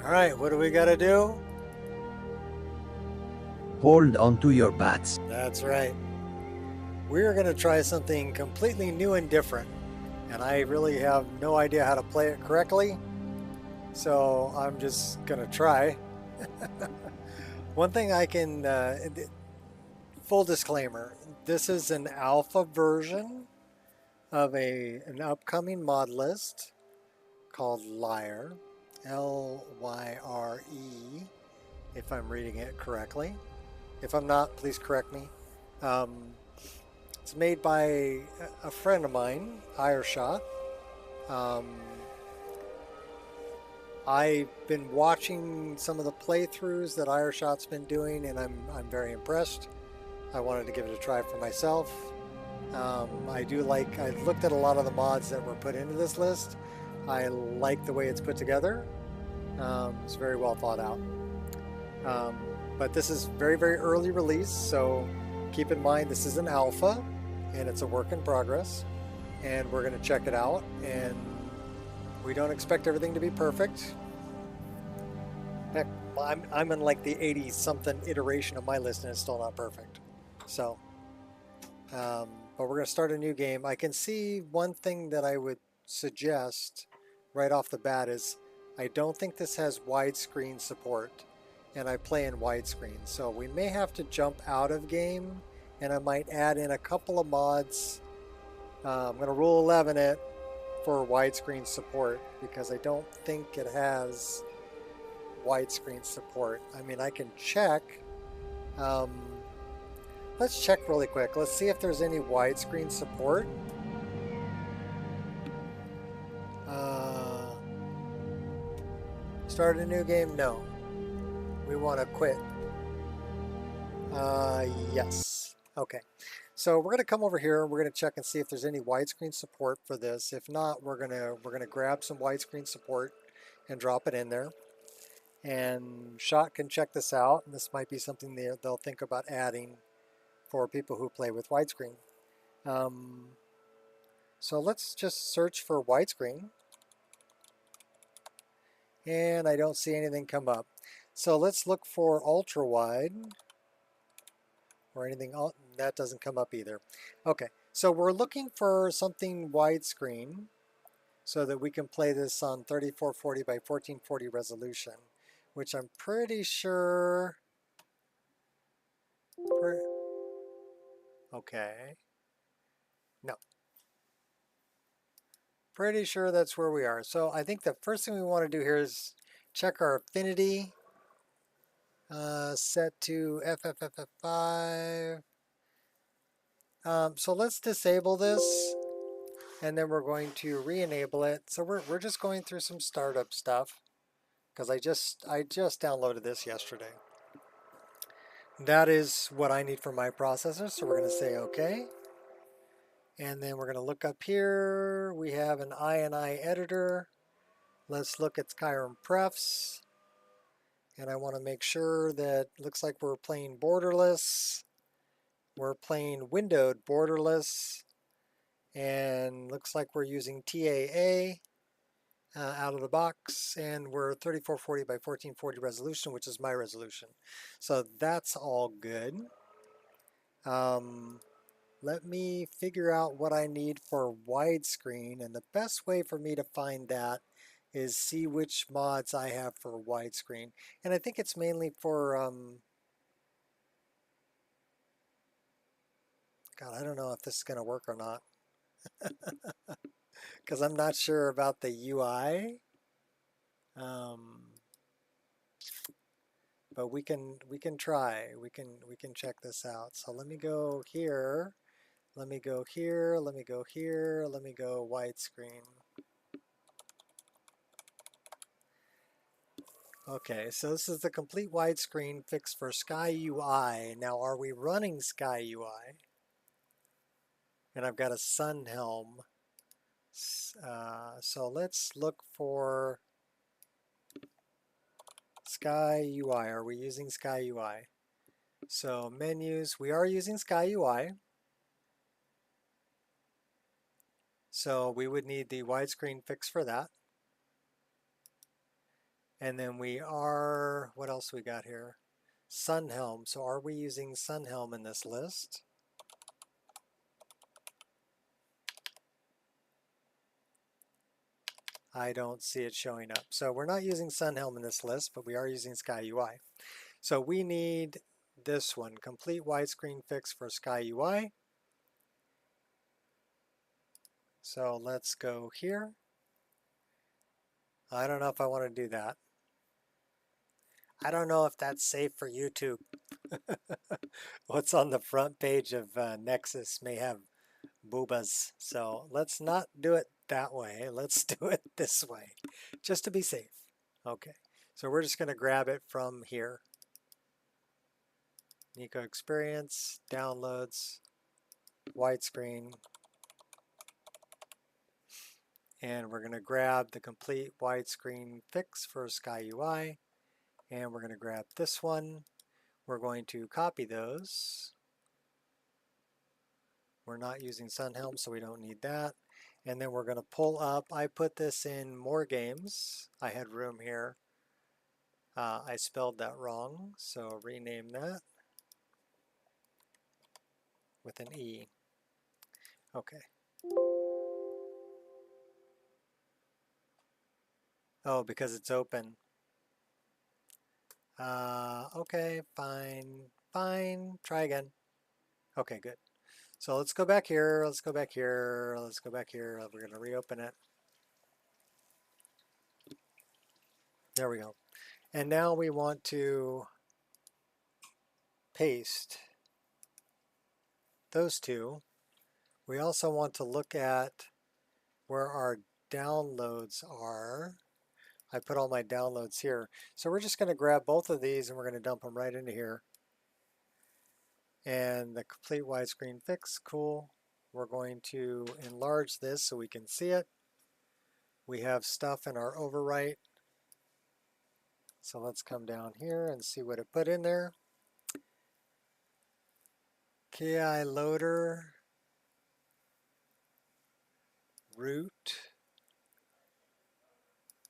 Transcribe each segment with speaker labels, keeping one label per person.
Speaker 1: All right, what do we got to do?
Speaker 2: Hold on to your bats.
Speaker 1: That's right. We're going to try something completely new and different. And I really have no idea how to play it correctly. So I'm just going to try. One thing I can, full disclaimer, this is an alpha version of an upcoming mod list called Lyre, Lyre, if I'm reading it correctly. If I'm not, please correct me. Um, it's made by a friend of mine, Ayrshot. Um, I've been watching some of the playthroughs that Ayrshot's been doing, and I'm very impressed. I wanted to give it a try for myself. I looked at a lot of the mods that were put into this list. I like the way it's put together. It's very well thought out. Um, but this is very, very early release, so keep in mind this is an alpha and it's a work in progress. And we're going to check it out. And we don't expect everything to be perfect. Heck, I'm in like the 80 something iteration of my list and it's still not perfect. So, but we're going to start a new game. I can see one thing that I would suggest right off the bat is I don't think this has widescreen support, and I play in widescreen. So we may have to jump out of game, and I might add in a couple of mods. I'm going to rule 11 it for widescreen support because I don't think it has widescreen support. I mean, I can check. Um, let's check really quick. Let's see if there's any widescreen support. Uh, start a new game? No. We want to quit. Yes. Okay. So we're going to come over here and we're going to check and see if there's any widescreen support for this. If not, we're going to grab some widescreen support and drop it in there. And Shot can check this out. And this might be something they'll think about adding for people who play with widescreen. So let's just search for widescreen. And I don't see anything come up. So let's look for ultra wide or anything. That doesn't come up either. Okay, so we're looking for something widescreen so that we can play this on 3440 by 1440 resolution, which I'm pretty sure. Okay, no, pretty sure that's where we are. So I think the first thing we want to do here is check our affinity. Set to FFFF5. So let's disable this, and then we're going to re-enable it. So we're just going through some startup stuff because I just downloaded this yesterday. That is what I need for my processor. So we're going to say OK, and then we're going to look up here. We have an INI editor. Let's look at Skyrim Prefs, and I want to make sure that looks like we're playing borderless. We're playing windowed borderless, and looks like we're using TAA out of the box, and we're 3440 by 1440 resolution, which is my resolution. So that's all good. Let me figure out what I need for widescreen, and the best way for me to find that is see which mods I have for widescreen. And I think it's mainly for God, I don't know if this is going to work or not because I'm not sure about the UI. But we can try. We can check this out. So let me go here. Let me go here. Let me go here. Let me go widescreen. Okay, so this is the complete widescreen fix for Sky UI. Now, are we running Sky UI? And I've got a sun helm. So let's look for Sky UI. Are we using Sky UI? So menus, we are using Sky UI. So we would need the widescreen fix for that. And then we are, what else we got here? Sunhelm. So are we using Sunhelm in this list? I don't see it showing up. So we're not using Sunhelm in this list, but we are using Sky UI. So we need this one, complete widescreen fix for Sky UI. So let's go here. I don't know if I want to do that. I don't know if that's safe for YouTube. What's on the front page of Nexus may have boobas. So let's not do it that way. Let's do it this way, just to be safe. Okay, so we're just going to grab it from here. Nico Experience, Downloads, Widescreen, and we're going to grab the complete widescreen fix for Sky UI, and we're going to grab this one. We're going to copy those. We're not using Sunhelm, so we don't need that. And then we're going to pull up. I put this in More Games. I had room here. I spelled that wrong, so rename that with an E. Okay. Oh, because it's open. Okay, fine, fine. Try again. Okay, good. So let's go back here. Let's go back here. Let's go back here. We're going to reopen it. There we go. And now we want to paste those two. We also want to look at where our downloads are. I put all my downloads here. So we're just going to grab both of these and we're going to dump them right into here. And the complete widescreen fix, cool. We're going to enlarge this so we can see it. We have stuff in our overwrite. So let's come down here and see what it put in there. KI loader, root,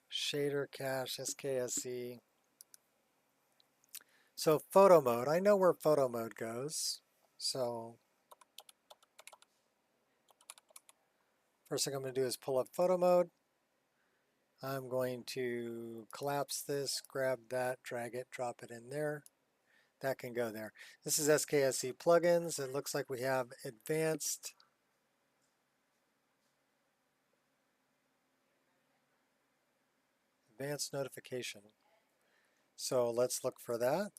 Speaker 1: shader cache, SKSE. So photo mode, I know where photo mode goes. So first thing I'm going to do is pull up photo mode. I'm going to collapse this, grab that, drag it, drop it in there. That can go there. This is SKSE plugins. It looks like we have advanced notification. So let's look for that.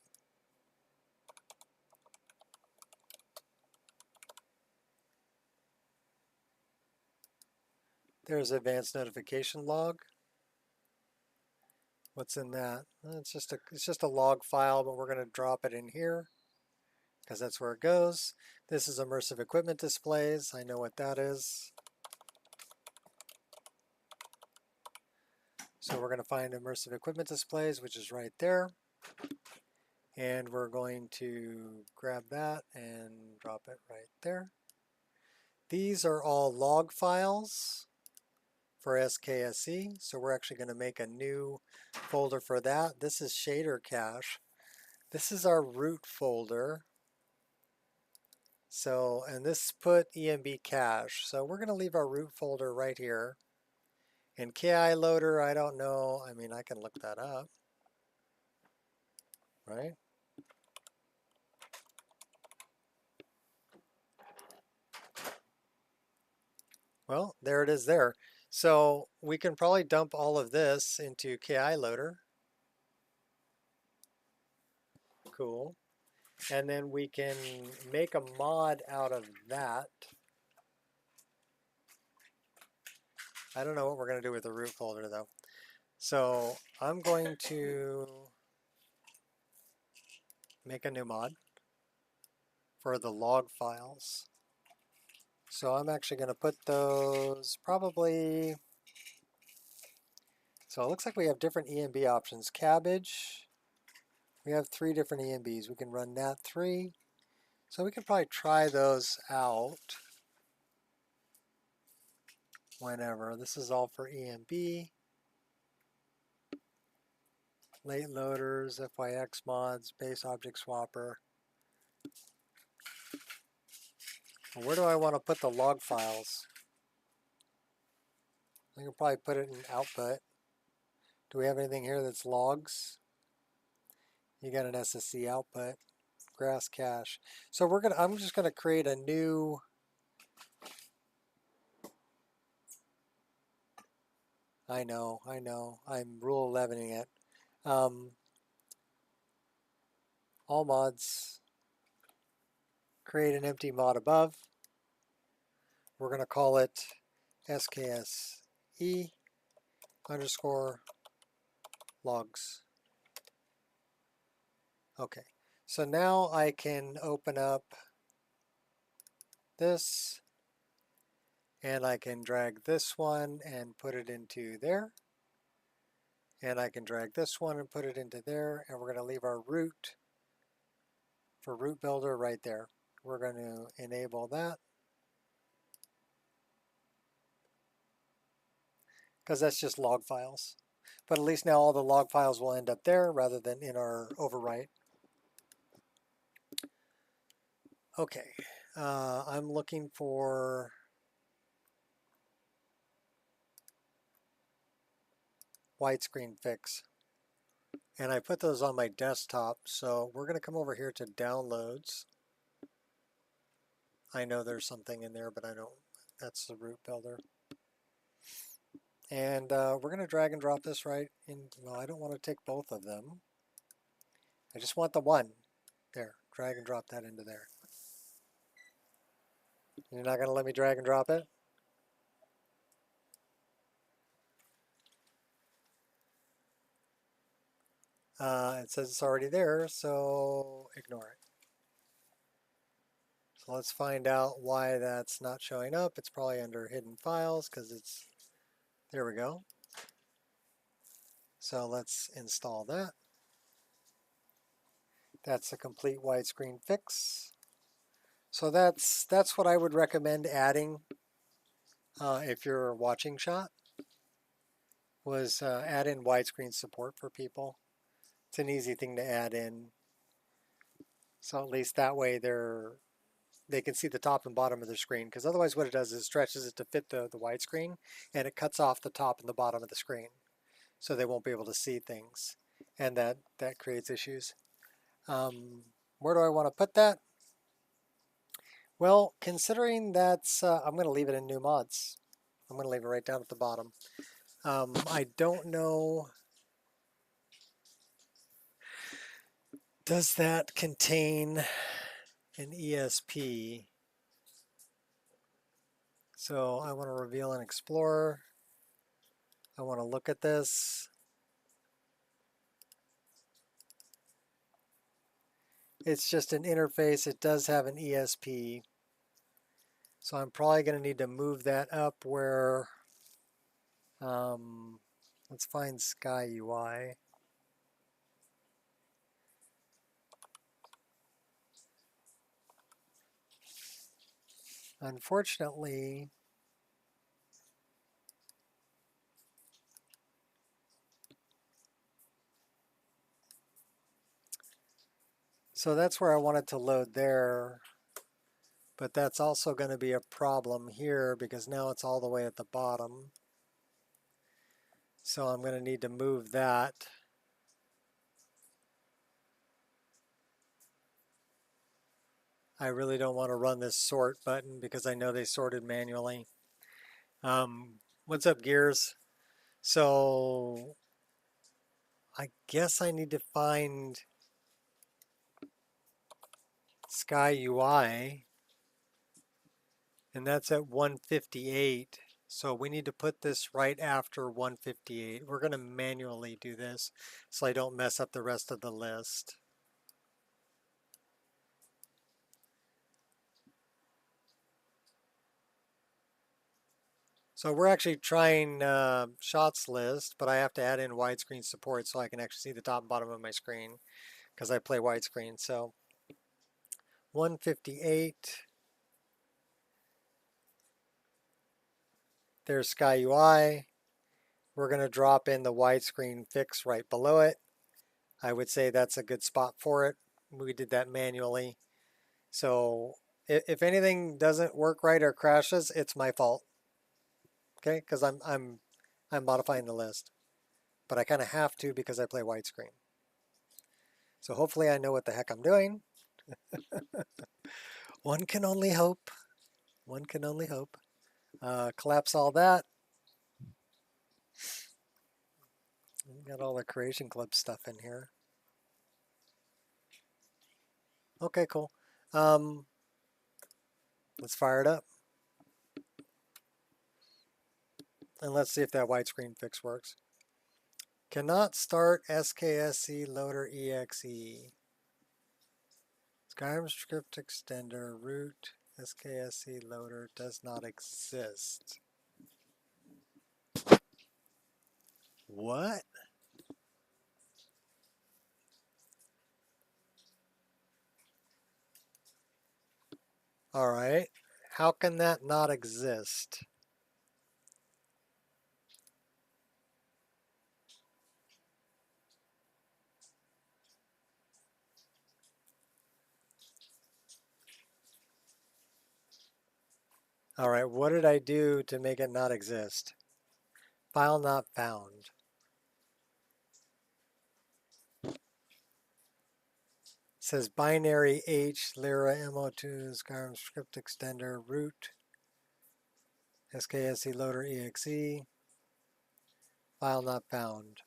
Speaker 1: There's advanced notification log. What's in that? It's just a log file, but we're going to drop it in here because that's where it goes. This is immersive equipment displays. I know what that is. So we're going to find immersive equipment displays, which is right there. And we're going to grab that and drop it right there. These are all log files for SKSE. So we're actually going to make a new folder for that. This is shader cache. This is our root folder. So, and this put EMB cache. So we're going to leave our root folder right here. And KI loader, I don't know. I mean, I can look that up, right? Well, there it is there. So we can probably dump all of this into KI loader. Cool. And then we can make a mod out of that. I don't know what we're going to do with the root folder though. So I'm going to make a new mod for the log files. So I'm actually going to put those probably, so it looks like we have different EMB options. Cabbage, we have 3 different EMBs. We can run nat3. So we can probably try those out whenever. This is all for EMB. late loaders, FYX mods, base object swapper. Where do I want to put the log files? I can probably put it in output. Do we have anything here that's logs? You got an SSC output, grass cache. So I'm just gonna create a new I know, I'm rule 11ing it. All mods, create an empty mod above. We're gonna call it SKSE underscore logs. Okay, so now I can open up this and I can drag this one and put it into there. And I can drag this one and put it into there. And we're going to leave our root for root builder right there. We're going to enable that because that's just log files. But at least now all the log files will end up there rather than in our overwrite. Okay, I'm looking for widescreen fix. And I put those on my desktop, so we're going to come over here to downloads. I know there's something in there, but I don't, that's the root builder. And we're going to drag and drop this right in. Well, I don't want to take both of them. I just want the one. There, drag and drop that into there. You're not going to let me drag and drop it? It says it's already there, so ignore it. So let's find out why that's not showing up. It's probably under hidden files because it's, there we go. So let's install that. That's a complete widescreen fix. So that's what I would recommend adding if you're watching shot, was add in widescreen support for people. It's an easy thing to add in. So at least that way they can see the top and bottom of the screen, because otherwise what it does is stretches it to fit the widescreen and it cuts off the top and the bottom of the screen. So they won't be able to see things, and that creates issues. Where do I want to put that? Well, considering that's, I'm going to leave it in new mods. I'm going to leave it right down at the bottom. I don't know, does that contain an ESP? So I want to reveal an explorer. I want to look at this. It's just an interface. It does have an ESP. So I'm probably going to need to move that up where, let's find Sky UI. Unfortunately, so that's where I want it to load there. But that's also going to be a problem here because now it's all the way at the bottom. So I'm going to need to move that. I really don't want to run this sort button because I know they sorted manually. What's up, Gears? So I guess I need to find Sky UI, and that's at 158. So we need to put this right after 158. We're going to manually do this so I don't mess up the rest of the list. So we're actually trying shots list, but I have to add in widescreen support so I can actually see the top and bottom of my screen because I play widescreen. So 158. There's Sky UI. We're going to drop in the widescreen fix right below it. I would say that's a good spot for it. We did that manually. So if anything doesn't work right or crashes, it's my fault. Okay, because I'm modifying the list. But I kind of have to because I play widescreen. So hopefully I know what the heck I'm doing. One can only hope. One can only hope. Collapse all that. Got all the Creation Club stuff in here. Okay, cool. Let's fire it up. And let's see if that widescreen fix works. Cannot start SKSC loader exe. Skyrim script extender root SKSC loader does not exist. What? All right. How can that not exist? All right, what did I do to make it not exist? File not found. It says binary H, Lyra, MO2, Skyrim script extender, root, SKSC loader exe, file not found.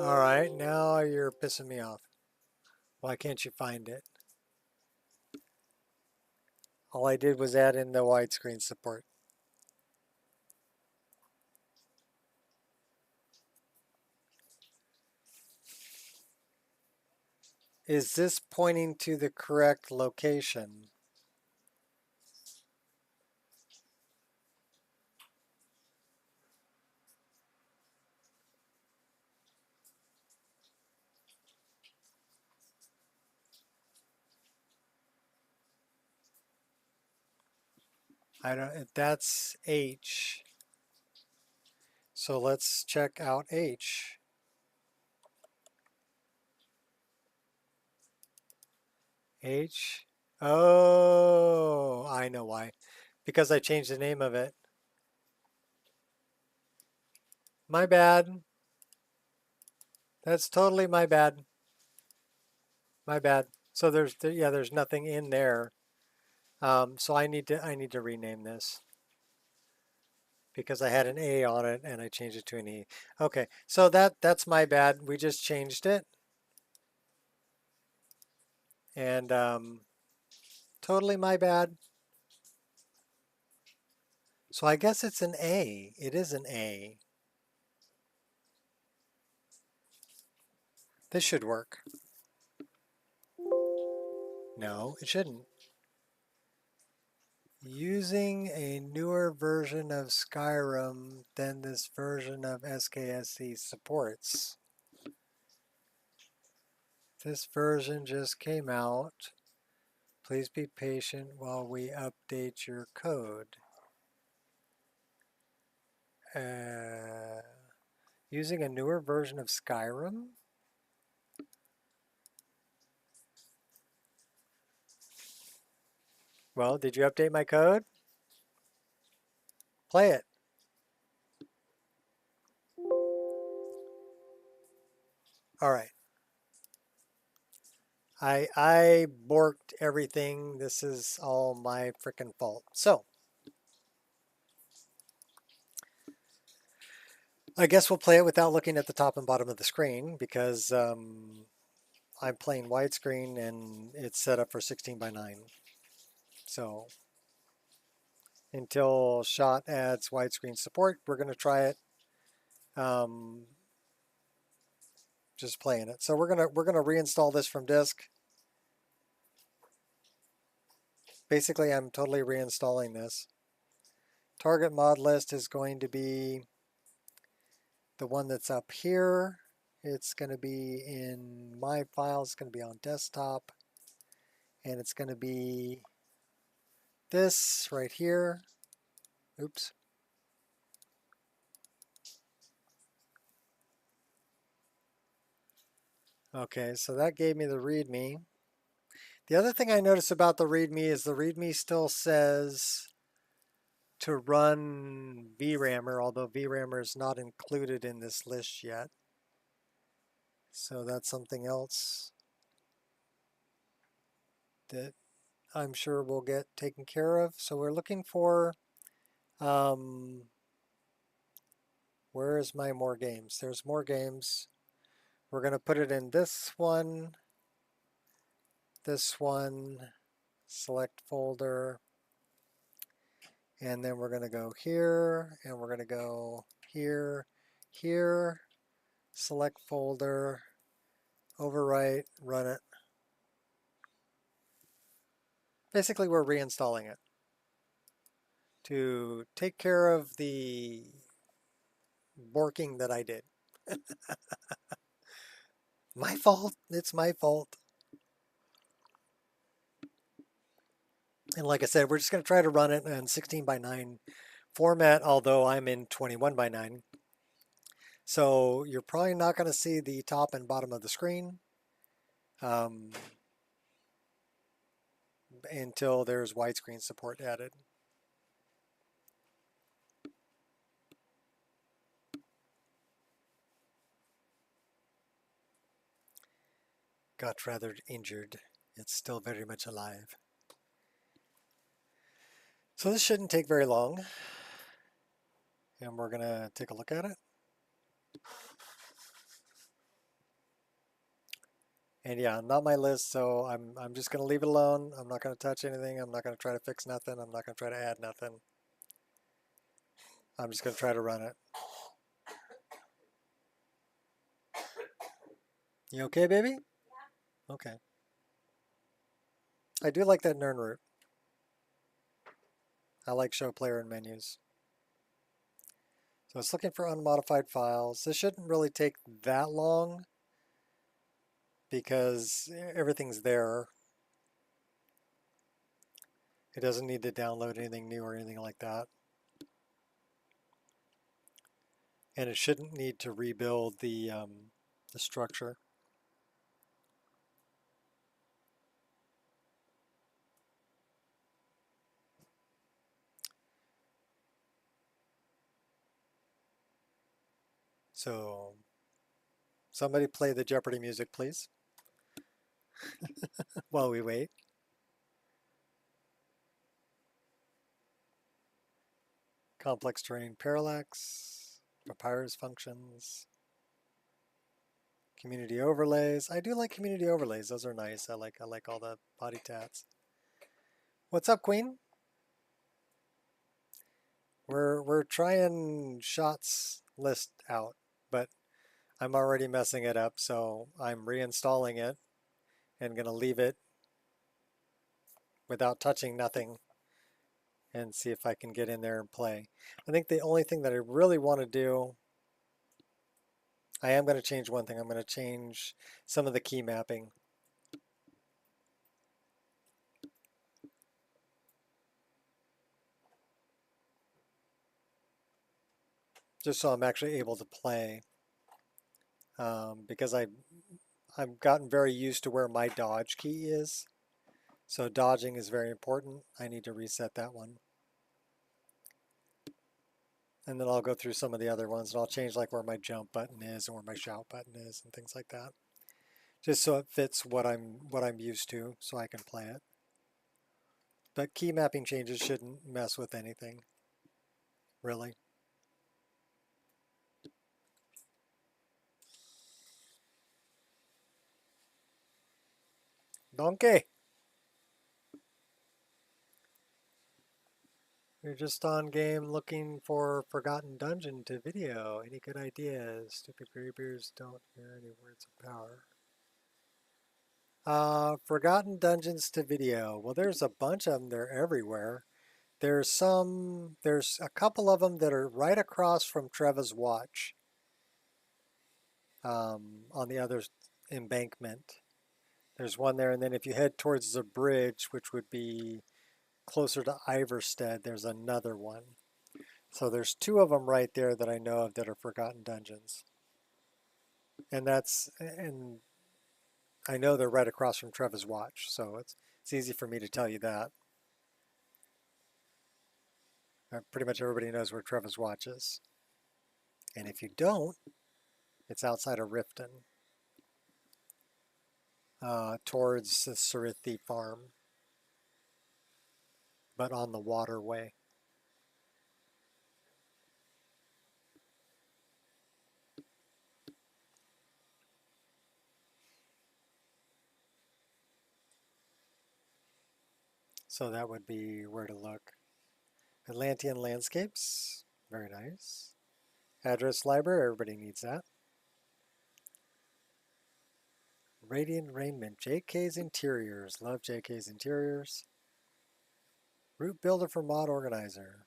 Speaker 1: All right, now you're pissing me off. Why can't you find it? All I did was add in the widescreen support. Is this pointing to the correct location? I don't, that's H. So let's check out H. H. Oh, I know why. Because I changed the name of it. My bad. That's totally my bad. My bad. So there's nothing in there. So I need to rename this because I had an A on it and I changed it to an E. Okay, so that's my bad. We just changed it. And totally my bad. So I guess it's an A. It is an A. This should work. No, it shouldn't. Using a newer version of Skyrim than this version of SKSC supports. This version just came out. Please be patient while we update your code. Using a newer version of Skyrim? Well, did you update my code? Play it. All right. I borked everything. This is all my freaking fault. So, I guess we'll play it without looking at the top and bottom of the screen because I'm playing widescreen and it's set up for 16 by 9. So until Shot adds widescreen support, we're going to try it just playing it. So we're gonna reinstall this from disk. Basically, I'm totally reinstalling this. Target mod list is going to be the one that's up here. It's going to be in my files. It's going to be on desktop. And it's going to be this right here. Oops. Okay, so that gave me the README. The other thing I noticed about the README is the README still says to run VRAMer, although VRAMer is not included in this list yet. So that's something else that I'm sure we'll get taken care of. So we're looking for, where is my more games? There's more games. We're going to put it in this one, select folder, and then we're going to go here, and we're going to go here, here, select folder, overwrite, run it. Basically, we're reinstalling it to take care of the borking that I did. My fault. It's my fault. And like I said, we're just going to try to run it in 16 by 9 format, although I'm in 21 by 9. So you're probably not going to see the top and bottom of the screen until there's widescreen support added. Got rather injured. It's still very much alive. So this shouldn't take very long. And we're going to take a look at it. And yeah, not my list, so I'm just going to leave it alone. I'm not going to touch anything. I'm not going to try to fix nothing. I'm not going to try to add nothing. I'm just going to try to run it. You okay, baby? Yeah. Okay. I do like that Nern root. I like show player and menus. So it's looking for unmodified files. This shouldn't really take that long because everything's there. It doesn't need to download anything new or anything like that. And it shouldn't need to rebuild the structure. So somebody play the Jeopardy music, please, while we wait. Complex terrain parallax, papyrus functions, community overlays. I do like community overlays. Those are nice. I like all the body tats. What's up, Queen? We're trying shots list out, but I'm already messing it up, so I'm reinstalling it and gonna leave it without touching nothing and see if I can get in there and play. I think the only thing that I really want to do, I am going to change one thing. I'm going to change some of the key mapping. Just so I'm actually able to play. Because I've gotten very used to where my dodge key is. So dodging is very important. I need to reset that one. And then I'll go through some of the other ones and I'll change like where my jump button is and where my shout button is and things like that. Just so it fits what I'm used to so I can play it. But key mapping changes shouldn't mess with anything, really. Donkey! You're just on game looking for Forgotten Dungeon to video. Any good ideas? Stupid Greybeards don't hear any words of power. Forgotten Dungeons to video. Well, there's a bunch of them. They're everywhere. There's a couple of them that are right across from Treva's Watch on the other embankment. There's one there, and then if you head towards the bridge, which would be closer to Iverstead, there's another one. So there's two of them right there that I know of that are Forgotten Dungeons. And I know they're right across from Trevor's watch, so it's easy for me to tell you that. Pretty much everybody knows where Trevor's watch is. And if you don't, it's outside of Riften, towards the Sarithi farm, but on the waterway. So that would be where to look. Atlantean landscapes, very nice. Address library, everybody needs that. Radiant Raiment, JK's Interiors, love JK's Interiors. Route Builder for Mod Organizer.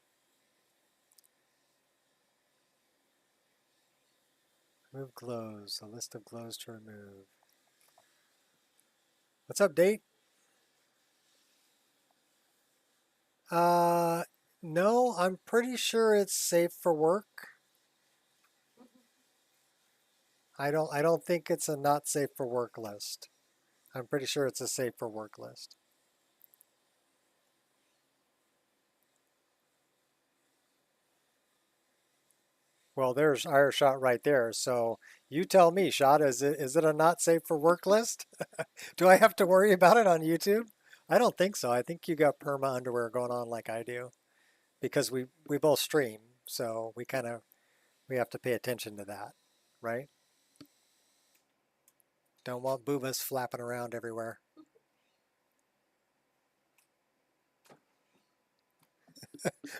Speaker 1: Remove glows, a list of glows to remove. What's up, Date? No, I'm pretty sure it's safe for work. I don't think it's a not safe for work list. I'm pretty sure it's a safe for work list. Well, there's our shot right there. So you tell me, Shot, is it a not safe for work list? Do I have to worry about it on YouTube? I don't think so. I think you got perma underwear going on like I do because we both stream, so we have to pay attention to that, right? Don't want boobas flapping around everywhere.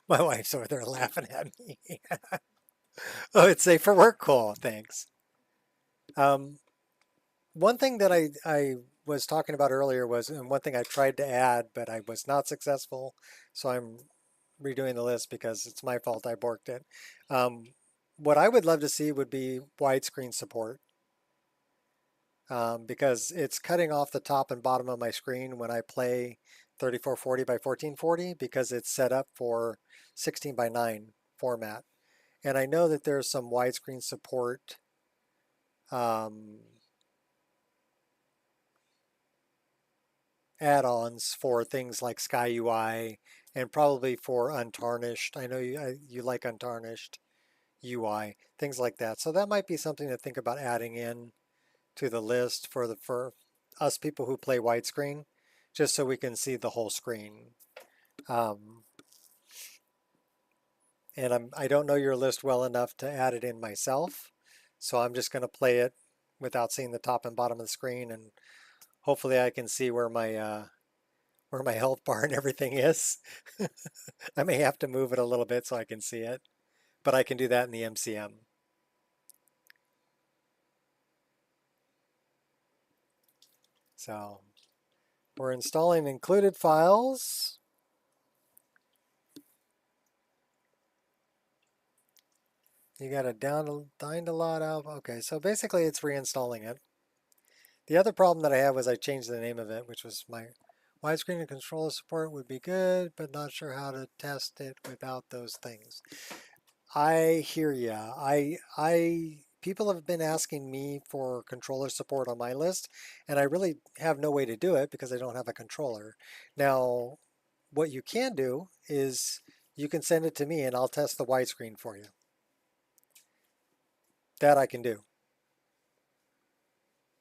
Speaker 1: My wife's over there laughing at me. Oh, it's safe for work. Cool. Thanks. Um, One thing that I was talking about earlier was, and one thing I tried to add, but I was not successful. So I'm redoing the list because it's my fault I borked it. What I would love to see would be widescreen support. Because it's cutting off the top and bottom of my screen when I play 3440 by 1440 because it's set up for 16 by 9 format. And I know that there's some widescreen support add-ons for things like Sky UI and probably for Untarnished. I know you like Untarnished UI, things like that. So that might be something to think about adding in to the list for us people who play widescreen, just so we can see the whole screen. And I don't know your list well enough to add it in myself, so I'm just going to play it without seeing the top and bottom of the screen, and hopefully I can see where my health bar and everything is. I may have to move it a little bit so I can see it, but I can do that in the MCM. So we're installing included files. You got to bind a lot of. Okay, so basically it's reinstalling it. The other problem that I had was I changed the name of it, which was my widescreen and controller support would be good, but not sure how to test it without those things. I hear ya. People have been asking me for controller support on my list, and I really have no way to do it because I don't have a controller. Now, what you can do is you can send it to me and I'll test the widescreen for you. That I can do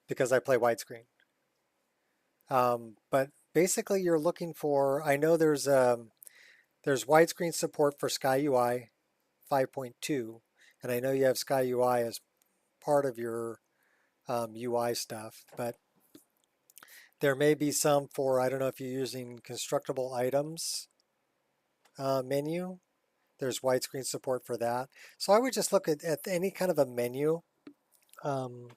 Speaker 1: because I play widescreen. But basically you're looking for, I know there's widescreen support for Sky UI 5.2, and I know you have Sky UI as part of your UI stuff, but there may be some for, I don't know if you're using constructible items menu. There's widescreen support for that. So I would just look at any kind of a menu and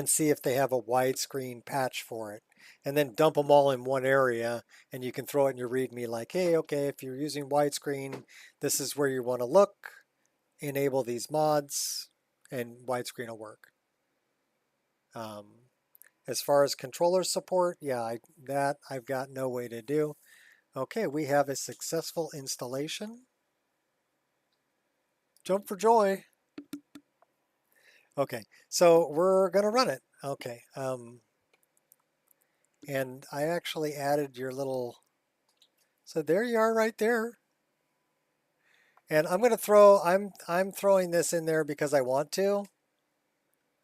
Speaker 1: see if they have a widescreen patch for it. And then dump them all in one area, and you can throw it in your README like, hey, okay, if you're using widescreen, this is where you want to look, enable these mods, and widescreen will work. As far as controller support, yeah, I've got no way to do. Okay, we have a successful installation. Jump for joy. Okay, so we're gonna run it. Okay, and I actually added your little. So there you are, right there. And I'm gonna throw. I'm throwing this in there because I want to.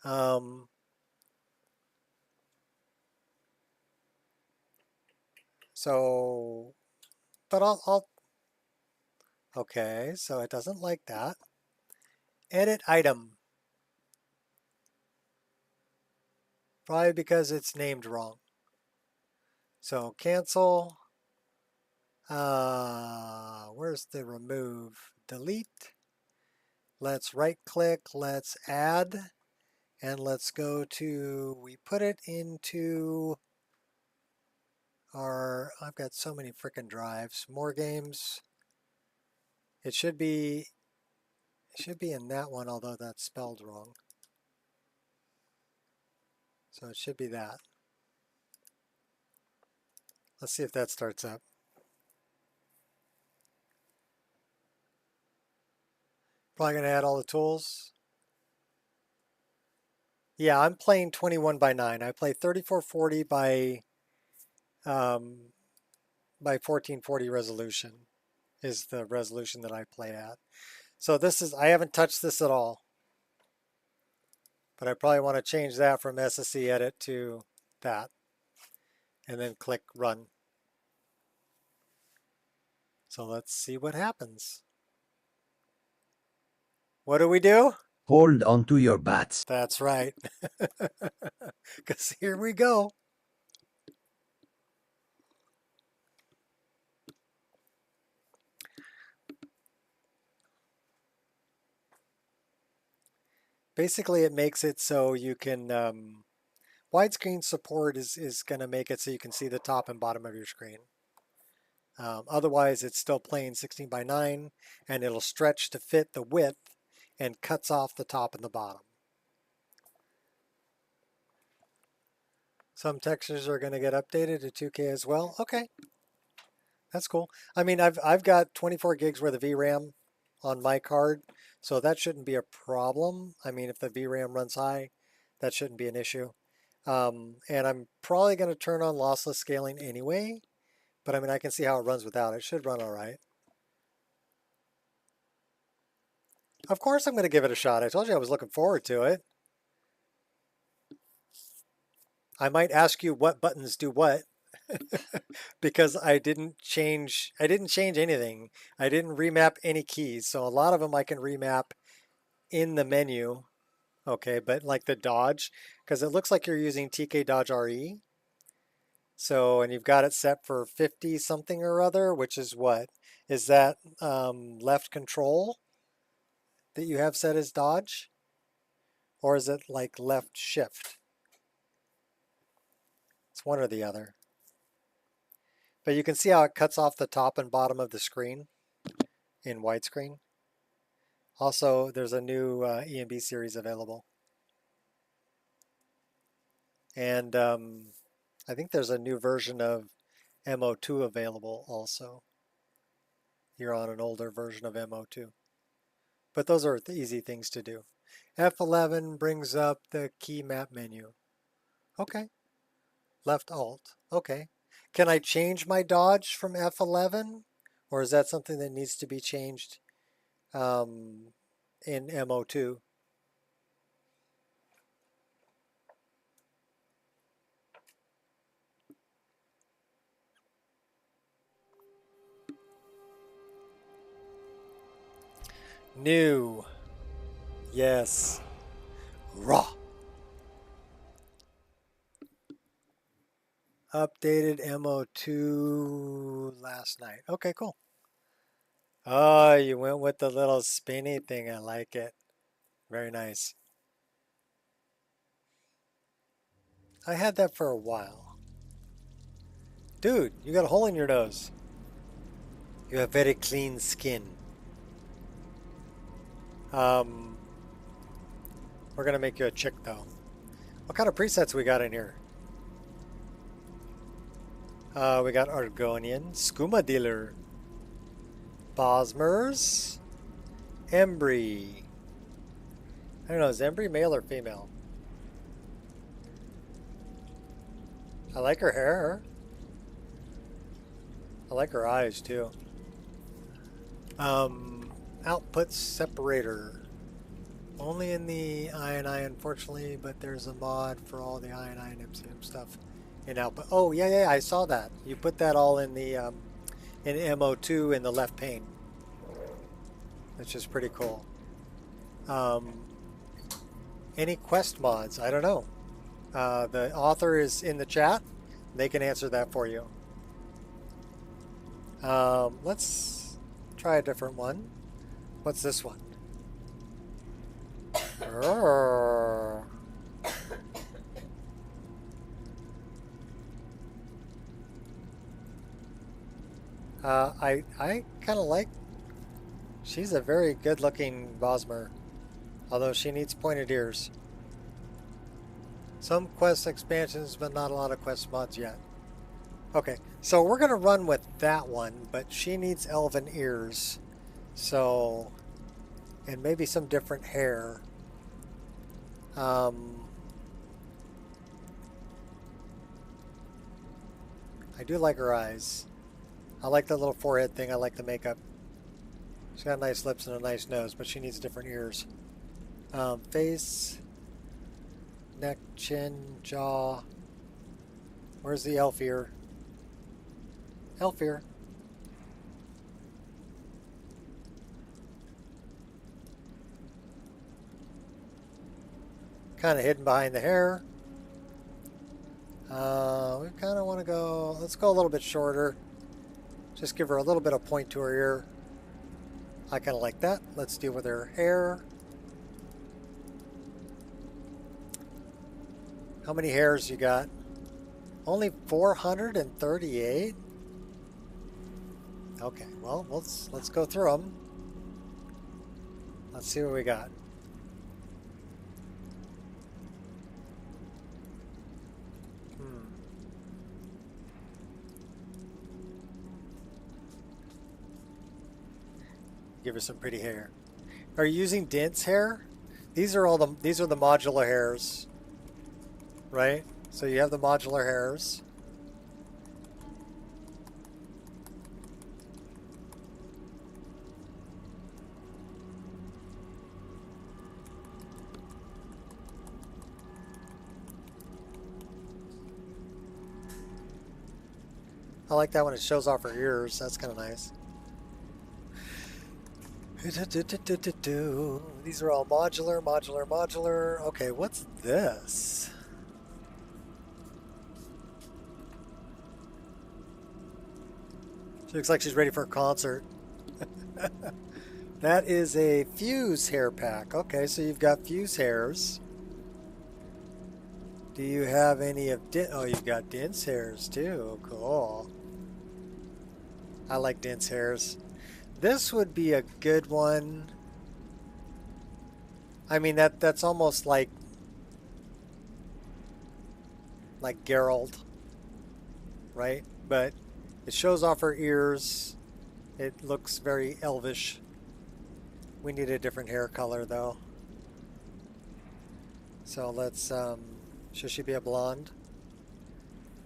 Speaker 1: Um, so, but I'll. Okay, so it doesn't like that. Edit item. Probably because it's named wrong. So cancel. Where's the remove? Delete. Let's right click. Let's add. And let's go to, we put it into our, I've got so many freaking drives. More games. It should be in that one, although that's spelled wrong. So it should be that. Let's see if that starts up. Probably going to add all the tools. Yeah, I'm playing 21 by 9. I play 3440 um, by 1440 resolution is the resolution that I play at. So this is, I haven't touched this at all, but I probably want to change that from SSE edit to that and then click run. So let's see what happens. What do we do?
Speaker 2: Hold on to your bats.
Speaker 1: That's right. Because here we go. Basically, it makes it so you can, widescreen support is going to make it so you can see the top and bottom of your screen. Otherwise, it's still playing 16 by 9, and it'll stretch to fit the width and cuts off the top and the bottom. Some textures are going to get updated to 2K as well. Okay, that's cool. I mean, I've got 24 gigs worth of VRAM on my card, so that shouldn't be a problem. I mean, if the VRAM runs high, that shouldn't be an issue. And I'm probably going to turn on lossless scaling anyway, but I mean, I can see how it runs without. It should run all right. Of course, I'm going to give it a shot. I told you I was looking forward to it. I might ask you what buttons do what because I didn't change anything. I didn't remap any keys. So a lot of them I can remap in the menu. Okay, but like the dodge, because it looks like you're using TK Dodge RE. So, and you've got it set for 50 something or other, which is what? Is that left control that you have set as dodge? Or is it like left shift? It's one or the other. But you can see how it cuts off the top and bottom of the screen in widescreen. Also, there's a new EMB series available. And I think there's a new version of MO2 available also. You're on an older version of MO2. But those are the easy things to do. F11 brings up the key map menu. Okay. Left Alt. Okay. Can I change my dodge from F11? Or is that something that needs to be changed in MO2? New. Yes. Raw. Updated MO2 last night. Okay, cool. Oh, you went with the little spinny thing. I like it. Very nice. I had that for a while. Dude, you got a hole in your nose. You have very clean skin. We're gonna make you a chick though. What kind of presets we got in here? We got Argonian, Skooma Dealer, Bosmers, Embry, I don't know, is Embry male or female? I like her hair. I like her eyes too. Output separator. Only in the INI, unfortunately, but there's a mod for all the INI and MCM stuff in output. Oh, yeah, I saw that. You put that all in the in MO2 in the left pane, which is pretty cool. Any quest mods? I don't know. The author is in the chat. They can answer that for you. Let's try a different one. What's this one? I kind of like. She's a very good-looking Bosmer, although she needs pointed ears. Some quest expansions, but not a lot of quest mods yet. Okay, so we're gonna run with that one, but she needs elven ears, so, and maybe some different hair. I do like her eyes. I like the little forehead thing. I like the makeup. She's got nice lips and a nice nose, but she needs different ears. Face, neck, chin, jaw. Where's the elf ear? Elf ear. Kind of hidden behind the hair. We kind of want to go, let's go a little bit shorter. Just give her a little bit of point to her ear. I kind of like that. Let's deal with her hair. How many hairs you got? Only 438? Okay, well, let's go through them. Let's see what we got. Give her some pretty hair. Are you using dense hair? These are the modular hairs, right? So you have the modular hairs. I like that when it shows off her ears. That's kind of nice. These are all modular. Okay, what's this? She looks like she's ready for a concert. That is a fuse hair pack. Okay, so you've got fuse hairs. Do you have any of oh, you've got dense hairs too. Cool. I like dense hairs. This would be a good one. I mean, that's almost like Geralt, right? But it shows off her ears. It looks very elvish. We need a different hair color though. So let's, should she be a blonde?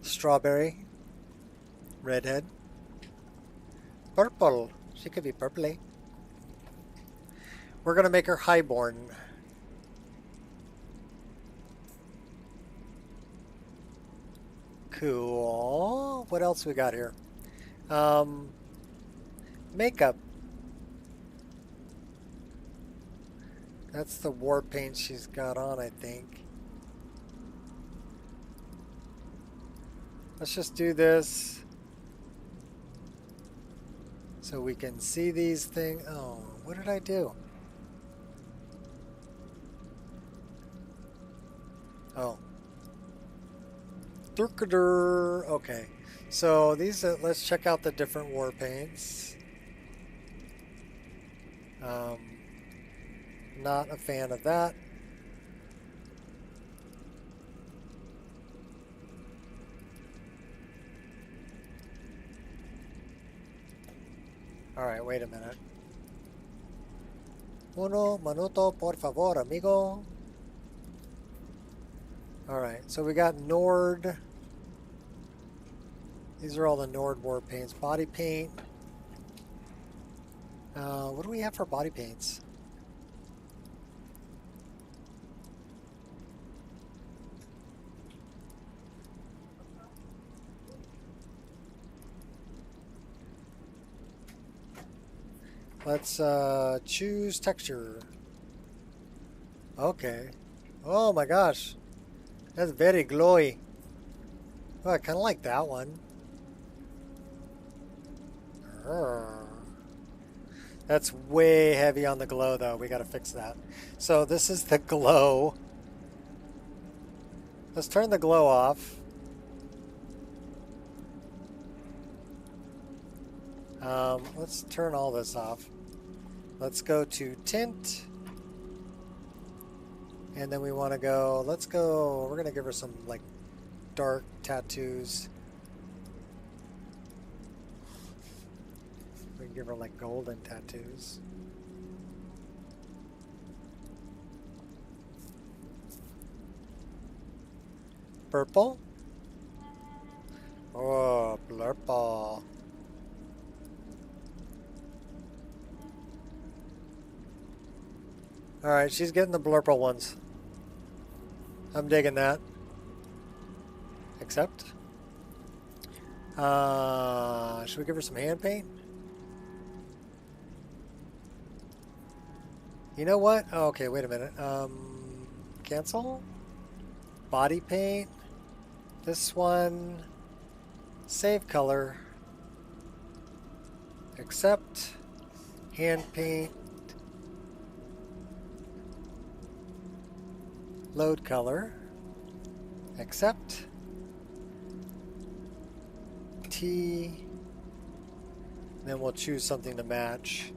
Speaker 1: Strawberry? Redhead? Purple. She could be purpley. We're going to make her highborn. Cool. What else we got here? Makeup. That's the war paint she's got on, I think. Let's just do this so we can see these things. Oh, what did I do? Oh. Durkadur. Okay. So these, let's check out the different war paints. Not a fan of that. All right, wait a minute. Uno minuto, por favor, amigo. Alright, so we got Nord. These are all the Nord war paints. Body paint. What do we have for body paints? Let's choose texture. Okay. Oh my gosh. That's very glowy. Oh, I kind of like that one. Urgh. That's way heavy on the glow though. We got to fix that. So this is the glow. Let's turn the glow off. Let's turn all this off. Let's go to tint. And then we want to go, we're going to give her some like dark tattoos. We can give her like golden tattoos. Purple. Oh, blurple. Alright, she's getting the blurple ones. I'm digging that. Accept. Should we give her some hand paint? You know what? Oh, okay, wait a minute. Cancel. Body paint. This one. Save color. Accept. Hand paint. Load color. Accept. T. Then we'll choose something to match.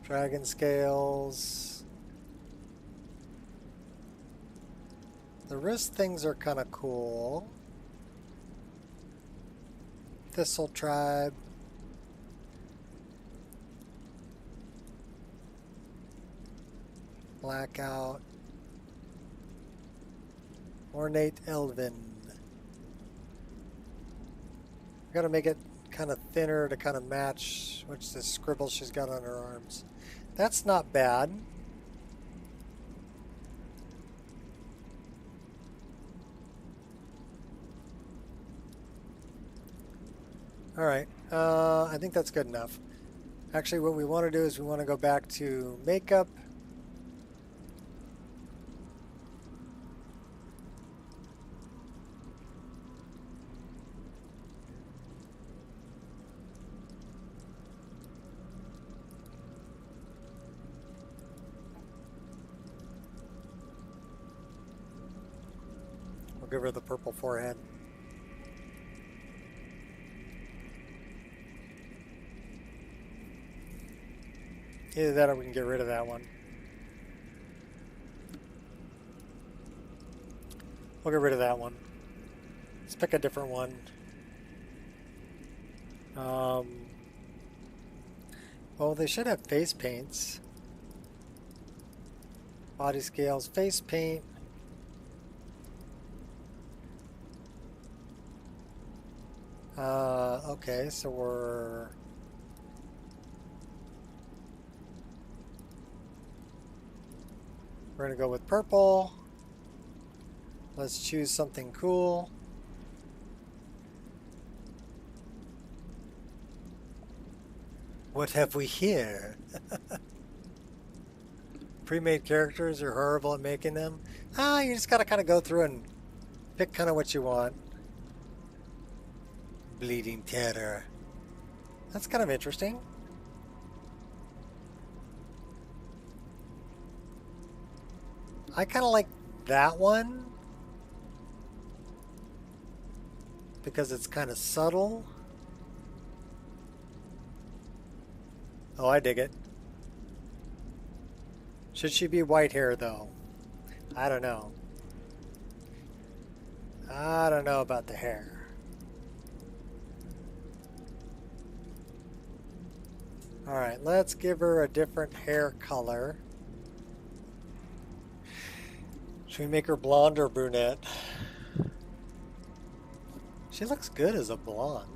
Speaker 1: Dragon scales. The wrist things are kind of cool. Thistle tribe. Blackout. Ornate Elven. I gotta make it kind of thinner to kind of match which the scribble she's got on her arms. That's not bad. Alright, I think that's good enough. Actually, what we want to do is we want to go back to makeup. We'll give her the purple forehead. Either that or we can get rid of that one. We'll get rid of that one. Let's pick a different one. Well, they should have face paints. Body scales, face paint. Okay, so we're going to go with purple. Let's choose something cool. What have we here? Pre-made characters are horrible at making them. You just gotta kind of go through and pick kind of what you want. Bleeding Terror. That's kind of interesting. I kind of like that one because it's kind of subtle. Oh, I dig it. Should she be white hair though? I don't know. I don't know about the hair. Alright, let's give her a different hair color. Should we make her blonde or brunette? She looks good as a blonde.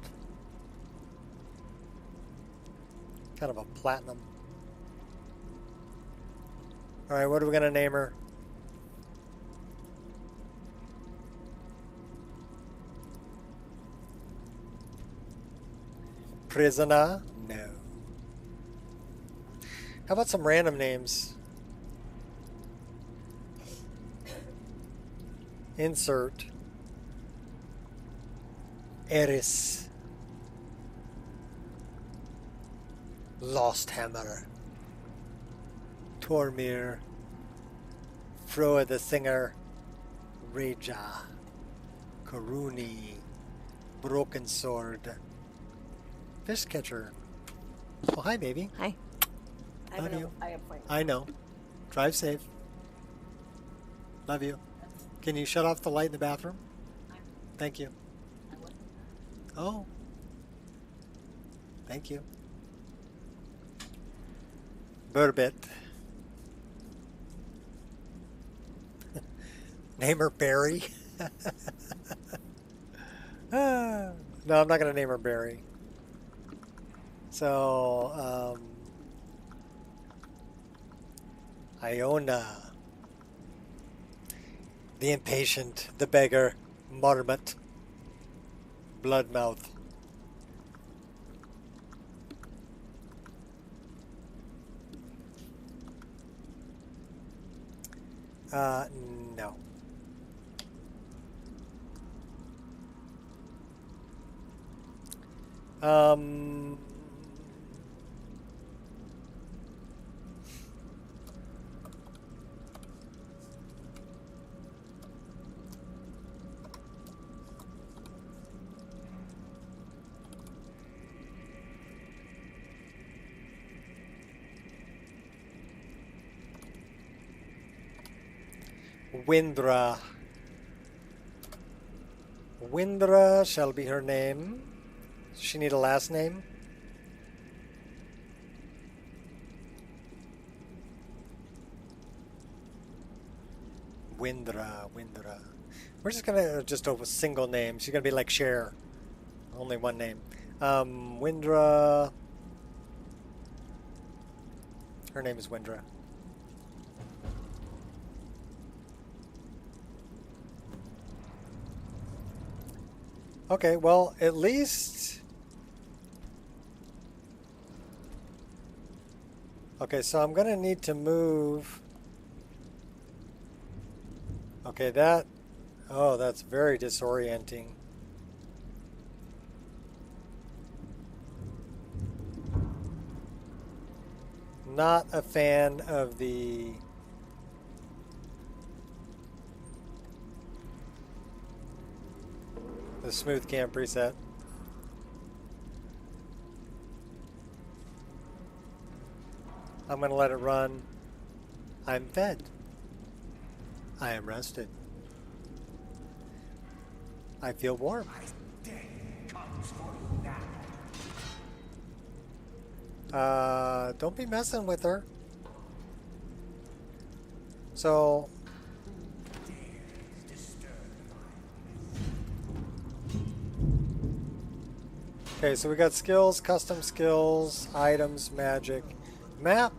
Speaker 1: Kind of a platinum. Alright, what are we going to name her? Prisoner? No. How about some random names? Insert. Eris. Lost Hammer. Tormir. Froa the Singer. Reja. Karuni. Broken Sword. Fish Catcher. Oh, hi, baby.
Speaker 3: Hi.
Speaker 1: Love you.
Speaker 3: I have appointment.
Speaker 1: I know. Drive safe. Love you. Can you shut off the light in the bathroom? Thank you. Oh. Thank you. Burbit. Name her Barry. No, I'm not going to name her Barry. So, Iona. The Impatient, the Beggar, Marmot, Bloodmouth. No. Windra. Windra shall be her name. Does she need a last name? Windra. We're just gonna just a single name. She's gonna be like Cher. Only one name. Windra. Her name is Windra. Okay, well, at least... Okay, so I'm going to need to move... Okay, that... Oh, that's very disorienting. Not a fan of the... The smooth cam preset. I'm going to let it run. I'm fed. I am rested. I feel warm. Don't be messing with her. So... Okay, so we got skills, custom skills, items, magic, map.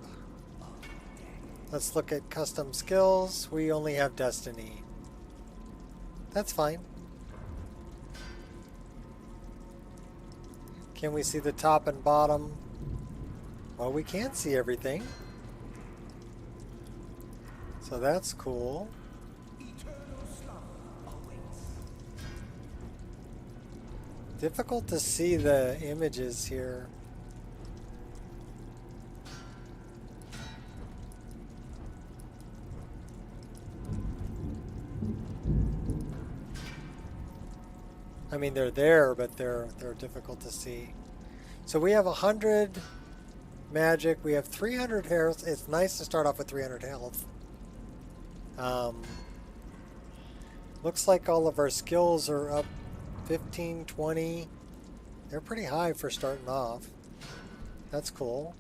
Speaker 1: Let's look at custom skills. We only have destiny. That's fine. Can we see the top and bottom? Well, we can't see everything. So that's cool. Difficult to see the images here. I mean, they're there, but they're difficult to see. So we have 100 magic. We have 300 health. It's nice to start off with 300 health. Looks like all of our skills are up 15, 20. They're pretty high for starting off. That's cool.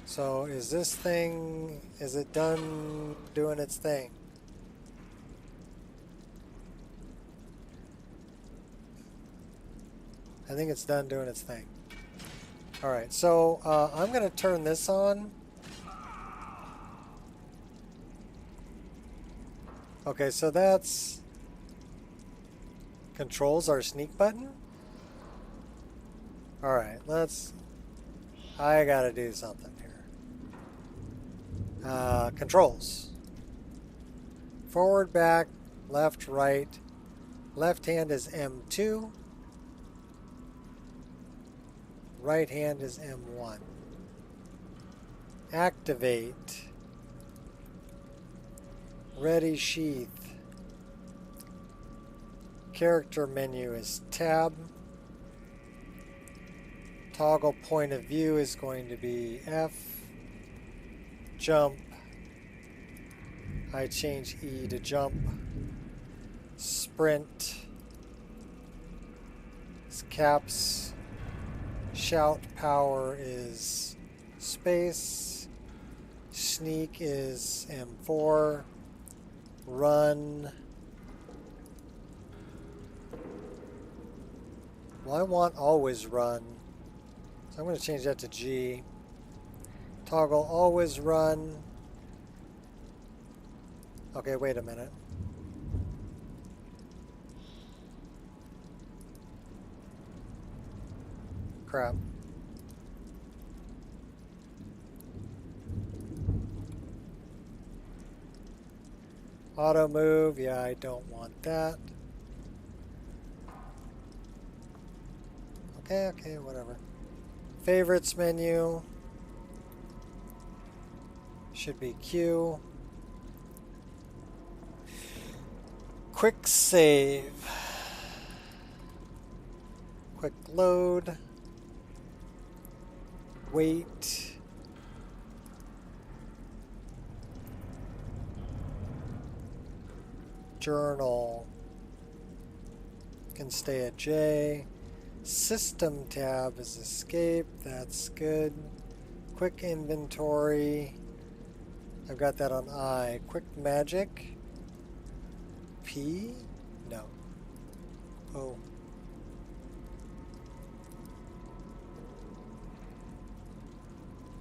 Speaker 1: So is this thing, is it done doing its thing? I think it's done doing its thing. All right, so I'm going to turn this on. Okay, so that's controls our sneak button. All right, I got to do something here. Controls. Forward, back, left, right. Left hand is M2. Right hand is M1. Activate. Ready sheath. Character menu is tab. Toggle point of view is going to be F. Jump. I change E to jump. Sprint. Caps. Shout power is space. Sneak is M4. Run. Well, I want always run. So I'm going to change that to G. Toggle always run. Okay, wait a minute. Crap. Auto move, yeah, I don't want that. Okay, whatever. Favorites menu. Should be Q. Quick save. Quick load. Wait. Journal. Can stay at J. System tab is escape. That's good. Quick inventory. I've got that on I. Quick magic. P? No. O.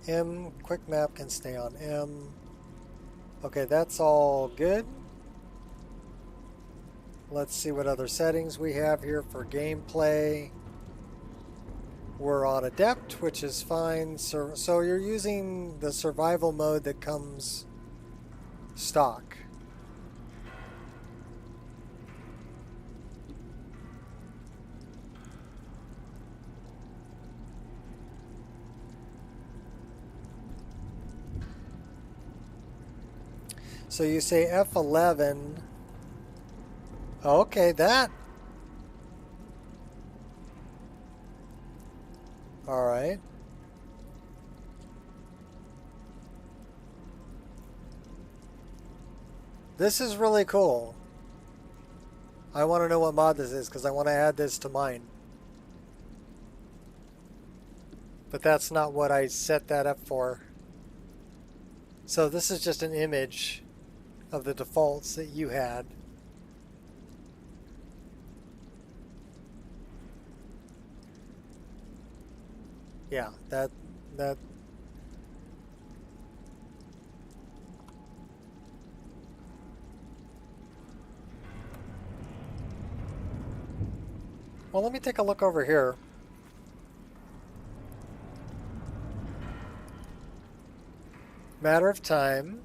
Speaker 1: M. Quick map can stay on M. Okay, that's all good. Let's see what other settings we have here for gameplay. We're on Adept, which is fine. So you're using the survival mode that comes stock. So you say F11. Okay, that. All right. This is really cool. I want to know what mod this is because I want to add this to mine. But that's not what I set that up for. So this is just an image of the defaults that you had. Yeah, that well, let me take a look over here. Matter of time.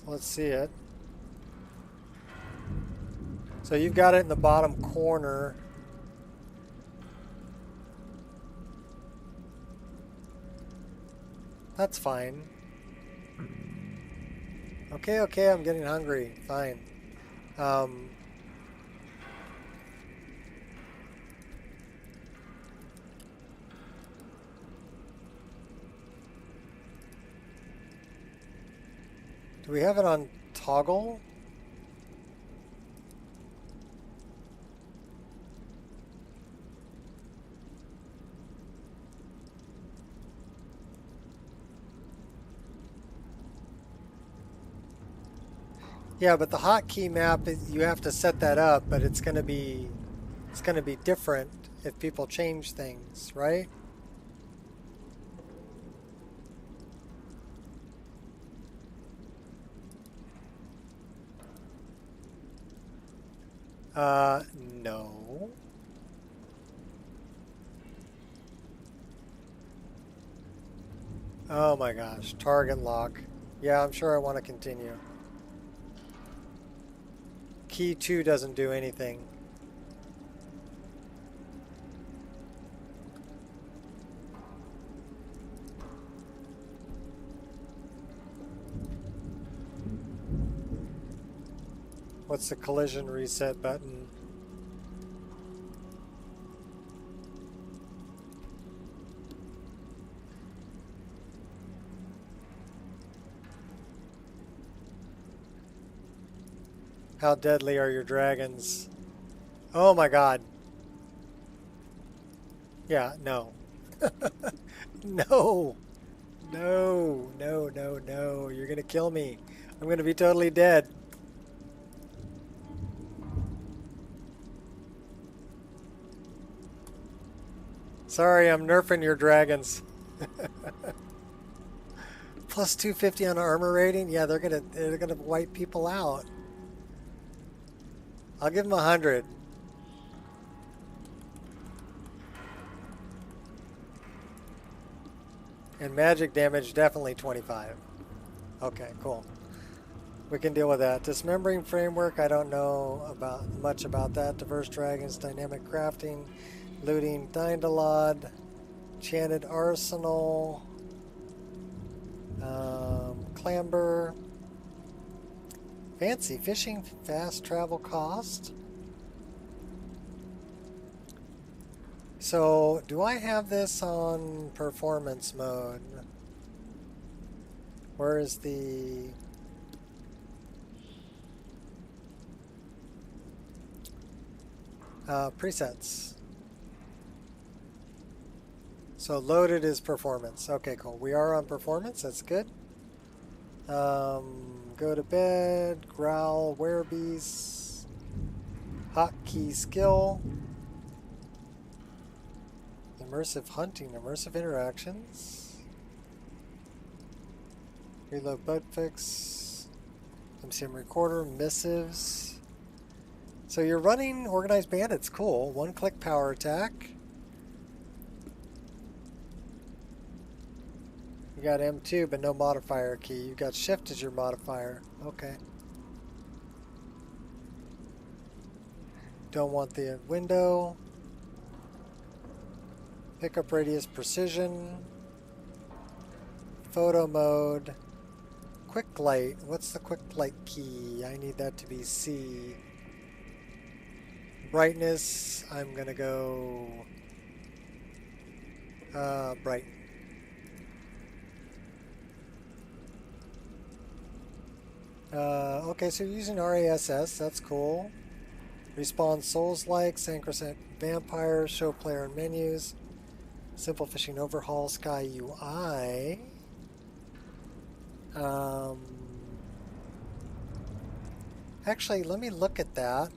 Speaker 1: Let's see it. So you've got it in the bottom corner. That's fine. Okay, I'm getting hungry. Fine. Do we have it on toggle? Yeah, but the hotkey map, you have to set that up, but it's going to be different if people change things, right? No. Oh my gosh, target lock. Yeah, I'm sure I want to continue. Key 2 doesn't do anything. What's the collision reset button? How deadly are your dragons? Oh my god. Yeah, no. No. No, no, no, no. You're gonna kill me. I'm gonna be totally dead. Sorry, I'm nerfing your dragons. Plus 250 on armor rating? Yeah, they're gonna wipe people out. I'll give them 100. And magic damage, definitely 25. Okay, cool. We can deal with that. Dismembering framework, I don't know much about that. Diverse dragons, dynamic crafting, looting, Dindalod, enchanted arsenal, clamber, fancy fishing, fast travel cost. So, do I have this on performance mode? Where is the... presets? So loaded is performance. Okay, cool. We are on performance. That's good. Go to bed. Growl. Werebeast. Hotkey skill. Immersive hunting. Immersive interactions. Reload bug fix. MCM recorder. Missives. So you're running Organized Bandits. Cool. One-click power attack. You got M2, but no modifier key. You got Shift as your modifier. Okay. Don't want the window. Pickup radius precision. Photo mode. Quick light. What's the quick light key? I need that to be C. Brightness. I'm going to go bright. Okay, so you're using RASS, that's cool. Respawn Souls-like, Sacrosanct Vampire, show player and menus. Simple fishing overhaul, Sky UI. Actually, let me look at that.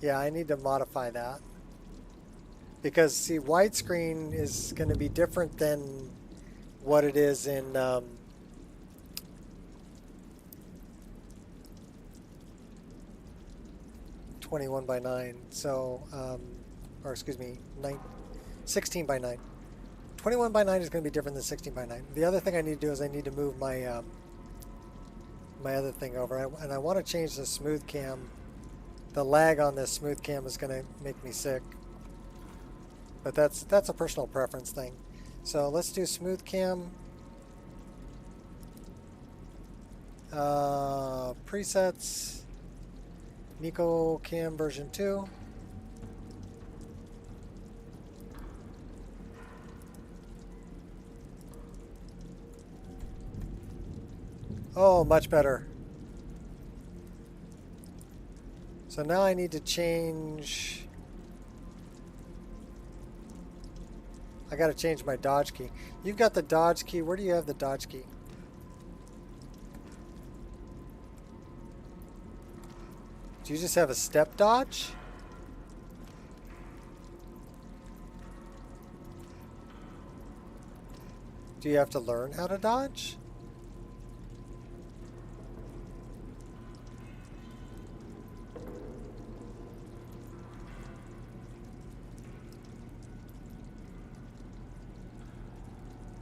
Speaker 1: Yeah, I need to modify that. Because, see, widescreen is going to be different than what it is in 21 by 9. So, or excuse me, 16 by 9. 21 by 9 is going to be different than 16 by 9. The other thing I need to do is I need to move my my other thing over. And I want to change the smooth cam. The lag on this smooth cam is going to make me sick. But that's a personal preference thing. So let's do smooth cam. Presets. Nico Cam version 2. Oh, much better. So now I need to change. I got to change my dodge key. You've got the dodge key. Where do you have the dodge key? Do you just have a step dodge? Do you have to learn how to dodge?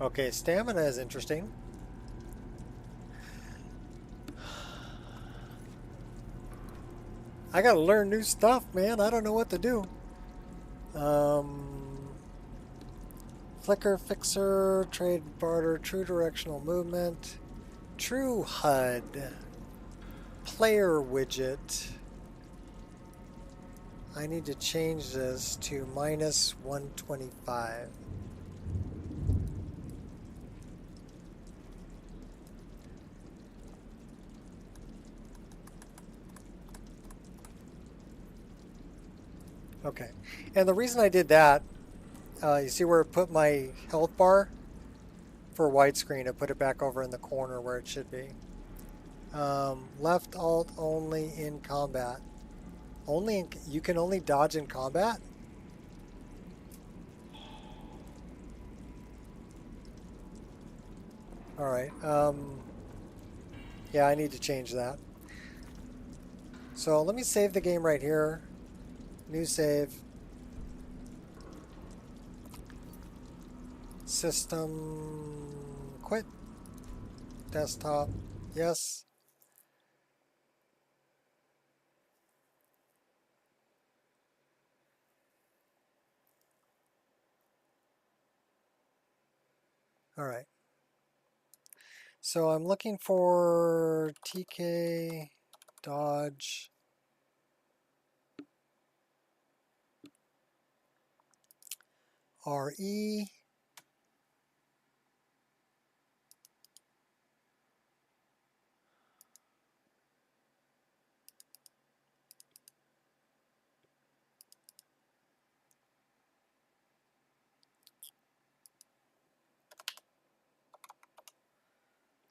Speaker 1: Okay, stamina is interesting. I gotta learn new stuff, man. I don't know what to do. Flicker, fixer, trade, barter, true directional movement, true HUD, player widget. I need to change this to minus 125. Okay, and the reason I did that, you see where it put my health bar? For widescreen, I put it back over in the corner where it should be. Left alt only in combat. You can only dodge in combat? Alright, yeah, I need to change that. So let me save the game right here. New save. System. Quit. Desktop. Yes. Alright. So I'm looking for TK dodge. RE.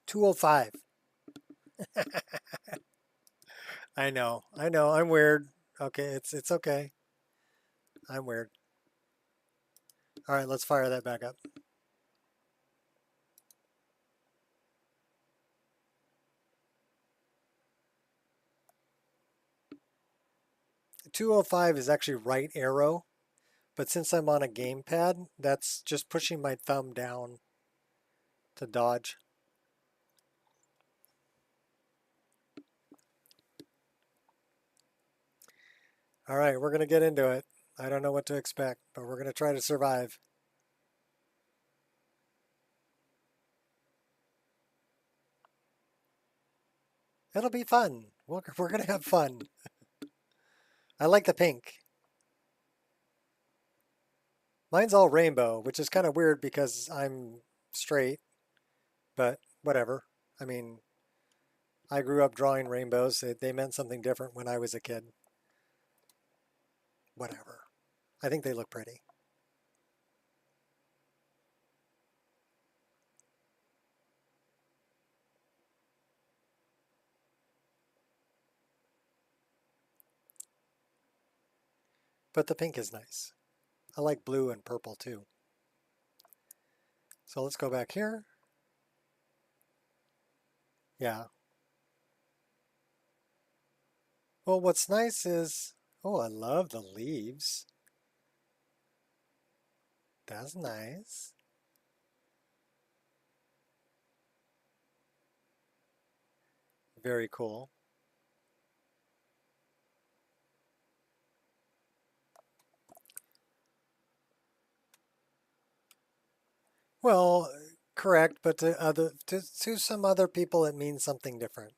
Speaker 1: $205. I know. I'm weird. Okay, it's okay. I'm weird. All right, let's fire that back up. $205 is actually right arrow, but since I'm on a gamepad, that's just pushing my thumb down to dodge. All right, we're going to get into it. I don't know what to expect, but we're going to try to survive. It'll be fun. We're going to have fun. I like the pink. Mine's all rainbow, which is kind of weird because I'm straight, but whatever. I mean, I grew up drawing rainbows. They meant something different when I was a kid. Whatever. I think they look pretty. But the pink is nice. I like blue and purple too. So let's go back here. Yeah. Well, what's nice is, oh, I love the leaves. That's nice. Very cool. Well, correct, but to some other people it means something different.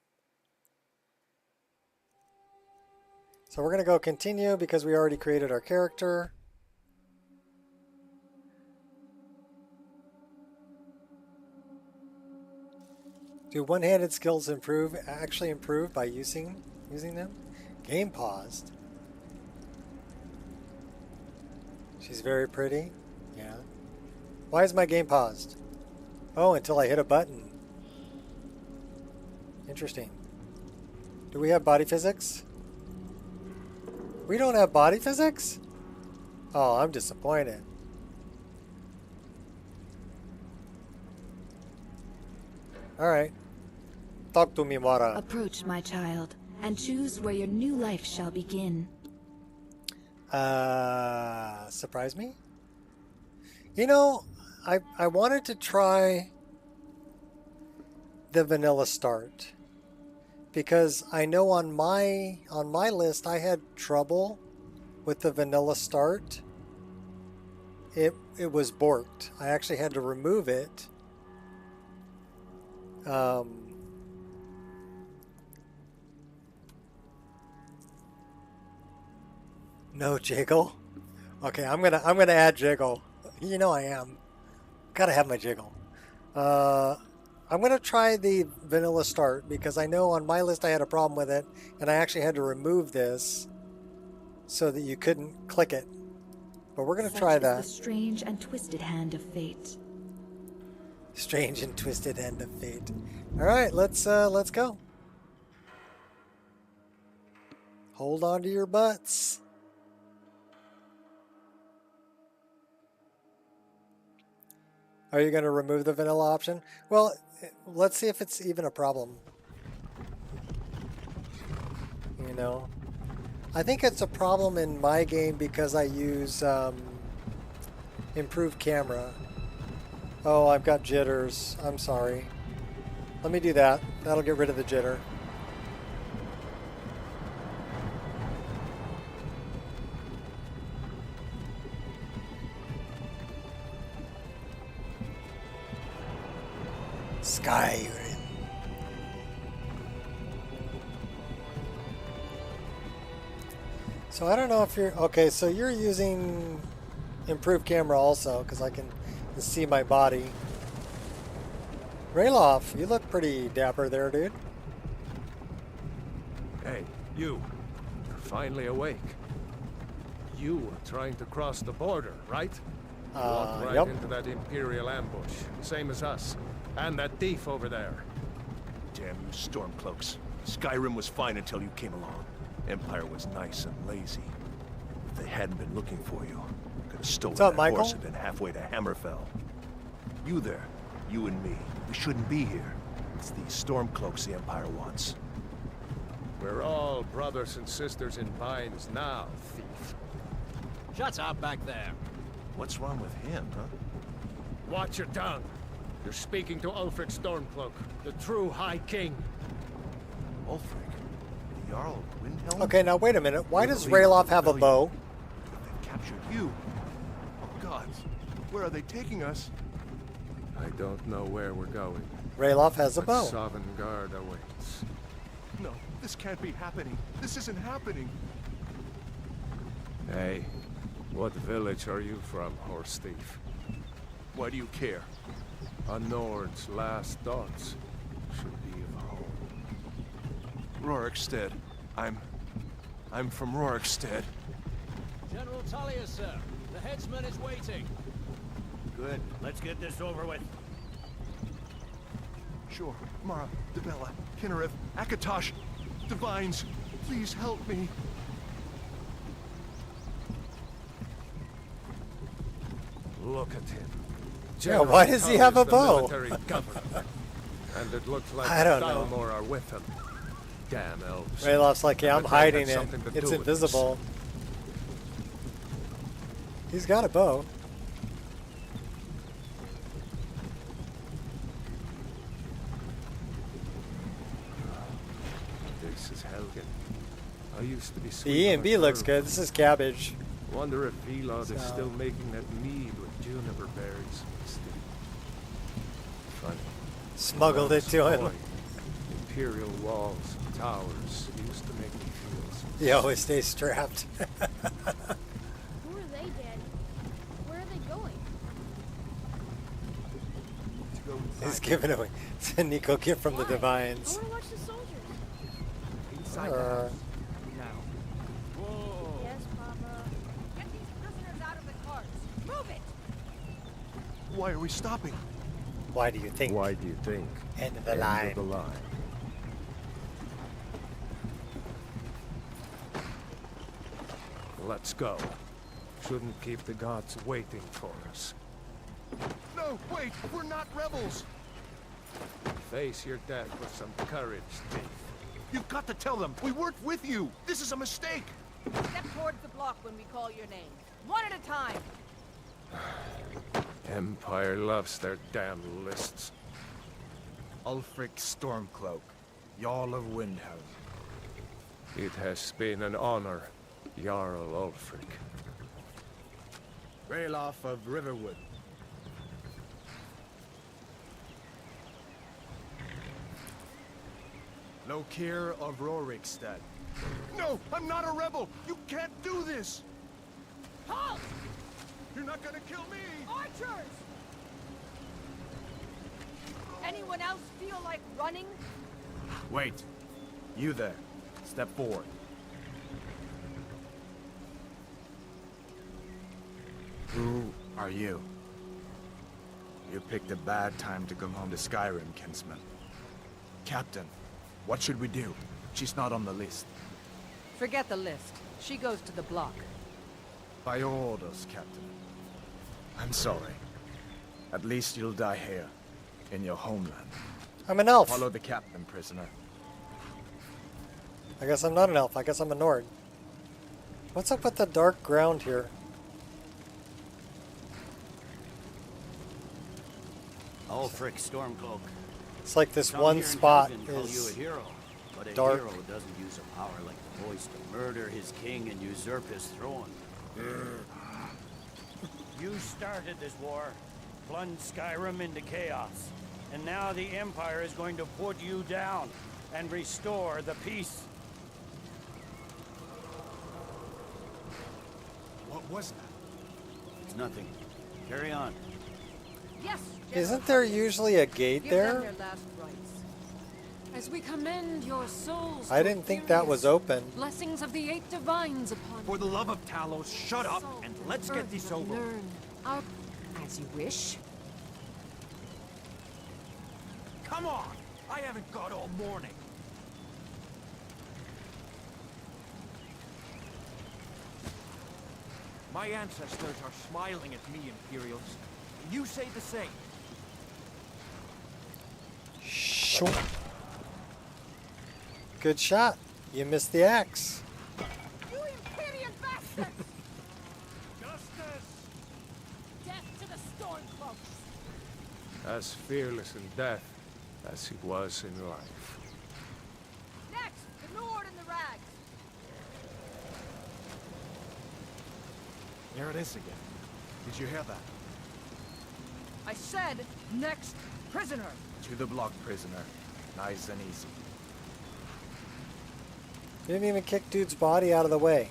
Speaker 1: So we're going to go continue because we already created our character. Do one-handed skills actually improve by using them? Game paused. She's very pretty. Yeah. Why is my game paused? Oh, until I hit a button. Interesting. Do we have body physics? We don't have body physics? Oh, I'm disappointed. Alright. Talk to me, Mara.
Speaker 3: Approach, my child, and choose where your new life shall begin.
Speaker 1: Surprise me? You know, I wanted to try the vanilla start because I know on my list I had trouble with the vanilla start. It was borked. I actually had to remove it. No jiggle. Okay, I'm gonna add jiggle. You know I am. Gotta have my jiggle. I'm gonna try the vanilla start because I know on my list I had a problem with it, and I actually had to remove this so that you couldn't click it. But we're gonna try that.
Speaker 3: The strange and twisted hand of fate.
Speaker 1: Strange and twisted end of fate. All right, let's go. Hold on to your butts. Are you going to remove the vanilla option? Well, let's see if it's even a problem. You know, I think it's a problem in my game because I use improved camera. Oh, I've got jitters. I'm sorry. Let me do that. That'll get rid of the jitter. Skyrim. So I don't know if you're... Okay, so you're using improved camera also, because I can see my body. Rayloff, you look pretty dapper there, dude.
Speaker 4: Hey, you. You're finally awake. You were trying to cross the border, right? You walked right
Speaker 1: yep.
Speaker 4: into that Imperial ambush, same as us. And that thief over there.
Speaker 5: Damn you Stormcloaks. Skyrim was fine until you came along. Empire was nice and lazy. If they hadn't been looking for you, could have stolen
Speaker 1: What's up,
Speaker 5: that
Speaker 1: Michael?
Speaker 5: horse and been halfway to Hammerfell. You there, you and me, we shouldn't be here. It's these Stormcloaks the Empire wants.
Speaker 4: We're all brothers and sisters in binds now, thief.
Speaker 6: Shut up back there.
Speaker 5: What's wrong with him, huh?
Speaker 4: Watch your tongue. You're speaking to Ulfric Stormcloak, the true High King.
Speaker 5: Ulfric? The Jarl of Windhelm?
Speaker 1: Okay, now wait a minute. Why
Speaker 5: You're
Speaker 1: does
Speaker 5: the leader
Speaker 1: Rayloff
Speaker 5: of the
Speaker 1: have a
Speaker 5: rebellion.
Speaker 1: bow?
Speaker 5: They've captured you. Oh God, where are they taking us?
Speaker 4: I don't know where we're going.
Speaker 1: Rayloff has a
Speaker 4: but
Speaker 1: bow.
Speaker 4: Sovngarde awaits.
Speaker 5: No, this can't be happening. This isn't happening.
Speaker 4: Hey, what village are you from, horse thief?
Speaker 5: Why do you care?
Speaker 4: A Nord's last thoughts should be of home.
Speaker 5: Rorikstead. I'm from Rorikstead.
Speaker 6: General Tullius, sir. The headsman is waiting.
Speaker 7: Good. Let's get this over with.
Speaker 5: Sure. Mara, Debella, Kinnereth, Akatosh, Divines, please help me.
Speaker 4: Look at him.
Speaker 1: Yeah, why does he have a bow?
Speaker 4: And it looks like
Speaker 1: I
Speaker 4: the
Speaker 1: don't know.
Speaker 4: Thalmor are with him. Damn elves.
Speaker 1: Rayloff's like, yeah, I'm
Speaker 4: I bet they
Speaker 1: hiding
Speaker 4: had
Speaker 1: it.
Speaker 4: something to
Speaker 1: It's
Speaker 4: do with this.
Speaker 1: invisible. He's got a bow.
Speaker 4: This is Helgen. I used to be
Speaker 1: The
Speaker 4: sweet
Speaker 1: E
Speaker 4: on
Speaker 1: and
Speaker 4: a
Speaker 1: B looks
Speaker 4: curve.
Speaker 1: good. This is cabbage.
Speaker 4: Wonder if Velod is
Speaker 1: So-
Speaker 4: still making that mead with juniper berries. Funny.
Speaker 1: Smuggled it to
Speaker 4: Boy,
Speaker 1: him.
Speaker 4: Imperial walls, towers used to make me feel so
Speaker 1: He always stays strapped.
Speaker 8: Who are they, Daddy? Where are they going?
Speaker 5: To
Speaker 1: He's giving away. It's a Nico gift from the Divines.
Speaker 8: I want to watch the soldiers.
Speaker 4: Inside the house. Now.
Speaker 8: Yes, Papa.
Speaker 9: Get these prisoners out of the carts. Move it!
Speaker 5: Why are we stopping?
Speaker 1: Why do you think?
Speaker 4: Why do you think?
Speaker 1: End of the
Speaker 4: End
Speaker 1: line.
Speaker 4: of the line. Let's go. Shouldn't keep the gods waiting for us.
Speaker 5: No, wait, we're not rebels.
Speaker 4: Face your death with some courage, thief.
Speaker 5: You've got to tell them we weren't with you. This is a mistake.
Speaker 9: Step towards the block when we call your name. One at a time.
Speaker 4: Empire loves their damn lists.
Speaker 10: Ulfric Stormcloak, Jarl of Windhelm.
Speaker 4: It has been an honor, Jarl Ulfric.
Speaker 10: Ralof of Riverwood. Lokir of Rorikstead.
Speaker 5: No, I'm not a rebel. You can't do this.
Speaker 9: Halt!
Speaker 5: You're not gonna kill me.
Speaker 9: Archers! Anyone else feel like running?
Speaker 10: Wait. You there. Step forward. Who are you? You picked a bad time to come home to Skyrim, kinsman. Captain, what should we do? She's not on the list.
Speaker 9: Forget the list. She goes to the block.
Speaker 10: By your orders, Captain. I'm sorry. At least you'll die here, in your homeland.
Speaker 1: I'm an elf.
Speaker 10: Follow the captain, prisoner.
Speaker 1: I guess I'm not an elf. I guess I'm a Nord. What's up with the dark ground here?
Speaker 7: Ulfric Stormcloak.
Speaker 1: It's like this
Speaker 7: Some
Speaker 1: one
Speaker 7: here in
Speaker 1: spot
Speaker 7: Helgen call you a
Speaker 1: is
Speaker 7: hero, but a
Speaker 1: dark.
Speaker 7: hero doesn't use a power like the voice to murder his king and usurp his throne. You started this war, plunged Skyrim into chaos, and now the Empire is going to put you down and restore the peace.
Speaker 10: What was that?
Speaker 7: It's nothing. Carry on.
Speaker 9: Yes,
Speaker 1: Isn't there usually a gate
Speaker 9: Give them
Speaker 1: there?
Speaker 9: their last rites.
Speaker 8: As we commend your souls
Speaker 1: I
Speaker 8: to
Speaker 1: didn't think that was open.
Speaker 8: blessings of the 8 divines upon
Speaker 7: For the love of Talos, shut up and let's get this over.
Speaker 8: Learn our as you wish.
Speaker 7: Come on! I haven't got all morning.
Speaker 6: My ancestors are smiling at me, Imperials. You say the same.
Speaker 1: Sure. Good shot. You missed the axe.
Speaker 9: You Imperial bastards!
Speaker 6: Justice!
Speaker 9: Death to the Stormcloaks!
Speaker 4: As fearless in death as he was in life.
Speaker 9: Next, the Nord and the Rags.
Speaker 10: There it is again. Did you hear that?
Speaker 9: I said, next prisoner.
Speaker 10: To the block, prisoner. Nice and easy.
Speaker 1: You didn't even kick dude's body out of the way.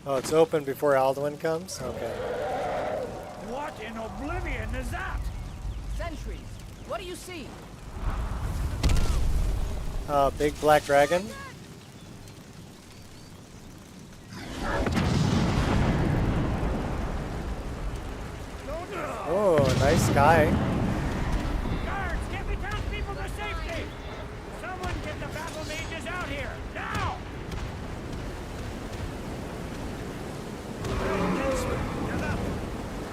Speaker 1: Oh, it's open before Alduin comes? Okay.
Speaker 7: What in oblivion is that?
Speaker 9: Sentries, what do you see?
Speaker 1: Big black dragon. Oh, nice guy.
Speaker 7: Guards, get me townspeople to safety! Someone get the battle mages out here, now!
Speaker 5: Come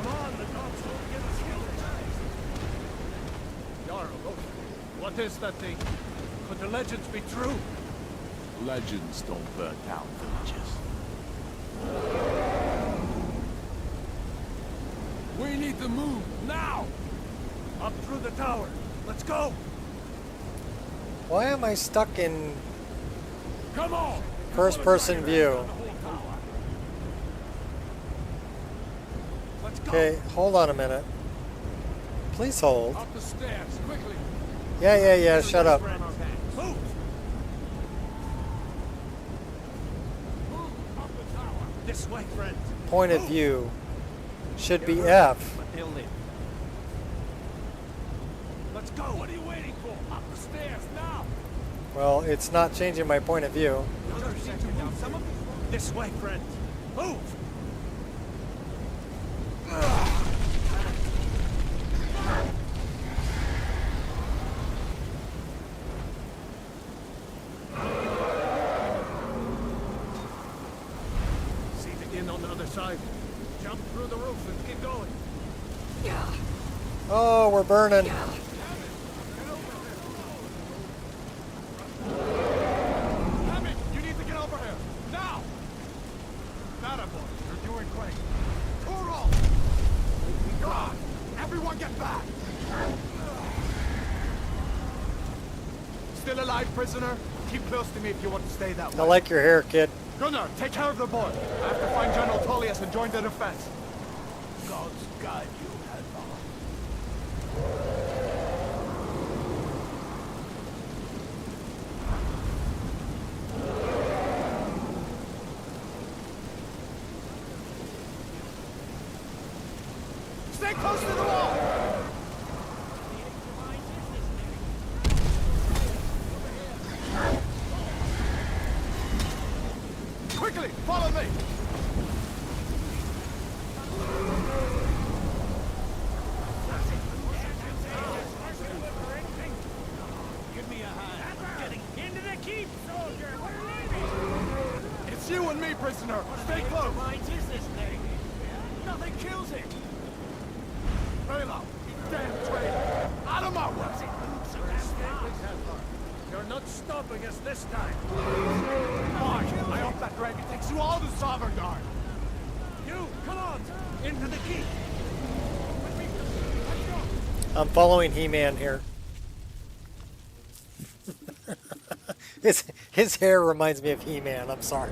Speaker 5: on, the dogs won't get us killed.
Speaker 4: Jarl, what is that thing? Could the legends be true?
Speaker 5: Legends don't burn down villages.
Speaker 4: We need to move, now! Up through the tower. Let's go!
Speaker 1: Why am I stuck in
Speaker 4: Come on!
Speaker 1: first-person view?
Speaker 4: Let's go!
Speaker 1: Okay, hold on a minute. Please hold.
Speaker 4: Up the stairs, quickly!
Speaker 1: Yeah, shut up.
Speaker 4: Move!
Speaker 5: Move! Up
Speaker 6: This way, friend.
Speaker 1: point of view should be F.
Speaker 6: But they'll live. Let's go. What are you waiting for? Up the stairs now.
Speaker 1: Well, it's not changing my point of view.
Speaker 6: Another second now. Some of this way, friend. Move.
Speaker 4: See the inn on the other side. Jump through the roof and keep going.
Speaker 1: Oh, we're burning.
Speaker 6: Hammond, you need to get over here. Now. Nada, boy. You're doing great. Toro! God! Everyone get back! Still alive, prisoner? Keep close to me if you want to stay that
Speaker 1: I
Speaker 6: way.
Speaker 1: like your hair, kid.
Speaker 6: Gunnar, take care of the boy. I have to find General Tullius and join the defense. God's guide you, Hadvar. Stay close to the wall! Quickly, follow me! Give me a hand. Getting into the keep, soldier! It's you and me, prisoner! Stay close! What is this thing? Nothing kills it! Velo, you damn traitor! Out of my way!
Speaker 4: You're not stopping us this time.
Speaker 6: I hope that dragon takes you all to Sovereign Guard!
Speaker 4: You, come on, into the keep.
Speaker 1: I'm following He-Man here. His hair reminds me of He-Man. I'm sorry.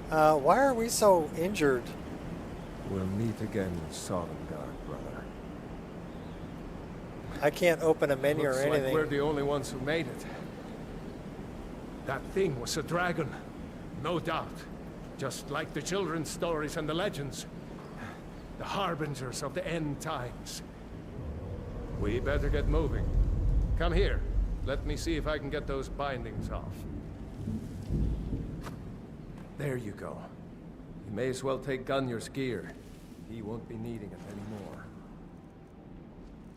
Speaker 1: Why are we so injured?
Speaker 4: We'll meet again in Sovngarde, brother.
Speaker 1: I can't open a menu
Speaker 4: Looks
Speaker 1: or anything.
Speaker 4: like we're the only ones who made it. That thing was a dragon, no doubt. Just like the children's stories and the legends. The harbingers of the end times. We better get moving. Come here. Let me see if I can get those bindings off. There you go. You may as well take Gunnar's gear. He won't be needing it anymore.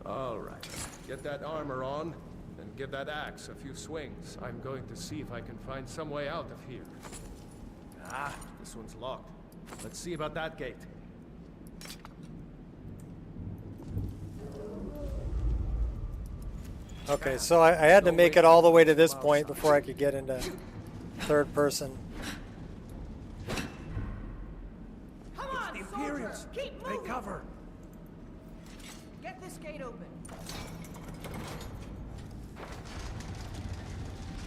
Speaker 4: All right. Get that armor on, and give that axe a few swings. I'm going to see if I can find some way out of here. Ah, this one's locked. Let's see about that gate.
Speaker 1: Okay, so I had to make it all the way to this point before I could get into third person.
Speaker 9: Come on,
Speaker 4: The Imperials!
Speaker 9: soldier! Keep
Speaker 4: Take
Speaker 9: moving!
Speaker 4: cover!
Speaker 9: Get this gate open.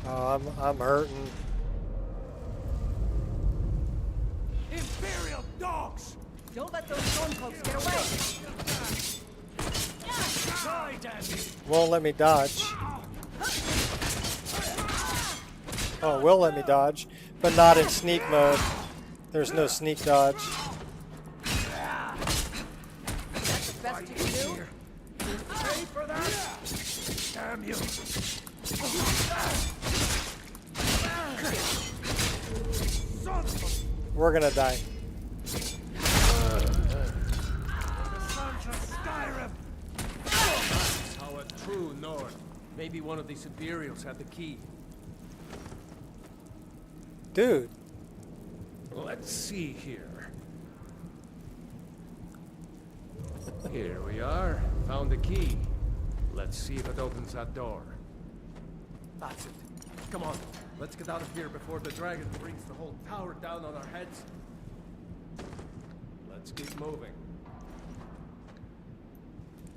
Speaker 1: Oh, I'm hurting.
Speaker 6: Imperial dogs!
Speaker 9: Don't let those stormcloaks get away.
Speaker 6: Die, damn you!
Speaker 1: Won't let me dodge. Oh, it will let me dodge, but not in sneak mode. There's no sneak dodge.
Speaker 9: That's the best you can do.
Speaker 6: Pay for that! Damn you! Son of a...
Speaker 1: We're gonna die.
Speaker 6: The sons of Skyrim!
Speaker 4: How a true Nord. Maybe one of these Imperials had the key.
Speaker 1: Dude,
Speaker 4: Let's see here. Here we are. Found the key. Let's see if it opens that door. That's it. Come on. Let's get out of here before the dragon brings the whole tower down on our heads. Let's keep moving.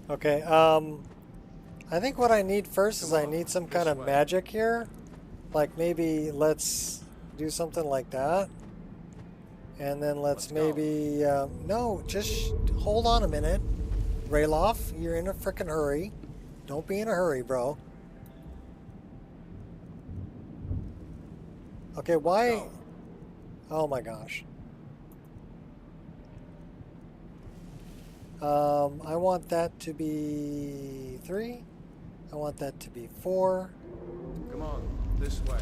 Speaker 1: okay, I think what I need first is I need some kind of magic here. Like maybe let's do something like that. And then let's maybe, no, just hold on a minute. Rayloff, you're in a frickin' hurry. Don't be in a hurry, bro. Okay, why? Oh my gosh. I want that to be 3. I want that to be 4.
Speaker 4: Come on, this way.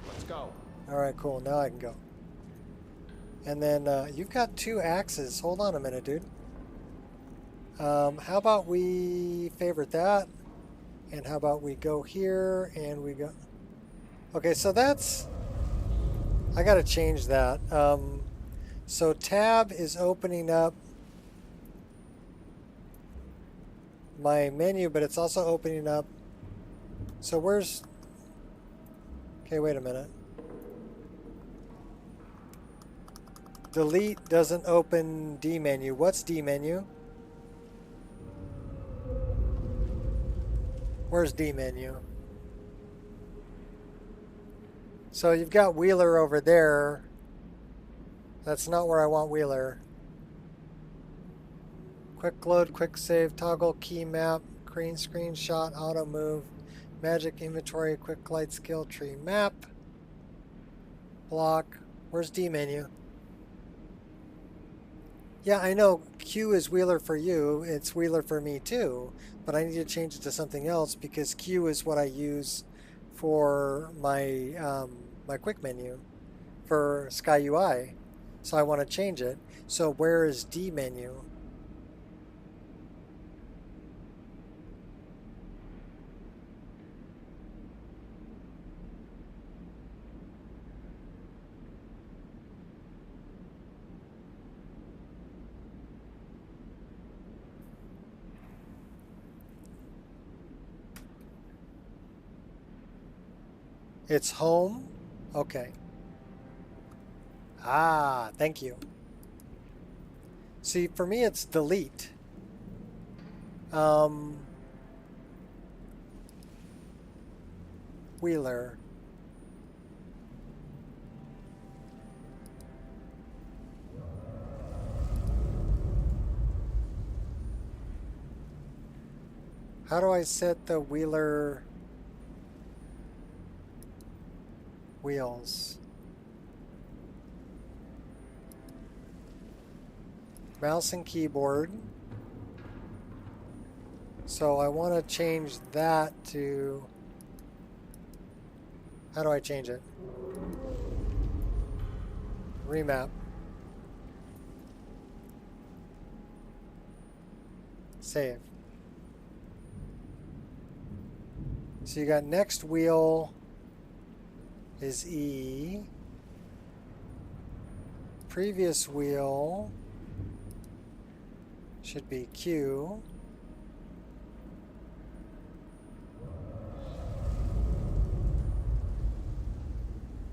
Speaker 4: Let's go.
Speaker 1: Alright, cool. Now I can go. And then you've got 2 axes. Hold on a minute, dude. How about we favorite that? And how about we go here and we go... Okay, so that's... I gotta change that. So tab is opening up my menu, but it's also opening up... So where's... Okay, wait a minute. Delete doesn't open D menu. What's D menu? Where's D menu? So you've got Wheeler over there. That's not where I want Wheeler. Quick load, quick save, toggle, key map, green screen shot, auto move, magic inventory, quick light skill tree map, block. Where's D menu? Yeah, I know Q is Wheeler for you. It's Wheeler for me too. But I need to change it to something else because Q is what I use for my my quick menu for Sky UI. So I want to change it. So where is D menu? It's home? Okay. Ah, thank you. See, for me it's delete. Wheeler. How do I set the Wheeler wheels? Mouse and keyboard. So I want to change that to... How do I change it? Remap. Save. So you got next wheel is E. Previous wheel should be Q.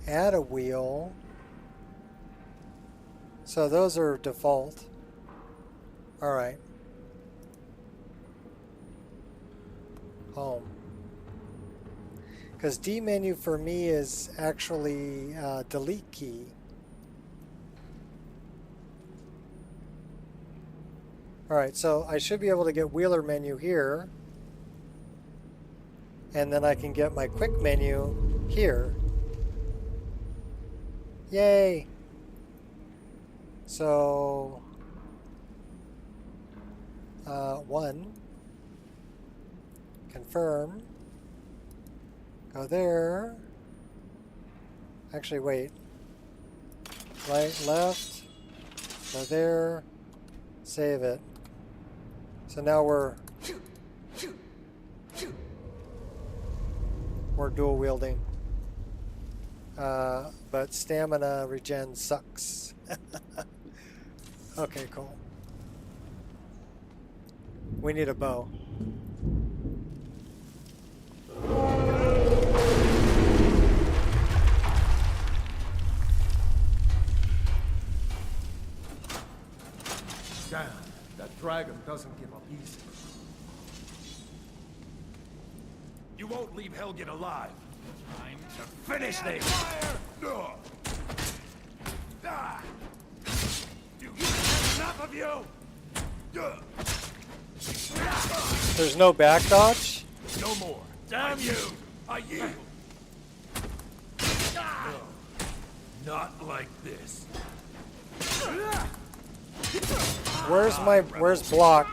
Speaker 1: Add a wheel. So those are default. All right. Home. Because D menu for me is actually delete key. All right, so I should be able to get Wheeler menu here. And then I can get my quick menu here. Yay! So, 1. Confirm. Go there. Actually, wait. Right, left. Go there. Save it. So now we're dual wielding. But stamina regen sucks. Okay, cool. We need a bow.
Speaker 4: Damn, that dragon doesn't give up easy.
Speaker 5: You won't leave Helgen alive. Time to finish this!
Speaker 6: you!
Speaker 1: There's no back dodge?
Speaker 6: No more. Damn you! I yield. Not like this.
Speaker 1: Where's block?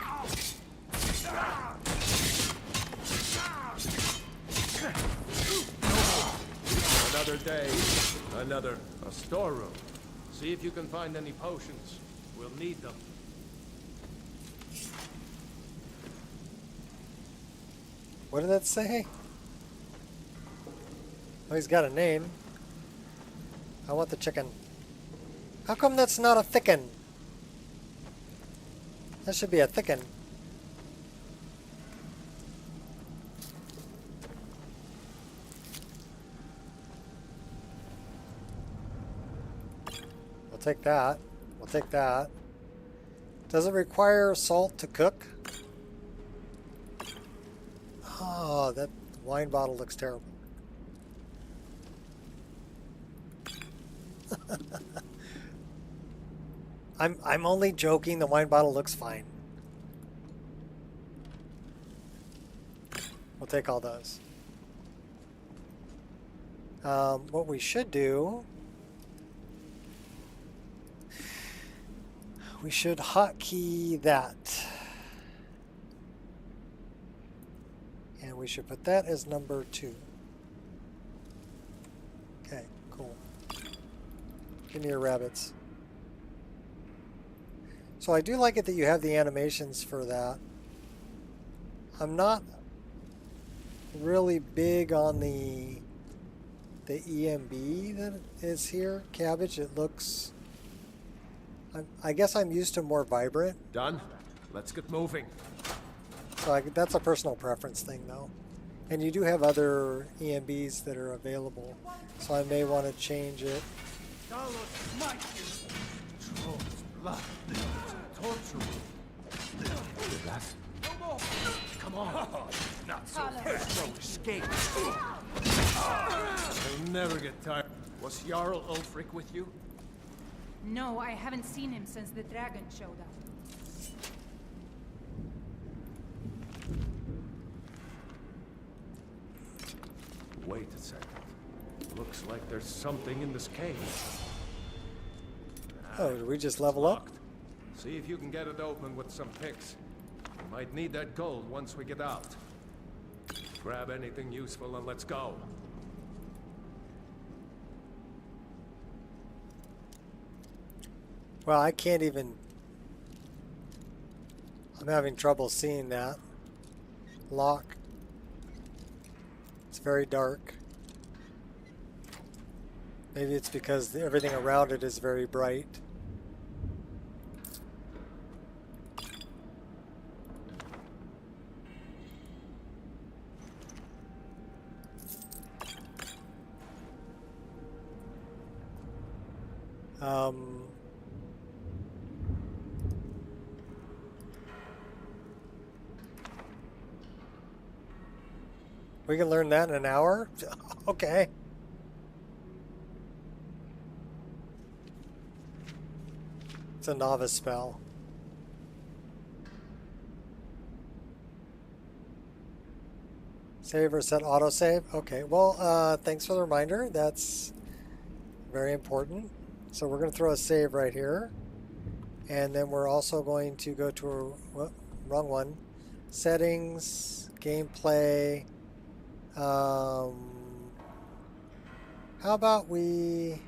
Speaker 4: Another day, a storeroom. See if you can find any potions. We'll need them.
Speaker 1: What did that say? Oh, he's got a name. I want the chicken. How come that's not a thicken? That should be a thicken. We'll take that. We'll take that. Does it require salt to cook? Oh, that wine bottle looks terrible. I'm only joking. The wine bottle looks fine. We'll take all those. What we should do, we should hotkey that. And we should put that as number 2. Okay, cool. Give me your rabbits. So I do like it that you have the animations for that. I'm not really big on the EMB that is here. Cabbage, it looks... I guess I'm used to more vibrant.
Speaker 4: Done? Let's get moving.
Speaker 1: So that's a personal preference thing, though. And you do have other EMBs that are available. So I may want to change it.
Speaker 4: Come on. Not so fast. No escape. I'll never get tired. Was Jarl Ulfric with you?
Speaker 11: No, I haven't seen him since the dragon showed up.
Speaker 4: Wait a second. Looks like there's something in this cave.
Speaker 1: Oh, did we just level up?
Speaker 4: See if you can get it open with some picks. We might need that gold once we get out. Grab anything useful and let's go.
Speaker 1: Well, I can't even... I'm having trouble seeing that. Lock. It's very dark. Maybe it's because everything around it is very bright. We can learn that in an hour? Okay. It's a novice spell. Save or set autosave? Okay, well, thanks for the reminder. That's very important. So we're going to throw a save right here. And then we're also going to go to, wrong one. Settings, gameplay. How about we...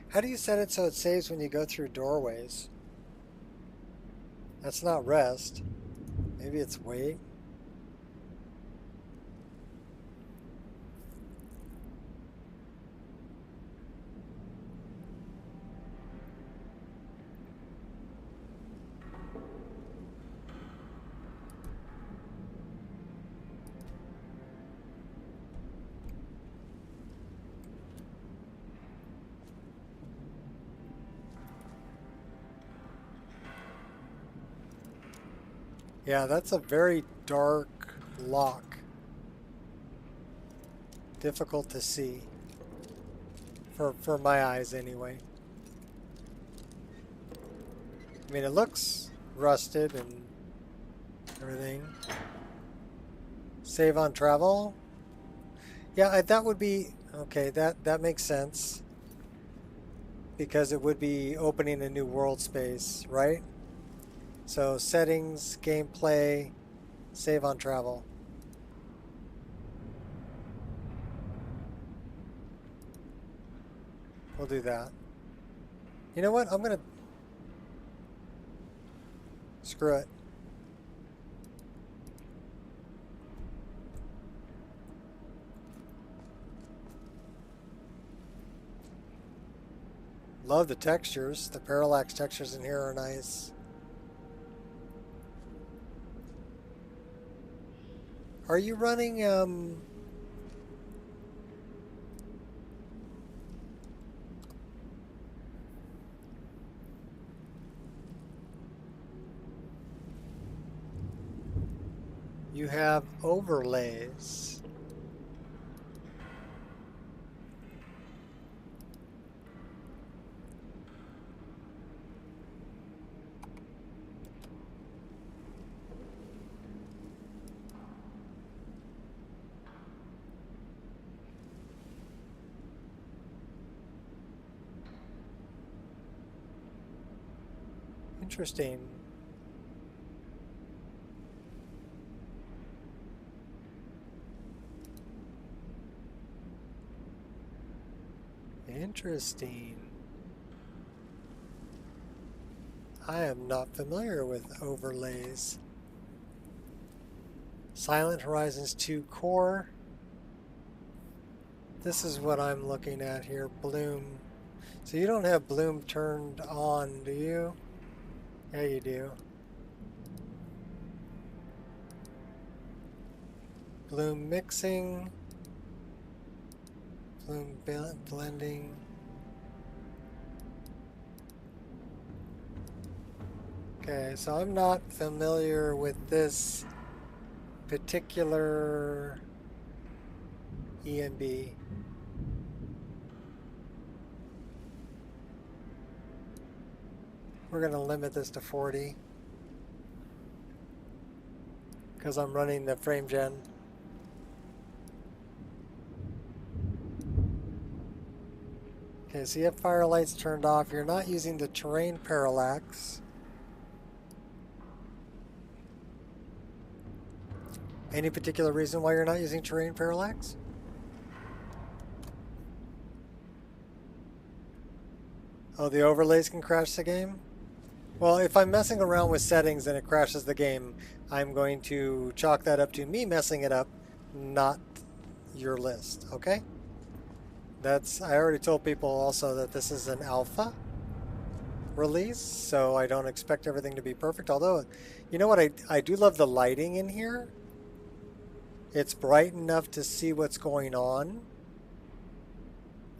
Speaker 1: How do you set it so it saves when you go through doorways? That's not rest. Maybe it's wait. Yeah, that's a very dark lock. difficult to see. For my eyes, anyway. I mean, it looks rusted and everything. Save on travel. Yeah, that would be okay. That makes sense because it would be opening a new world space, right? So settings, gameplay, save on travel. We'll do that. You know what? I'm gonna screw it. Love the textures. The parallax textures in here are nice. Are you running you have overlays. Interesting. Interesting. I am not familiar with overlays. Silent Horizons 2 Core. This is what I'm looking at here. Bloom. So you don't have bloom turned on, do you? Yeah, you do. Bloom mixing. Bloom blending. Okay, so I'm not familiar with this particular ENB. We're going to limit this to 40 because I'm running the frame gen. Okay, so you have fire lights turned off. You're not using the terrain parallax. Any particular reason why you're not using terrain parallax? Oh, the overlays can crash the game? Well, if I'm messing around with settings and it crashes the game, I'm going to chalk that up to me messing it up, not your list, okay? I already told people also that this is an alpha release, so I don't expect everything to be perfect. Although, you know what, I do love the lighting in here. It's bright enough to see what's going on,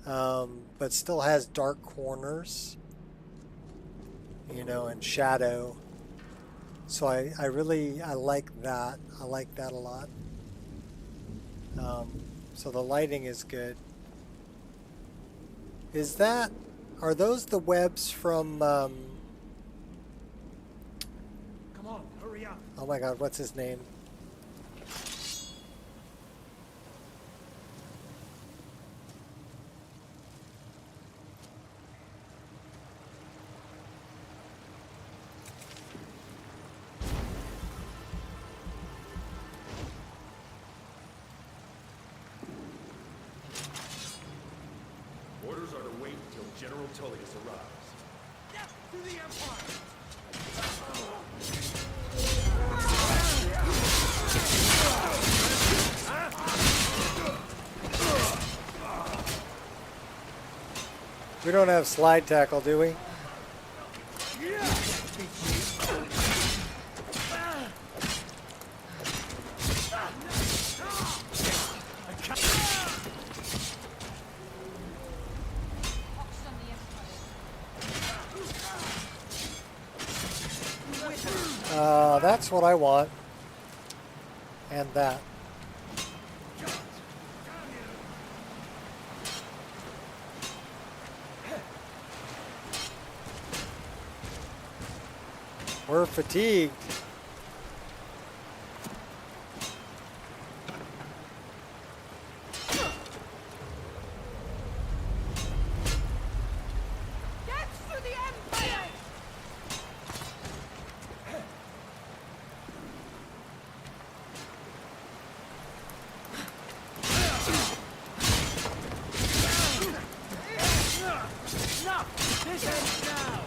Speaker 1: but still has dark corners, you know, and shadow. So I like that. I like that a lot. So the lighting is good. Are those the webs from,
Speaker 6: Come on, hurry up.
Speaker 1: oh my god, what's his name?
Speaker 5: Orders are to wait until General Tullius arrives.
Speaker 6: Death to the Empire!
Speaker 1: We don't have slide tackle, do we? That's what I want. And that. We're fatigued.
Speaker 9: That's for the Empire!
Speaker 6: Enough! This ends now!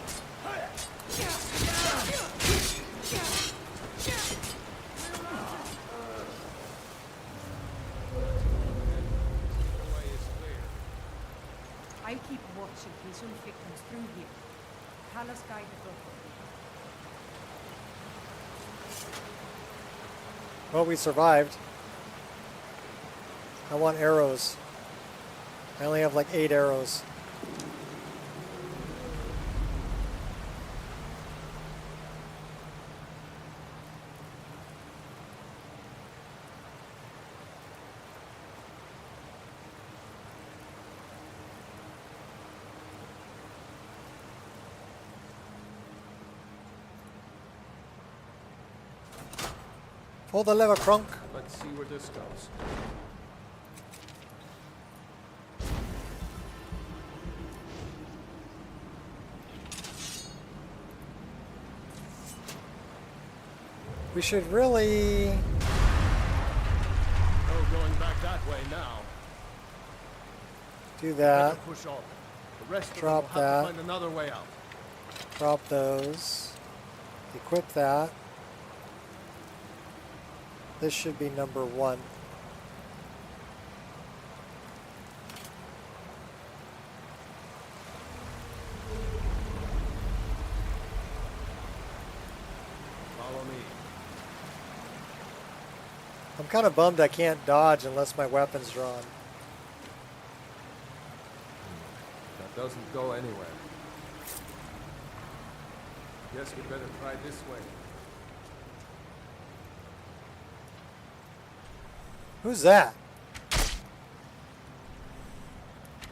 Speaker 11: I'll keep watch in case Ulfric comes through here. Talos guide the boat.
Speaker 1: Well, we survived. I want arrows. I only have like 8 arrows. Pull the lever, Crunk.
Speaker 4: Let's see where this goes.
Speaker 1: We should really...
Speaker 4: No going back that way now.
Speaker 1: do that.
Speaker 4: Better push on. The rest
Speaker 1: Drop
Speaker 4: of them will have
Speaker 1: that.
Speaker 4: to find another way out.
Speaker 1: Drop those. Equip that. This should be number 1.
Speaker 4: Follow me.
Speaker 1: I'm kind of bummed I can't dodge unless my weapon's drawn.
Speaker 4: That doesn't go anywhere. Guess we better try this way.
Speaker 1: Who's that?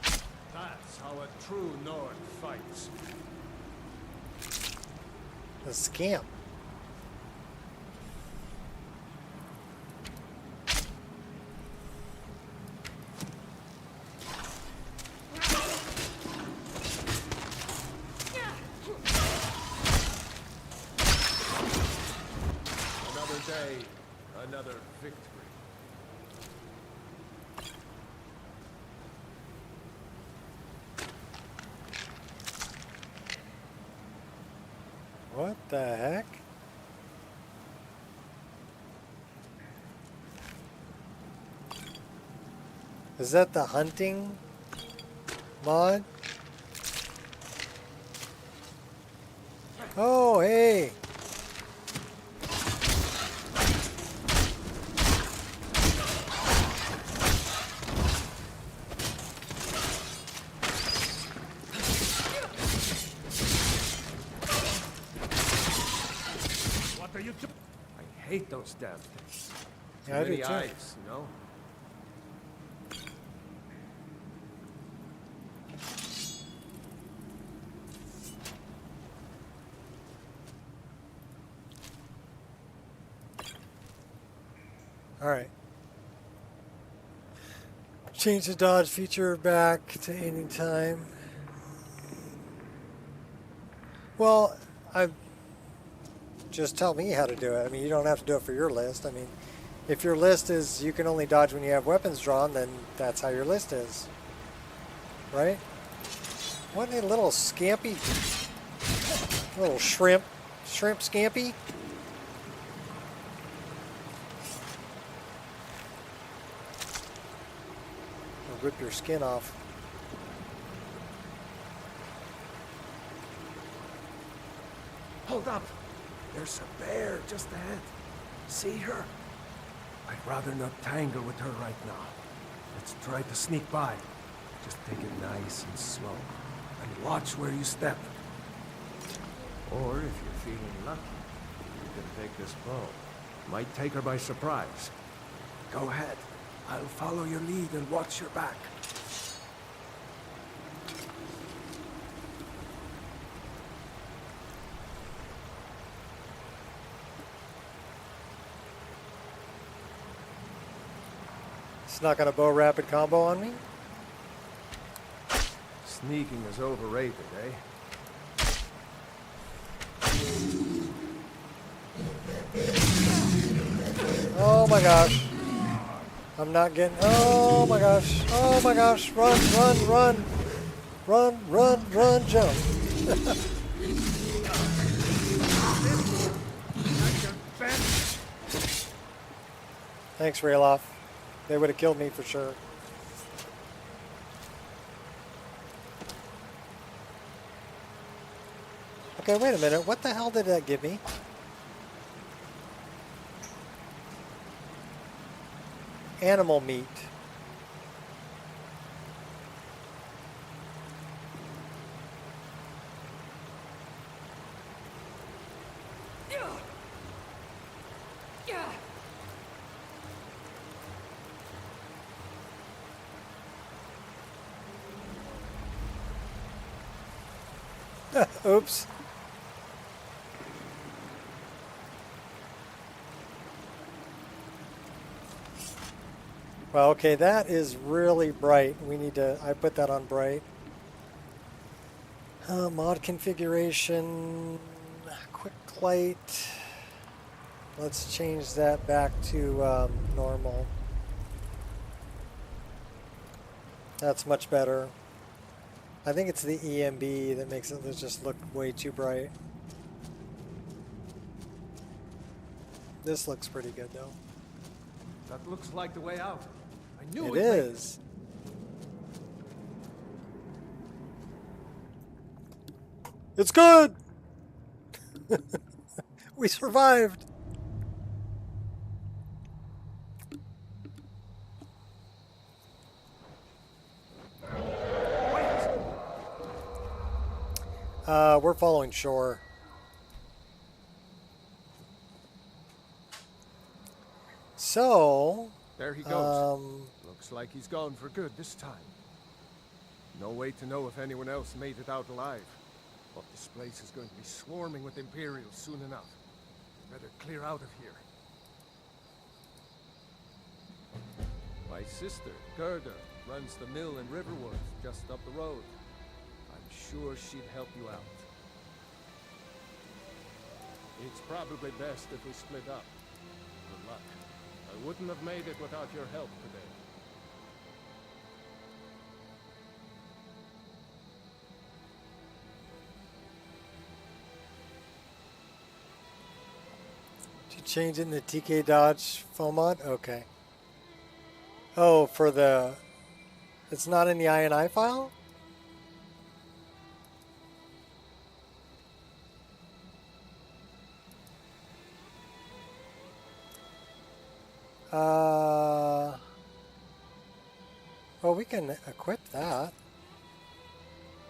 Speaker 4: That's how a true Nord fights.
Speaker 1: The scamp.
Speaker 4: Another day, another victory.
Speaker 1: What the heck? Is that the hunting mod? Oh, hey.
Speaker 4: What are you doing? I hate those damn things. Too
Speaker 1: Yeah, I do
Speaker 4: many
Speaker 1: too.
Speaker 4: eyes, you know?
Speaker 1: All right. Change the dodge feature back to any time. Well, just tell me how to do it. I mean, you don't have to do it for your list. I mean, if your list is you can only dodge when you have weapons drawn, then that's how your list is. Right? What a little scampy, little shrimp scampy. I'll rip your skin off.
Speaker 4: Hold up! There's a bear just ahead. See her? I'd rather not tangle with her right now. Let's try to sneak by. Just take it nice and slow. And watch where you step. Or if you're feeling lucky, you can take this bow. Might take her by surprise. Go ahead. I'll follow your lead and watch your back.
Speaker 1: Snuck on a bow rapid combo on me.
Speaker 5: Sneaking is overrated, eh?
Speaker 1: Oh my gosh. I'm not getting. Oh my gosh. Oh my gosh. Run, run, run. Run, run, run, jump. Thanks, Rayloff. They would have killed me for sure. Okay, wait a minute. What the hell did that give me? Animal meat. Oops. Well, okay, that is really bright. We need to, I put that on bright. Mod configuration, quick light. Let's change that back to normal. That's much better. I think it's the EMB that makes it just look way too bright. This looks pretty good though.
Speaker 4: That looks like the way out. I knew
Speaker 1: it is. It's good! We survived! We're following shore. So...
Speaker 4: There he goes. Looks like he's gone for good this time. No way to know if anyone else made it out alive. But this place is going to be swarming with Imperials soon enough. Better clear out of here. My sister, Gerda, runs the mill in Riverwood, just up the road. I'm sure she'd help you out. It's probably best if we split up. Good luck. I wouldn't have made it without your help today.
Speaker 1: Did you change it in the TK Dodge phone mod? Okay. Oh, for the... It's not in the INI file? Well, we can equip that.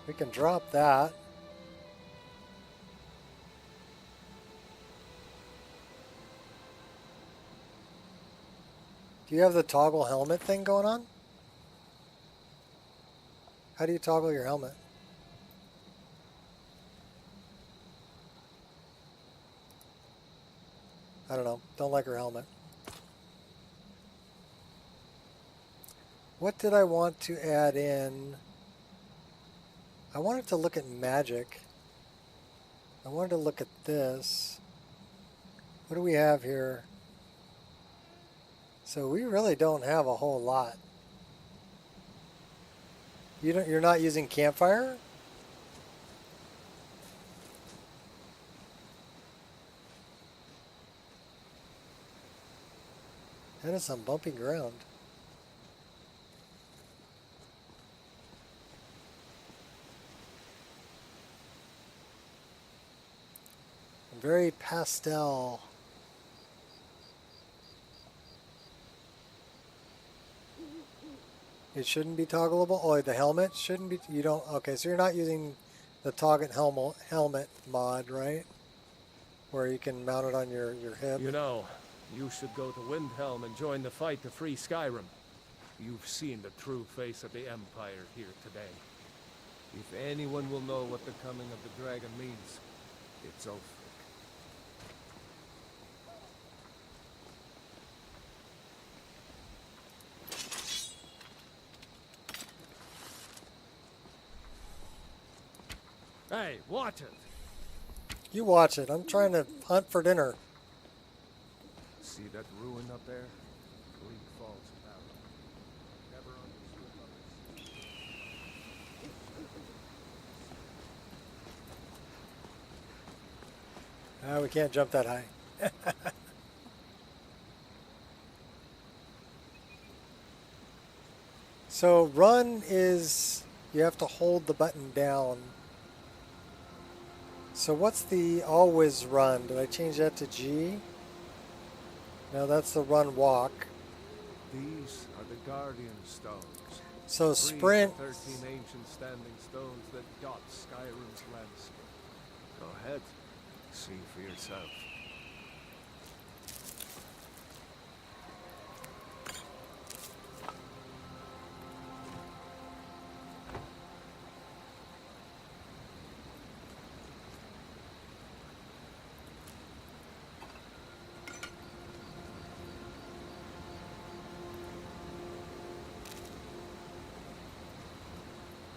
Speaker 1: We can drop that. Do you have the toggle helmet thing going on? How do you toggle your helmet? I don't know. Don't like her helmet. What did I want to add in? I wanted to look at magic. I wanted to look at this. What do we have here? So we really don't have a whole lot. You're not using campfire? That is some bumpy ground. Very pastel. It shouldn't be toggleable. Oh, the helmet shouldn't be. You don't. Okay, so you're not using the toggle helmet mod, right? Where you can mount it on your hip.
Speaker 4: You know, you should go to Windhelm and join the fight to free Skyrim. You've seen the true face of the Empire here today. If anyone will know what the coming of the dragon means, it's Ulfric. Hey, watch it.
Speaker 1: You watch it. I'm trying to hunt for dinner.
Speaker 4: See that ruin up there? Bleak Falls Barrow. Never understood others.
Speaker 1: We can't jump that high. So run is, you have to hold the button down. So what's the always run? Did I change that to G? No, that's the run walk.
Speaker 4: These are the Guardian Stones.
Speaker 1: So
Speaker 4: 3
Speaker 1: sprint.
Speaker 4: of 13 ancient standing stones that dot Skyrim's landscape. Go ahead, see for yourself.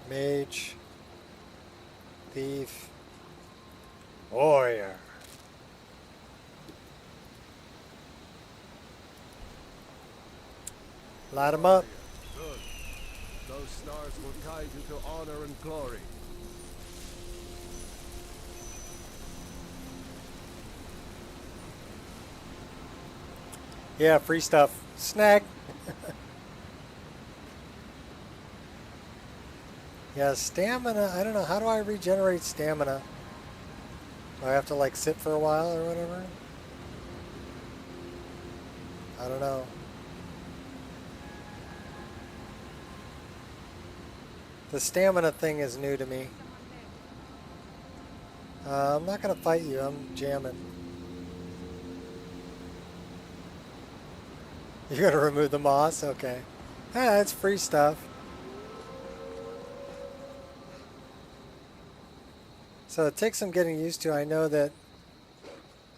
Speaker 1: Mage, thief, warrior. Light 'em up.
Speaker 4: Good. Those stars will guide you to honor and glory.
Speaker 1: Yeah, free stuff. Snag. Yeah, stamina. I don't know. How do I regenerate stamina? Do I have to like sit for a while or whatever? I don't know. The stamina thing is new to me. I'm not going to fight you. I'm jamming. You're going to remove the moss? Okay. Ah, it's free stuff. So it takes some getting used to. I know that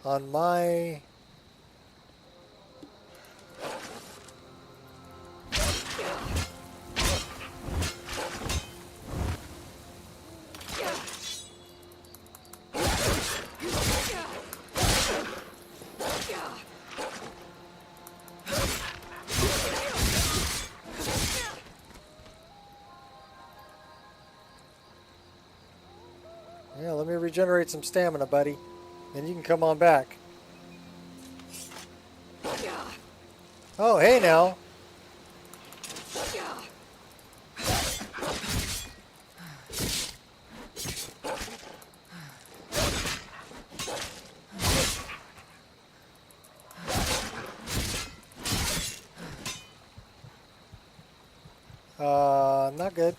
Speaker 1: on my... Yeah, let me regenerate some stamina, buddy. Then you can come on back. Oh, hey now. Not good.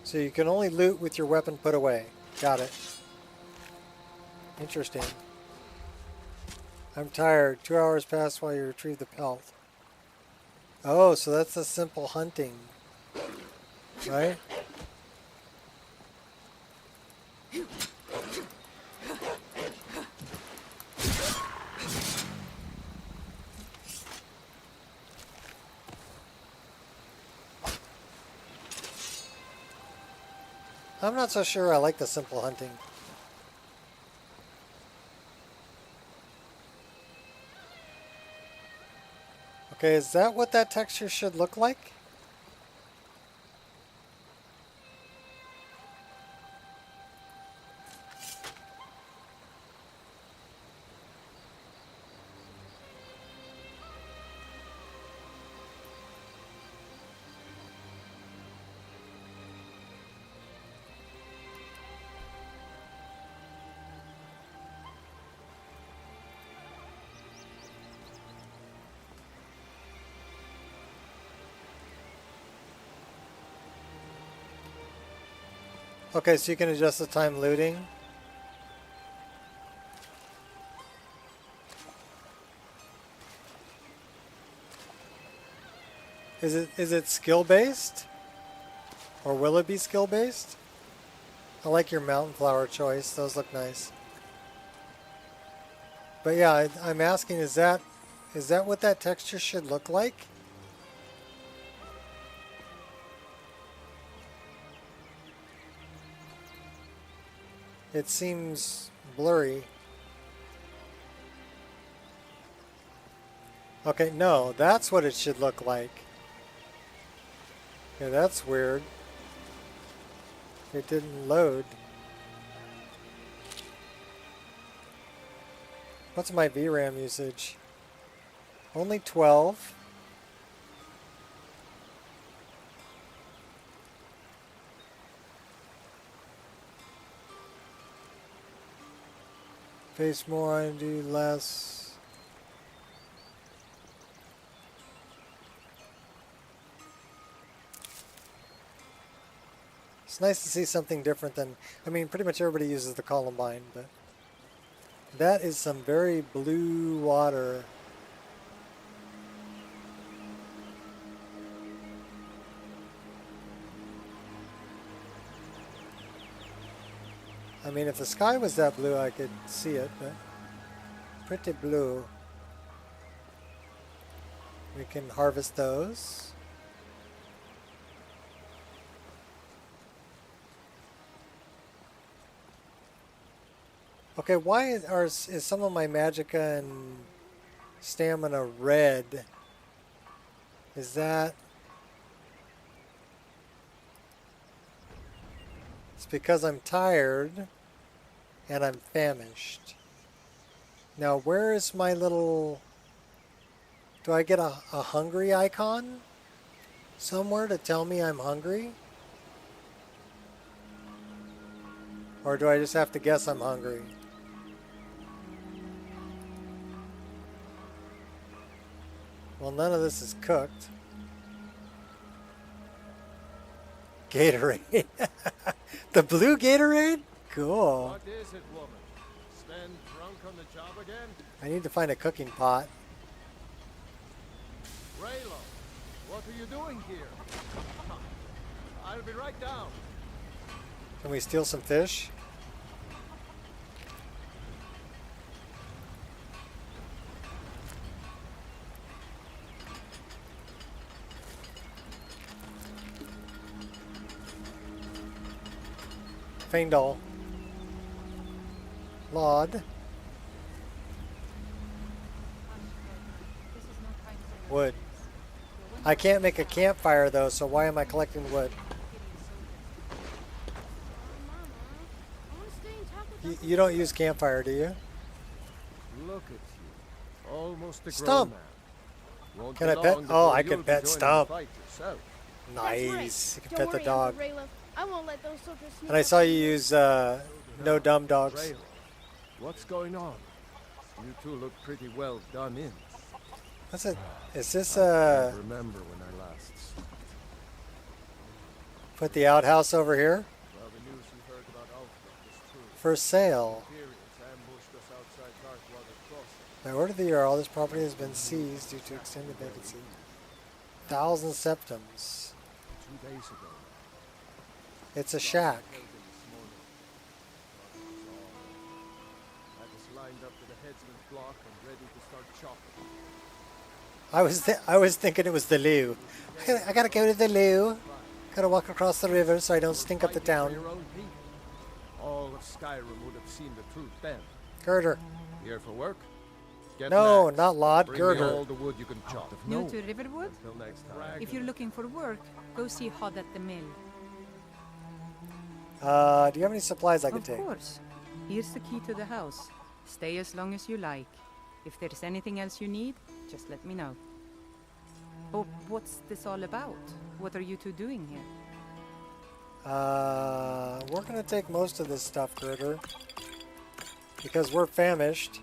Speaker 1: So you can only loot with your weapon put away. Got it. Interesting. I'm tired. 2 hours passed while you retrieve the pelt. Oh, so that's the simple hunting. Right? I'm not so sure I like the simple hunting. Okay, is that what that texture should look like? Okay, so you can adjust the time looting. Is it skill based? Or will it be skill based? I like your mountain flower choice. Those look nice. But yeah, I'm asking, is that what that texture should look like? It seems blurry. Okay, no, that's what it should look like. Yeah, that's weird. It didn't load. What's my VRAM usage? Only 12. Face more, I do less. It's nice to see something different than, I mean, pretty much everybody uses the Columbine, but that is some very blue water. I mean, if the sky was that blue, I could see it, but pretty blue. We can harvest those. Okay, why is some of my magicka and stamina red? Is that... It's because I'm tired and I'm famished. Now, where is my little... Do I get a hungry icon somewhere to tell me I'm hungry? Or do I just have to guess I'm hungry? Well, none of this is cooked. Gatorade. The blue Gatorade? Cool.
Speaker 4: What is it, woman? Stand drunk on the job again?
Speaker 1: I need to find a cooking pot.
Speaker 4: Raylo, what are you doing here? I'll be right down.
Speaker 1: Can we steal some fish? Faendal. Laud. Wood. I can't make a campfire though, so why am I collecting wood? You don't use campfire, do you?
Speaker 4: Look at you. Almost a grown
Speaker 1: Stump.
Speaker 4: man. Won't
Speaker 1: Can
Speaker 4: be
Speaker 1: I pet?
Speaker 4: long
Speaker 1: Oh,
Speaker 4: before
Speaker 1: I can
Speaker 4: you'll
Speaker 1: pet
Speaker 4: be joining
Speaker 1: Stump.
Speaker 4: the fight yourself.
Speaker 1: Nice. You can
Speaker 12: Don't
Speaker 1: pet the
Speaker 12: worry,
Speaker 1: dog.
Speaker 12: Uncle Raylo. I won't let those soldiers sneak
Speaker 1: And I
Speaker 12: up
Speaker 1: saw
Speaker 12: on
Speaker 1: you
Speaker 12: me.
Speaker 1: use no dumb dogs.
Speaker 4: Raylo, what's going on? You two look pretty well done in.
Speaker 1: What's it? Is this
Speaker 4: I can't remember when I last
Speaker 1: put the outhouse over here?
Speaker 4: Well, the news you heard about Outlook is true.
Speaker 1: For sale.
Speaker 4: Imperials ambushed us outside Darkwater Crossing.
Speaker 1: By order of the year, all this property has been seized due to extended vacancy. 1,000 septums.
Speaker 4: 2 days ago.
Speaker 1: It's a shack.
Speaker 4: I was lined up to the headsman's block and ready to start chopping.
Speaker 1: I was thinking it was the loo. I gotta go to the loo. Gotta walk across the river so I don't stink up the
Speaker 4: Fighting for
Speaker 1: town.
Speaker 4: your own people. All of Skyrim would have seen the truth then.
Speaker 1: Girder.
Speaker 4: Here for work? Get
Speaker 1: No,
Speaker 4: an axe.
Speaker 1: not Laud.
Speaker 4: Bring
Speaker 1: Girder.
Speaker 4: me all the wood you can chop.
Speaker 11: New to Riverwood?
Speaker 4: Until next time.
Speaker 11: If you're looking for work, go see Hod at the mill.
Speaker 1: Do you have any supplies I could
Speaker 11: Of
Speaker 1: take?
Speaker 11: course. Here's the key to the house. Stay as long as you like. If there's anything else you need, just let me know. Oh, what's this all about? What are you two doing here?
Speaker 1: We're gonna take most of this stuff, Girder. Because we're famished.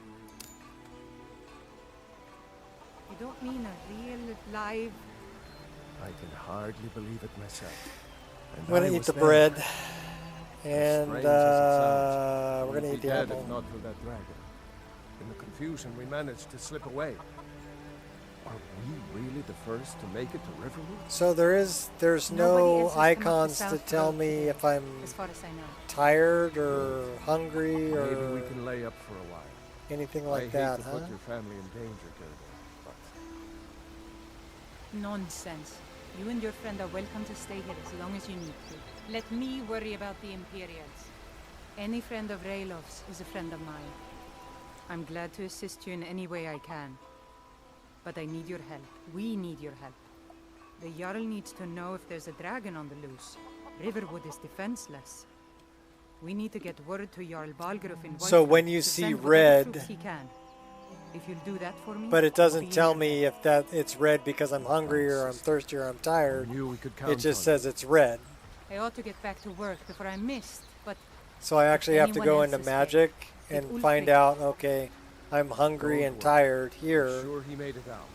Speaker 11: You don't mean a real, live...
Speaker 4: I can hardly believe it myself. And
Speaker 1: I'm gonna
Speaker 4: I
Speaker 1: eat
Speaker 4: was
Speaker 1: the
Speaker 4: there.
Speaker 1: bread.
Speaker 4: As
Speaker 1: And
Speaker 4: strange as it sounds,
Speaker 1: we're gonna
Speaker 4: we'd
Speaker 1: eat
Speaker 4: be
Speaker 1: the
Speaker 4: dead
Speaker 1: apple.
Speaker 4: if not for that dragon. In the confusion, we managed to slip away. Are we really the first to make it to Riverwood?
Speaker 1: So there's
Speaker 11: Nobody
Speaker 1: no
Speaker 11: else has come up the
Speaker 1: icons to
Speaker 11: South
Speaker 1: tell
Speaker 11: Road
Speaker 1: me
Speaker 11: today,
Speaker 1: if I'm
Speaker 11: as far as I know.
Speaker 1: tired or hungry
Speaker 4: Maybe
Speaker 1: or
Speaker 4: we can lay up for a while.
Speaker 1: anything
Speaker 4: I
Speaker 1: like
Speaker 4: hate
Speaker 1: that,
Speaker 4: to
Speaker 1: huh?
Speaker 4: put your family in danger, Gerda, but
Speaker 11: Nonsense. You and your friend are welcome to stay here as long as you need to. Let me worry about the Imperials. Any friend of Raylov's is a friend of mine. I'm glad to assist you in any way I can. But I need your help. We need your help. The Jarl needs to know if there's a dragon on the loose. Riverwood is defenseless. We need to get word to Jarl Balgruuf in
Speaker 1: So
Speaker 11: Whiterun
Speaker 1: when you
Speaker 11: to
Speaker 1: see
Speaker 11: send whatever
Speaker 1: red,
Speaker 11: troops he can. If you'll do that for me,
Speaker 1: but it
Speaker 11: I'll
Speaker 1: doesn't
Speaker 11: be
Speaker 1: tell
Speaker 11: in your
Speaker 1: me
Speaker 11: debt.
Speaker 1: if that it's red because I'm hungry or I'm thirsty or I'm tired.
Speaker 4: I knew we could count
Speaker 1: It just
Speaker 4: on
Speaker 1: says it's red.
Speaker 11: I ought to get back to work before I missed, but
Speaker 1: So I actually have to
Speaker 11: anyone
Speaker 1: go
Speaker 11: else
Speaker 1: into
Speaker 11: is
Speaker 1: magic
Speaker 11: Get
Speaker 1: and find
Speaker 11: Ulfric.
Speaker 1: out, okay, I'm hungry
Speaker 4: Don't
Speaker 1: and
Speaker 4: worry.
Speaker 1: tired
Speaker 4: I'm
Speaker 1: here.
Speaker 4: sure he made it out.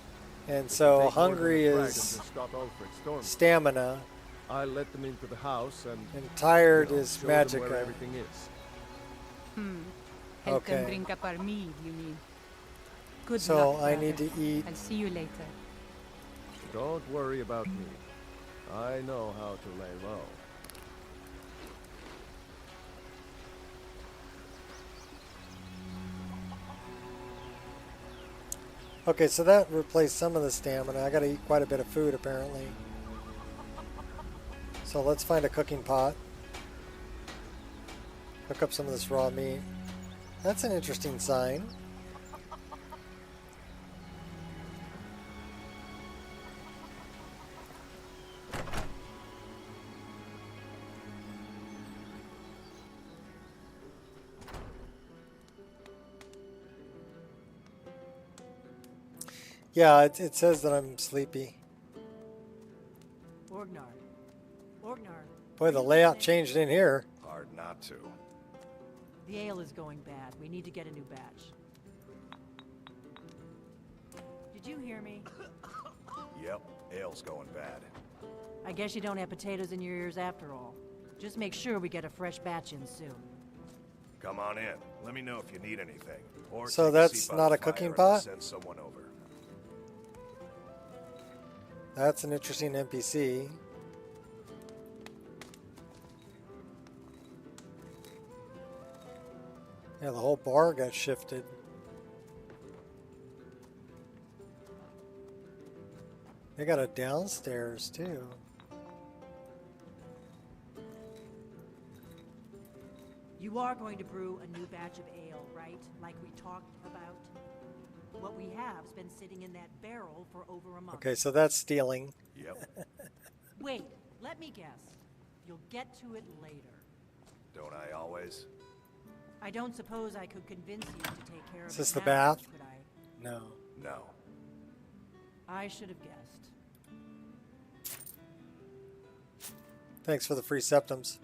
Speaker 1: And
Speaker 4: If
Speaker 1: so
Speaker 4: you take
Speaker 1: hungry
Speaker 4: more than a dragon
Speaker 1: is
Speaker 4: to stop Ulfric storming,
Speaker 1: stamina
Speaker 4: I'll let them into the house and
Speaker 1: tired
Speaker 4: you know,
Speaker 1: is
Speaker 4: show them where
Speaker 1: magicka.
Speaker 4: everything is.
Speaker 11: help them
Speaker 1: Okay.
Speaker 11: drink up our mead, you mean? Good
Speaker 1: So
Speaker 11: luck,
Speaker 1: I
Speaker 11: brother.
Speaker 1: need to eat.
Speaker 11: I'll see you later.
Speaker 4: Don't worry about me. I know how to lay low.
Speaker 1: Okay, so that replaced some of the stamina. I gotta eat quite a bit of food apparently. So let's find a cooking pot. Cook up some of this raw meat. That's an interesting sign. Yeah, it says that I'm sleepy.
Speaker 9: Orgnar. Orgnar.
Speaker 1: Boy, the layout changed in here.
Speaker 5: Hard not to.
Speaker 9: The ale is going bad. We need to get a new batch. Did you hear me?
Speaker 5: Yep, ale's going bad.
Speaker 9: I guess you don't have potatoes in your ears after all. Just make sure we get a fresh batch in soon.
Speaker 5: Come on in. Let me know if you need anything. Or
Speaker 1: So
Speaker 5: take
Speaker 1: that's
Speaker 5: seat by
Speaker 1: not
Speaker 5: the
Speaker 1: a cooking
Speaker 5: fire and I'll
Speaker 1: pot?
Speaker 5: Send someone over.
Speaker 1: That's an interesting NPC. Yeah, the whole bar got shifted. They got a downstairs too.
Speaker 9: You are going to brew a new batch of ale, right? Like we talked about? What we have's been sitting in that barrel for over a month.
Speaker 1: Okay, so that's stealing.
Speaker 5: Yep.
Speaker 9: Wait, let me guess. You'll get to it later.
Speaker 5: Don't I always?
Speaker 9: I don't suppose I could convince you to take care of
Speaker 1: Is
Speaker 9: it
Speaker 1: this the
Speaker 9: now,
Speaker 1: bath?
Speaker 9: could I?
Speaker 1: No.
Speaker 5: No.
Speaker 9: I should have guessed.
Speaker 1: Thanks for the free septums.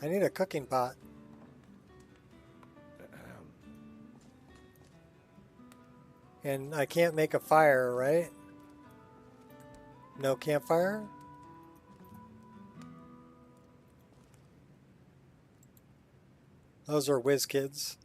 Speaker 1: I need a cooking pot. And I can't make a fire, right? No campfire? Those are whiz kids.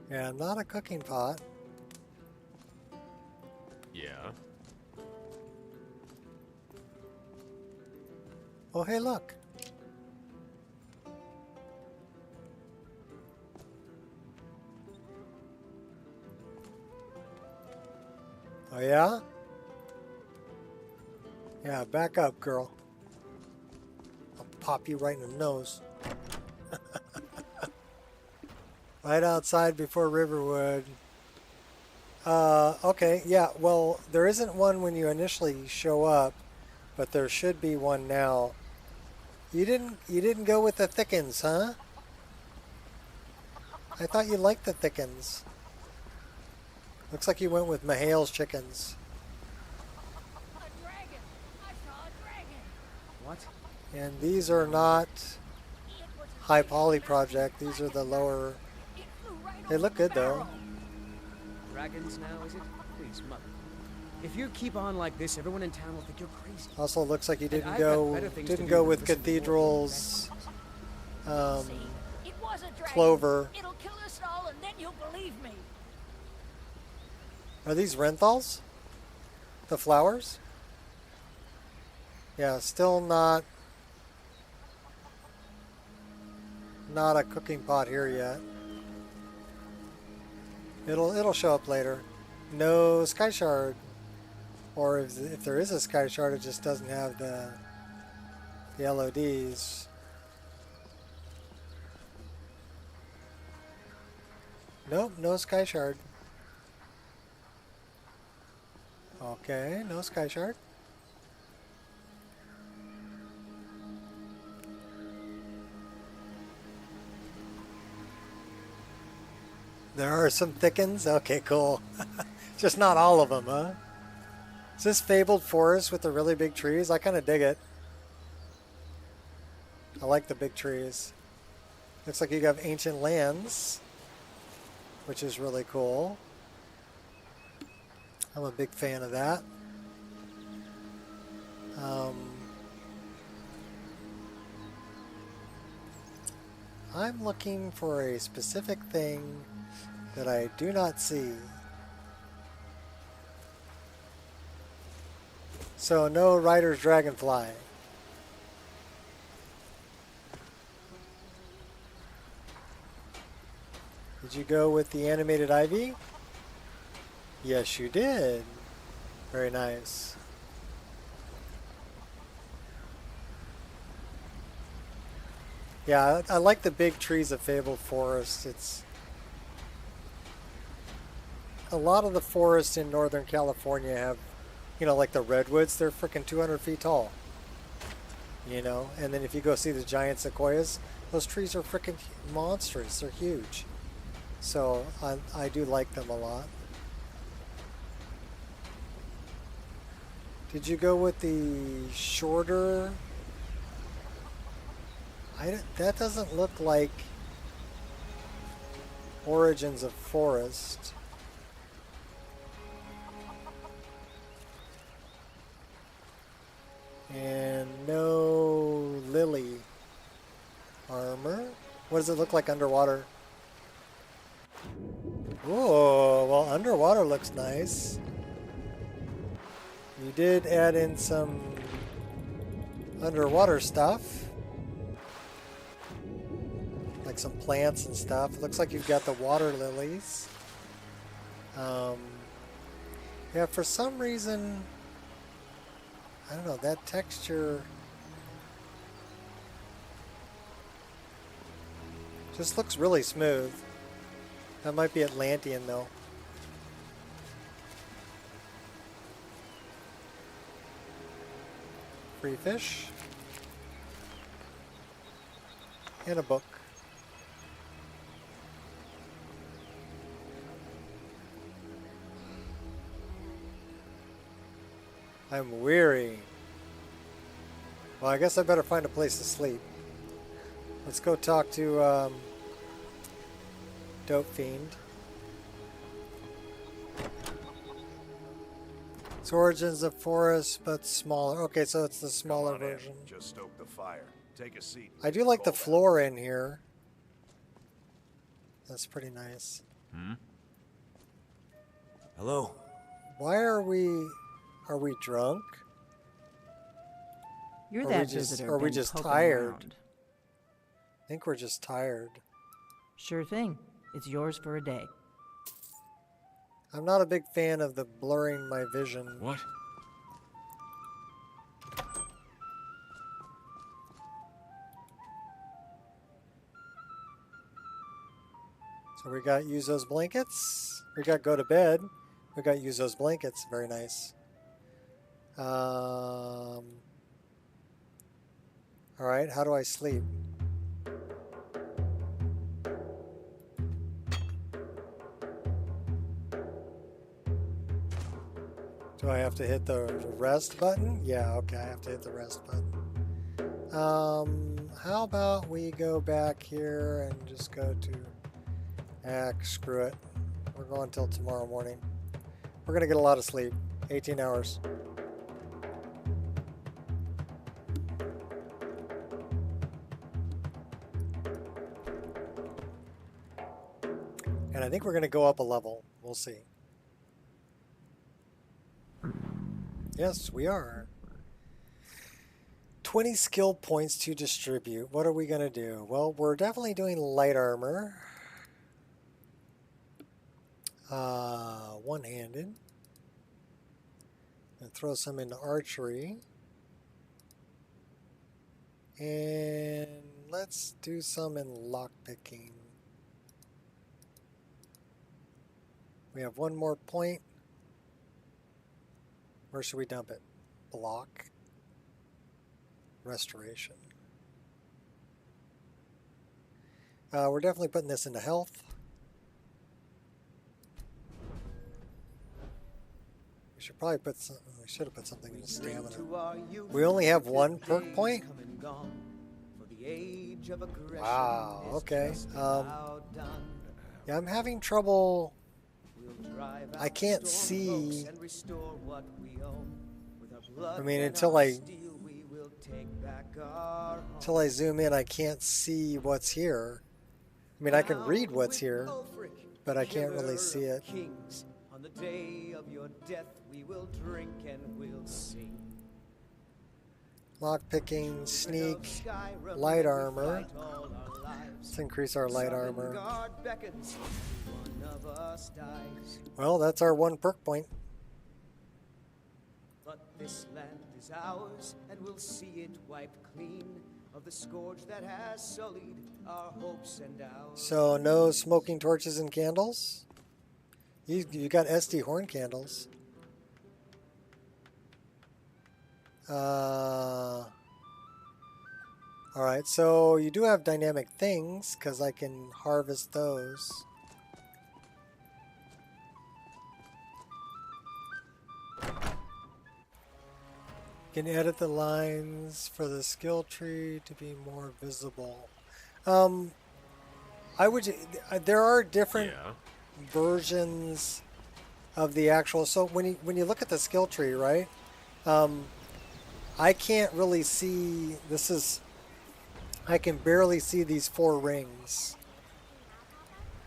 Speaker 1: Yeah, not a cooking pot.
Speaker 4: Yeah.
Speaker 1: Oh, hey, look. Oh, yeah? Yeah, back up, girl. I'll pop you right in the nose. Right outside before Riverwood. Okay, yeah, well, there isn't one when you initially show up, but there should be one now. You didn't go with the thickens, huh? I thought you liked the thickens. Looks like you went with Mahale's chickens.
Speaker 12: A dragon! I saw a dragon!
Speaker 6: What?
Speaker 1: And these are not high poly project. These are the lower. They look good though.
Speaker 6: Dragons now, is it? Please, Mother. If you keep on like this, everyone in town will think you're crazy.
Speaker 1: Also looks like you
Speaker 6: And
Speaker 1: didn't
Speaker 6: I've got
Speaker 1: go
Speaker 6: better things to do
Speaker 1: go
Speaker 6: than
Speaker 1: with
Speaker 6: listen to
Speaker 1: Cathedral's
Speaker 12: It was a dragon.
Speaker 1: Clover.
Speaker 12: It'll kill us all, and then you'll believe me.
Speaker 1: Are these renthals? The flowers? Yeah, still not a cooking pot here yet. It'll show up later. No sky shard. Or if there is a sky shard, it just doesn't have the LODs. Nope, no sky shard. Okay, no sky shard. There are some thickens? Okay, cool. Just not all of them, huh? Is this fabled forest with the really big trees? I kind of dig it. I like the big trees. Looks like you have ancient lands, which is really cool. I'm a big fan of that. I'm looking for a specific thing that I do not see. So no Rider's Dragonfly. Did you go with the animated ivy? Yes, you did. Very nice. Yeah, I like the big trees of Fabled Forest. It's a lot of the forests in Northern California have, you know, like the redwoods, they're freaking 200 feet tall. You know, and then if you go see the giant sequoias, those trees are freaking monstrous. They're huge. So I do like them a lot. Did you go with the shorter? That doesn't look like Origins of Forest. And no lily armor. What does it look like underwater? Oh, well, underwater looks nice. You did add in some underwater stuff. Like some plants and stuff. It looks like you've got the water lilies. Yeah, for some reason, I don't know, that texture just looks really smooth. That might be Atlantean though. Free fish. And a book. I'm weary. Well, I guess I better find a place to sleep. Let's go talk to Dope Fiend. It's Origins of Forest, but smaller. Okay, so it's the smaller version.
Speaker 5: Just stoke the fire. Take a seat.
Speaker 1: I do like the floor in here. That's pretty nice.
Speaker 2: Hello.
Speaker 1: Why are we drunk?
Speaker 9: You're
Speaker 1: Or
Speaker 9: that
Speaker 1: we just-
Speaker 9: visitor.
Speaker 1: or we
Speaker 9: been
Speaker 1: just
Speaker 9: poking
Speaker 1: tired.
Speaker 9: around.
Speaker 1: I think we're just tired.
Speaker 9: Sure thing. It's yours for a day.
Speaker 1: I'm not a big fan of the blurring my vision.
Speaker 2: What?
Speaker 1: So we got use those blankets. We got go to bed. We got to use those blankets. Very nice. All right, how do I sleep? Do I have to hit the rest button? Yeah, okay, I have to hit the rest button. How about we go back here and just go to, screw it. We're going till tomorrow morning. We're gonna get a lot of sleep, 18 hours. And I think we're gonna go up a level. We'll see. Yes, we are. 20 skill points to distribute. What are we going to do? Well, we're definitely doing light armor. One-handed. And throw some into archery. And let's do some in lockpicking. We have one more point. Where should we dump it? Block. Restoration. We're definitely putting this into health. We should probably put some. We should have put something into stamina. We only have one perk point. Wow. Okay. Yeah, I'm having trouble. I can't see. I mean, until I zoom in, I can't see what's here. I mean, I can read what's here, but I can't really see it.
Speaker 6: On the day of your death, we will drink and we'll sing.
Speaker 1: Lockpicking, sneak, light armor. Let's increase our light armor. Well, that's our one perk point.
Speaker 6: But this land is ours, and we'll see it wiped clean of the scourge that has sullied our hopes and ours.
Speaker 1: So no smoking torches and candles? You got SD horn candles. Alright, so you do have dynamic things, because I can harvest those. You can edit the lines for the skill tree to be more visible. There are different versions of the actual. So when you look at the skill tree, right? I can't really see. I can barely see these 4 rings,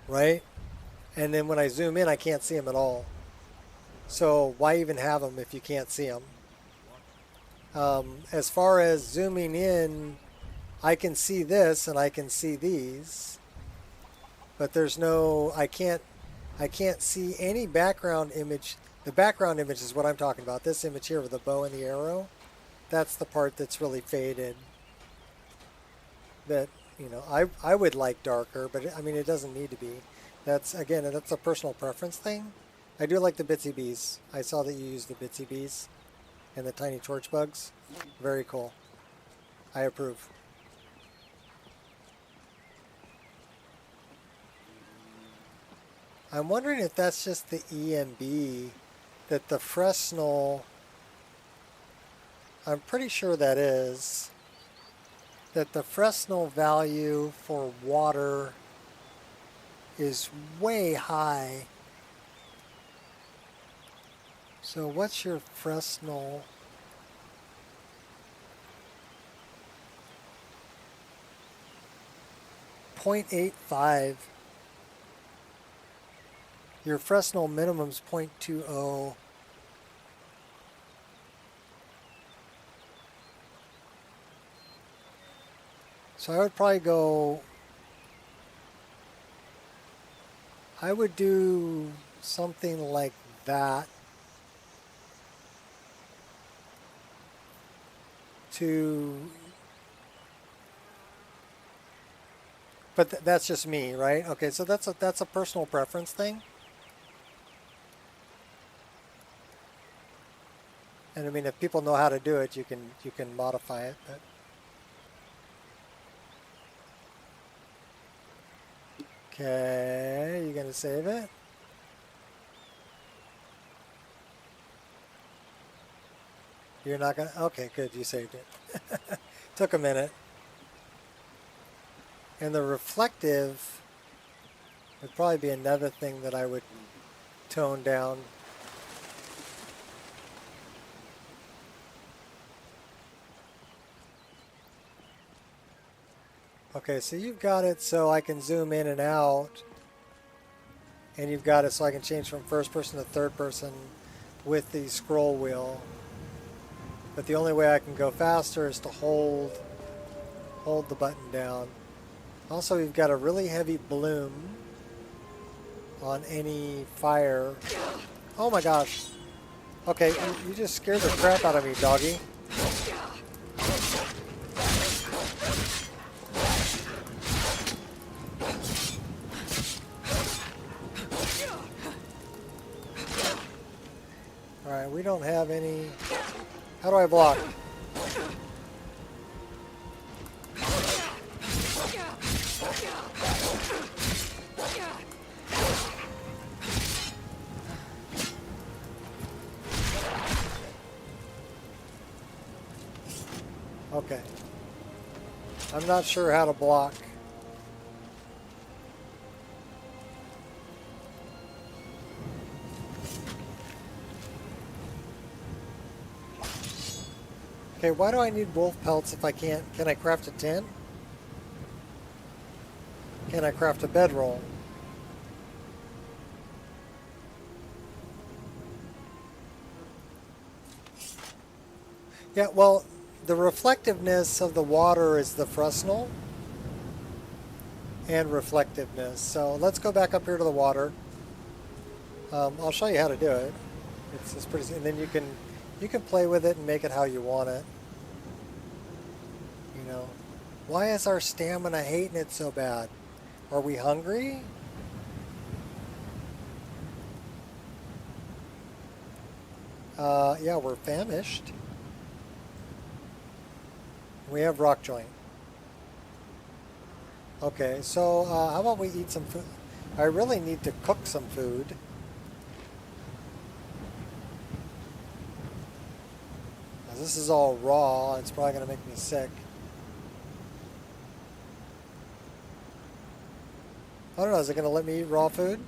Speaker 1: right? And then when I zoom in, I can't see them at all. So why even have them if you can't see them? As far as zooming in, I can see this and I can see these, but there's no. I can't see any background image. The background image is what I'm talking about. This image here with the bow and the arrow. That's the part that's really faded. That, you know, I would like darker, but I mean, it doesn't need to be. That's a personal preference thing. I do like the bitsy bees. I saw that you used the bitsy bees and the tiny torch bugs. Very cool. I approve. I'm wondering if that's just the EMB, that the Fresnel, I'm pretty sure that is, that the Fresnel value for water is way high. So what's your Fresnel? .85. Your Fresnel minimum's 0.20. So I would probably go, I would do something like that to, but that's just me, right? Okay, so that's a personal preference thing. And I mean, if people know how to do it, you can modify it. But okay, you gonna save it? You're not gonna. Okay, good. You saved it. Took a minute. And the reflective would probably be another thing that I would tone down. Okay, so you've got it so I can zoom in and out, and you've got it so I can change from first person to third person with the scroll wheel. But the only way I can go faster is to hold the button down. Also, you've got a really heavy bloom on any fire. Oh my gosh. Okay, you just scared the crap out of me, doggy. Alright, we don't have any... How do I block? Okay. I'm not sure how to block. Okay, why do I need wolf pelts if I can't? Can I craft a tent? Can I craft a bedroll? Yeah, well, the reflectiveness of the water is the Fresnel and reflectiveness. So let's go back up here to the water. I'll show you how to do it. It's pretty, and then you can play with it and make it how you want it. You know, why is our stamina hating it so bad? Are we hungry? Yeah, we're famished. We have rock joint. Okay, so how about we eat some food? I really need to cook some food. This is all raw. It's probably going to make me sick. I don't know. Is it going to let me eat raw food?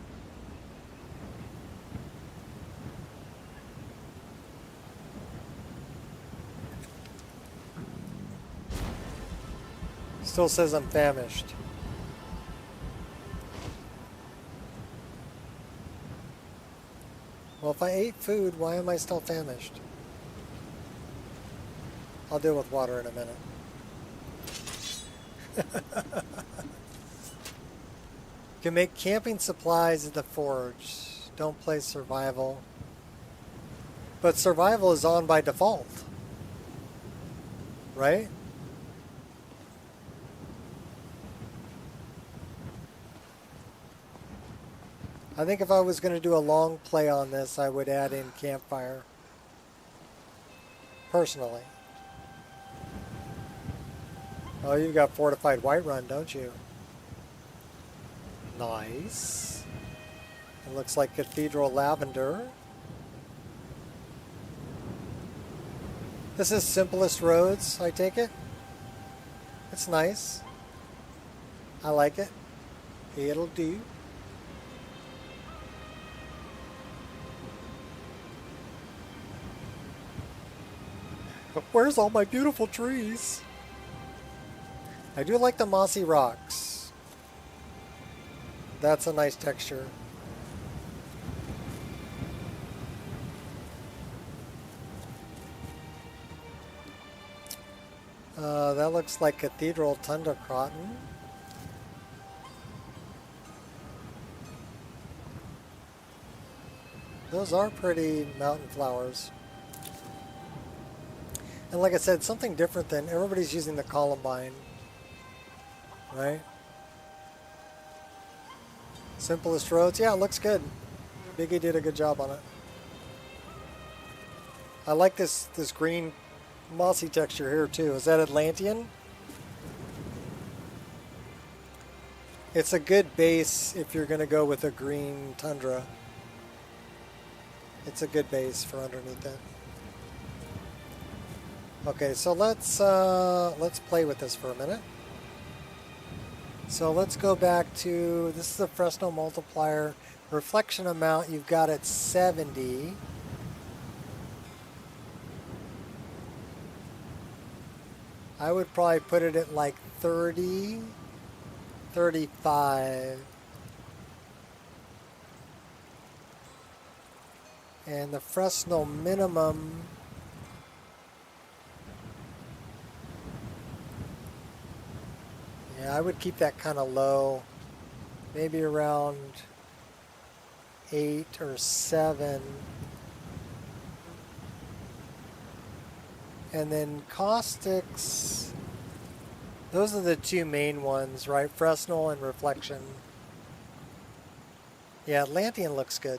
Speaker 1: Still says I'm famished. Well, if I ate food, why am I still famished? I'll deal with water in a minute. You can make camping supplies at the forge. Don't play survival. But survival is on by default. Right? I think if I was going to do a long play on this, I would add in campfire. Personally. Oh, you've got fortified Whiterun, don't you? Nice. It looks like Cathedral Lavender. This is simplest roads, I take it? It's nice. I like it. It'll do. Where's all my beautiful trees? I do like the mossy rocks. That's a nice texture. That looks like Cathedral Tundra-Croton. Those are pretty mountain flowers. And like I said, something different than everybody's using the Columbine. Right? Simplest roads. Yeah, it looks good. Biggie did a good job on it. I like this green mossy texture here too. Is that Atlantean? It's a good base if you're going to go with a green tundra. It's a good base for underneath that. Okay, so let's play with this for a minute. So let's go back to, this is the Fresnel multiplier. Reflection amount, you've got at 70. I would probably put it at like 30, 35. And the Fresnel minimum, yeah, I would keep that kind of low, maybe around 8 or 7. And then caustics, those are the two main ones, right? Fresnel and reflection. Yeah, Atlantean looks good.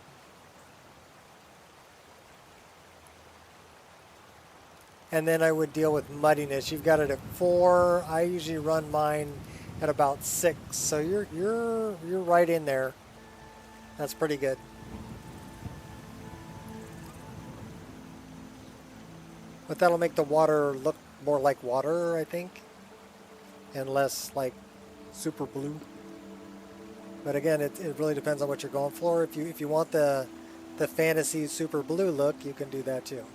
Speaker 1: And then I would deal with muddiness. You've got it at 4. I usually run mine at about 6. So you're right in there. That's pretty good. But that'll make the water look more like water, I think, and less like super blue. But again, it really depends on what you're going for. If you want the fantasy super blue look, you can do that too.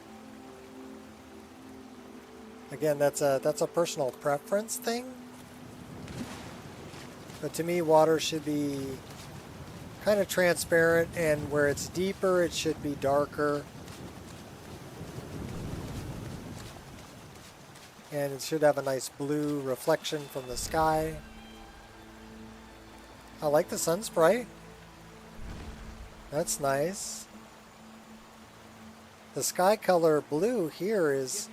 Speaker 1: Again, that's a personal preference thing. But to me, water should be kind of transparent, and where it's deeper, it should be darker. And it should have a nice blue reflection from the sky. I like the sun sprite. That's nice. The sky color blue here is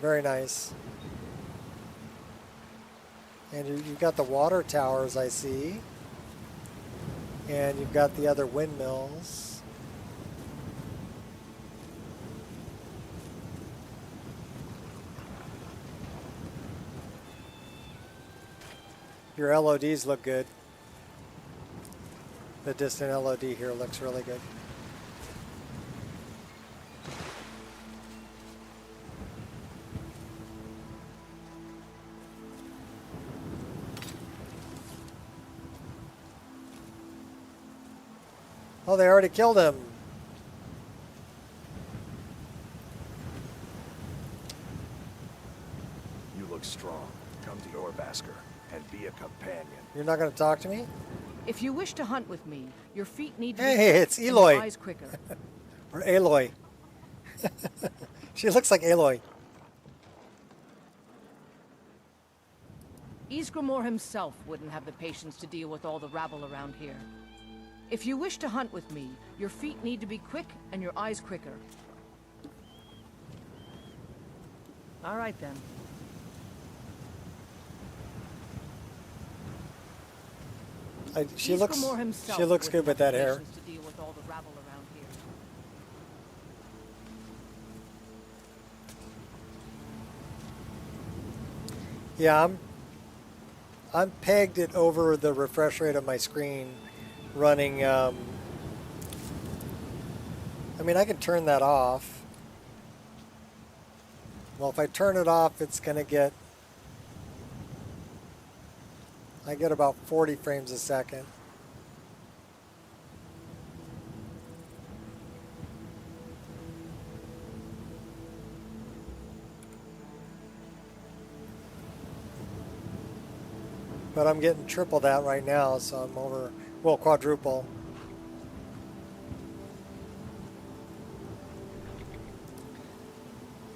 Speaker 1: very nice. And you've got the water towers, I see. And you've got the other windmills. Your LODs look good. The distant LOD here looks really good. Oh, they already killed him.
Speaker 5: You look strong. Come to your Basker and be a companion.
Speaker 1: You're not going to talk to me?
Speaker 13: If you wish to hunt with me, your feet need to
Speaker 1: Hey,
Speaker 13: be
Speaker 1: it's
Speaker 13: quick and your
Speaker 1: Eloy.
Speaker 13: eyes quicker.
Speaker 1: Or Aloy. She looks like Aloy.
Speaker 13: Ysgramor himself wouldn't have the patience to deal with all the rabble around here. If you wish to hunt with me, your feet need to be quick and your eyes quicker. All right then.
Speaker 1: She looks good with that hair.
Speaker 13: To deal with all the rabble around here.
Speaker 1: Yeah, I'm pegged it over the refresh rate of my screen, running. I mean, I can turn that off. Well, if I turn it off, it's gonna get. I get about 40 frames a second. But I'm getting triple that right now, so I'm over, well, quadruple.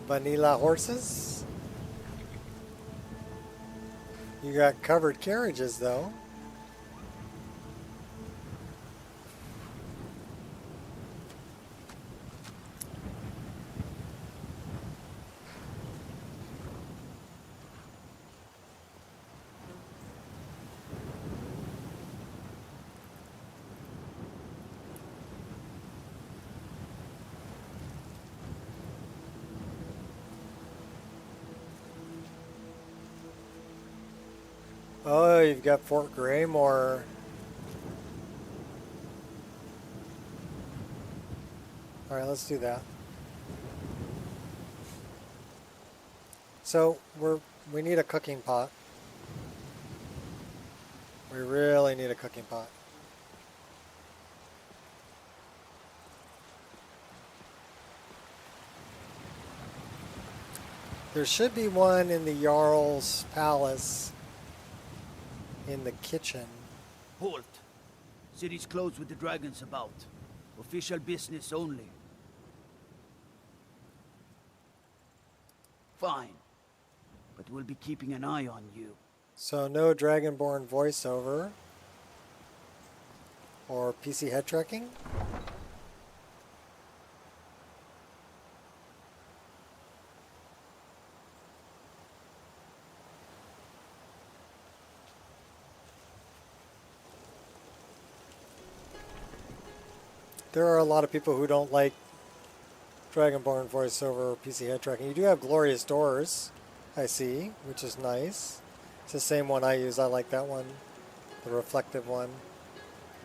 Speaker 1: Vanilla horses. You got covered carriages, though. Oh, you've got Fort Greymore. All right, let's do that. So we need a cooking pot. We really need a cooking pot. There should be one in the Jarl's palace in the kitchen.
Speaker 14: Halt! City's closed with the dragons about. Official business only. Fine. But we'll be keeping an eye on you.
Speaker 1: So no Dragonborn voiceover or PC head tracking. There are a lot of people who don't like Dragonborn voiceover or PC head tracking. You do have Glorious Doors, I see, which is nice. It's the same one I use. I like that one, the reflective one.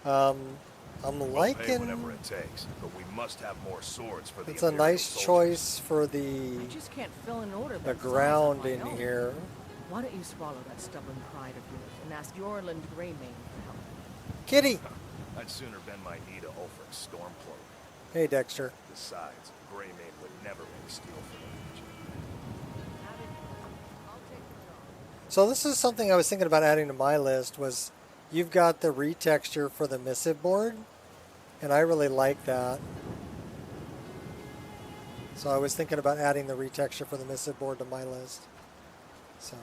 Speaker 1: I'm liking.
Speaker 5: Pay whatever it takes, but we must have more swords for the
Speaker 1: It's a nice choice for the
Speaker 13: I just can't fill an order that's
Speaker 1: ground
Speaker 13: the size
Speaker 1: in
Speaker 13: of my own.
Speaker 1: here.
Speaker 13: Why don't you swallow that stubborn pride of yours and ask Yorland Greymane for help?
Speaker 1: Kitty.
Speaker 5: I'd sooner bend my knee to Ulfric's Stormcloak.
Speaker 1: Hey, Dexter.
Speaker 5: Besides, Greymane would never make steel for the Legion.
Speaker 1: So this is something I was thinking about adding to my list was you've got the retexture for the missive board, and I really like that. So I was thinking about adding the retexture for the missive board to my list. So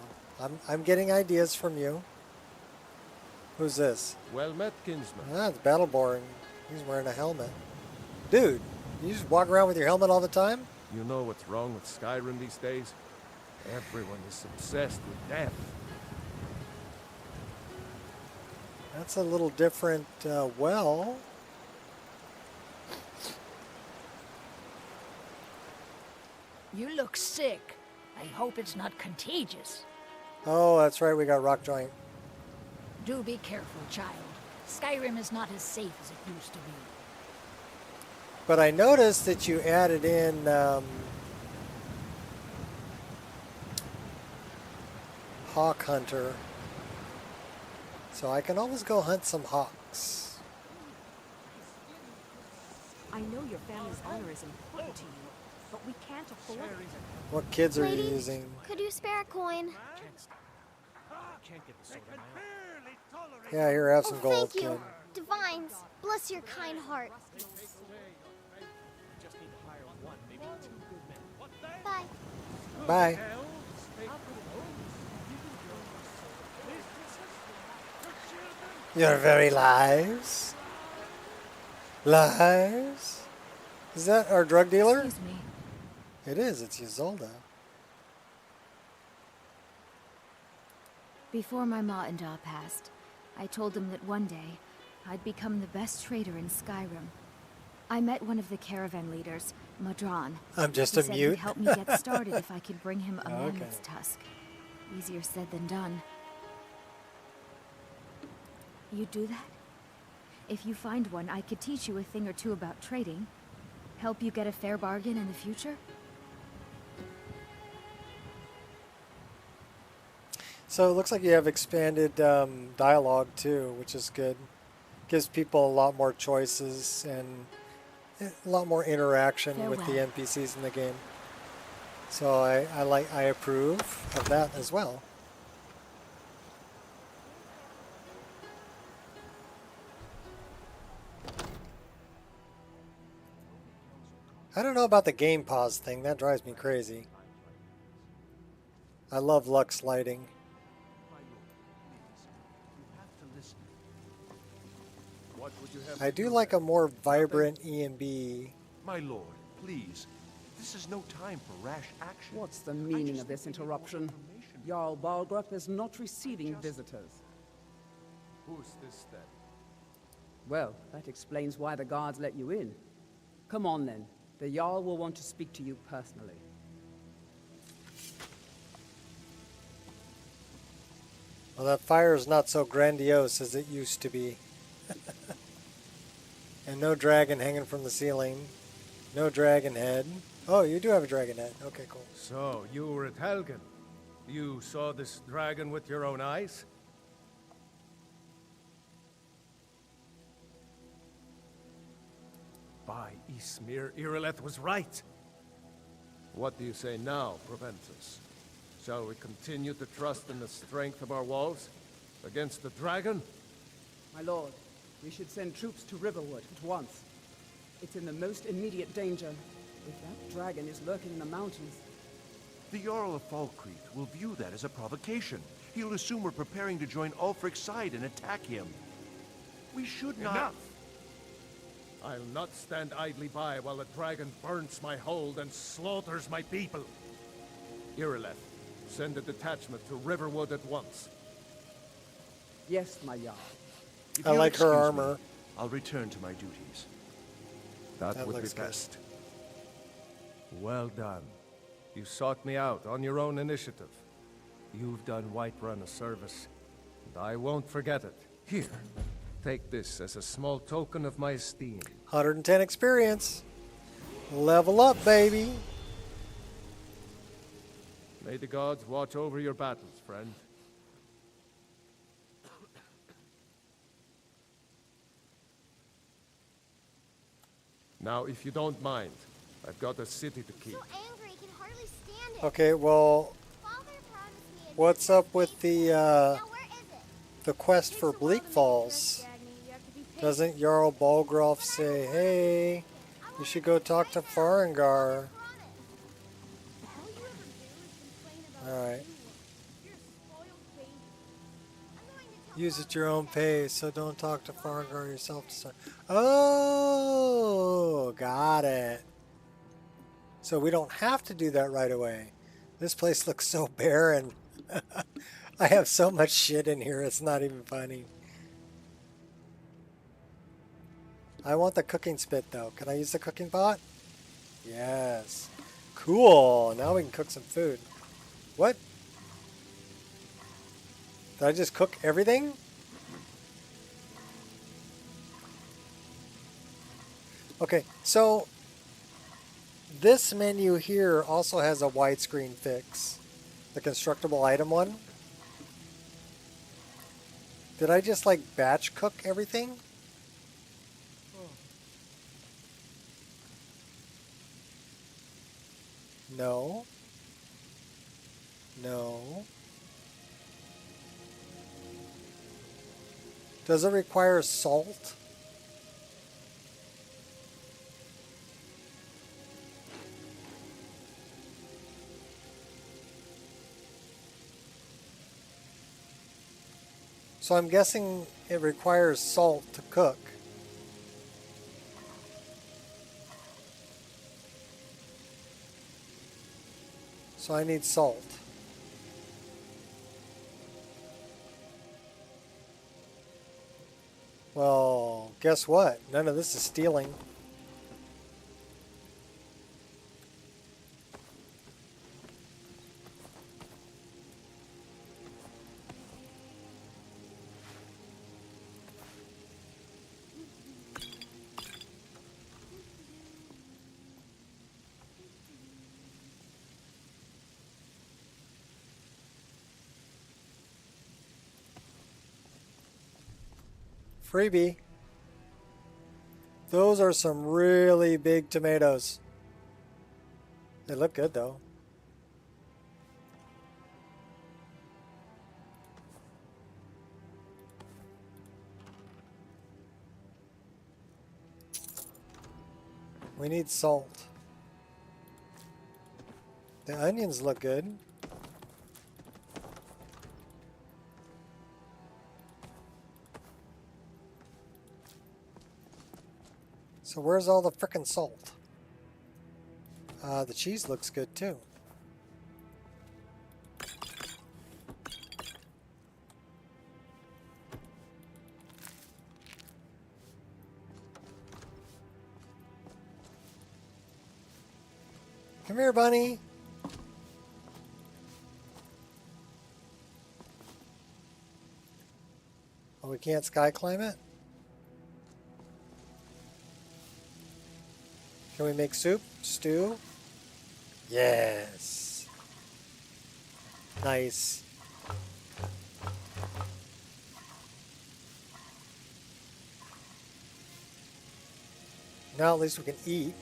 Speaker 1: I'm getting ideas from you. Who's this?
Speaker 4: Well met, kinsman.
Speaker 1: Ah, it's Battleborn. He's wearing a helmet. Dude, you just walk around with your helmet all the time?
Speaker 4: You know what's wrong with Skyrim these days? Everyone is obsessed with death.
Speaker 1: That's a little different, well.
Speaker 12: You look sick. I hope it's not contagious.
Speaker 1: Oh, that's right, we got Rock Joint.
Speaker 12: Do be careful, child. Skyrim is not as safe as it used to be.
Speaker 1: But I noticed that you added in Hawk Hunter. So I can always go hunt some hawks.
Speaker 8: I know your family's honor is important to you, but we can't afford it.
Speaker 1: What kids are you
Speaker 15: Lady,
Speaker 1: using?
Speaker 15: could you spare a coin?
Speaker 1: Yeah, here, have some
Speaker 15: Oh,
Speaker 1: gold,
Speaker 15: thank you.
Speaker 1: kid.
Speaker 15: Divines, bless your kind heart. Bye.
Speaker 1: Bye. Your very lives? Lives? Is that our drug dealer?
Speaker 3: Excuse me.
Speaker 1: It is, it's Ysolda.
Speaker 3: Before my ma and Da passed, I told them that one day I'd become the best trader in Skyrim. I met one of the caravan leaders, Madron.
Speaker 1: I'm just
Speaker 3: He
Speaker 1: a
Speaker 3: said
Speaker 1: mute.
Speaker 3: he'd help me get started if I could bring him a
Speaker 1: Okay.
Speaker 3: mammoth's tusk. Easier said than done. You do that? If you find one, I could teach you a thing or two about trading. Help you get a fair bargain in the future?
Speaker 1: So it looks like you have expanded dialogue too, which is good. Gives people a lot more choices and a lot more interaction with the NPCs in the game. So I approve of that as well. I don't know about the game pause thing. That drives me crazy. I love Lux lighting.
Speaker 5: What would you have
Speaker 1: I
Speaker 5: to
Speaker 1: do like a more vibrant EMB.
Speaker 5: My lord, please. This is no time for rash action.
Speaker 16: What's the meaning of this interruption? Jarl Balgrup is not receiving visitors.
Speaker 4: Who's this then?
Speaker 16: Well, that explains why the guards let you in. Come on then. The Jarl will want to speak to you personally.
Speaker 1: Well, that fire is not so grandiose as it used to be. And no dragon hanging from the ceiling. No dragon head. Oh, you do have a dragon head. Okay, cool.
Speaker 4: So, you were at Helgen. You saw this dragon with your own eyes? By Ysmir, Irileth was right. What do you say now, Proventus? Shall we continue to trust in the strength of our walls against the dragon?
Speaker 16: My lord, we should send troops to Riverwood at once. It's in the most immediate danger. If that dragon is lurking in the mountains...
Speaker 17: The Jarl of Falkreath will view that as a provocation. He'll assume we're preparing to join Ulfric's side and attack him. We should not...
Speaker 4: Enough! I'll not stand idly by while the dragon burns my hold and slaughters my people. Irileth, send a detachment to Riverwood at once.
Speaker 16: Yes, my Jarl.
Speaker 17: If
Speaker 1: I
Speaker 17: you'll
Speaker 1: like her
Speaker 17: excuse
Speaker 1: armor.
Speaker 17: me, I'll return to my duties.
Speaker 4: That would be
Speaker 1: looks good.
Speaker 4: best. Well done. You sought me out on your own initiative. You've done Whiterun a service, and I won't forget it. Here, take this as a small token of my esteem.
Speaker 1: 110 experience. Level up, baby.
Speaker 4: May the gods watch over your battles, friend. Now, if you don't mind, I've got a city to keep.
Speaker 15: So angry, he can hardly stand it.
Speaker 1: Okay, well,
Speaker 15: Father promised me a
Speaker 1: what's up with the
Speaker 15: Now where is it?
Speaker 1: the quest for Bleak Falls? Doesn't Jarl Balgruuf say, hey, you should go talk to Farengar? Alright. Use at your own pace, so don't talk to Farengar yourself to start. Oh, got it. So we don't have to do that right away. This place looks so barren. I have so much shit in here, it's not even funny. I want the cooking spit though. Can I use the cooking pot? Yes. Cool. Now we can cook some food. What? Did I just cook everything? Okay, so this menu here also has a widescreen fix. The constructible item one. Did I just like batch cook everything? No. No. Does it require salt? So I'm guessing it requires salt to cook. So I need salt. Well, guess what? None of this is stealing. Freebie. Those are some really big tomatoes. They look good though. We need salt. The onions look good. So where's all the frickin' salt? The cheese looks good too. Come here, bunny. Oh, we can't sky climb it? Can we make soup? Stew? Yes. Nice. Now at least we can eat.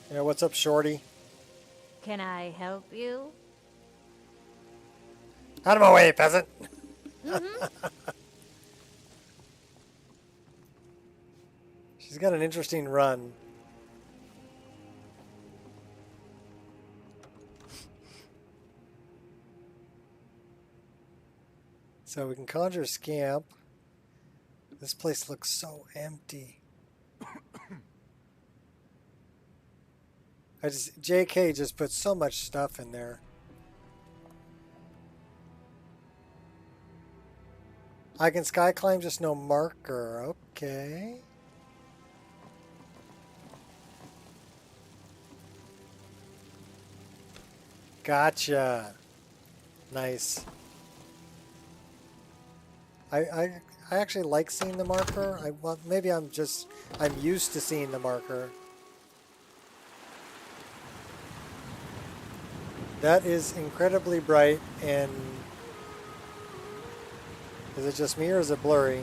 Speaker 1: Yeah, what's up, Shorty?
Speaker 18: Can I help you?
Speaker 1: Out of my way, peasant! She's got an interesting run. So we can conjure Scamp. This place looks so empty. JK just put so much stuff in there. I can sky climb, just no marker. Okay. Gotcha. Nice. I actually like seeing the marker. Well, maybe I'm used to seeing the marker. That is incredibly bright, and is it just me or is it blurry?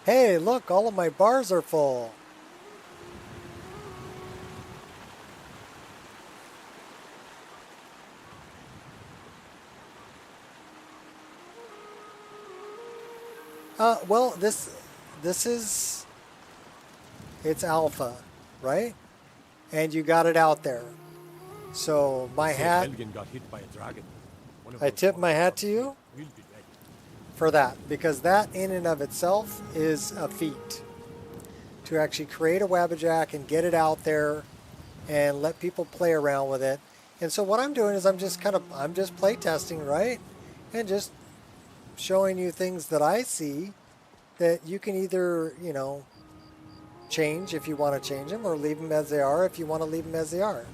Speaker 1: Hey, look, all of my bars are full. Well, this is, it's alpha, right? And you got it out there. So my hat,
Speaker 4: got hit by a dragon.
Speaker 1: I tip my hat to you for that, because that in and of itself is a feat. To actually create a Wabbajack and get it out there and let people play around with it. And so what I'm doing is I'm just play testing, right? And just showing you things that I see that you can either, you know, change if you want to change them, or leave them as they are if you want to leave them as they are.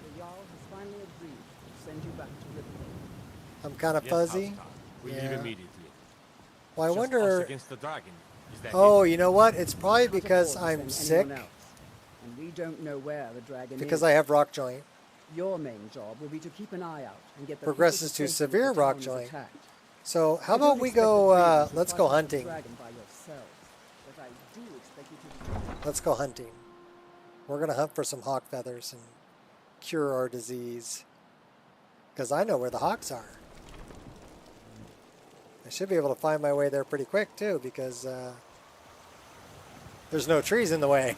Speaker 16: The Jarl has finally agreed to send you back to Riverwood.
Speaker 1: I'm kind of fuzzy.
Speaker 4: We leave immediately.
Speaker 1: Well, I
Speaker 4: Just
Speaker 1: wonder.
Speaker 4: us against the dragon. Is that
Speaker 1: Oh,
Speaker 4: it?
Speaker 1: you know what? It's probably because
Speaker 16: Can't afford to
Speaker 1: I'm
Speaker 16: send
Speaker 1: sick.
Speaker 16: anyone else, and we don't know where the dragon
Speaker 1: Because
Speaker 16: is.
Speaker 1: I have rock joint.
Speaker 16: Your main job will be to keep an eye out and get the
Speaker 1: Progresses
Speaker 16: people
Speaker 1: to
Speaker 16: safely if
Speaker 1: severe
Speaker 16: the
Speaker 1: rock
Speaker 16: town is
Speaker 1: joint.
Speaker 16: attacked.
Speaker 1: So how
Speaker 16: I don't
Speaker 1: about we
Speaker 16: expect
Speaker 1: go?
Speaker 16: the three of you to
Speaker 1: Let's
Speaker 16: fight
Speaker 1: go
Speaker 16: off the
Speaker 1: hunting.
Speaker 16: dragon by yourselves, but I do expect you to.
Speaker 1: Let's go hunting. We're gonna hunt for some hawk feathers and cure our disease. Because I know where the hawks are. I should be able to find my way there pretty quick too, because there's no trees in the way.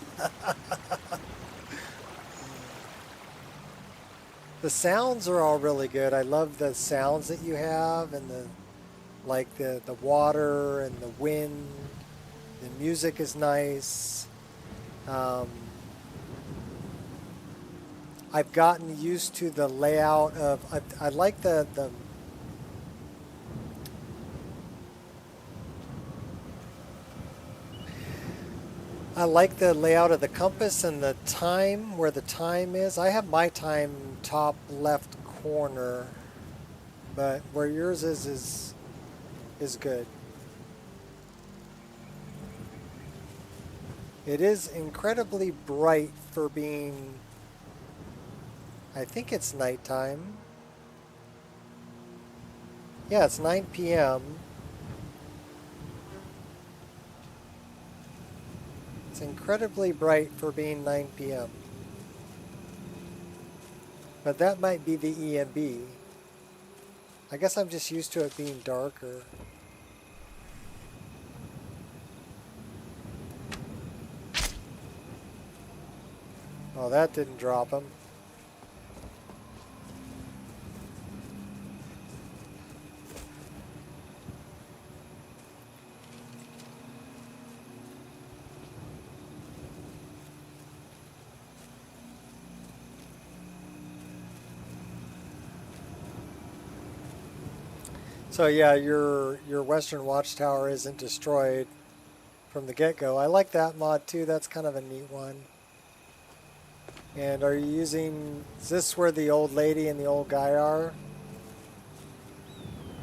Speaker 1: The sounds are all really good. I love the sounds that you have, and the water and the wind. The music is nice. I've gotten used to the layout of. I like the. I like the layout of the compass and the time, where the time is. I have my time top left corner, but where yours is good. It is incredibly bright for being, I think it's nighttime. Yeah, it's 9 p.m. It's incredibly bright for being 9 p.m. But that might be the EMB. I guess I'm just used to it being darker. Oh, that didn't drop him. So yeah, your Western Watchtower isn't destroyed from the get-go. I like that mod too. That's kind of a neat one. And are you using, is this where the old lady and the old guy are?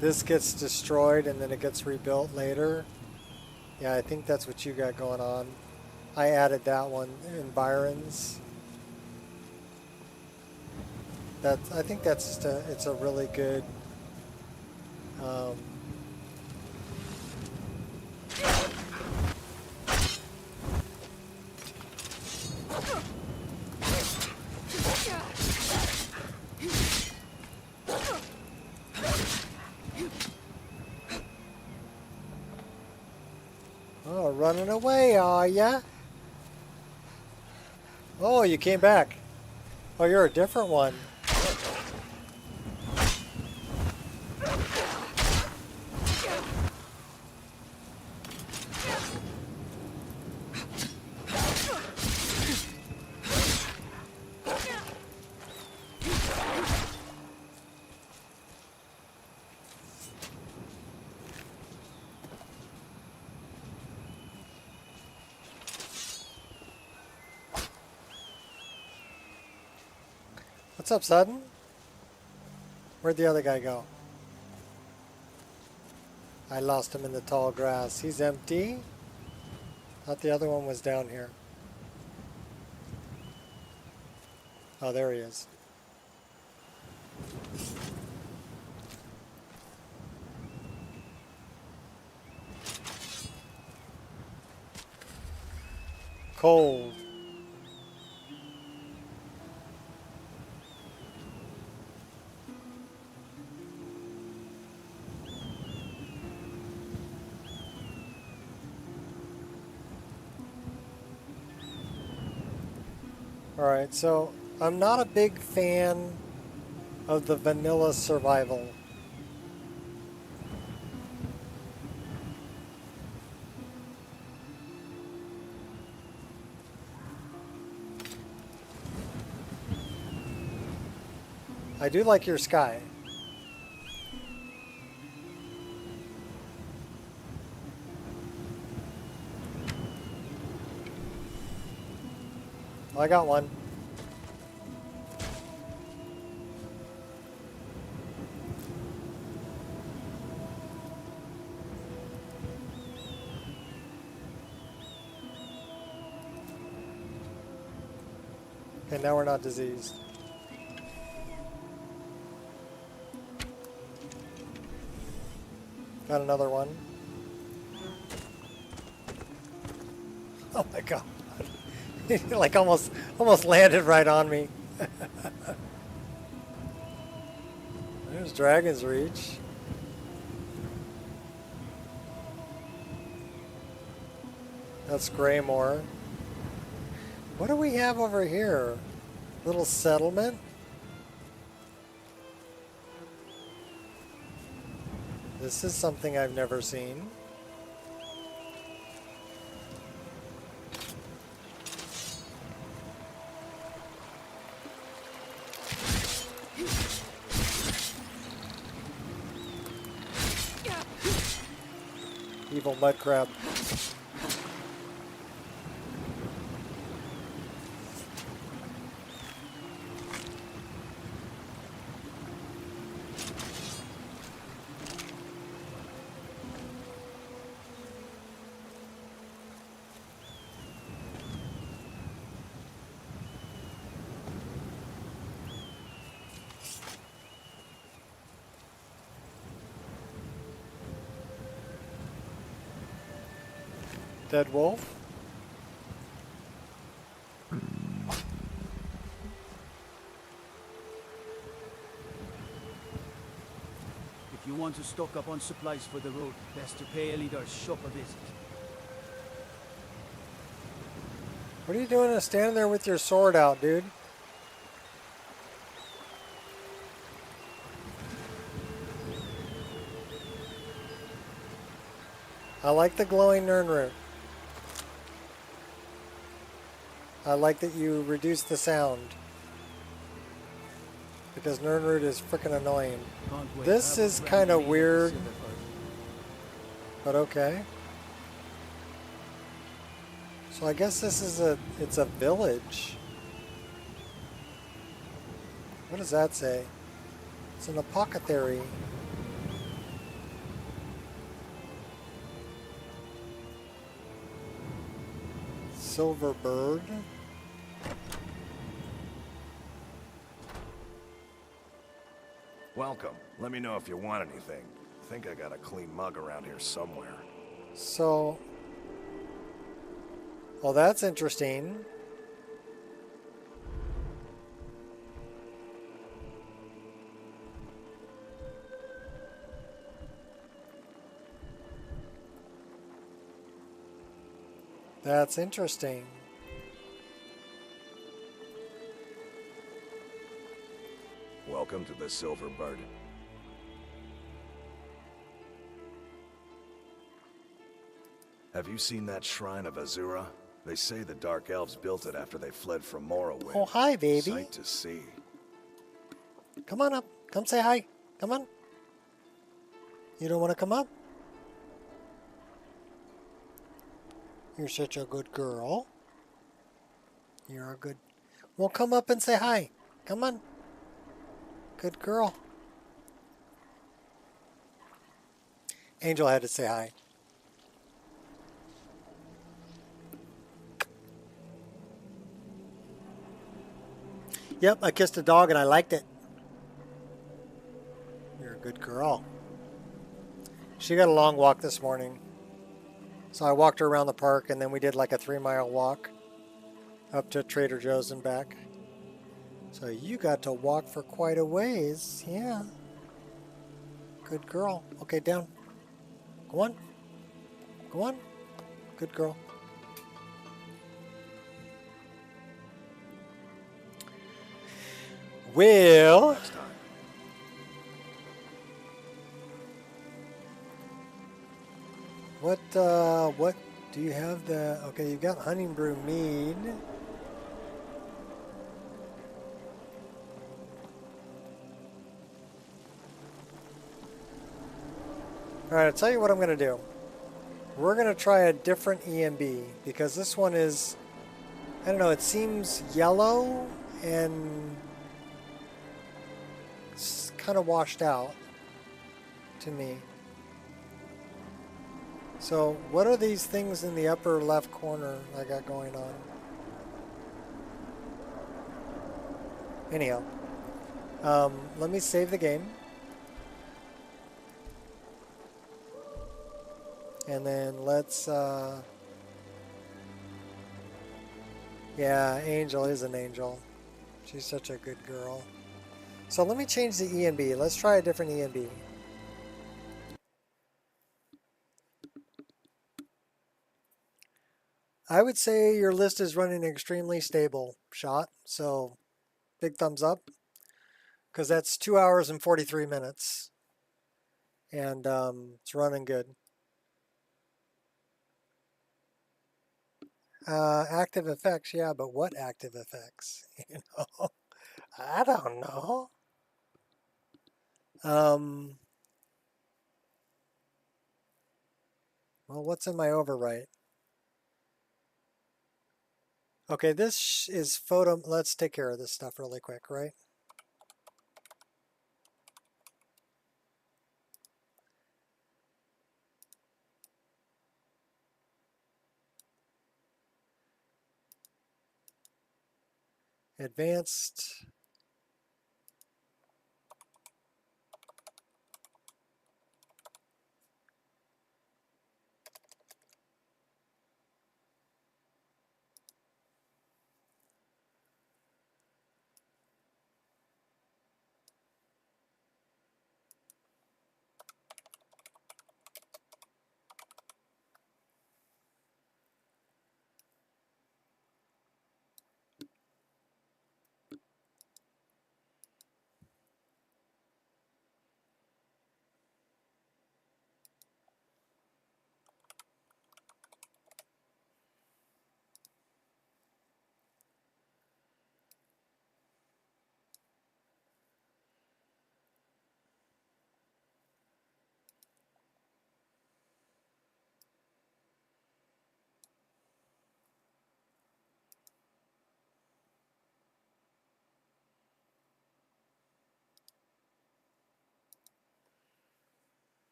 Speaker 1: This gets destroyed and then it gets rebuilt later. Yeah, I think that's what you got going on. I added that one in Byron's. I think that's just it's a really good oh, running away, are ya? Oh, you came back. Oh, you're a different one. What's up, Sudden? Where'd the other guy go? I lost him in the tall grass. He's empty. Thought the other one was down here. Oh, there he is. Cold. Alright, so I'm not a big fan of the vanilla survival. I do like your sky. I got one. Okay, now we're not diseased. Got another one. Oh my god. Like almost landed right on me. There's Dragon's Reach. That's Greymore. What do we have over here? Little settlement? This is something I've never seen. Evil mud crab. Dead wolf.
Speaker 14: If you want to stock up on supplies for the road, best to pay Elidor's shop a visit.
Speaker 1: What are you doing standing there with your sword out, dude? I like the glowing Nirnroot. I like that you reduce the sound. because Nernroot is freaking annoying. This is kind of weird, but okay. So I guess this is it's a village. What does that say? It's an apothecary. Silver bird.
Speaker 5: Welcome. Let me know if you want anything. I think I got a clean mug around here somewhere.
Speaker 1: So, well, that's interesting. That's interesting.
Speaker 5: Welcome to the Silver Bird. Have you seen that shrine of Azura? They say the Dark Elves built it after they fled from Morrowind.
Speaker 1: Oh, hi, baby.
Speaker 5: Sight to see.
Speaker 1: Come on up. Come say hi. Come on. You don't want to come up? You're such a good girl. You're a good... Well, come up and say hi. Come on. Good girl. Angel had to say hi. Yep, I kissed a dog and I liked it. You're a good girl. She got a long walk this morning. So I walked her around the park and then we did like a 3-mile walk up to Trader Joe's and back. So you got to walk for quite a ways. Yeah. Good girl. Okay, down. Go on. Go on. Good girl. Well, what do you have the, okay, you've got Hunting Brew Mead. All right, I'll tell you what I'm going to do. We're going to try a different EMB because this one is, I don't know, it seems yellow and it's kind of washed out to me. So what are these things in the upper left corner I got going on? Anyhow, let me save the game. And then let's, yeah, Angel is an angel. She's such a good girl. So let me change the EMB. Let's try a different EMB. I would say your list is running extremely stable, Shot. So big thumbs up. Because that's 2 hours and 43 minutes. And it's running good. Active effects, yeah, but what active effects? You know, I don't know. Well, what's in my overwrite? Okay, this is photo. Let's take care of this stuff really quick, right? Advanced.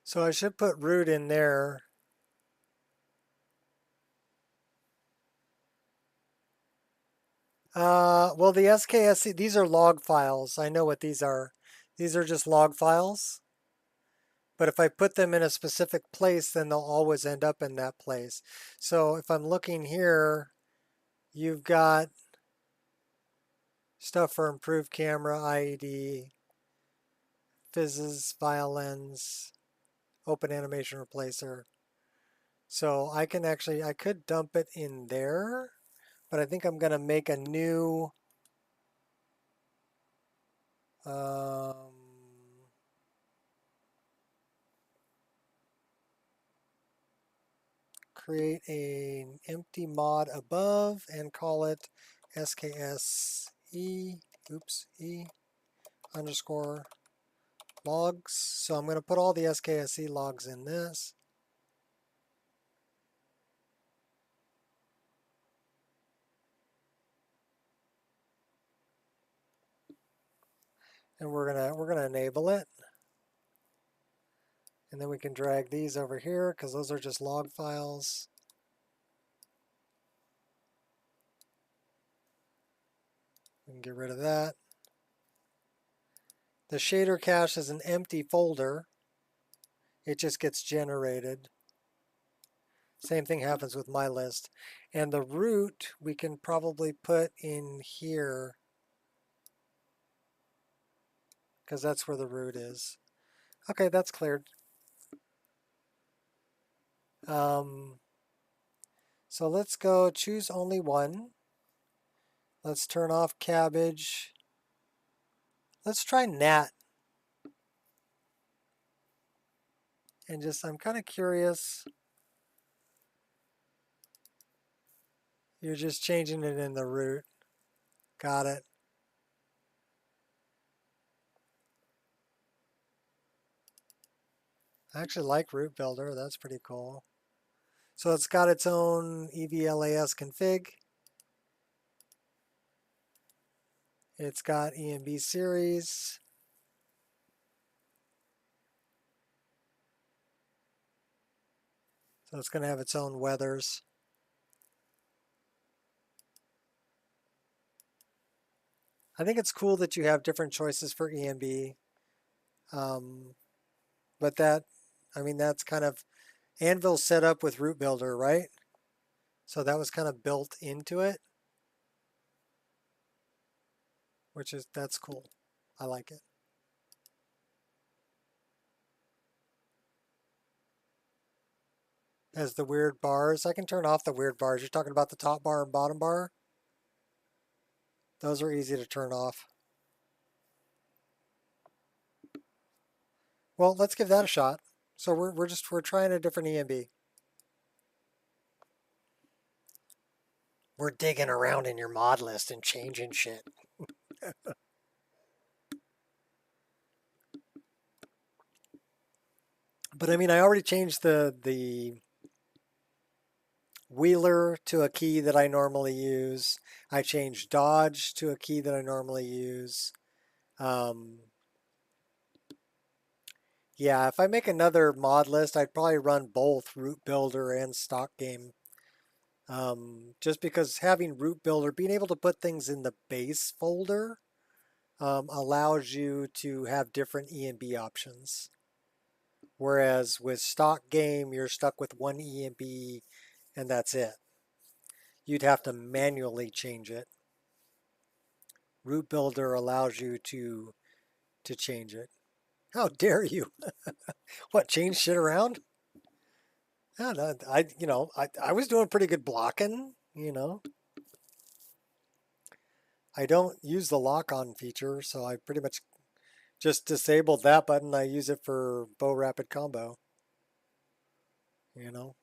Speaker 1: So I should put root in there. Well, the SKSC, these are log files. I know what these are. These are just log files. But if I put them in a specific place, then they'll always end up in that place. So if I'm looking here, you've got stuff for improved camera, IED, fizzes, violins, open animation replacer. So I can actually, I could dump it in there, but I think I'm going to make a new create an empty mod above and call it SKSE, oops, E underscore logs. So I'm going to put all the SKSE logs in this. And we're gonna enable it. And then we can drag these over here because those are just log files. We can get rid of that. The shader cache is an empty folder. It just gets generated. Same thing happens with my list. And the root we can probably put in here because that's where the root is. Okay, that's cleared. So let's go choose only one. Let's turn off cabbage. Let's try gnat. And just, I'm kind of curious. You're just changing it in the root. Got it. I actually like root builder. That's pretty cool. So it's got its own EVLAS config. It's got EMB series. So it's going to have its own weathers. I think it's cool that you have different choices for EMB. But that, I mean, that's kind of Anvil's set up with root builder, right? So that was kind of built into it, which is, that's cool. I like it. As the weird bars, I can turn off the weird bars. You're talking about the top bar and bottom bar? Those are easy to turn off. Well, let's give that a shot. So we're trying a different EMB. We're digging around in your mod list and changing shit. But I mean, I already changed the wheeler to a key that I normally use. I changed dodge to a key that I normally use. Yeah, if I make another mod list, I'd probably run both root builder and stock game. Just because having root builder, being able to put things in the base folder allows you to have different EMB options. Whereas with stock game, you're stuck with one EMB and that's it. You'd have to manually change it. Root builder allows you to change it. How dare you? What, change shit around? No, I was doing pretty good blocking, you know. I don't use the lock-on feature, so I pretty much just disabled that button. I use it for bow rapid combo, you know.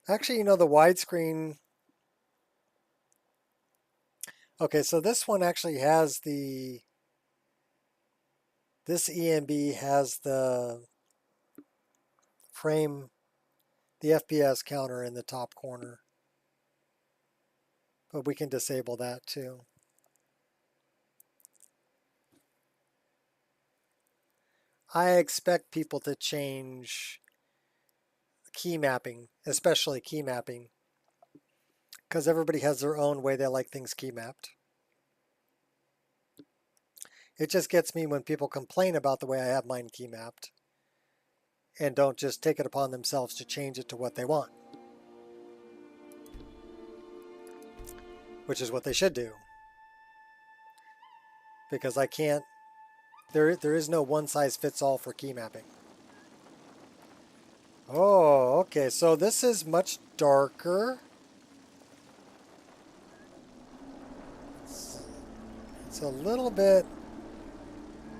Speaker 1: Actually, you know, the widescreen. Okay, so this one actually has this EMB has the frame, the FPS counter in the top corner. But we can disable that too. I expect people to change key mapping, especially key mapping, because everybody has their own way they like things key mapped. It just gets me when people complain about the way I have mine key mapped and don't just take it upon themselves to change it to what they want, which is what they should do. Because I can't, there is no one size fits all for key mapping. Oh, okay, so this is much darker. It's a little bit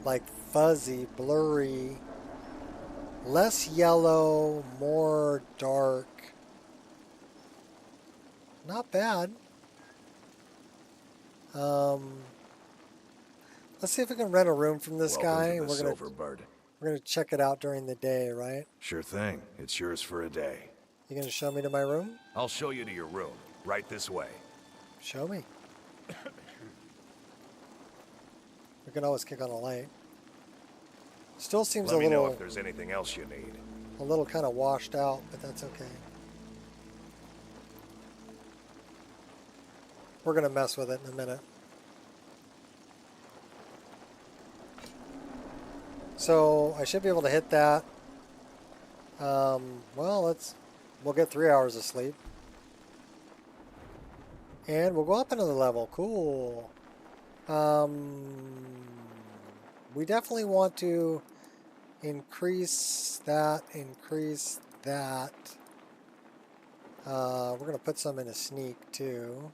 Speaker 1: like fuzzy, blurry, less yellow, more dark. Not bad. Let's see if we can rent a room from this guy.
Speaker 5: Welcome to the
Speaker 1: We're gonna check it out during the day, right?
Speaker 5: Sure thing. It's yours for a day.
Speaker 1: You gonna show me to my room?
Speaker 5: I'll show you to your room. Right this way.
Speaker 1: Show me. We can always kick on a light. Still seems
Speaker 5: Let me
Speaker 1: a
Speaker 5: know
Speaker 1: little,
Speaker 5: if there's anything else you need.
Speaker 1: a little kind of washed out, but that's okay. We're gonna mess with it in a minute. So I should be able to hit that. Well, we'll get 3 hours of sleep. And we'll go up another level. Cool. We definitely want to increase that, we're going to put some in a sneak too.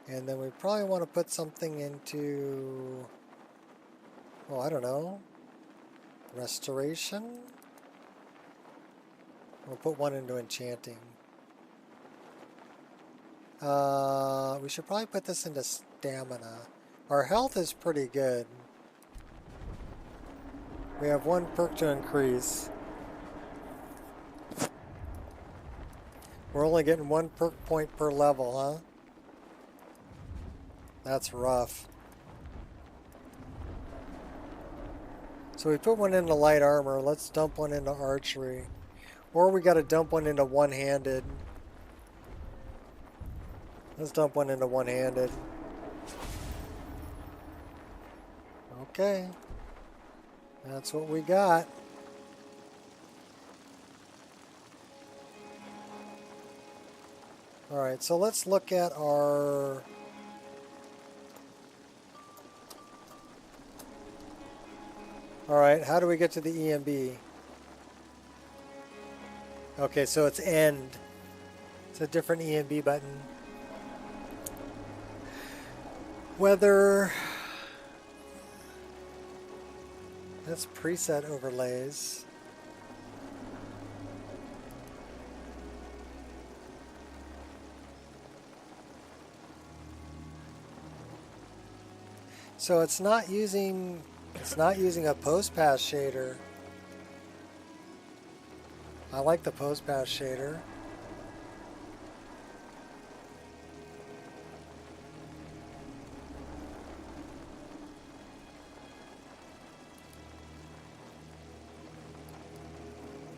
Speaker 1: And then we probably want to put something into, oh, I don't know, restoration? We'll put one into enchanting. We should probably put this into stamina. Our health is pretty good. We have one perk to increase. We're only getting one perk point per level, huh? That's rough. So we put one into light armor. Let's dump one into archery. Or we got to dump one into one-handed. Let's dump one into one-handed. Okay. That's what we got. Alright, so let's look at our... Alright, how do we get to the EMB? Okay, so it's end. It's a different EMB button. Weather... That's preset overlays. So it's not using a post pass shader. I like the post pass shader.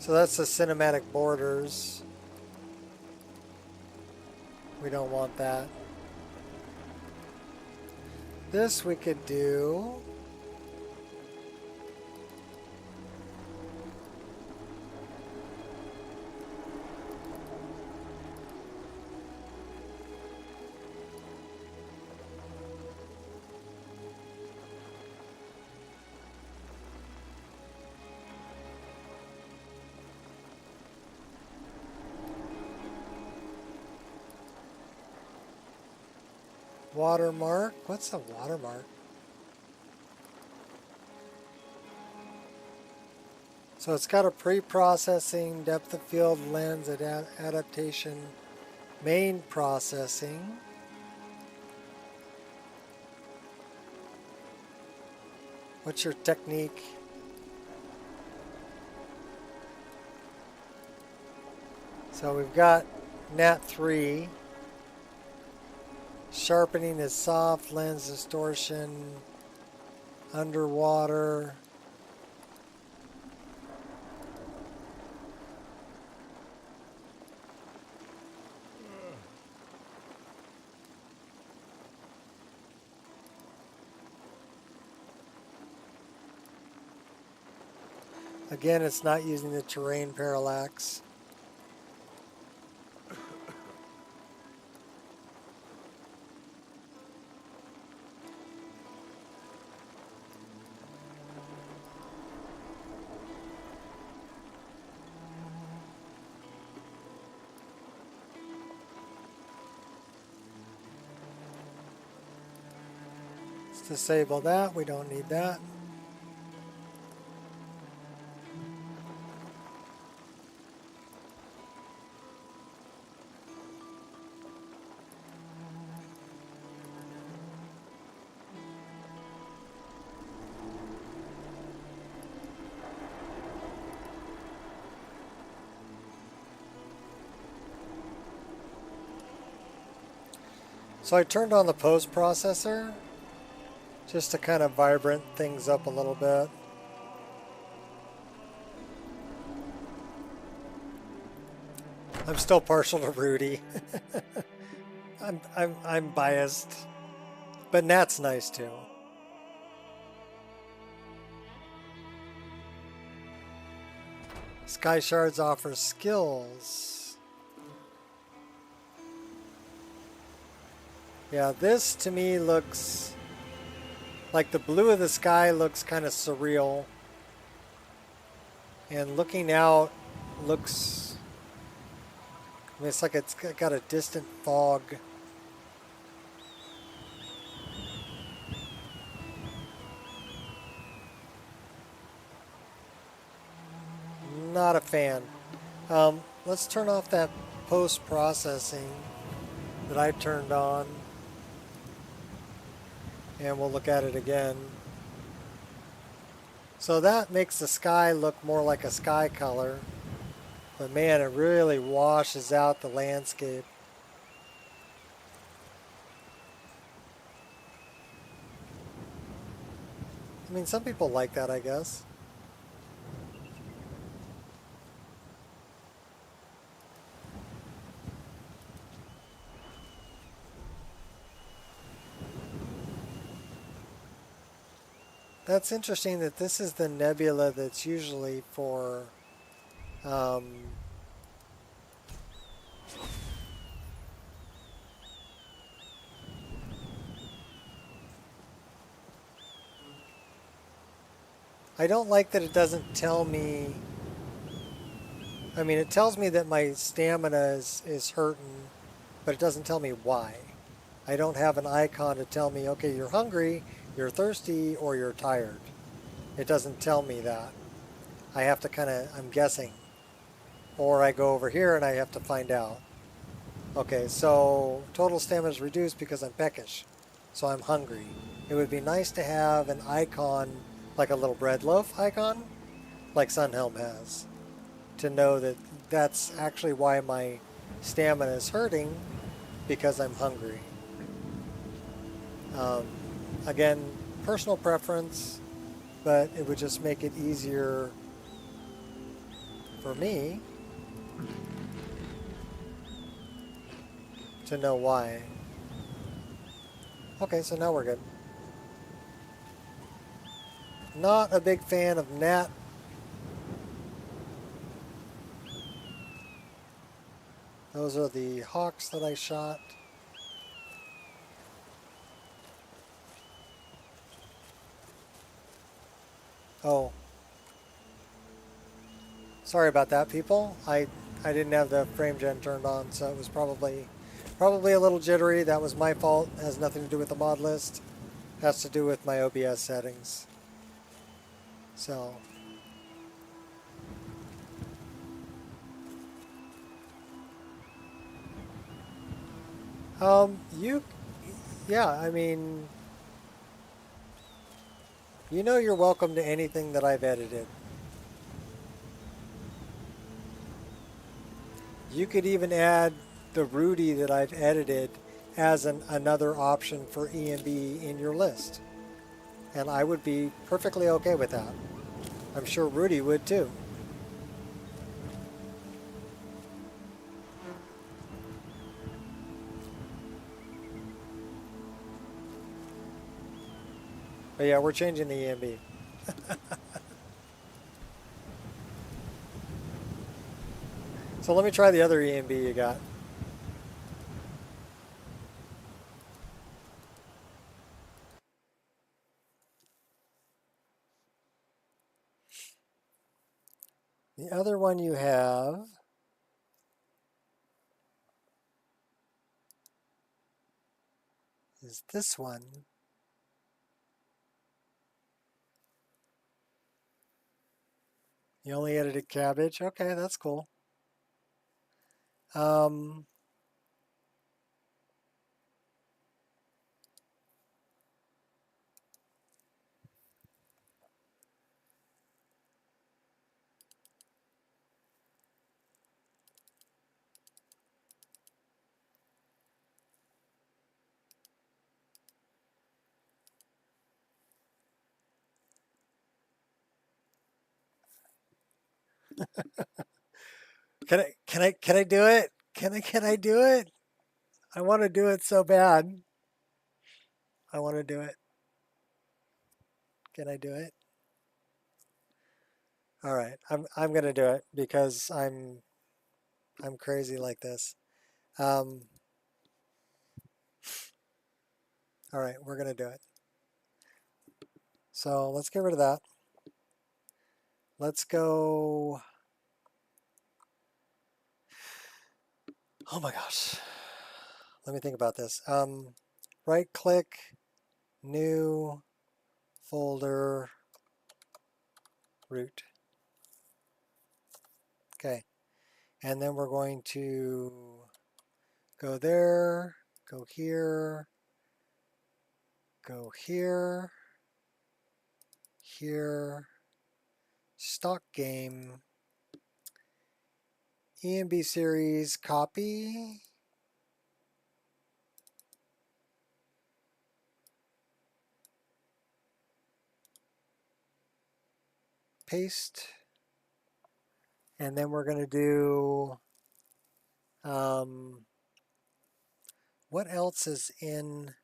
Speaker 1: So that's the cinematic borders. We don't want that. This we could do. Watermark? What's a watermark? So it's got a pre-processing, depth of field, lens, adaptation, main processing. What's your technique? So we've got Nat 3. Sharpening is soft, lens distortion, underwater. Again, it's not using the terrain parallax. Let's disable that. We don't need that. So I turned on the post processor just to kind of vibrant things up a little bit. I'm still partial to Rudy. I'm biased, but Nat's nice too. Sky Shards offers skills. Yeah, this to me looks like the blue of the sky looks kind of surreal. And looking out looks, I mean, it's like it's got a distant fog. Not a fan. Let's turn off that post-processing that I turned on. And we'll look at it again. So that makes the sky look more like a sky color. But man, it really washes out the landscape. I mean, some people like that, I guess. That's interesting that this is the nebula that's usually for I don't like that it doesn't tell me. I mean, it tells me that my stamina is hurting, but it doesn't tell me why. I don't have an icon to tell me, okay, you're hungry, you're thirsty, or you're tired. It doesn't tell me that. I have to kind of, I'm guessing. Or I go over here and I have to find out. Okay, so total stamina is reduced because I'm peckish. So I'm hungry. It would be nice to have an icon, like a little bread loaf icon, like Sunhelm has, to know that that's actually why my stamina is hurting, because I'm hungry. Again, personal preference, but it would just make it easier for me to know why. Okay, so now we're good. Not a big fan of Nat. Those are the hawks that I shot. Oh. Sorry about that, people. I didn't have the frame gen turned on, so it was probably a little jittery. That was my fault. It has nothing to do with the mod list. It has to do with my OBS settings. So. Yeah, I mean, you know you're welcome to anything that I've edited. You could even add the Rudy that I've edited as another option for EMB in your list. And I would be perfectly okay with that. I'm sure Rudy would too. But yeah, we're changing the EMB. So let me try the other EMB you got. The other one you have is this one. You only edited cabbage? Okay, that's cool. Can I do it? Can I do it? I want to do it so bad. I want to do it. Can I do it? All right, I'm gonna do it because I'm crazy like this. All right, we're gonna do it. So let's get rid of that. Let's go. Oh my gosh. Let me think about this. Right click, new folder, root. Okay. And then we're going to go there, go here, here, stock game, EMB series, copy, paste, and then we're going to do, what else is in,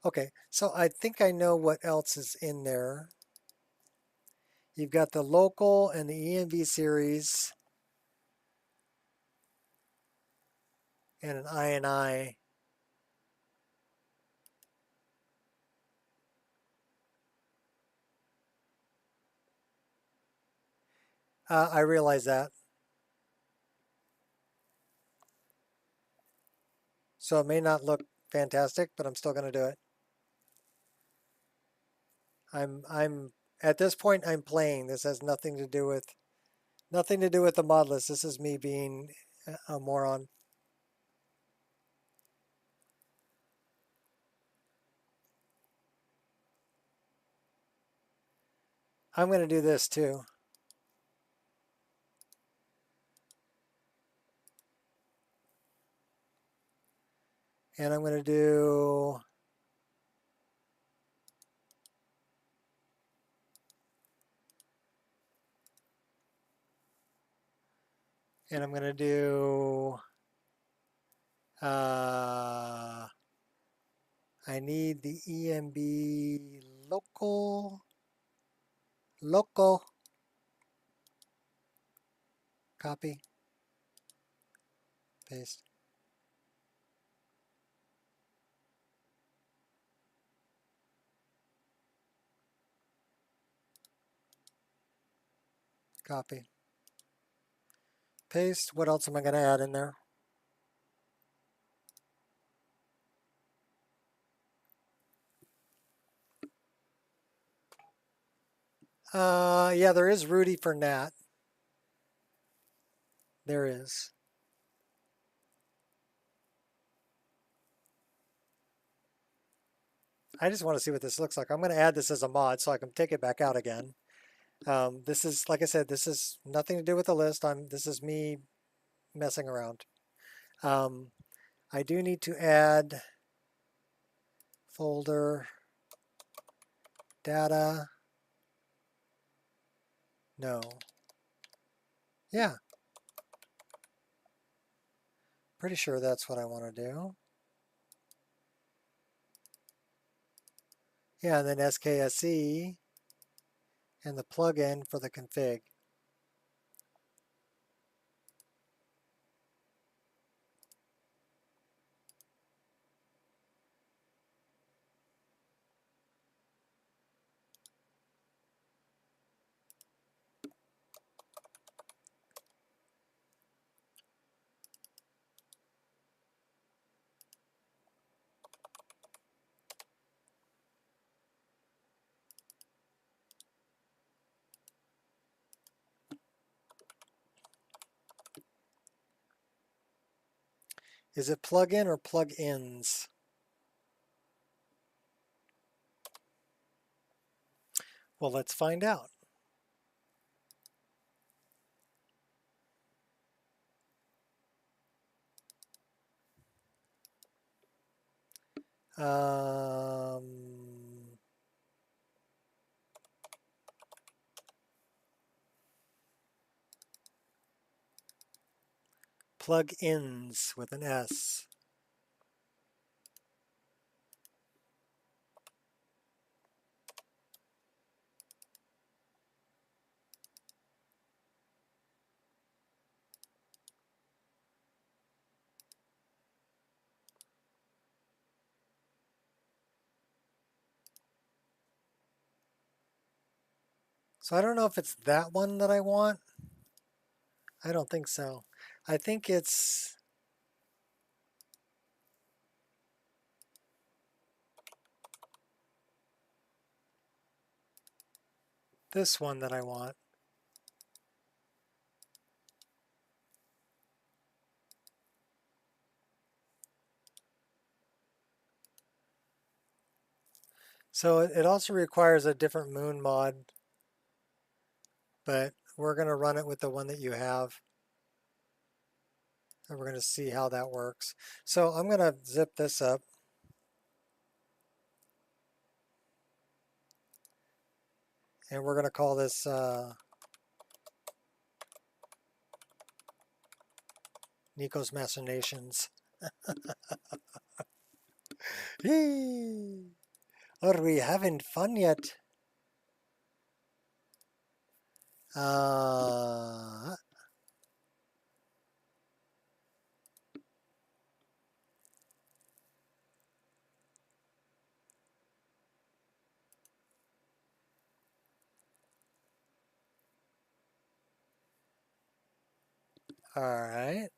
Speaker 1: okay, so I think I know what else is in there. You've got the local and the EMB series and an INI. I realize that. So it may not look fantastic, but I'm still going to do it. I'm at this point I'm playing. This has nothing to do with the mod list. This is me being a moron. I'm going to do this too. And I'm going to do I need the EMB local copy, paste. Copy. Paste. What else am I going to add in there? Yeah, there is Rudy for Nat. There is. I just want to see what this looks like. I'm going to add this as a mod so I can take it back out again. This is, like I said, this is nothing to do with the list. This is me messing around. I do need to add folder data. No. Yeah. Pretty sure that's what I want to do. Yeah, and then SKSE and the plugin for the config. Is it plug-in or plug-ins? Well, let's find out. Plug-ins with an S. So I don't know if it's that one that I want. I don't think so. I think it's this one that I want. So it also requires a different moon mod, but we're going to run it with the one that you have. And we're going to see how that works. So I'm going to zip this up. And we're going to call this Nico's Machinations. Are we having fun yet? All right.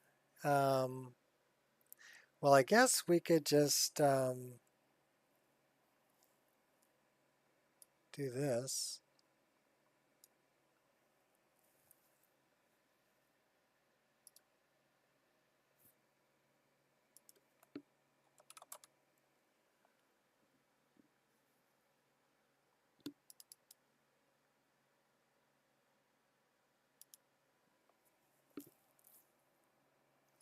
Speaker 1: Well, I guess we could just do this.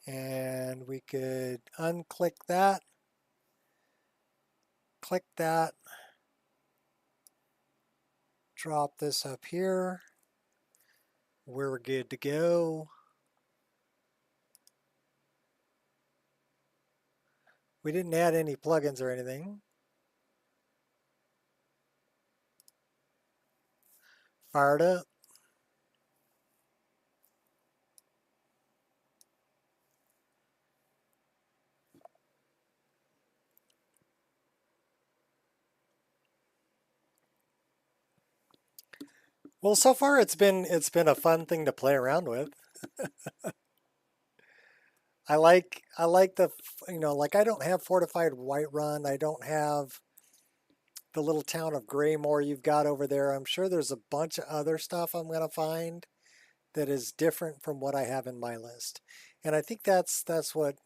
Speaker 1: And we could unclick that, click that, drop this up here. We're good to go. We didn't add any plugins or anything. Fire it up. Well, so far it's been a fun thing to play around with. I like the, like I don't have Fortified Whiterun. I don't have the little town of Greymore you've got over there. I'm sure there's a bunch of other stuff I'm going to find that is different from what I have in my list. And I think that's what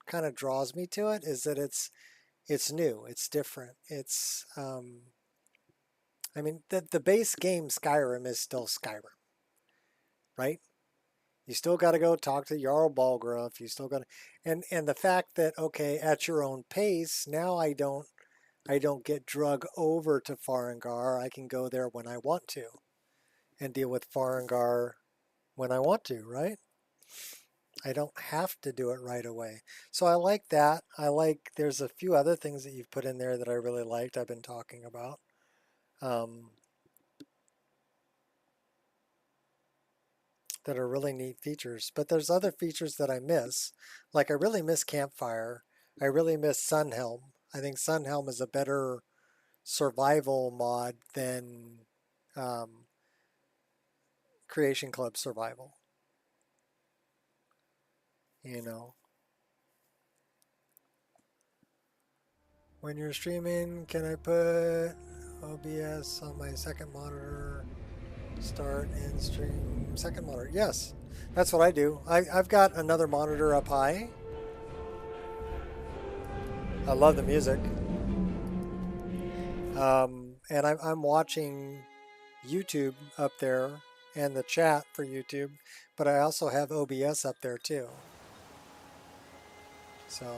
Speaker 1: kind of draws me to it, is that it's new, it's different. It's I mean, the base game Skyrim is still Skyrim, right? You still got to go talk to Jarl Balgruuf. You still got to, and the fact that, okay, at your own pace, now I don't get drug over to Farengar. I can go there when I want to and deal with Farengar when I want to, right? I don't have to do it right away. So I like that. There's a few other things that you've put in there that I really liked, I've been talking about. That are really neat features. But there's other features that I miss. Like I really miss Campfire. I really miss Sunhelm. I think Sunhelm is a better survival mod than Creation Club Survival. You know. When you're streaming, can I put OBS on my second monitor? Start and stream second monitor. Yes, that's what I do. I've got another monitor up high. I love the music. And I'm watching YouTube up there and the chat for YouTube, but I also have OBS up there too. So.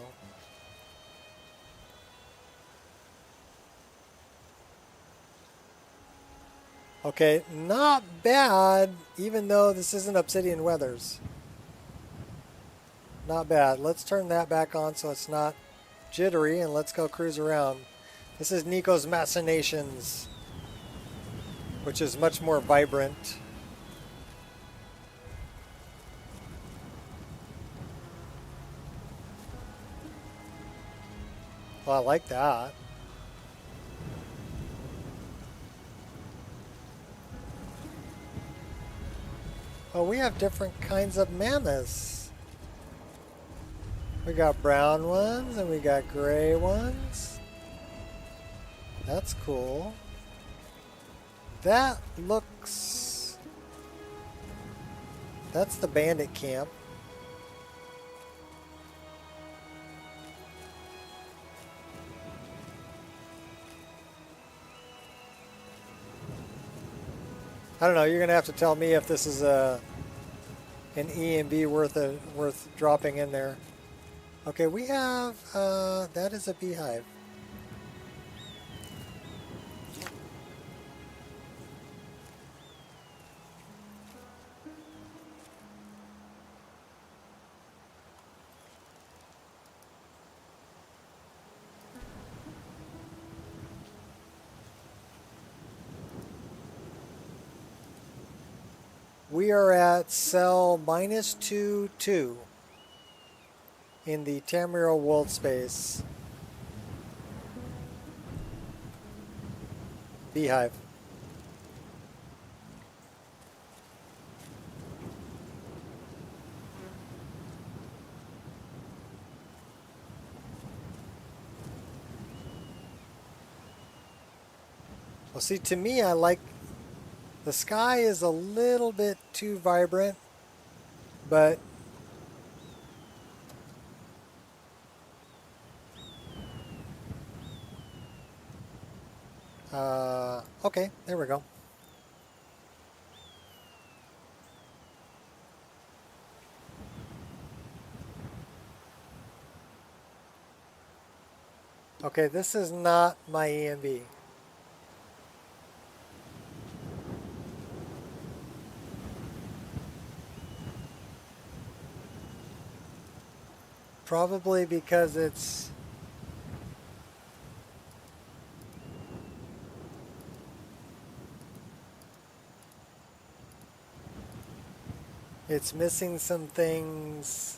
Speaker 1: Okay, not bad, even though this isn't Obsidian Weathers. Not bad. Let's turn that back on so it's not jittery, and let's go cruise around. This is Nico's Machinations, which is much more vibrant. Well, I like that. Oh, we have different kinds of mammoths. We got brown ones and we got gray ones. That's cool. That looks... That's the bandit camp. I don't know, you're going to have to tell me if this is an EMB worth dropping in there. Okay, we have, that is a beehive. We are at cell -2-2 in the Tamriel world space. Beehive. Well, see, to me, I like the sky is a little bit too vibrant, but okay, there we go. Okay, this is not my EMB. Probably because it's missing some things.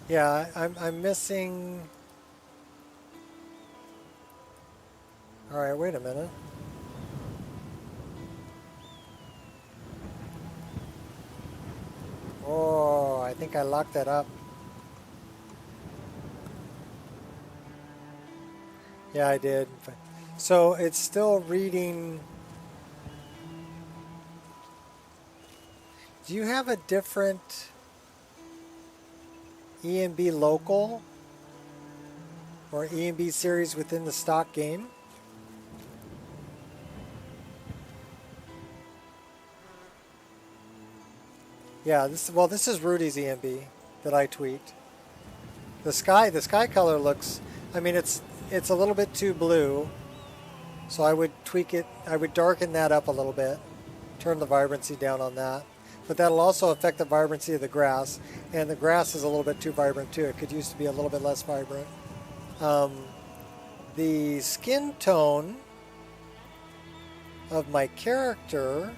Speaker 1: Yeah, I'm missing. All right, wait a minute. Oh, I think I locked that up. Yeah, I did. So it's still reading. Do you have a different EMB local or EMB series within the stock game? Yeah, this is Rudy's EMB that I tweaked. The sky color looks, I mean it's a little bit too blue. So I would tweak it, I would darken that up a little bit, turn the vibrancy down on that. But that'll also affect the vibrancy of the grass, and the grass is a little bit too vibrant too. It could used to be a little bit less vibrant. The skin tone of my character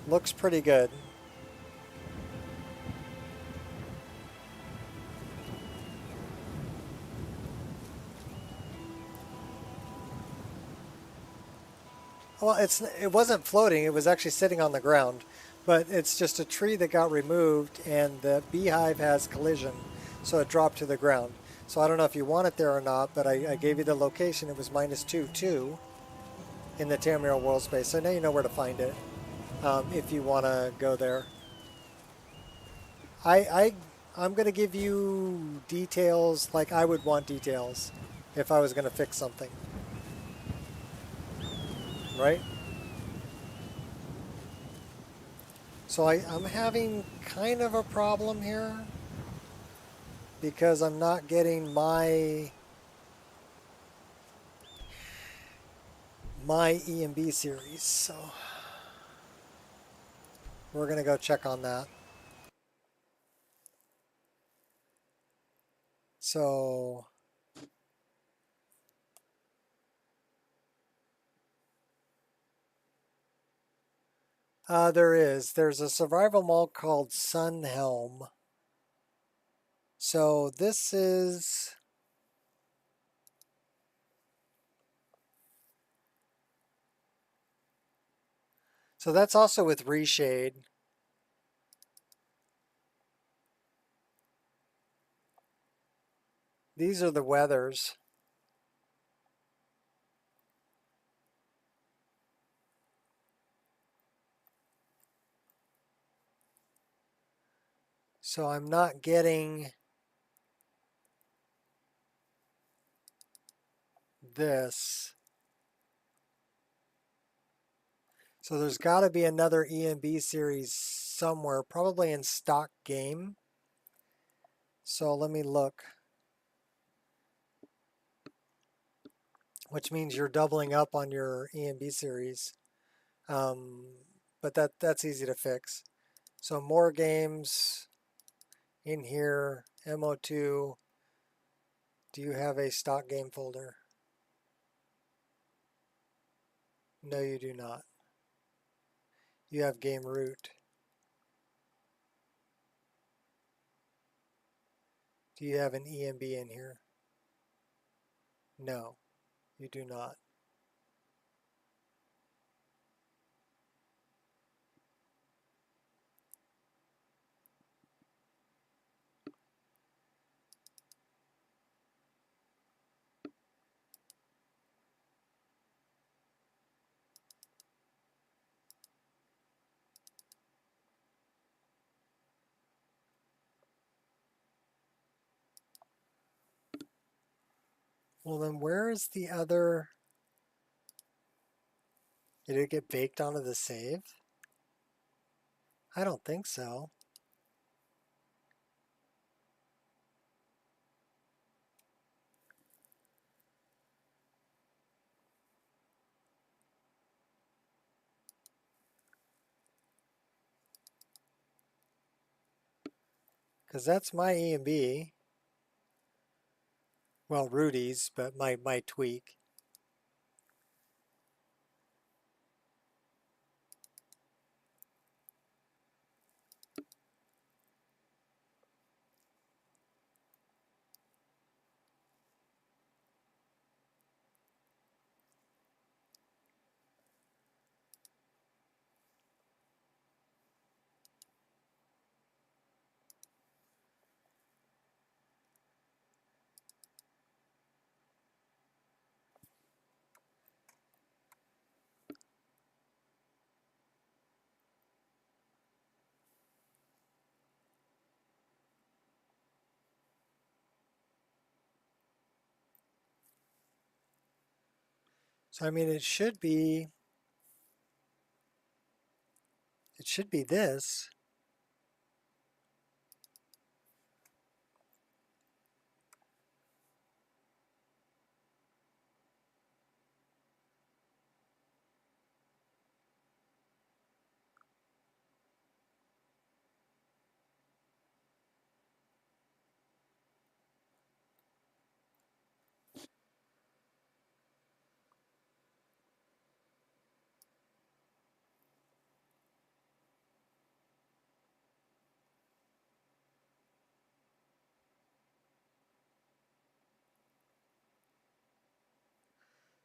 Speaker 1: looks pretty good. Well, it wasn't floating, it was actually sitting on the ground. But it's just a tree that got removed and the beehive has collision, so it dropped to the ground. So I don't know if you want it there or not, but I gave you the location. It was -2.2 in the Tamriel world space. So now you know where to find it if you want to go there. I'm going to give you details like I would want details if I was going to fix something. Right? So I'm having kind of a problem here because I'm not getting my EMB series. So we're going to go check on that. So there's a survival mode called Sunhelm. So this is that's also with Reshade. These are the weathers. So I'm not getting this. So there's got to be another EMB series somewhere, probably in stock game. So let me look. Which means you're doubling up on your EMB series. But that's easy to fix. So more games in here, MO2. Do you have a stock game folder? No, you do not. You have game root. Do you have an EMB in here? No, you do not. Well, then where is the other? Did it get baked onto the save? I don't think so. Because that's my EMB. Well, Rudy's, but my tweak. So I mean, it should be this.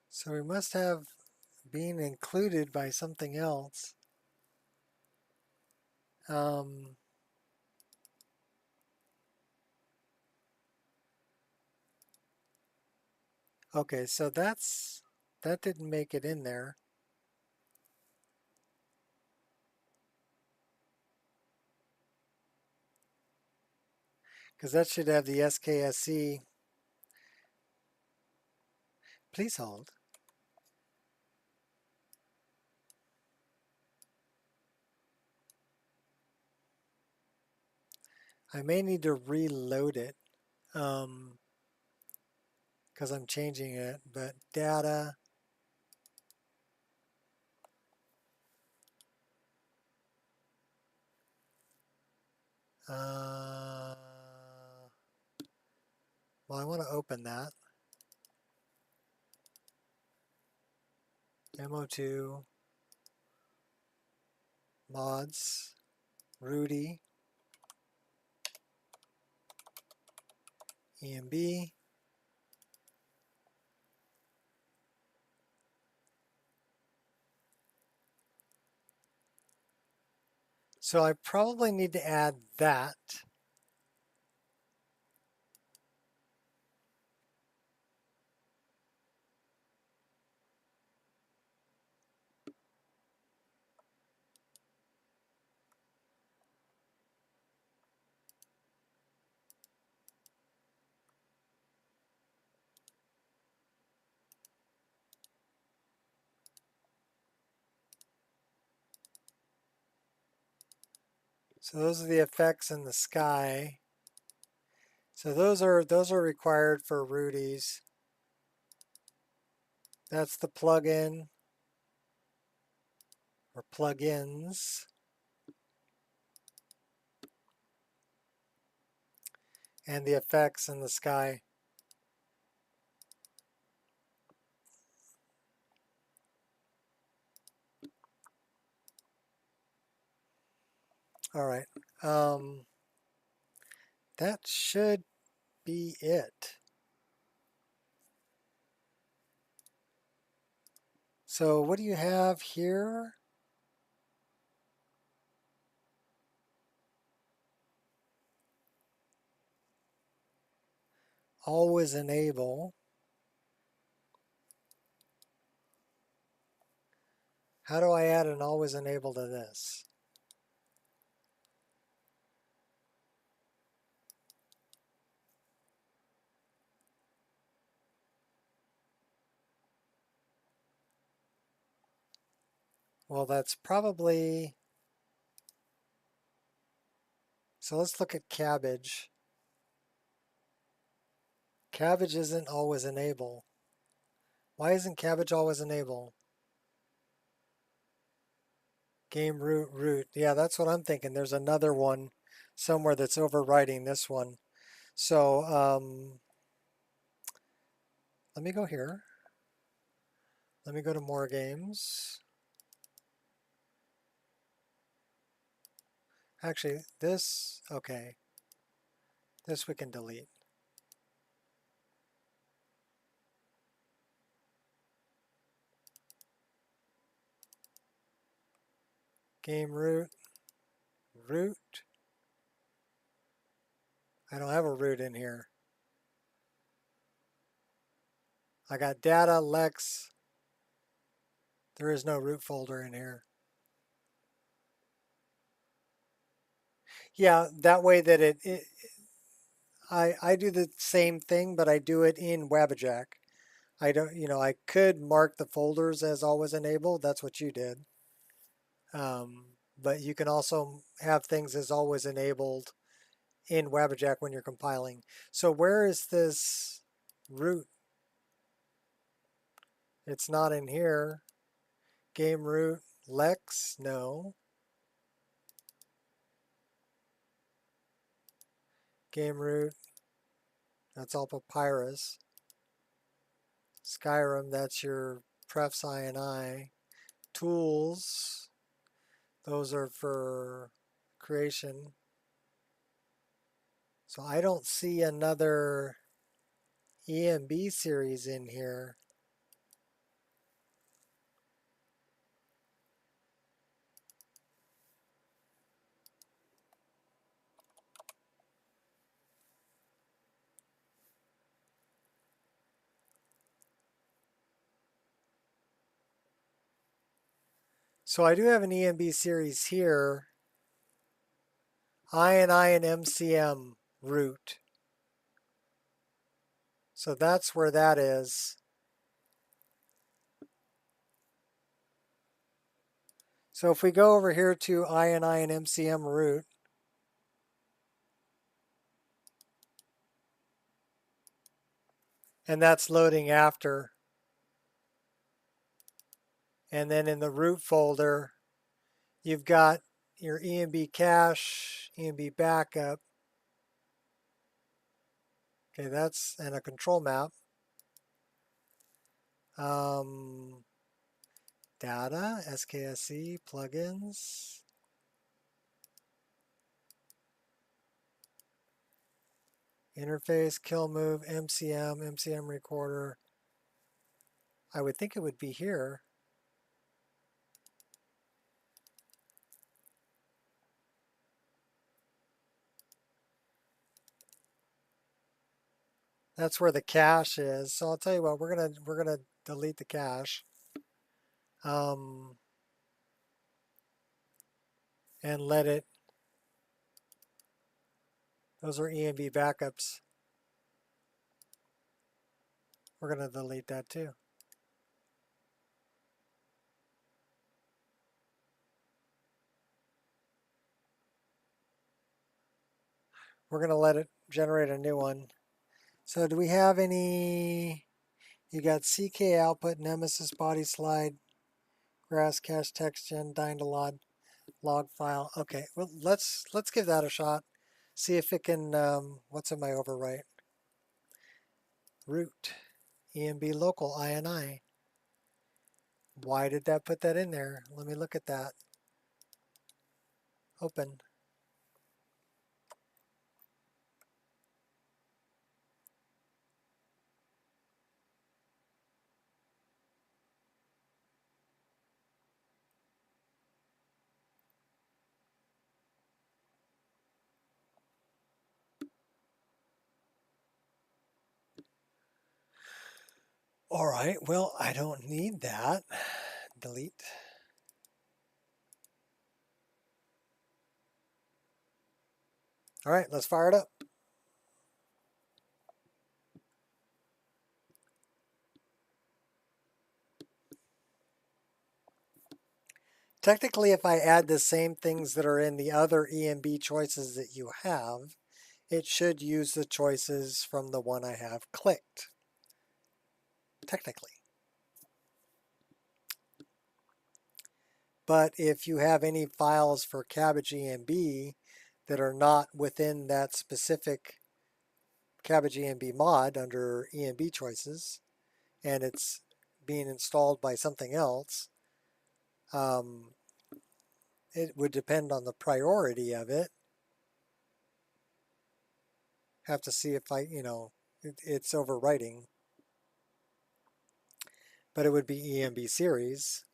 Speaker 1: So we must have been included by something else. Okay, so that didn't make it in there. Because that should have the SKSC. Please hold. I may need to reload it because I'm changing it, but data. Well, I want to open that. Demo2, mods, Rudy, EMB. So I probably need to add that. So those are the effects in the sky. So those are required for Rudy's. That's the plugin or plugins. And the effects in the sky. All right. That should be it. So what do you have here? Always enable. How do I add an always enable to this? Well, that's probably, so let's look at cabbage. Cabbage isn't always enable. Why isn't cabbage always enable? Game root. Yeah, that's what I'm thinking. There's another one somewhere that's overriding this one. So let me go here. Let me go to more games. Actually, this, okay. This we can delete. Game root. I don't have a root in here. I got data, Lex. There is no root folder in here. Yeah, that way that I do the same thing, but I do it in Wabajack. I don't, I could mark the folders as always enabled. That's what you did. But you can also have things as always enabled in Wabbajack when you're compiling. So where is this root? It's not in here. Game root, Lex, no. Game root, that's all Papyrus. Skyrim, that's your prefs I. Tools, those are for creation. So I don't see another EMB series in here. So I do have an EMB series here. I and MCM root. So that's where that is. So if we go over here to I and MCM root, and that's loading after. And then in the root folder, you've got your EMB cache, EMB backup. Okay, that's, and a control map. Data, SKSE, plugins. Interface, kill move, MCM recorder. I would think it would be here. That's where the cache is. So I'll tell you what, we're gonna delete the cache. And let it, those are EMB backups. We're gonna delete that too. We're gonna let it generate a new one. So do we have any, you got CK output, Nemesis body slide, grass cache text gen, dynalog, log file. Okay, well let's give that a shot. See if it can, what's in my overwrite? Root, EMB local, INI. Why did that put that in there? Let me look at that. Open. All right, well, I don't need that. Delete. All right, let's fire it up. Technically, if I add the same things that are in the other EMB choices that you have, it should use the choices from the one I have clicked. Technically. But if you have any files for Cabbage EMB that are not within that specific Cabbage EMB mod under EMB choices, and it's being installed by something else, it would depend on the priority of it. Have to see if it's overwriting. But it would be EMB series.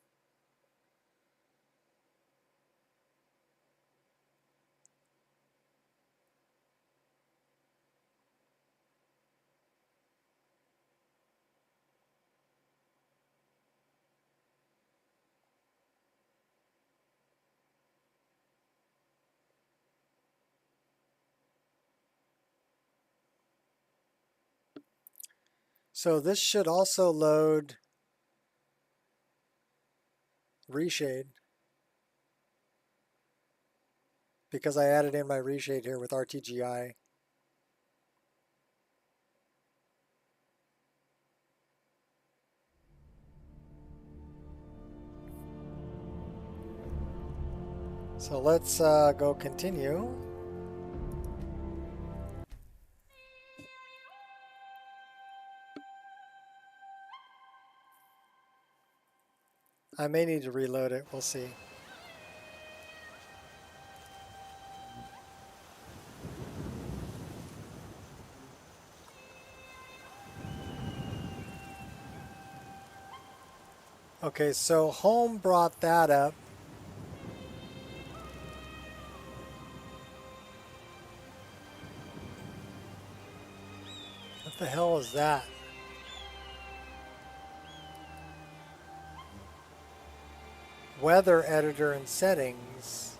Speaker 1: So this should also load reshade because I added in my reshade here with RTGI. So let's go continue. I may need to reload it, we'll see. Okay, so home brought that up. What the hell is that? Weather editor and settings.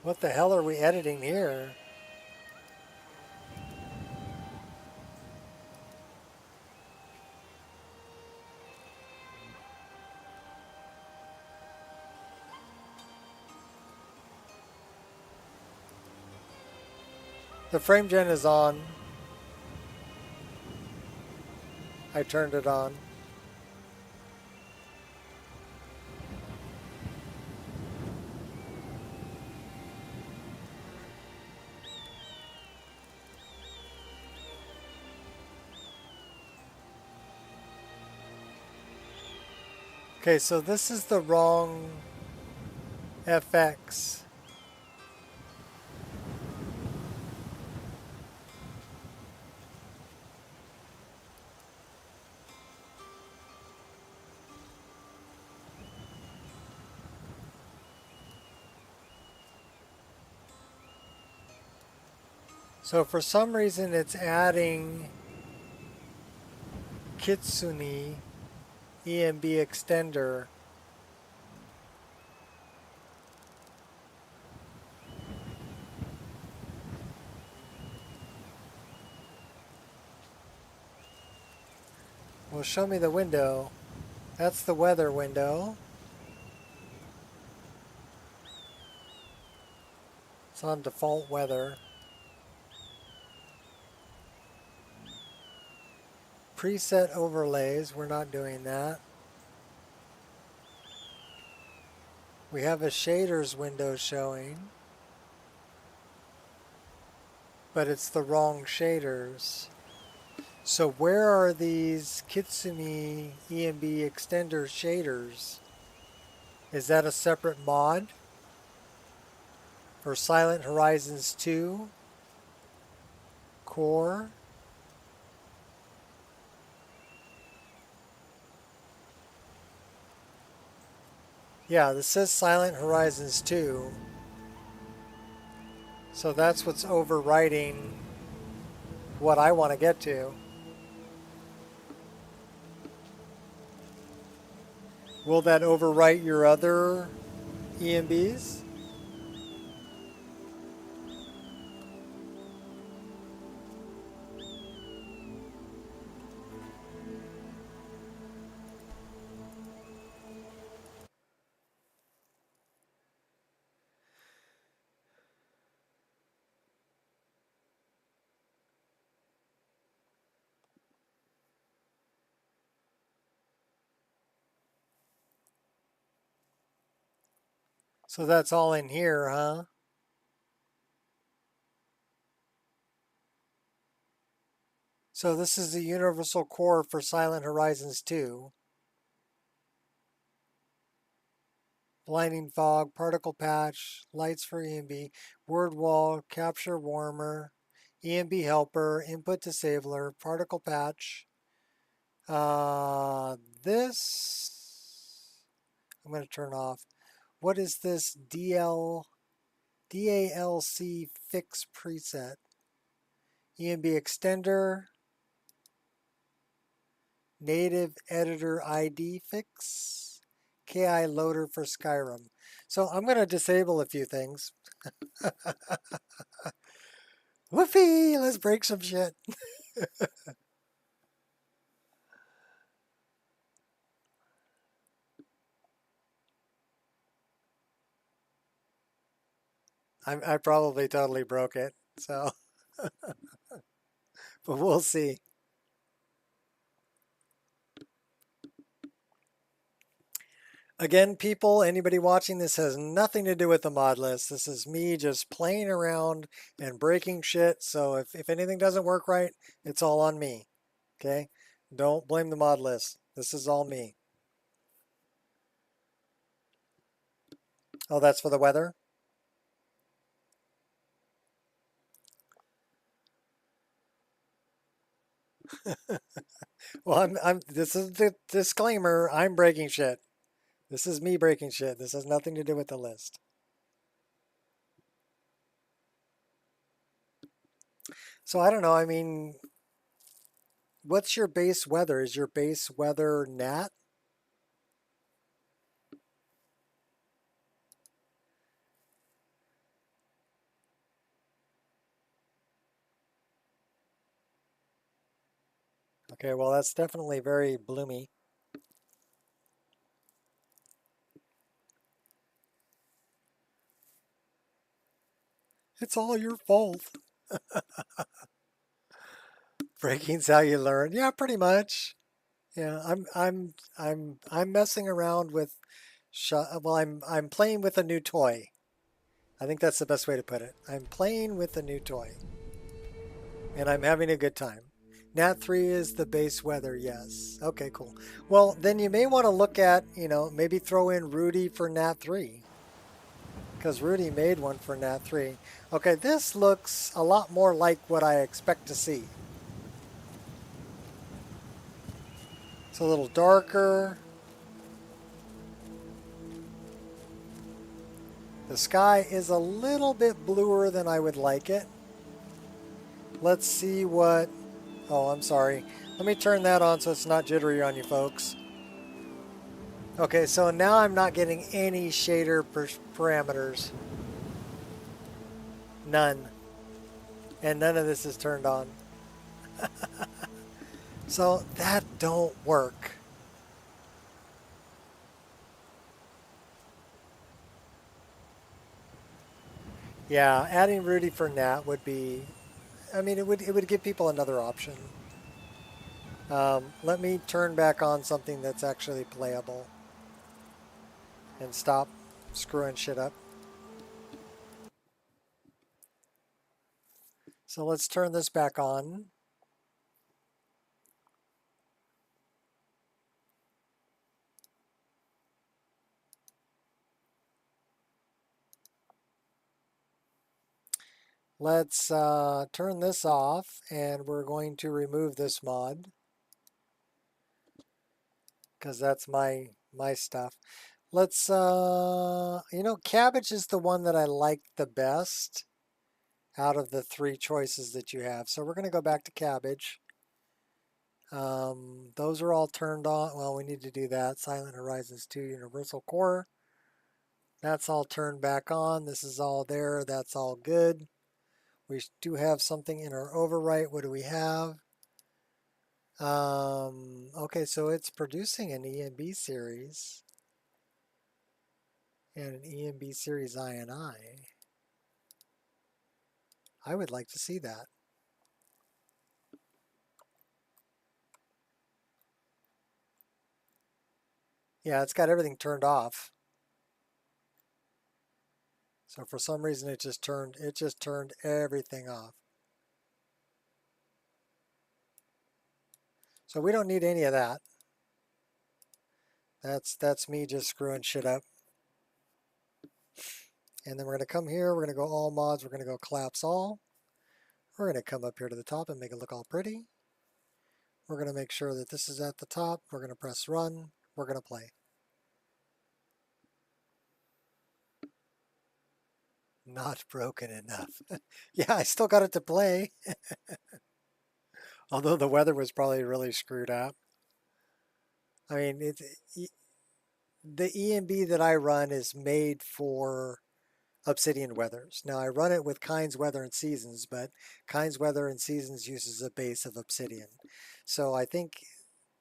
Speaker 1: What the hell are we editing here? The frame gen is on. I turned it on. Okay, so this is the wrong FX. So for some reason it's adding Kitsune EMB extender. Well, show me the window. That's the weather window. It's on default weather. Preset overlays, we're not doing that. We have a shaders window showing, but it's the wrong shaders. So where are these Kitsune EMB extender shaders? Is that a separate mod for Silent Horizons 2 core? Yeah, this says Silent Horizons 2. So that's what's overwriting what I want to get to. Will that overwrite your other EMBs? So that's all in here, huh? So this is the universal core for Silent Horizons 2. Blinding fog, particle patch, lights for EMB, word wall, capture warmer, EMB helper, input disabler, particle patch. This I'm going to turn off. What is this DALC fix preset? EMB extender, native editor ID fix, KI loader for Skyrim. So I'm going to disable a few things. Whoopee, let's break some shit. I probably totally broke it, so, but we'll see. Again, people, anybody watching this has nothing to do with the mod list. This is me just playing around and breaking shit. So if anything doesn't work right, it's all on me. Okay? Don't blame the mod list. This is all me. Oh, that's for the weather? Well, this is the disclaimer. I'm breaking shit. This is me breaking shit. This has nothing to do with the list. So I don't know. I mean, what's your base weather? Is your base weather Nat? Okay, well, that's definitely very bloomy. It's all your fault. Breaking's how you learn. Yeah, pretty much. Yeah, I'm messing around with well, I'm playing with a new toy. I think that's the best way to put it. I'm playing with a new toy. And I'm having a good time. Nat 3 is the base weather, yes. Okay, cool. Well, then you may want to look at, maybe throw in Rudy for Nat 3. Because Rudy made one for Nat 3. Okay, this looks a lot more like what I expect to see. It's a little darker. The sky is a little bit bluer than I would like it. Let's see what... Oh, I'm sorry. Let me turn that on so it's not jittery on you folks. Okay, so now I'm not getting any shader parameters. None. And none of this is turned on. So that don't work. Yeah, adding Rudy for Nat would be... I mean, it would give people another option. Let me turn back on something that's actually playable. And stop screwing shit up. So let's turn this back on. Let's turn this off, and we're going to remove this mod because that's my stuff. Let's, cabbage is the one that I like the best out of the three choices that you have. So we're going to go back to cabbage. Those are all turned on. Well, we need to do that. Silent Horizons 2 Universal Core. That's all turned back on. This is all there. That's all good. We do have something in our overwrite. What do we have? Okay, so it's producing an EMB series and an EMB series INI. I would like to see that. Yeah, it's got everything turned off. So for some reason it just turned everything off. So we don't need any of that. That's me just screwing shit up. And then we're going to come here, we're going to go all mods, we're going to go collapse all. We're going to come up here to the top and make it look all pretty. We're going to make sure that this is at the top. We're going to press run. We're going to play. Not broken enough. Yeah, I still got it to play. Although the weather was probably really screwed up. I mean, the EMB that I run is made for Obsidian weathers. Now I run it with Kind's Weather and Seasons, but Kind's Weather and Seasons uses a base of Obsidian. So I think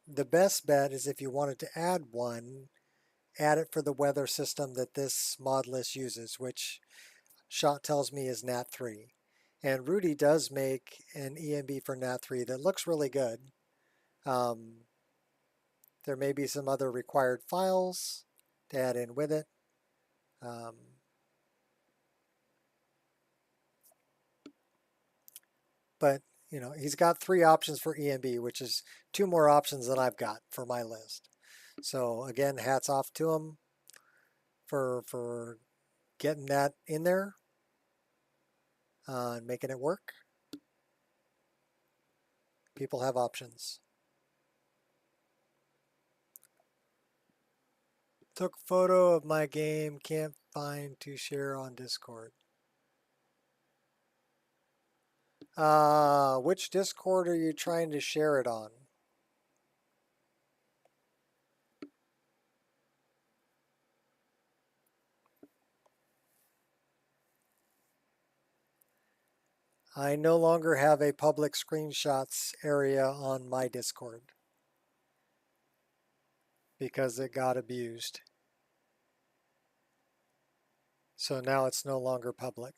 Speaker 1: the best bet is if you wanted to add one, add it for the weather system that this mod list uses, which Shot tells me is NAT3. And Rudy does make an EMB for NAT3 that looks really good. There may be some other required files to add in with it. But, you know, he's got 3 options for EMB, which is 2 more options than I've got for my list. So again, hats off to him for getting that in there and making it work. People have options. Took photo of my game, can't find to share on Discord. Which Discord are you trying to share it on? I no longer have a public screenshots area on my Discord because it got abused. So now it's no longer public.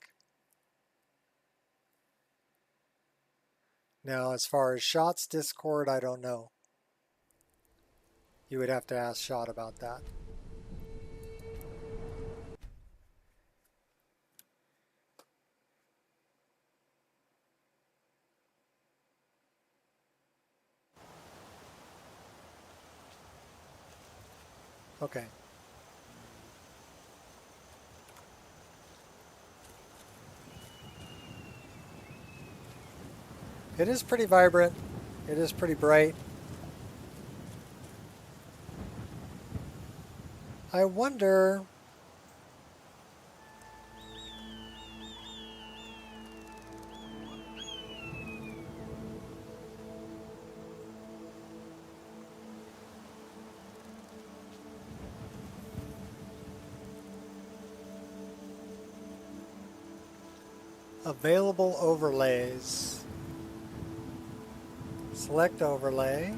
Speaker 1: Now, as far as Shot's Discord, I don't know. You would have to ask Shot about that. Okay. It is pretty vibrant. It is pretty bright. I wonder... Available overlays. Select overlay.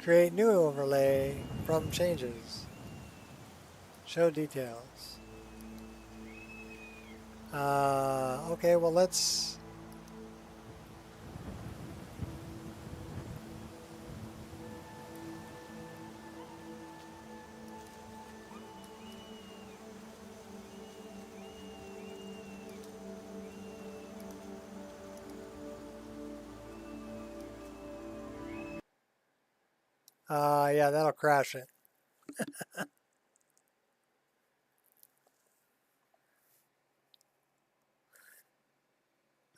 Speaker 1: Create new overlay from changes. Show details. Okay, well let's... yeah, that'll crash it.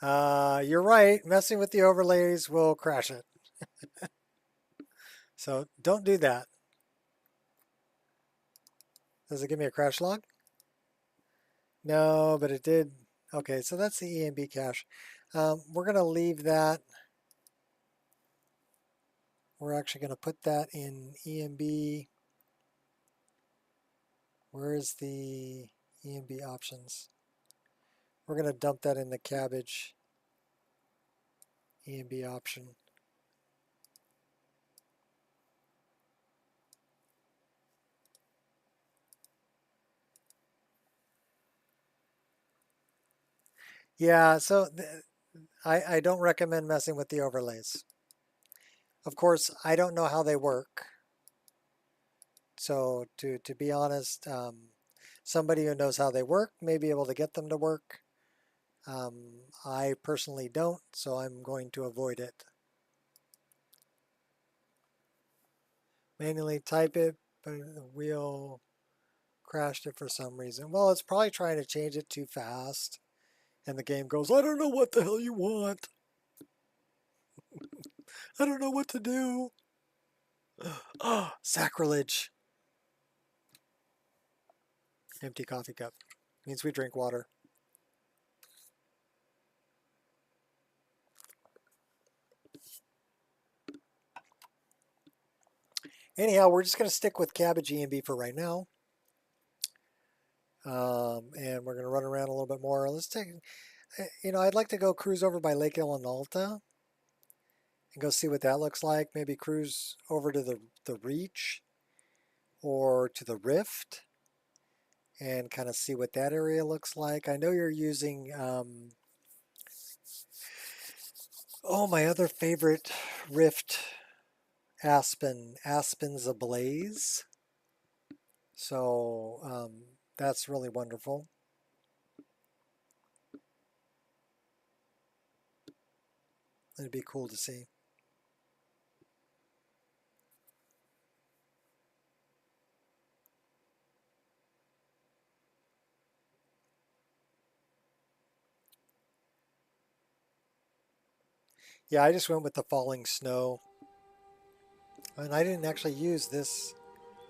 Speaker 1: You're right. Messing with the overlays will crash it. So don't do that. Does it give me a crash log? No, but it did. Okay, so that's the EMB cache. We're going to leave that. We're actually going to put that in EMB. Where is the EMB options? We're going to dump that in the cabbage EMB option. Yeah, so I don't recommend messing with the overlays. Of course, I don't know how they work. So to be honest, somebody who knows how they work may be able to get them to work. I personally don't, so I'm going to avoid it. Manually type it, but the wheel crashed it for some reason. Well, it's probably trying to change it too fast. And the game goes, I don't know what the hell you want. I don't know what to do. Oh, sacrilege. Empty coffee cup. Means we drink water. Anyhow, we're just going to stick with Cabbage EMB for right now. And we're going to run around a little bit more. Let's take, I'd like to go cruise over by Lake Ilinalta and go see what that looks like. Maybe cruise over to the Reach or to the Rift and kind of see what that area looks like. I know you're using, my other favorite Rift Aspen's Ablaze. So that's really wonderful. It'd be cool to see. Yeah, I just went with the falling snow. And I didn't actually use this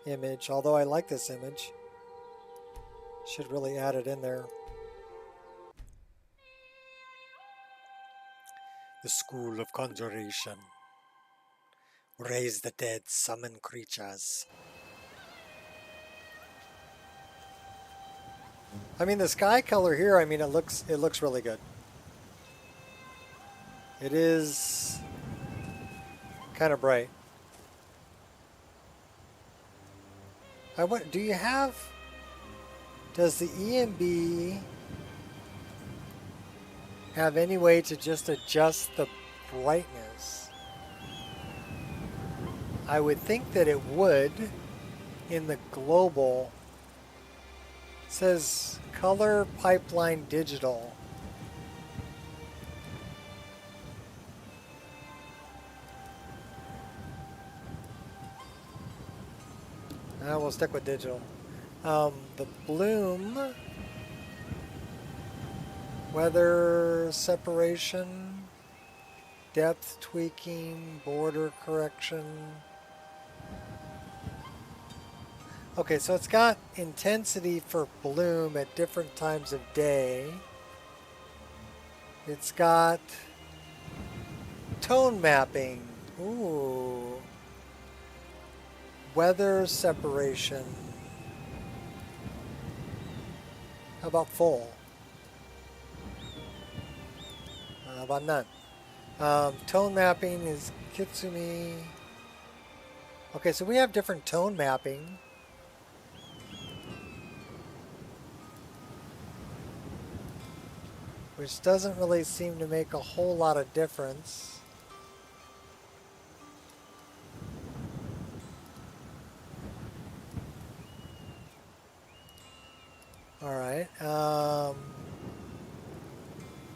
Speaker 1: image, although I like this image. Should really add it in there. The School of Conjuration. Raise the dead, summon creatures. I mean, the sky color here, I mean, it looks really good. It is kind of bright. Does the EMB have any way to just adjust the brightness? I would think that it would in the global. It says color pipeline digital. We'll stick with digital. The bloom, weather separation, depth tweaking, border correction. Okay, so it's got intensity for bloom at different times of day. It's got tone mapping. Ooh. Weather separation. How about full? How about none? Tone mapping is Kitsumi. Okay, so we have different tone mapping. Which doesn't really seem to make a whole lot of difference. All right.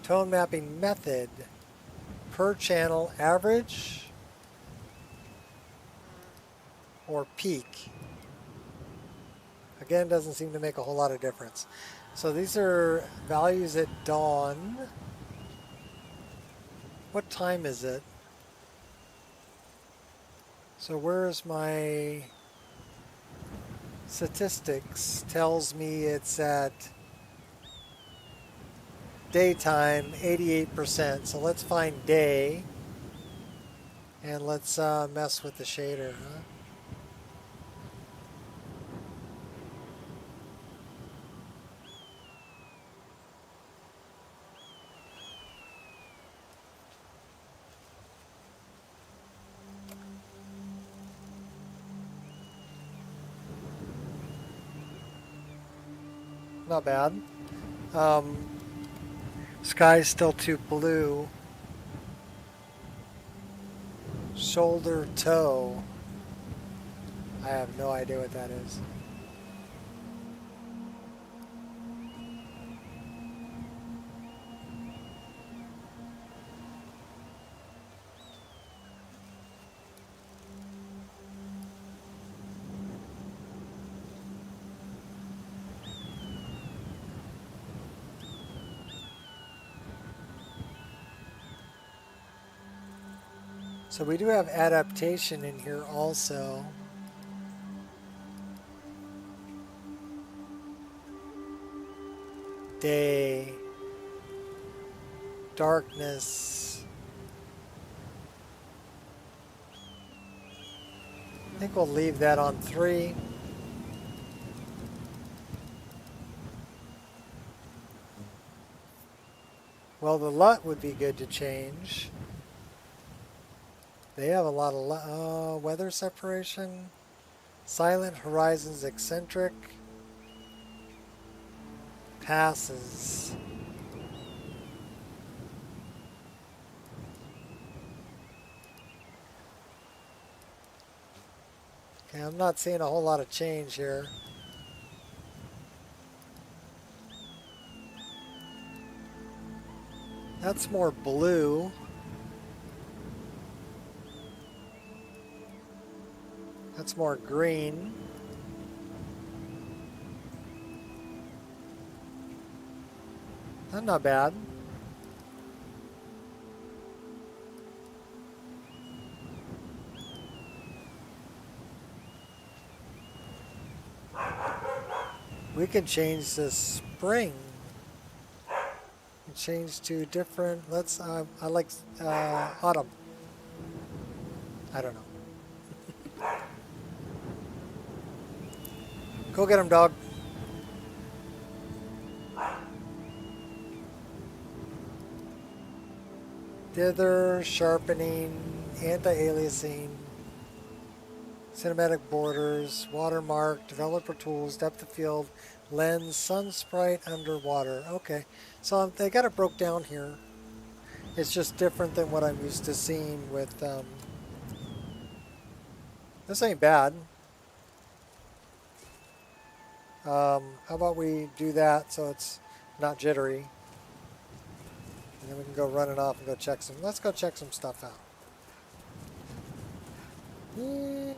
Speaker 1: Tone mapping method. Per channel average or peak. Again, doesn't seem to make a whole lot of difference. So these are values at dawn. What time is it? So where's my statistics? Tells me it's at daytime 88%. So let's find day and let's mess with the shader, huh? Not bad. Sky's still too blue. Shoulder toe. I have no idea what that is. So we do have adaptation in here also. Day, darkness. think we'll leave that on 3. Well, the LUT would be good to change. They have a lot of weather separation. Silent Horizons eccentric. Passes. Okay, I'm not seeing a whole lot of change here. That's more blue. That's more green. That's not bad. We can change the spring. Change to different. Let's. I like autumn. I don't know. Go get him, dog. Dither, sharpening, anti-aliasing, cinematic borders, watermark, developer tools, depth of field, lens, sun sprite, underwater. Okay, so they got it broke down here. It's just different than what I'm used to seeing with. This ain't bad. How about we do that so it's not jittery, and then we can go running off and go check some. Let's go check some stuff out. Yeah.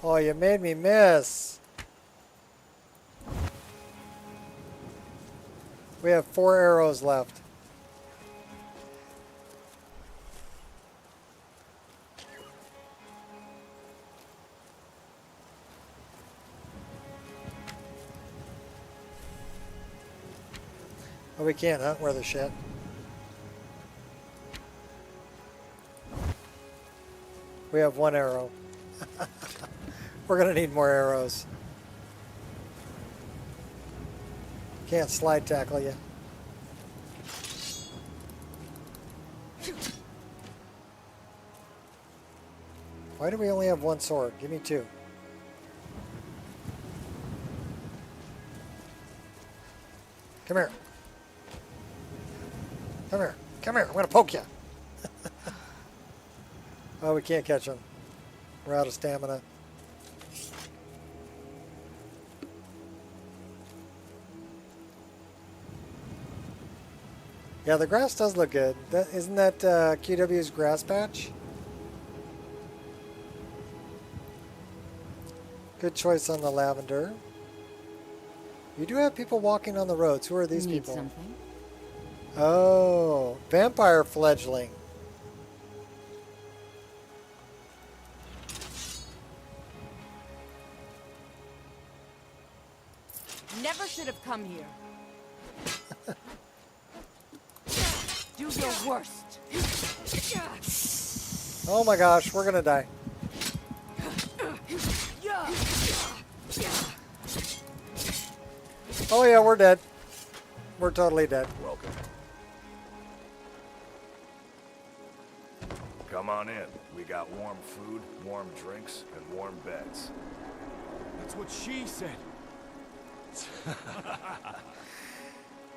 Speaker 1: Oh, you made me miss. We have 4 arrows left. Oh, we can't hunt worth a shit. We have 1 arrow. We're gonna need more arrows. Can't slide tackle you. Why do we only have 1 sword? Give me 2. Come here. Come here. Come here. I'm gonna poke you. Oh, we can't catch him. We're out of stamina. Yeah, the grass does look good. Isn't that QW's grass patch? Good choice on the lavender. You do have people walking on the roads. Who are these people?
Speaker 3: Something?
Speaker 1: Oh, vampire fledgling.
Speaker 11: Never should have come here. Do your worst.
Speaker 1: Oh my gosh, we're gonna die. Oh yeah, we're dead. We're totally dead.
Speaker 5: Welcome. Come on in. We got warm food, warm drinks, and warm beds.
Speaker 6: That's what she said.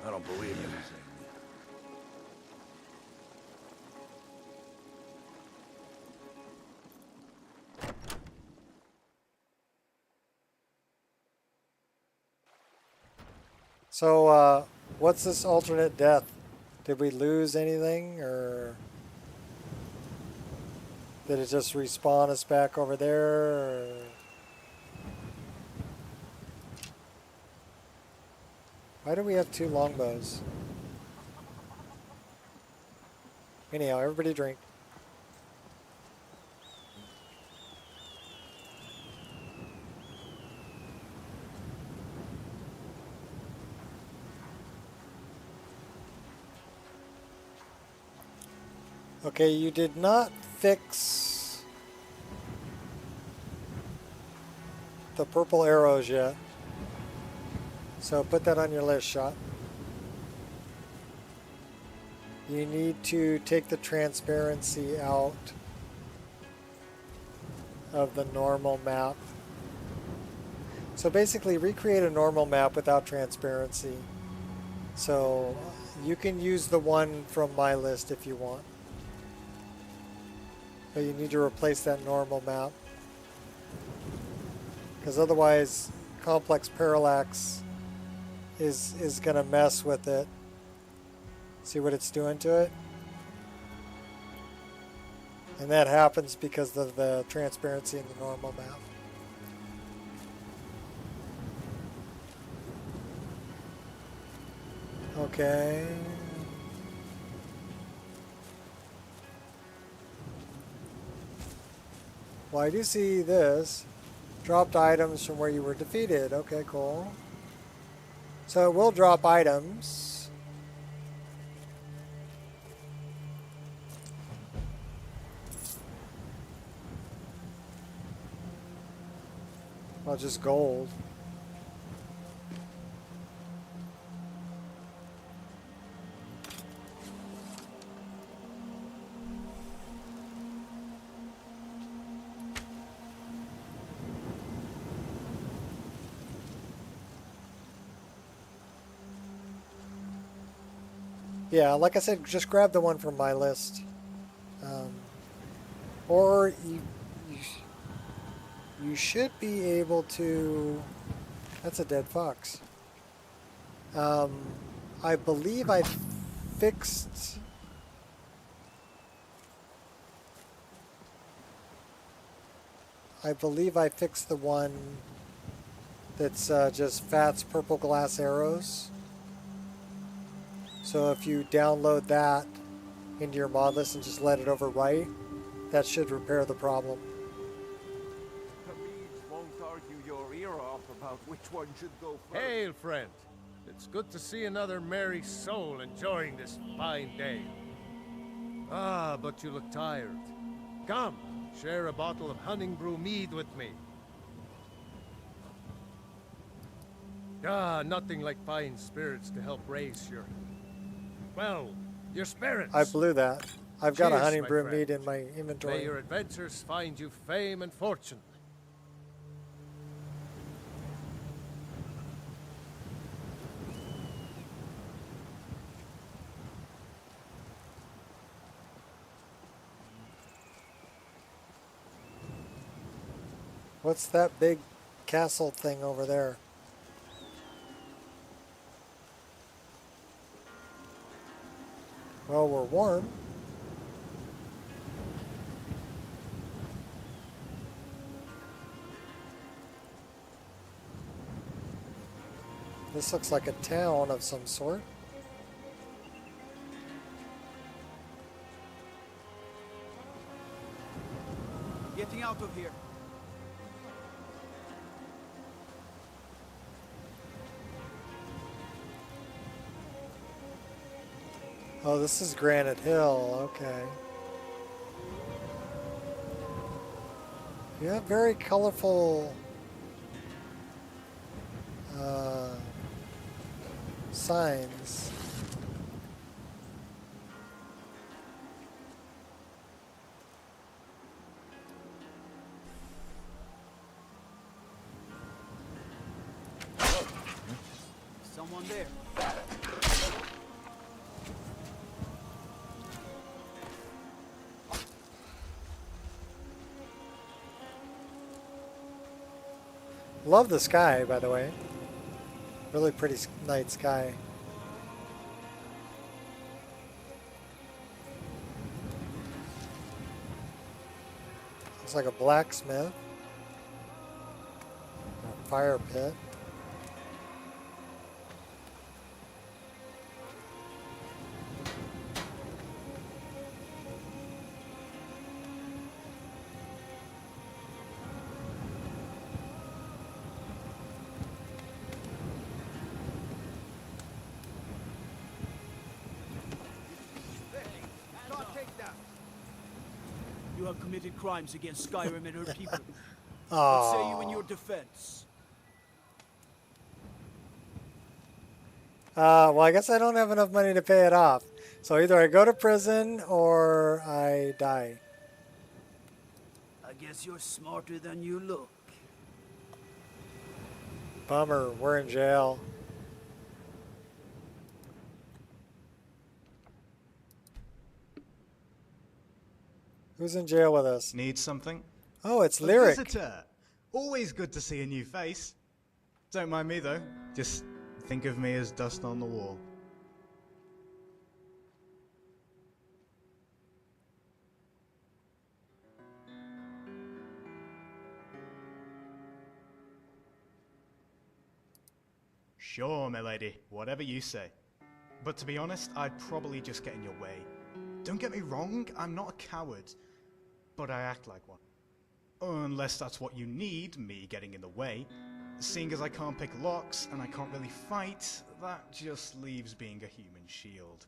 Speaker 5: I don't believe it.
Speaker 1: So, what's this alternate death? Did we lose anything, or did it just respawn us back over there? Or... Why do we have 2 longbows? Anyhow, everybody drink. Okay, you did not fix the purple arrows yet. So put that on your list, Shot. You need to take the transparency out of the normal map. So basically recreate a normal map without transparency. So you can use the one from my list if you want. But you need to replace that normal map. Because otherwise complex parallax is going to mess with it. See what it's doing to it? And that happens because of the transparency in the normal map. Okay. Well, I do see this. Dropped items from where you were defeated. Okay, cool. So it will drop items. Well, just gold. Yeah, like I said, just grab the one from my list. Or you should be able to... That's a dead fox. I believe I fixed... the one that's just Fat's purple glass arrows. So if you download that into your mod list and just let it overwrite, that should repair the problem.
Speaker 17: Khamid won't argue your ear off about which one should go first.
Speaker 4: Hail, friend. It's good to see another merry soul enjoying this fine day. Ah, but you look tired. Come, share a bottle of honey brew mead with me. Ah, nothing like fine spirits to help raise your... well, your spirits.
Speaker 1: I blew that. I've got a
Speaker 4: Cheers,
Speaker 1: honey
Speaker 4: my
Speaker 1: brew
Speaker 4: friend.
Speaker 1: mead in my inventory.
Speaker 4: May your adventures find you fame and fortune.
Speaker 1: What's that big castle thing over there? Well, we're warm. This looks like a town of some sort.
Speaker 14: Getting out of here.
Speaker 1: Oh, this is Granite Hill. Okay. You have very colorful signs.
Speaker 14: Someone there.
Speaker 1: Love the sky, by the way. Really pretty night sky. Looks like a blacksmith. A fire pit.
Speaker 14: God, take that. Lyre committed crimes against Skyrim and her people. What say you in your defense?
Speaker 1: Well, I guess I don't have enough money to pay it off. So either I go to prison or I die.
Speaker 14: I guess you're smarter than you look.
Speaker 1: Bummer, we're in jail. Who's in jail with us?
Speaker 19: Need something?
Speaker 1: Oh, it's
Speaker 19: A
Speaker 1: Lyric.
Speaker 19: visitor. Always good to see a new face. Don't mind me though. Just think of me as dust on the wall. Sure, milady. Whatever you say. But to be honest, I'd probably just get in your way. Don't get me wrong, I'm not a coward. But I act like one. Unless that's what you need, me getting in the way. Seeing as I can't pick locks and I can't really fight, that just leaves being a human shield.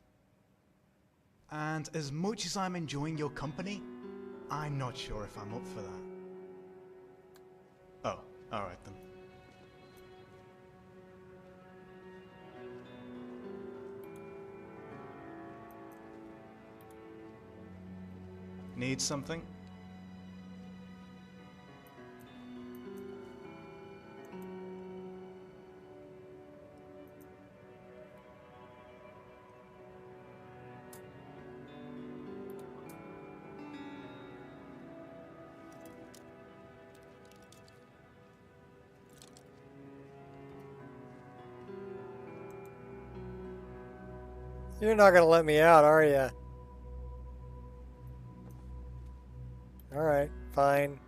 Speaker 19: And as much as I'm enjoying your company, I'm not sure if I'm up for that. Oh, alright then. Need something?
Speaker 1: You're not gonna let me out, are you? Alright, fine.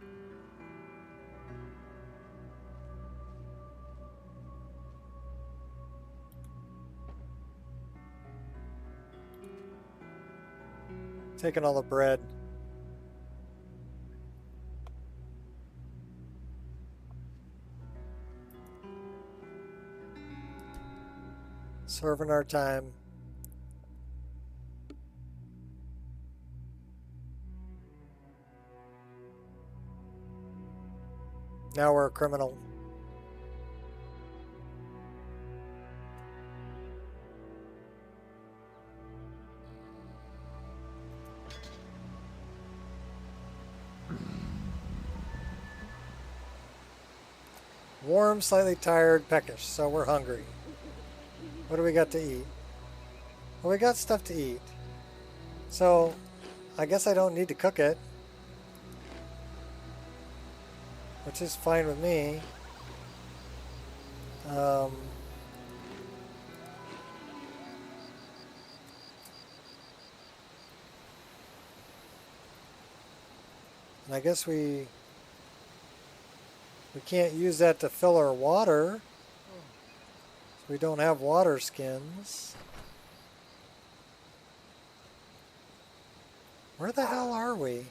Speaker 1: Taking all the bread. Serving our time. Now we're a criminal. Warm, slightly tired, peckish, so we're hungry. What do we got to eat? Well, we got stuff to eat. So, I guess I don't need to cook it. Which is fine with me. And I guess we can't use that to fill our water. So we don't have water skins. Where the hell are we?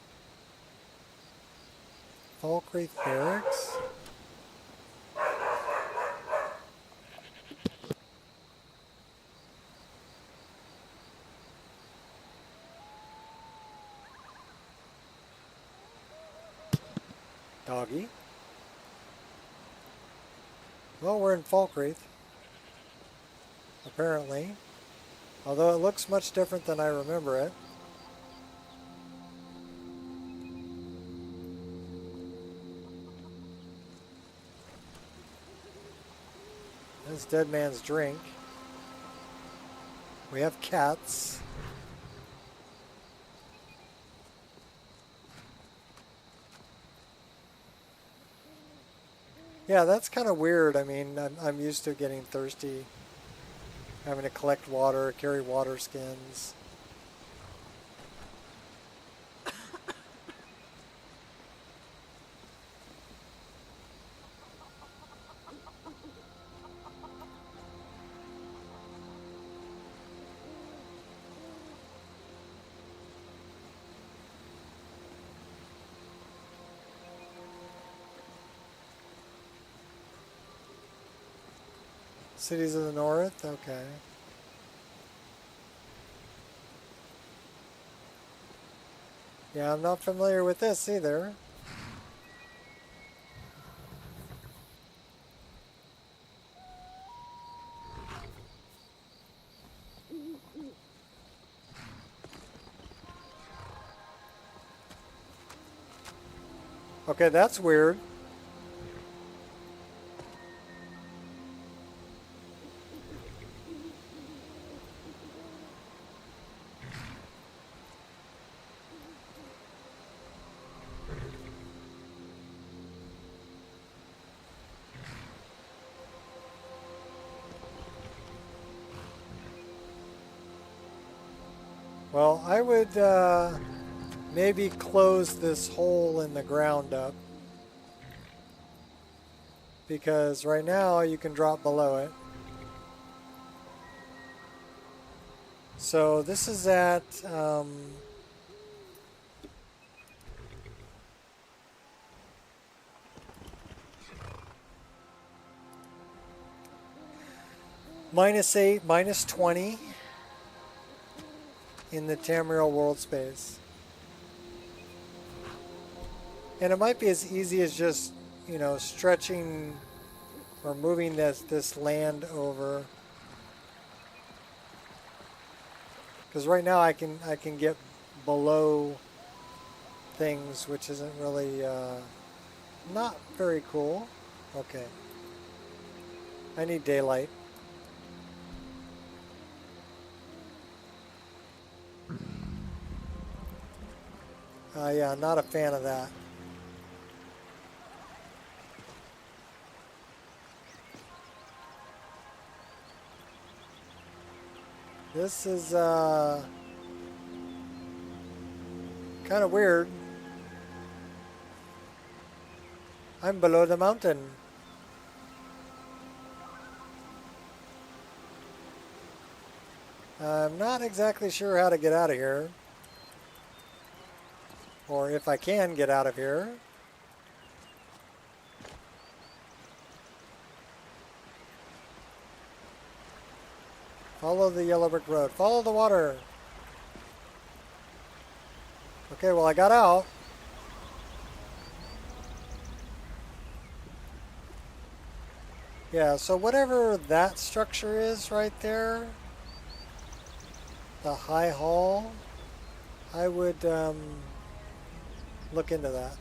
Speaker 1: Fall Creek Barracks? Doggy. Well, we're in Falkreath, apparently. Although it looks much different than I remember it. There's Dead Man's Drink. We have cats. Yeah, that's kind of weird. I mean, I'm used to getting thirsty, having to collect water, carry water skins. Cities of the North, okay. Yeah, I'm not familiar with this either. Okay, that's weird. Well, I would maybe close this hole in the ground up, because right now you can drop below it. So this is at -8, -20 in the Tamriel world space. And it might be as easy as just, you know, stretching or moving this land over. Because right now I can get below things, which isn't really not very cool. Okay. I need daylight. Yeah, not a fan of that. This is kind of weird. I'm below the mountain. I'm not exactly sure how to get out of here. Or if I can get out of here. Follow the yellow brick road. Follow the water. Okay, well I got out. Yeah, so whatever that structure is right there, the high hall, I would look into that.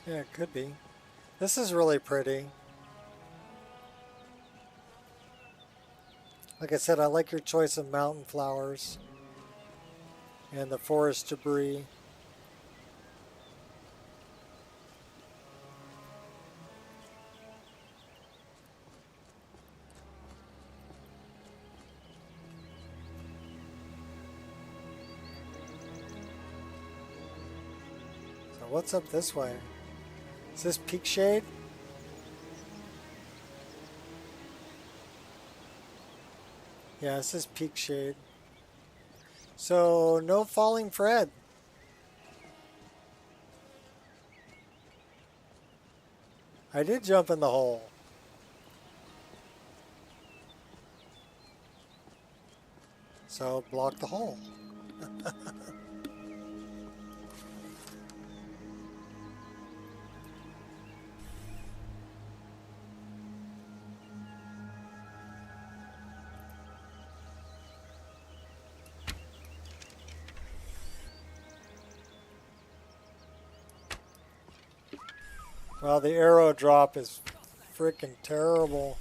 Speaker 1: Yeah, it could be. This is really pretty. Like I said, I like your choice of mountain flowers and the forest debris. So what's up this way? Is this Peak Shade? Yeah, this is Peak Shade. So, no falling Fred. I did jump in the hole. So, block the hole. Well, the arrow drop is freaking terrible.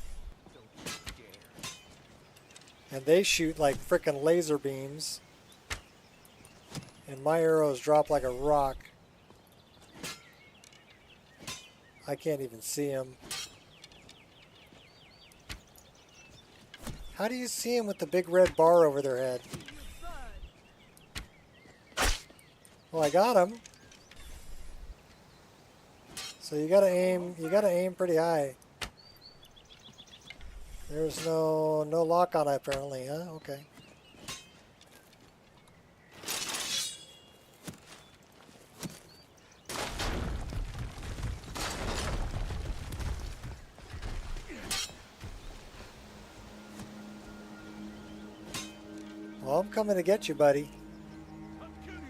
Speaker 1: And they shoot like freaking laser beams. And my arrows drop like a rock. I can't even see them. How do you see them with the big red bar over their head? Well, I got them. So you gotta aim pretty high. There's no lock on it apparently, huh? Okay. Well, I'm coming to get you, buddy.
Speaker 17: I'll kill you.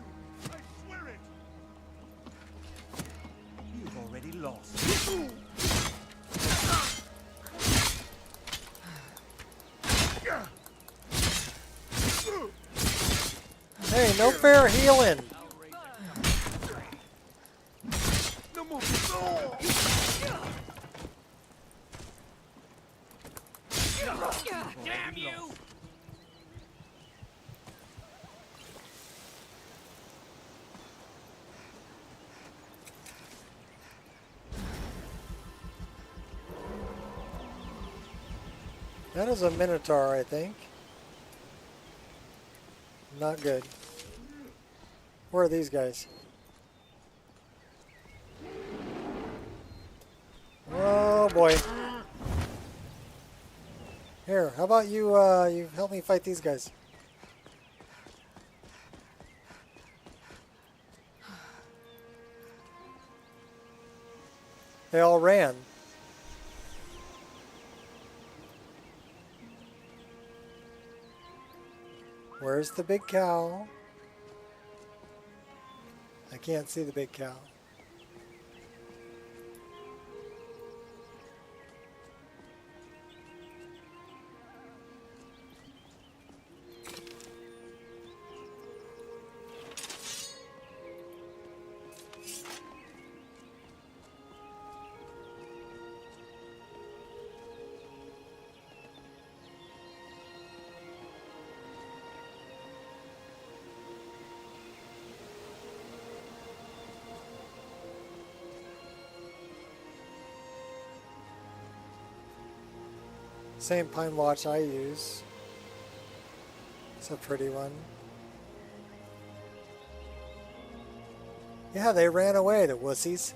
Speaker 17: I swear it.
Speaker 6: You've already lost.
Speaker 1: Hey, no fair healing.
Speaker 17: No more. Oh.
Speaker 6: Damn you!
Speaker 1: That is a Minotaur, I think. Not good. Where are these guys? Oh boy. Here, how about you you help me fight these guys? They all ran. Where's the big cow? I can't see the big cow. Same pine watch I use. It's a pretty one. Yeah, they ran away, the wussies.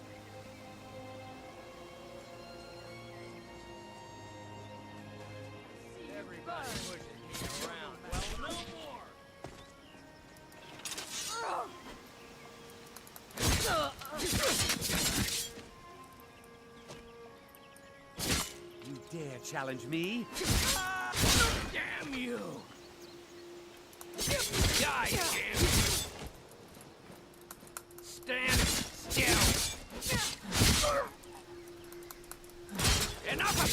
Speaker 6: Challenge me? Damn you! Die, damn you! Stand still! Enough of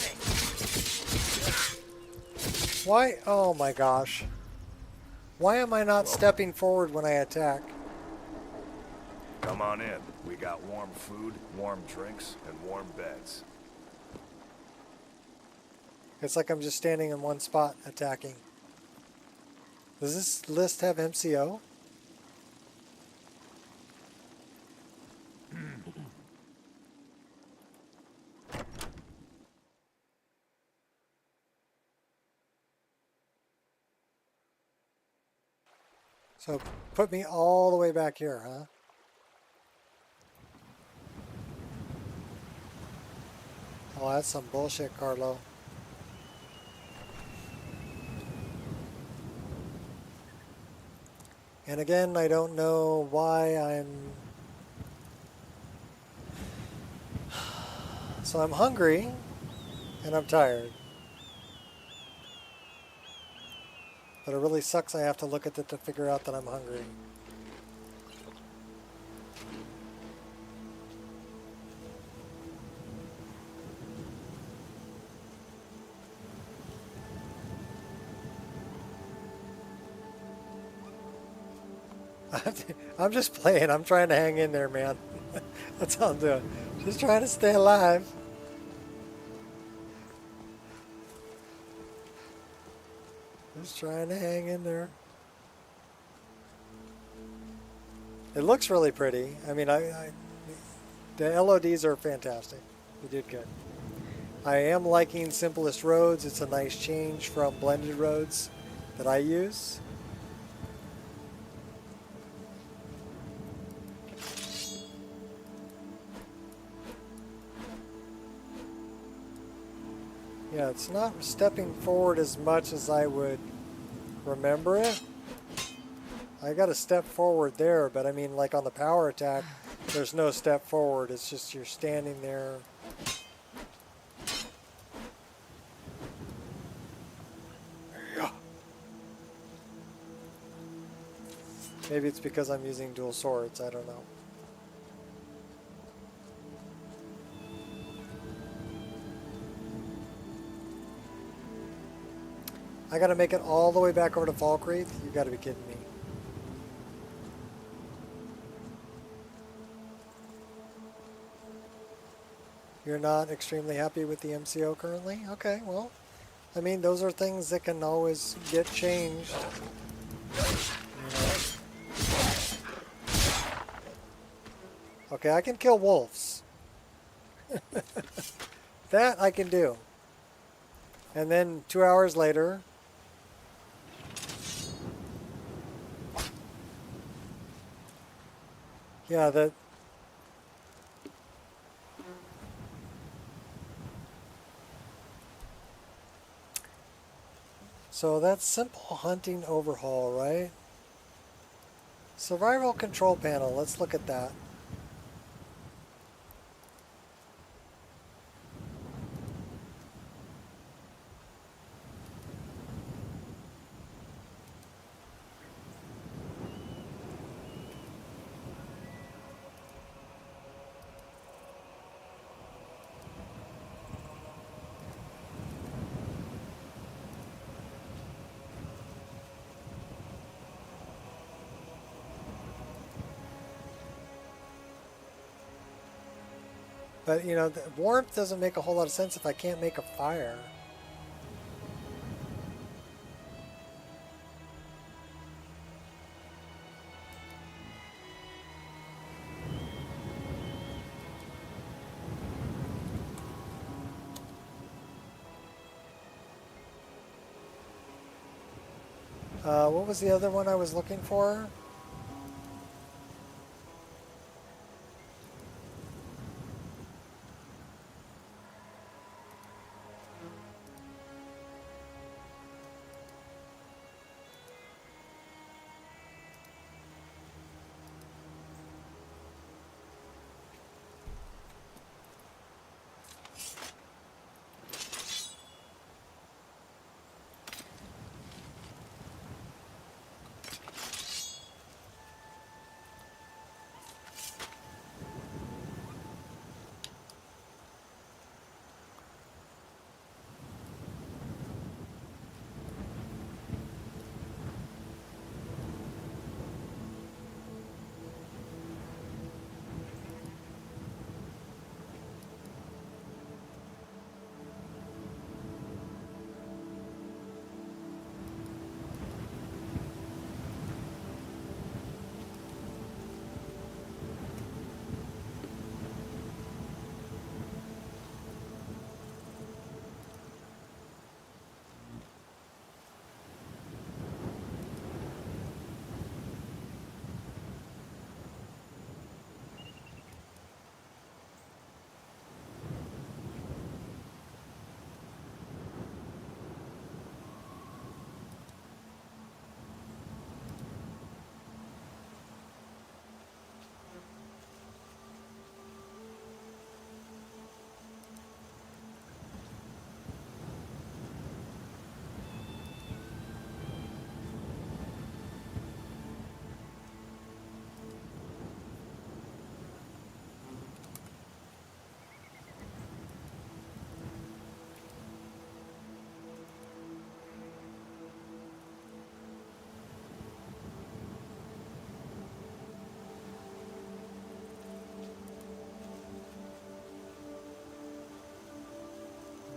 Speaker 6: it!
Speaker 1: Why? Oh my gosh. Why am I not stepping forward when I attack?
Speaker 5: Come on in. We got warm food, warm drinks, and warm beds.
Speaker 1: It's like I'm just standing in one spot attacking. Does this list have MCO? So put me all the way back here, huh? Oh, that's some bullshit, Carlo. And again, I don't know why I'm... So I'm hungry, and I'm tired. But it really sucks I have to look at it to figure out that I'm hungry. I'm just playing. I'm trying to hang in there, man. That's all I'm doing. Just trying to stay alive. Just trying to hang in there. It looks really pretty. I mean, the LODs are fantastic. You did good. I am liking simplest roads. It's a nice change from blended roads that I use. Yeah, it's not stepping forward as much as I would remember it. I got a step forward there, but I mean, like on the power attack, there's no step forward. It's just you're standing there. Yeah. Maybe it's because I'm using dual swords. I don't know. I gotta make it all the way back over to Falkreath? You gotta be kidding me. You're not extremely happy with the MCO currently? Okay, well, I mean, those are things that can always get changed. Okay, I can kill wolves. That I can do. And then 2 hours later, yeah, that. So that's simple hunting overhaul, right? Survival control panel, let's look at that. But, you know, the warmth doesn't make a whole lot of sense if I can't make a fire. What was the other one I was looking for?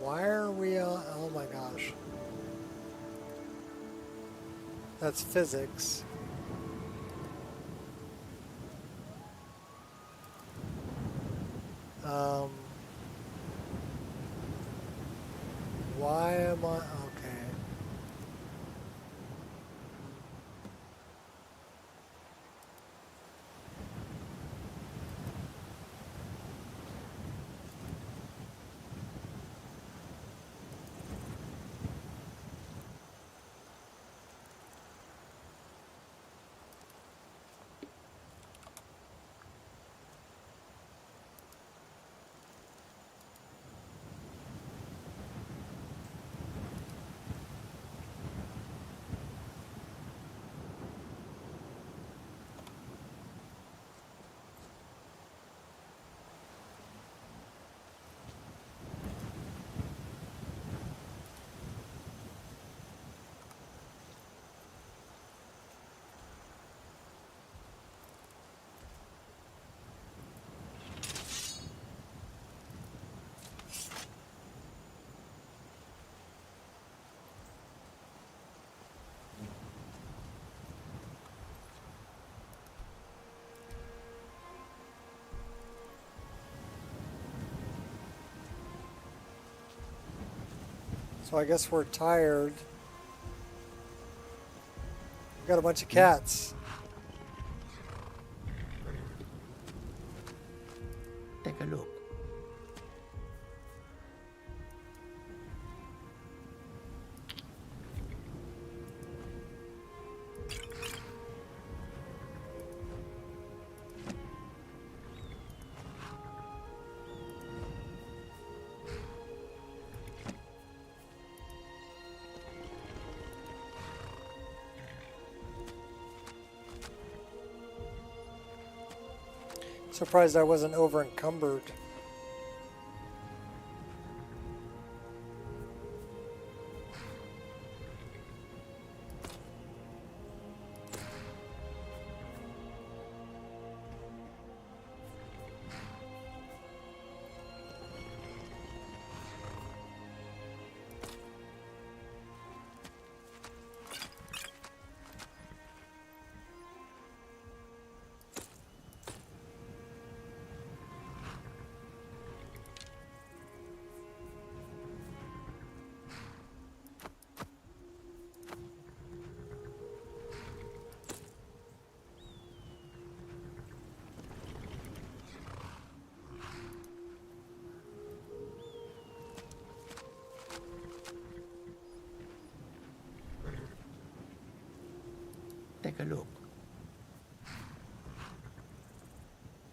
Speaker 1: Why are we on? Oh my gosh. That's physics. Why am I... Okay. So I guess we're tired. We've got a bunch of cats.
Speaker 2: Take a look.
Speaker 1: Surprised I wasn't over encumbered.
Speaker 2: Take a look.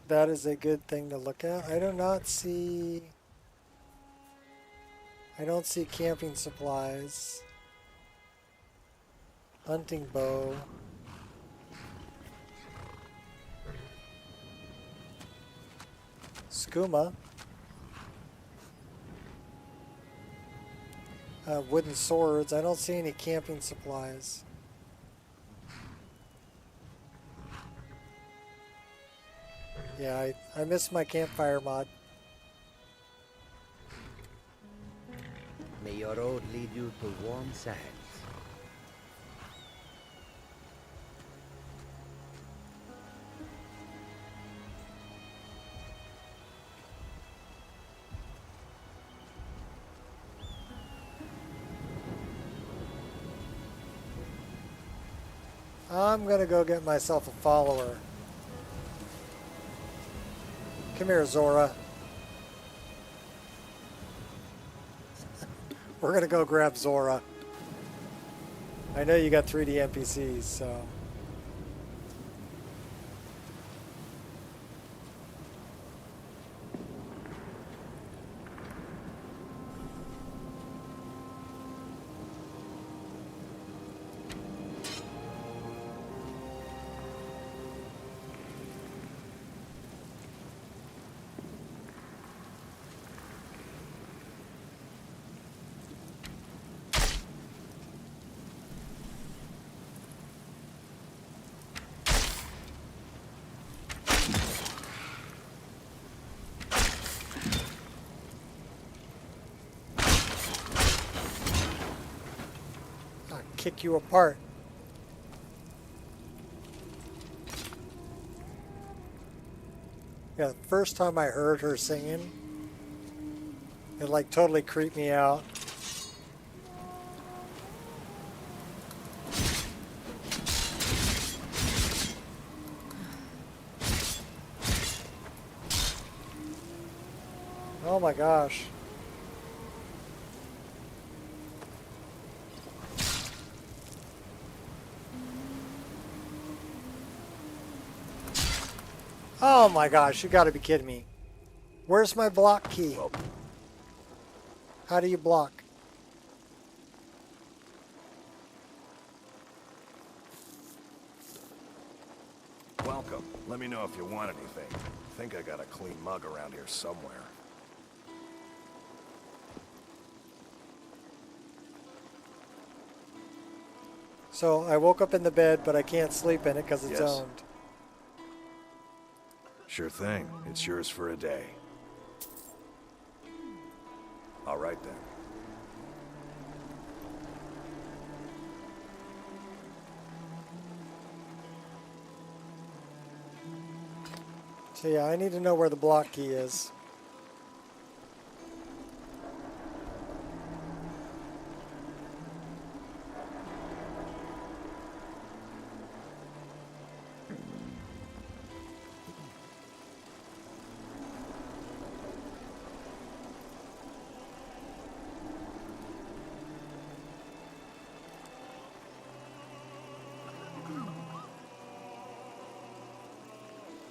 Speaker 1: That is a good thing to look at. I do not see... I don't see camping supplies. Hunting bow. Skooma. Wooden swords. I don't see any camping supplies. Yeah, I missed my campfire mod.
Speaker 2: May your road lead you to warm sands.
Speaker 1: I'm gonna go get myself a follower. Come here, Zora. We're gonna go grab Zora. I know you got 3D NPCs, so... kick you apart. Yeah, the first time I heard her singing, it like totally creeped me out. Oh my gosh. Oh my gosh, you gotta be kidding me. Where's my block key? How do you block?
Speaker 5: Welcome. Let me know if you want anything. I think I got a clean mug around here somewhere.
Speaker 1: So I woke up in the bed, but I can't sleep in it because it's
Speaker 5: Yes.
Speaker 1: owned.
Speaker 5: Sure thing. It's yours for a day. All right then.
Speaker 1: So yeah, I need to know where the block key is.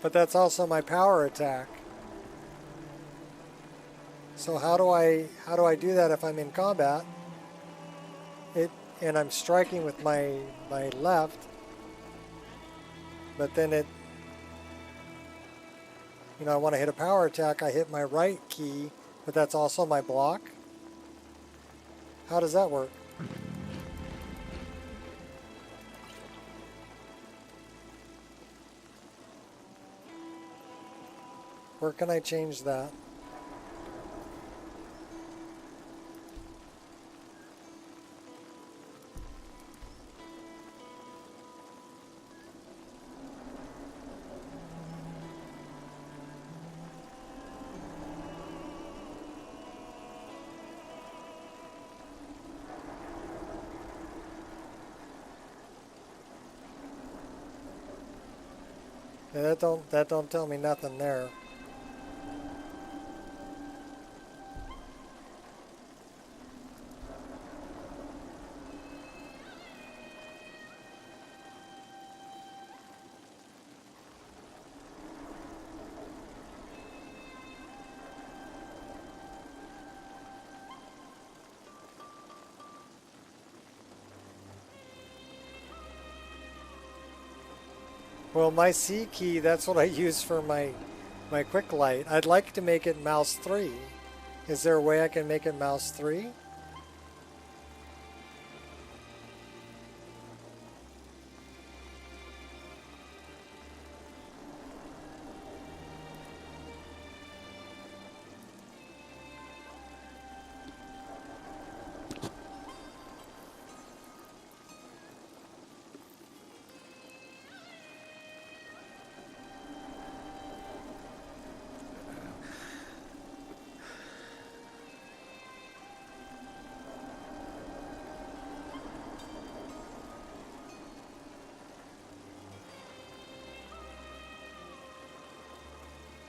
Speaker 1: But that's also my power attack. So how do I do that if I'm in combat? And I'm striking with my left, but then I want to hit a power attack, I hit my right key, but that's also my block. How does that work? Where can I change that? Yeah, that don't tell me nothing there. Well, my C key, that's what I use for my quick light. I'd like to make it mouse 3. Is there a way I can make it mouse 3?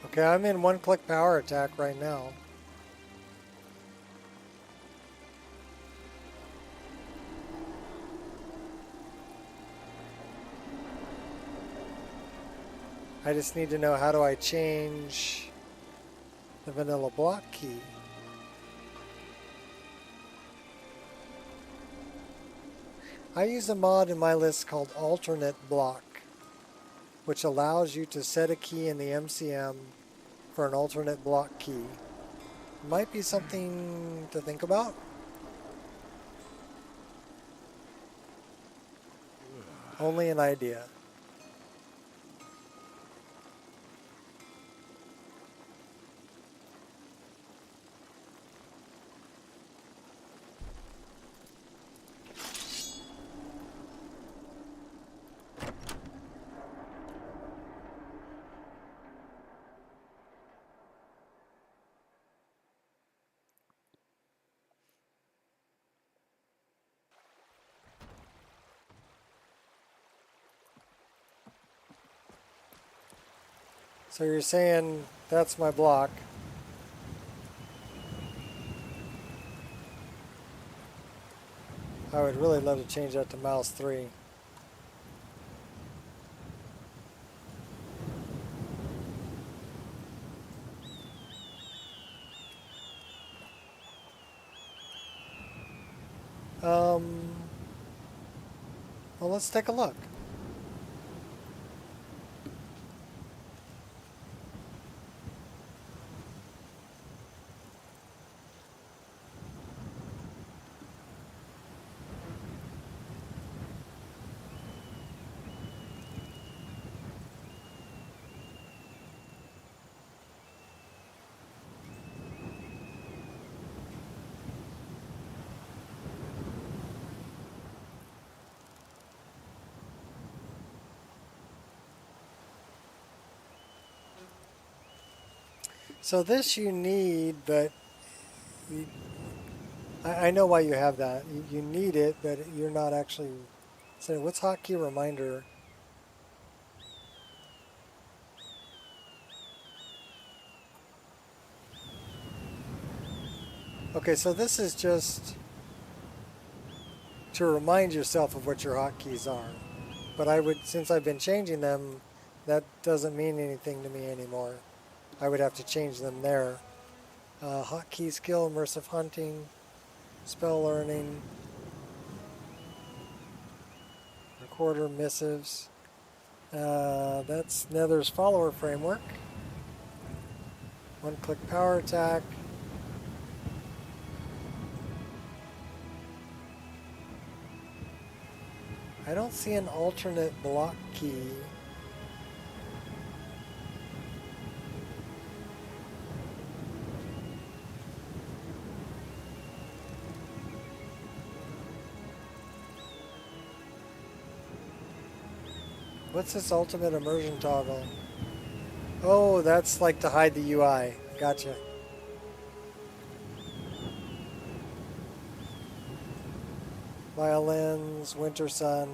Speaker 1: Okay, I'm in one-click power attack right now. I just need to know, how do I change the vanilla block key? I use a mod in my list called alternate block, which allows you to set a key in the MCM for an alternate block key. Might be something to think about. Only an idea. So you're saying that's my block. I would really love to change that to mouse 3. Well, let's take a look. So this you need, but I know why you have that. You need it, but you're not actually. So what's hotkey reminder? Okay, so this is just to remind yourself of what your hotkeys are. But I would, since I've been changing them, that doesn't mean anything to me anymore. I would have to change them there. Hotkey skill, immersive hunting, spell learning, recorder missives. That's Nether's follower framework. One-click power attack. I don't see an alternate block key. What's this ultimate immersion toggle? Oh, that's like to hide the UI. Gotcha. Violins, Winter Sun.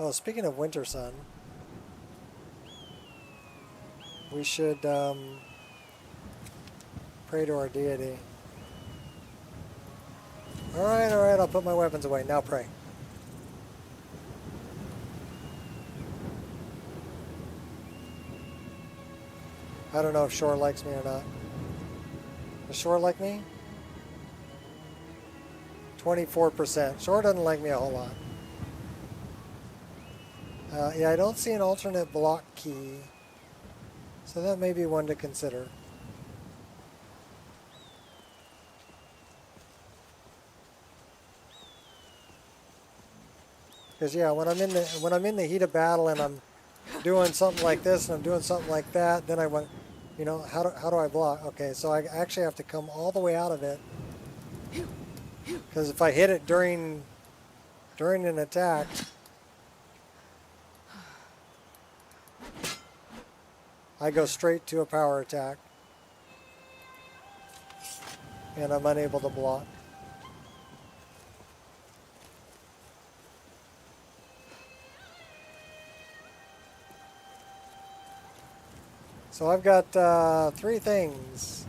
Speaker 1: Oh, speaking of Winter Sun, we should pray to our deity. Alright, I'll put my weapons away. Now pray. I don't know if Shore likes me or not. Does Shore like me? 24%. Shore doesn't like me a whole lot. Yeah, I don't see an alternate block key. So that may be one to consider. Because yeah, when I'm in the heat of battle and I'm doing something like this and I'm doing something like that, then I went, you know, how do I block? Okay, so I actually have to come all the way out of it. Because if I hit it during an attack, I go straight to a power attack. And I'm unable to block. So I've got 3 things.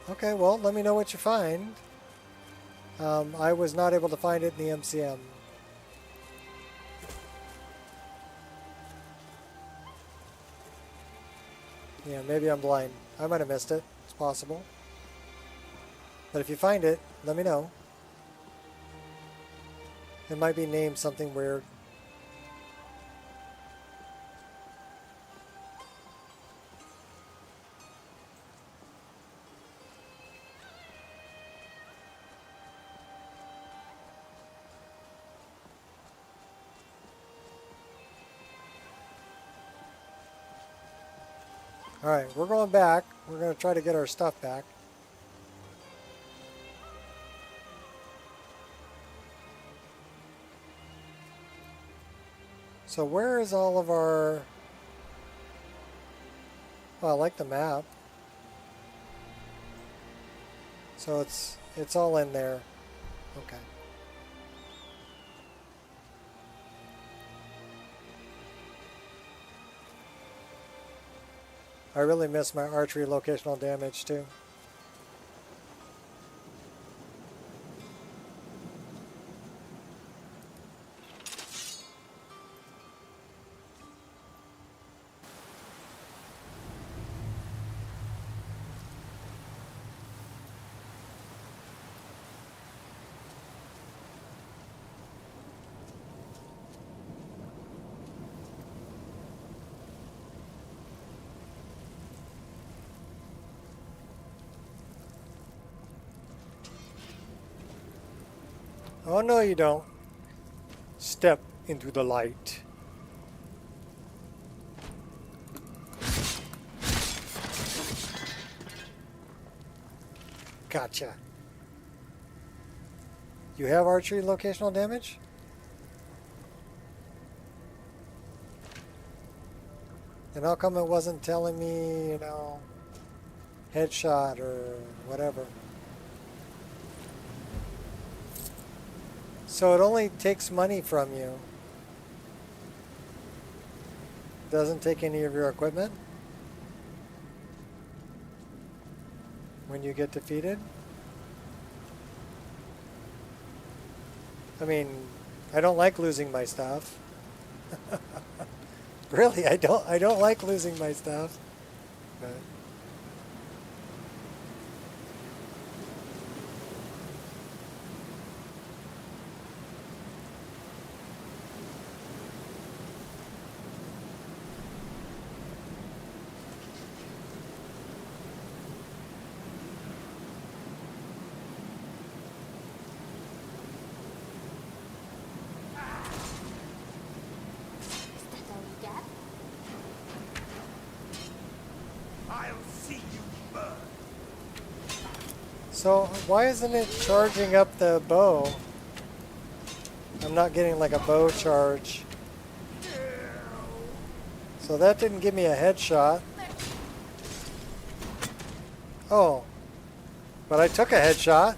Speaker 1: Okay, well, let me know what you find. I was not able to find it in the MCM. Yeah, maybe I'm blind. I might have missed it. It's possible. But if you find it, let me know. It might be named something weird. Alright, we're going back. We're going to try to get our stuff back. So where is all of our... Oh, I like the map. So it's all in there. Okay. I really miss my archery locational damage too. Oh, no, you don't. Step into the light. Gotcha. You have archery locational damage? And how come it wasn't telling me, you know, headshot or whatever? So it only takes money from you. Doesn't take any of your equipment when you get defeated? I mean, I don't like losing my stuff. Really, I don't like losing my stuff. But so why isn't it charging up the bow? I'm not getting like a bow charge. So that didn't give me a headshot. Oh. But I took a headshot.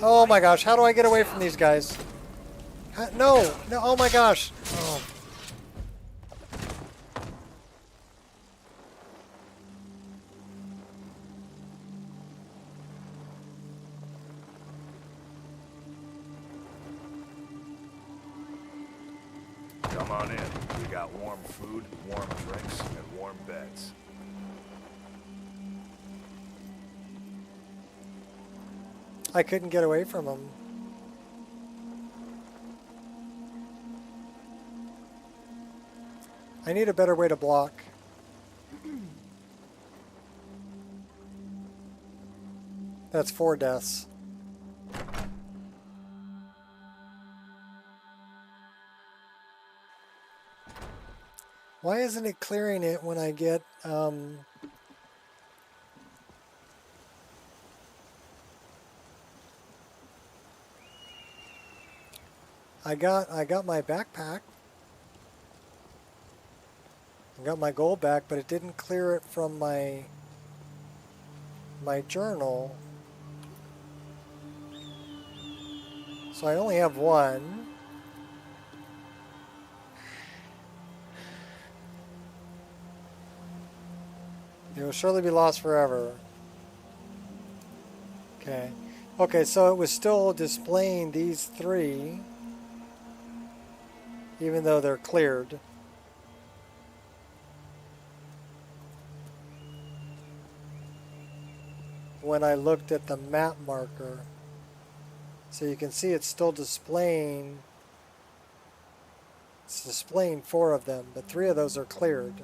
Speaker 1: Oh my gosh, how do I get away from these guys? No, no, oh my gosh. Oh.
Speaker 5: Come on in. We got warm food, warm drinks, and warm beds.
Speaker 1: I couldn't get away from them. I need a better way to block. That's 4 deaths. Why isn't it clearing it when I get I got my backpack. I got my gold back, but it didn't clear it from my journal. So I only have 1. It will surely be lost forever. Okay. Okay, so it was still displaying these 3, even though they're cleared. When I looked at the map marker. So you can see it's still displaying, it's displaying 4 of them, but 3 of those are cleared.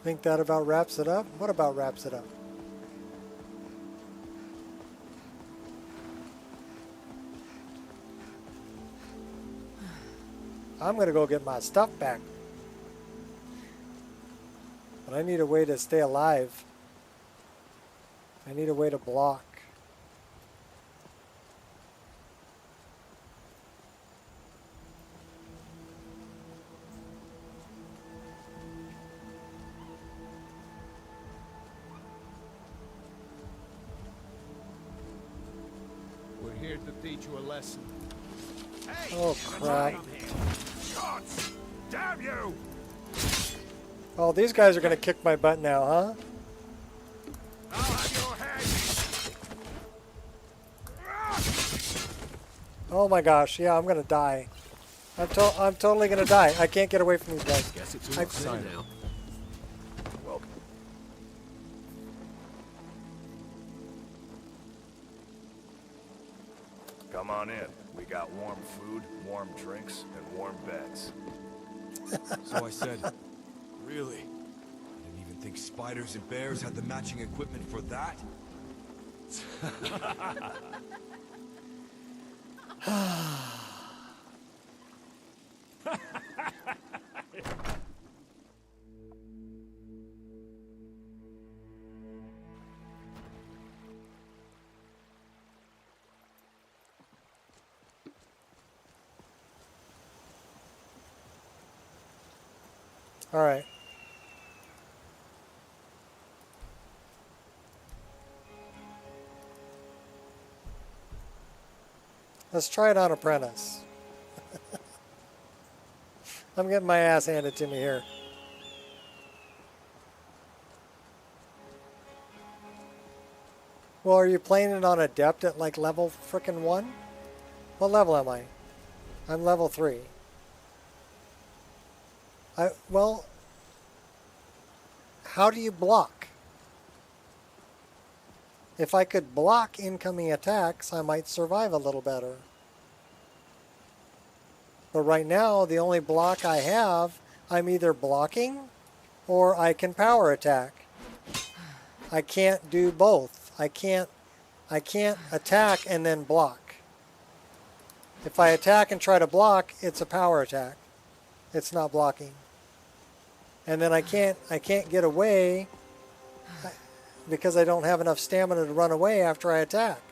Speaker 1: Think that about wraps it up? What about wraps it up? I'm gonna go get my stuff back. But I need a way to stay alive. I need a way to block.
Speaker 4: We're here to teach you a lesson.
Speaker 5: Hey,
Speaker 1: Oh, crap.
Speaker 5: Shots! Damn you!
Speaker 1: Oh, these guys are going to kick my butt now, huh?
Speaker 5: I'll have your head!
Speaker 1: Oh my gosh, yeah, I'm going to die. I'm totally going to die. I can't get away from these guys.
Speaker 5: Guess it's your sign now. Welcome.
Speaker 17: Come on in. We got warm food, warm drinks, and warm beds.
Speaker 20: So I said, really? I didn't even think spiders and bears had the matching equipment for that.
Speaker 1: All right. Let's try it on Apprentice. I'm getting my ass handed to me here. Well, are you playing it on Adept at like level frickin' 1? What level am I? I'm level 3. Well, how do you block? If I could block incoming attacks, I might survive a little better. But right now, the only block I have, I'm either blocking or I can power attack. I can't do both. I can't attack and then block. If I attack and try to block, it's a power attack. It's not blocking. And then I can't get away because I don't have enough stamina to run away after I attack.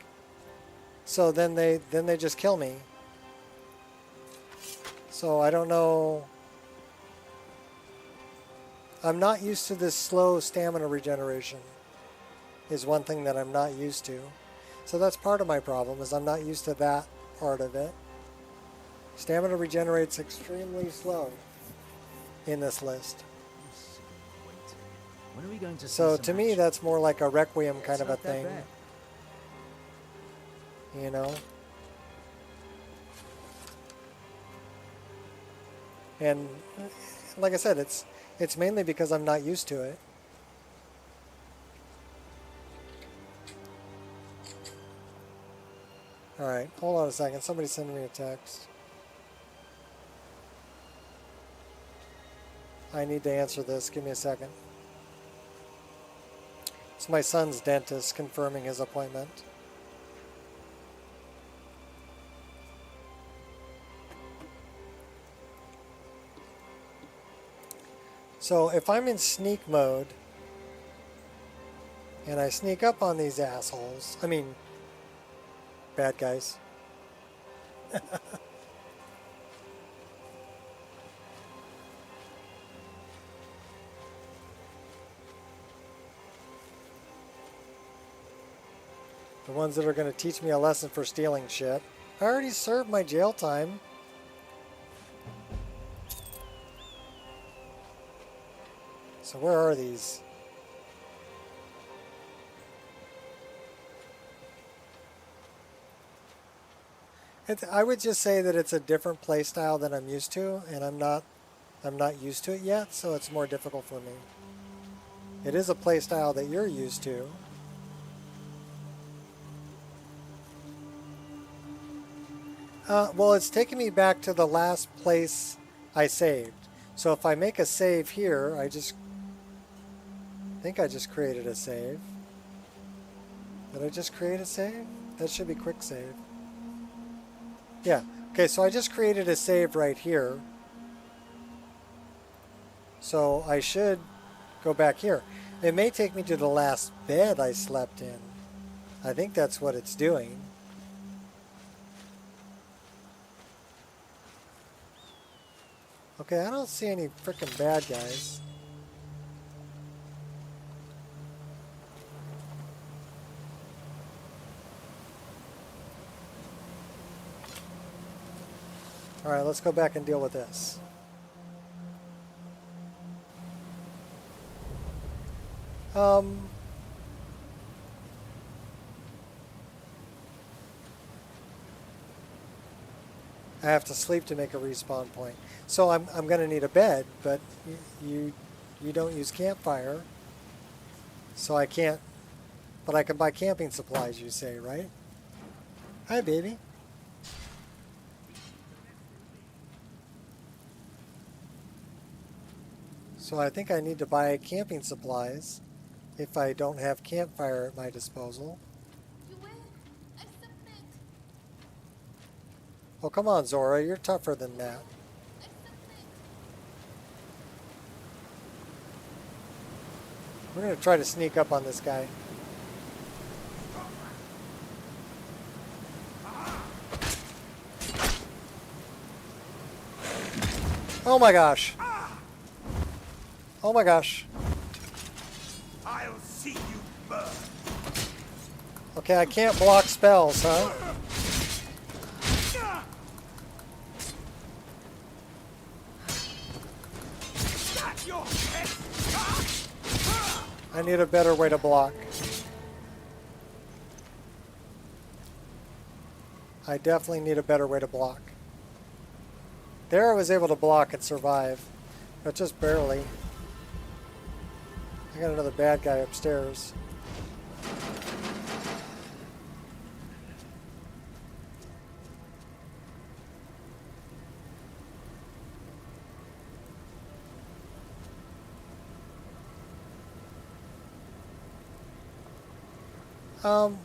Speaker 1: So then they just kill me. So I don't know. I'm not used to this slow stamina regeneration. Is one thing that I'm not used to. So that's part of my problem, is I'm not used to that part of it. Stamina regenerates extremely slow in this list.
Speaker 2: When are we going to see
Speaker 1: So
Speaker 2: some
Speaker 1: to me,
Speaker 2: action?
Speaker 1: that's more like a Requiem kind of a
Speaker 2: Not that
Speaker 1: thing.
Speaker 2: bad.
Speaker 1: You know? And like I said, it's mainly because I'm not used to it. Alright, hold on a second. Somebody's sending me a text. I need to answer this. Give me a second. It's my son's dentist confirming his appointment. So if I'm in sneak mode and I sneak up on these assholes, I mean, bad guys. The ones that are going to teach me a lesson for stealing shit. I already served my jail time. So where are these? I would just say that it's a different play style than I'm used to, and I'm not used to it yet, so it's more difficult for me. It is a play style that you're used to. Well, it's taking me back to the last place I saved. So if I make a save here, I think I just created a save. Did I just create a save? That should be quick save. Yeah. Okay, so I just created a save right here. So I should go back here. It may take me to the last bed I slept in. I think that's what it's doing. Okay, I don't see any frickin' bad guys. Alright, let's go back and deal with this. I have to sleep to make a respawn point. So I'm going to need a bed, but you don't use campfire. So I can't, but I can buy camping supplies, you say, right? Hi, baby. So I think I need to buy camping supplies if I don't have campfire at my disposal. Oh, come on, Zora. You're tougher than that. We're going to try to sneak up on this guy. Oh my gosh. Oh my gosh.
Speaker 6: I'll see you burn.
Speaker 1: Okay, I can't block spells, huh? I need a better way to block. I definitely need a better way to block. There I was able to block and survive, but just barely. I got another bad guy upstairs.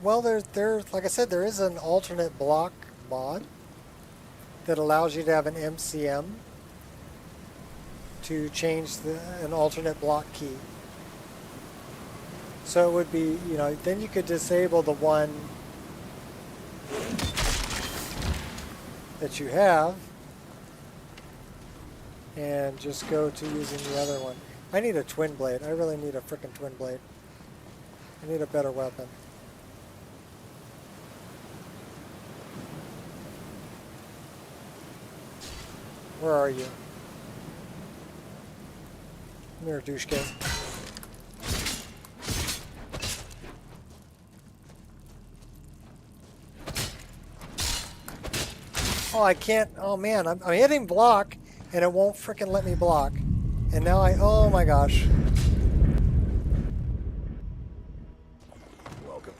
Speaker 1: Well, like I said, there is an alternate block mod that allows you to have an MCM to change an alternate block key. So it would be, you know, then you could disable the one that you have and just go to using the other one. I need a twin blade. I really need a frickin' twin blade. I need a better weapon. Where are you? Come here, douchebag. Oh, I can't. Oh, man. I'm hitting block, and it won't frickin' let me block. And now oh my gosh.
Speaker 5: Welcome.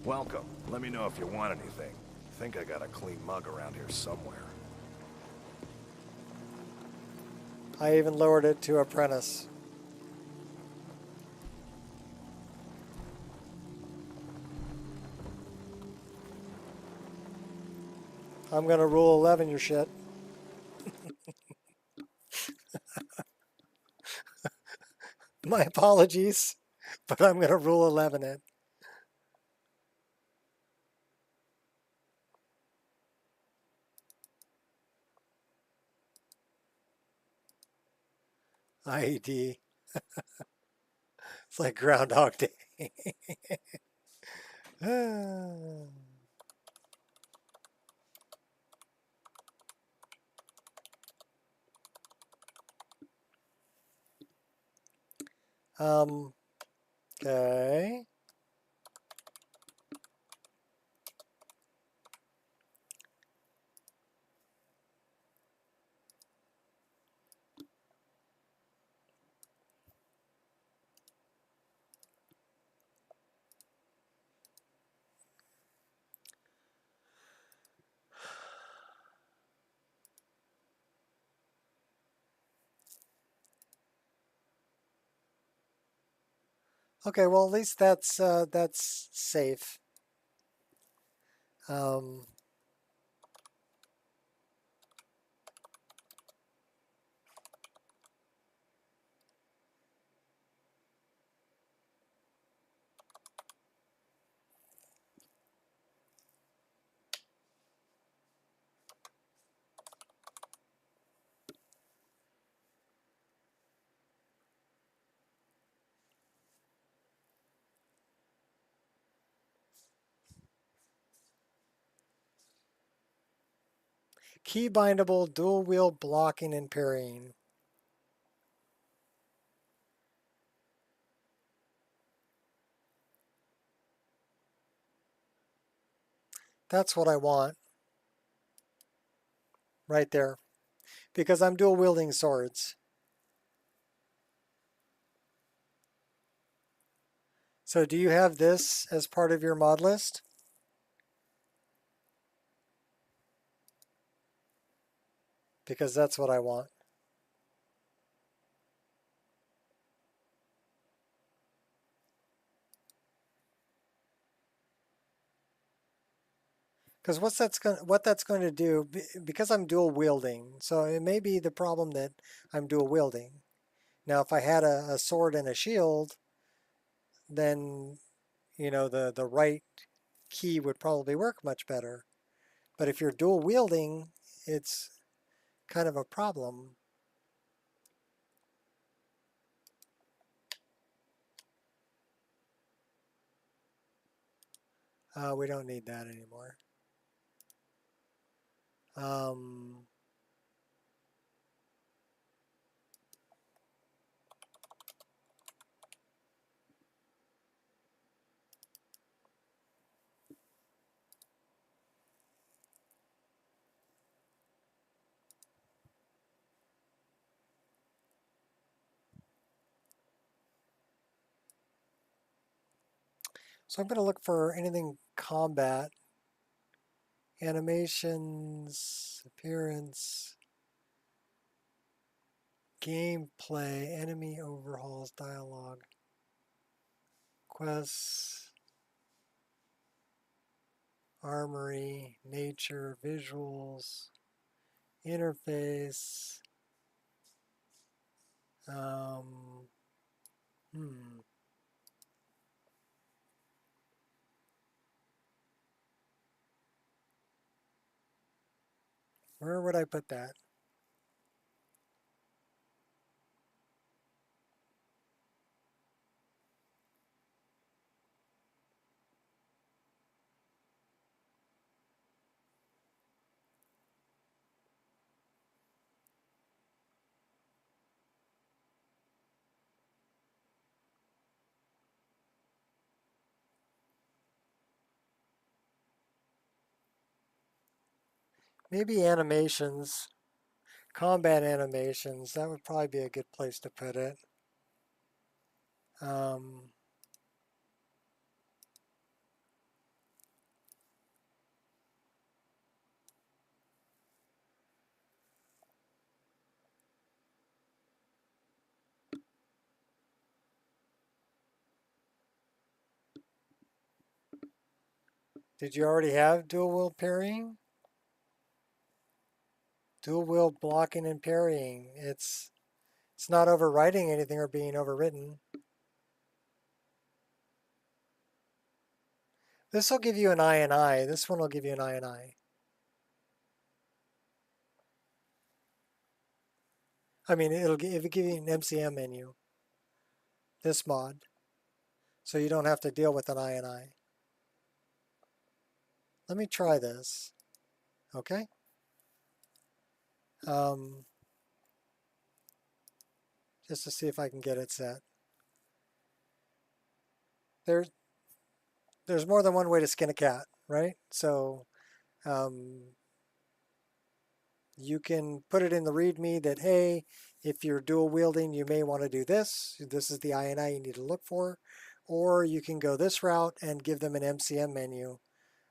Speaker 5: Welcome. Let me know if you want anything. I think I got a clean mug around here somewhere.
Speaker 1: I even lowered it to apprentice. I'm gonna rule 11 your shit. My apologies, but I'm gonna rule 11 it. IED. It's like Groundhog Day. Okay. Okay, well, at least that's safe. Key bindable, dual wield blocking and parrying. That's what I want. Right there. Because I'm dual wielding swords. So do you have this as part of your mod list? Because that's what I want. Because what that's going to do, because I'm dual wielding, so it may be the problem that I'm dual wielding. Now, if I had a sword and a shield, then the right key would probably work much better. But if you're dual wielding, it's kind of a problem. We don't need that anymore. So I'm going to look for anything combat, animations, appearance, gameplay, enemy overhauls, dialogue, quests, armory, nature, visuals, interface. Um, hmm. Where would I put that? Maybe animations, combat animations. That would probably be a good place to put it. Did you already have dual wield parrying? Dual wield blocking and parrying. It's not overwriting anything or being overwritten. This will give you an I and I. This one will give you an I and I. I mean, it'll give you an MCM menu. This mod. So you don't have to deal with an I and I. Let me try this. Okay. Just to see if I can get it set. There's more than one way to skin a cat, right? So you can put it in the README that, hey, if you're dual wielding, you may want to do this. This is the I&I you need to look for. Or you can go this route and give them an MCM menu.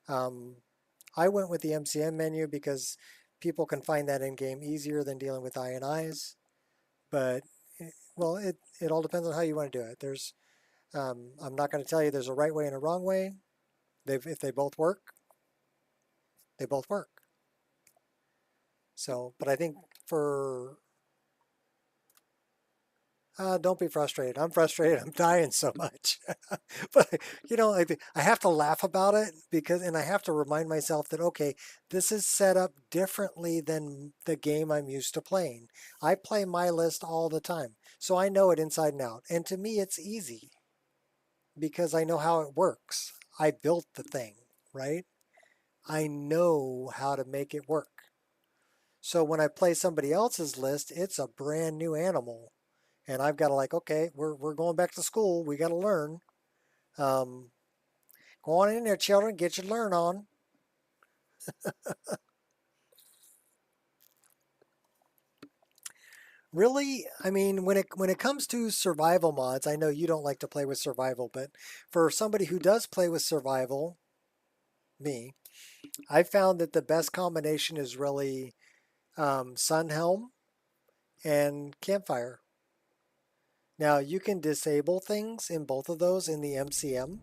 Speaker 1: I went with the MCM menu because people can find that in game easier than dealing with I&Is. But, well, it all depends on how you want to do it. I'm not going to tell you there's a right way and a wrong way. If they both work, they both work. So, but I think for don't be frustrated. I'm frustrated. I'm dying so much. But, I have to laugh about it and I have to remind myself that, okay, this is set up differently than the game I'm used to playing. I play my list all the time, so I know it inside and out. And to me, it's easy because I know how it works. I built the thing, right? I know how to make it work. So when I play somebody else's list, it's a brand new animal. And I've got to like, okay, we're going back to school. We got to learn. Go on in there, children. Get your learn on. Really, I mean, when it comes to survival mods, I know you don't like to play with survival, but for somebody who does play with survival, me, I found that the best combination is really sun helm and campfire. Now you can disable things in both of those in the MCM,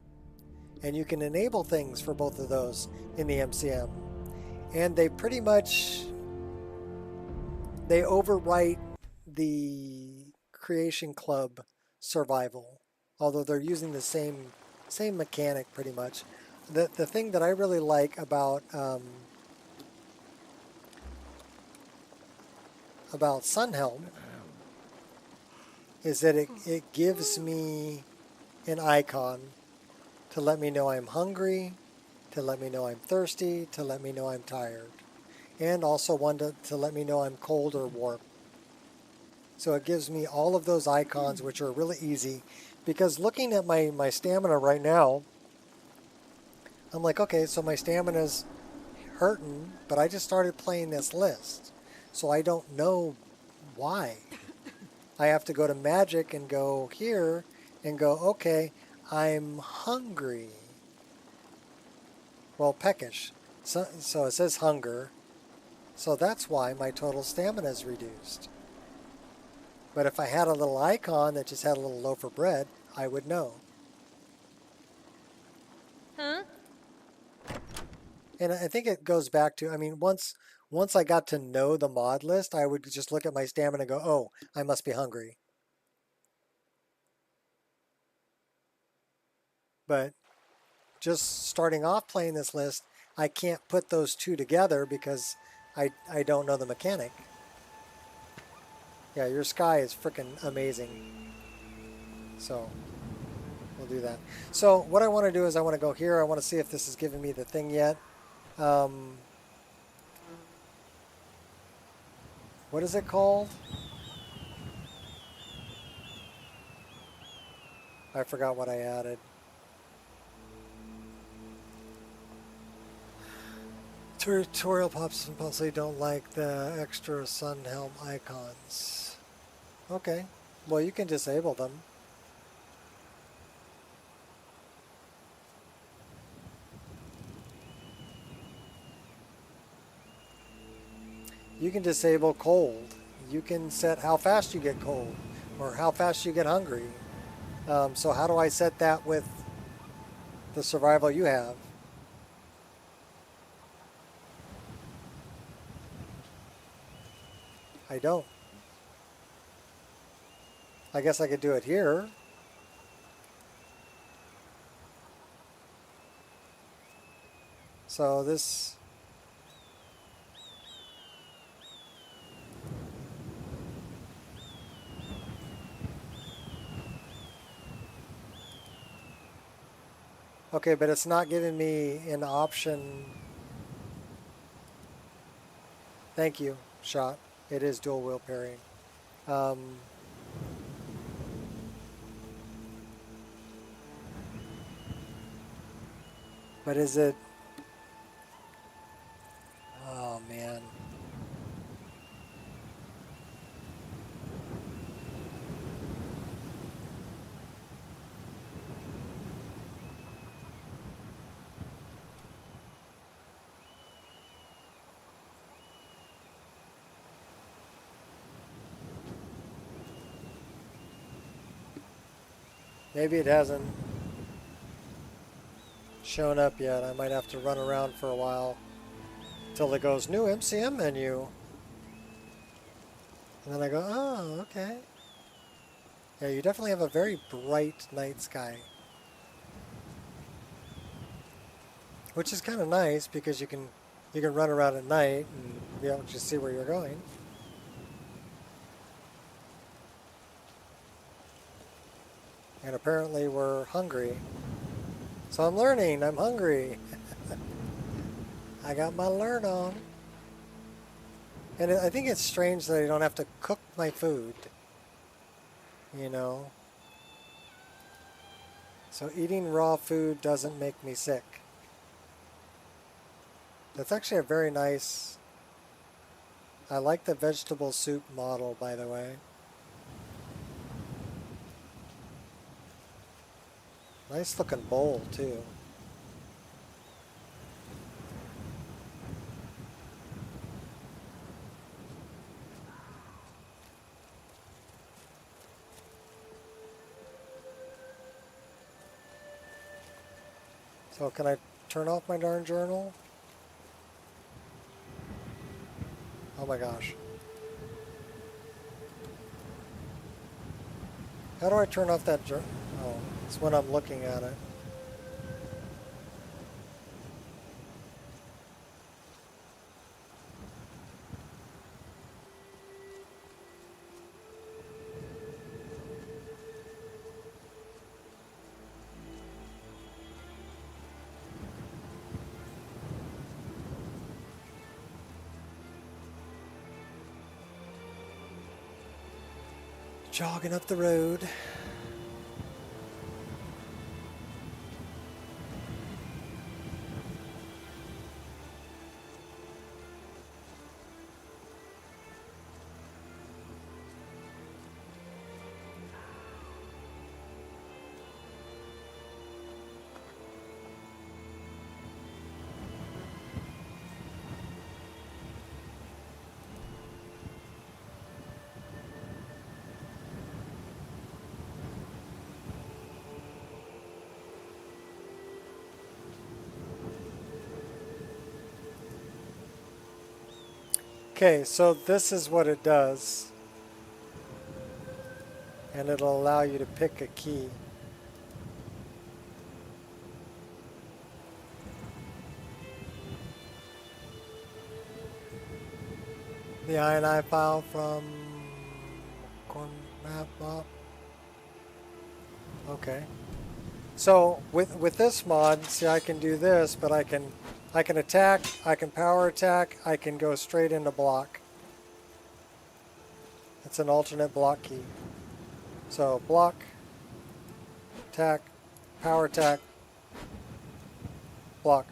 Speaker 1: and you can enable things for both of those in the MCM, and they pretty much they overwrite the Creation Club survival, although they're using the same mechanic pretty much. The thing that I really like about Sunhelm is that it gives me an icon to let me know I'm hungry, to let me know I'm thirsty, to let me know I'm tired, and also one to let me know I'm cold or warm. So it gives me all of those icons, which are really easy, because looking at my stamina right now, I'm like, okay, so my stamina's hurting, but I just started playing this list, so I don't know why. I have to go to magic and go here and go, okay, I'm hungry. Well, peckish. So it says hunger, so that's why my total stamina is reduced. But if I had a little icon that just had a little loaf of bread, I would know.
Speaker 18: Huh?
Speaker 1: And I think it goes back to, I mean, once I got to know the mod list, I would just look at my stamina and go, oh, I must be hungry. But just starting off playing this list, I can't put those two together because I don't know the mechanic. Yeah, your sky is freaking amazing. So we'll do that. So what I want to do is I want to go here. I want to see if this is giving me the thing yet. What is it called? I forgot what I added. Tutorial pops and possibly don't like the extra sun helm icons. Okay, well you can disable them. You can disable cold. You can set how fast you get cold or how fast you get hungry. So how do I set that with the survival you have? I don't. I guess I could do it here. So this... Okay, but it's not giving me an option. Thank you, Shot. It is dual wheel parrying. But is it... Oh, man. Maybe it hasn't shown up yet. I might have to run around for a while till it goes new MCM menu. And then I go, oh, okay. Yeah, you definitely have a very bright night sky. Which is kind of nice because you can run around at night and be able to see where you're going. And apparently we're hungry. So I'm learning, I'm hungry. I got my learn on. And I think it's strange that I don't have to cook my food, you know. So eating raw food doesn't make me sick. That's actually a very nice... I like the vegetable soup model, by the way. Nice looking bowl, too. So can I turn off my darn journal? Oh my gosh. How do I turn off that journal? Oh, it's when I'm looking at it. Jogging up the road. Okay, so this is what it does. And it'll allow you to pick a key. The INI file from Cornmap. Okay. So with this mod, see, I can do this, but I can attack, I can power attack, I can go straight into block. It's an alternate block key. So block, attack, power attack, block.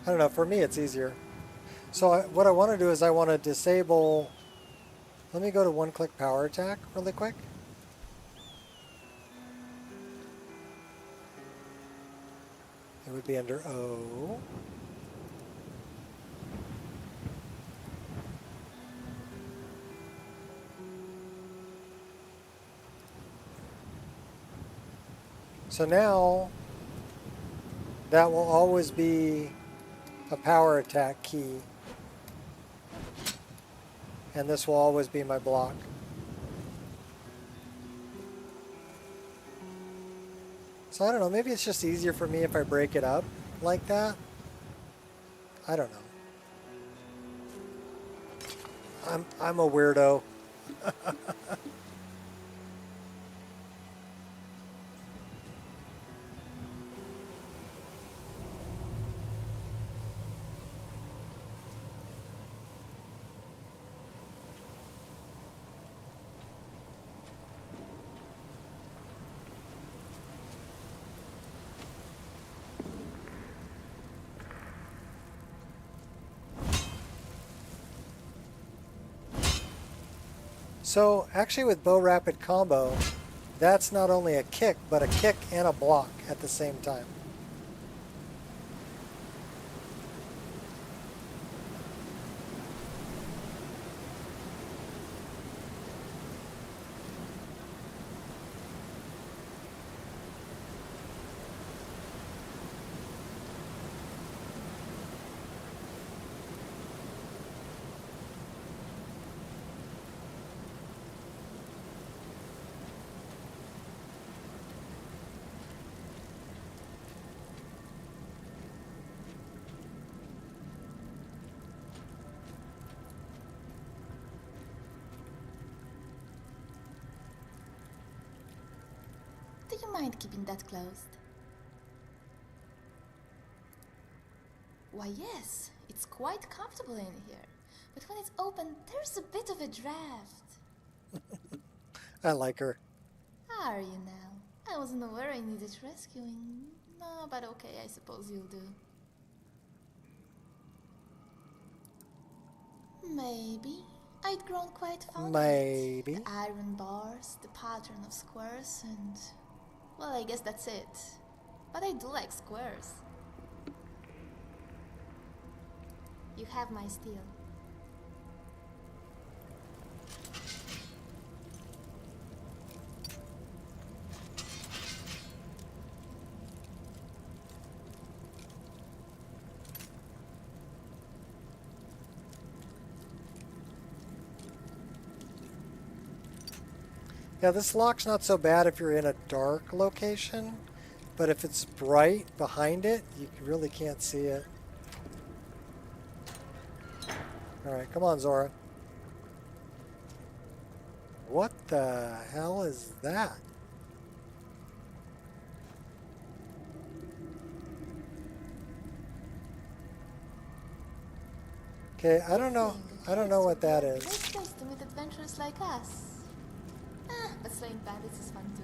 Speaker 1: I don't know, for me it's easier. So what I want to do is I want to disable, let me go to one-click power attack really quick. It would be under O. So now that will always be a power attack key, and this will always be my block. So I don't know, maybe it's just easier for me if I break it up like that. I don't know. I'm a weirdo. So actually with bow rapid combo, that's not only a kick, but a kick and a block at the same time.
Speaker 21: you mind keeping that closed? Why, yes, it's quite comfortable in here. But when it's open, there's a bit of a draft.
Speaker 1: I like her.
Speaker 21: Are you now? I wasn't aware I needed rescuing. No, but okay, I suppose you'll do. Maybe. I'd grown quite fond of it. The iron bars, the pattern of squares, and... well, I guess that's it. But I do like squares. You have my steel.
Speaker 1: Yeah, this lock's not so bad if you're in a dark location, but if it's bright behind it, you really can't see it. Alright, come on, Zora. What the hell is that? Okay, I don't know what that is.
Speaker 21: Let's face them with adventurers like us. But slaying bandits is fun too.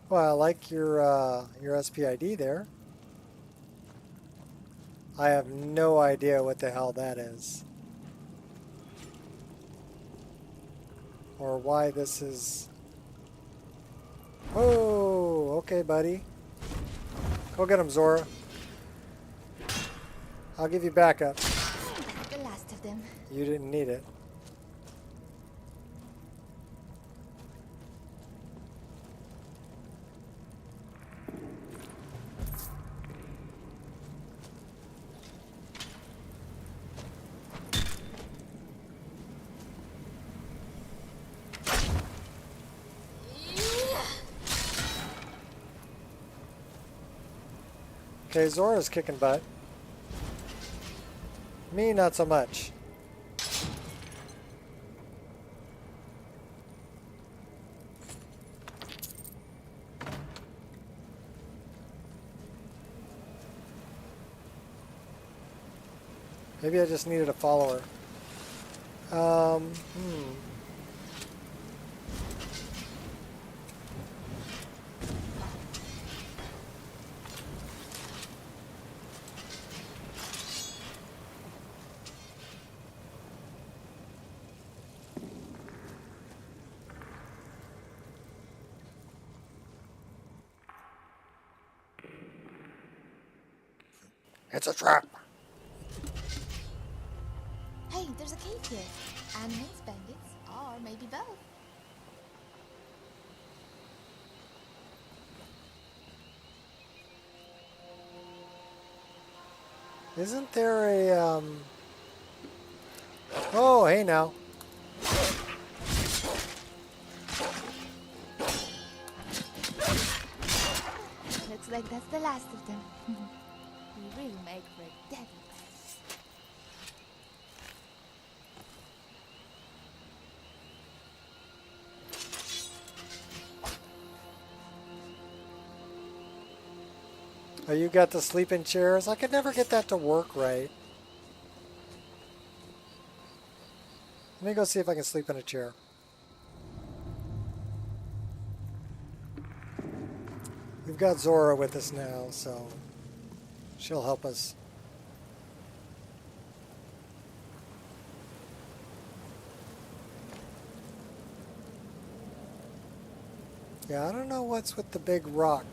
Speaker 1: Well, I like your SPID there. I have no idea what the hell that is. Or why this is... Oh, okay, buddy. Go get him, Zora. I'll give you backup.
Speaker 21: The last of them.
Speaker 1: You didn't need it. Okay, Zora's kicking butt. Me, not so much. Maybe I just needed a follower. It's a trap.
Speaker 21: Hey, there's a cave here. Animals, bandits, or maybe both.
Speaker 1: Isn't there a, Oh, hey now.
Speaker 21: Looks like that's the last of them. We really make for a deadly pass.
Speaker 1: Oh, you got the sleeping chairs? I could never get that to work right. Let me go see if I can sleep in a chair. We've got Zora with us now, so she'll help us. Yeah, I don't know what's with the big rock.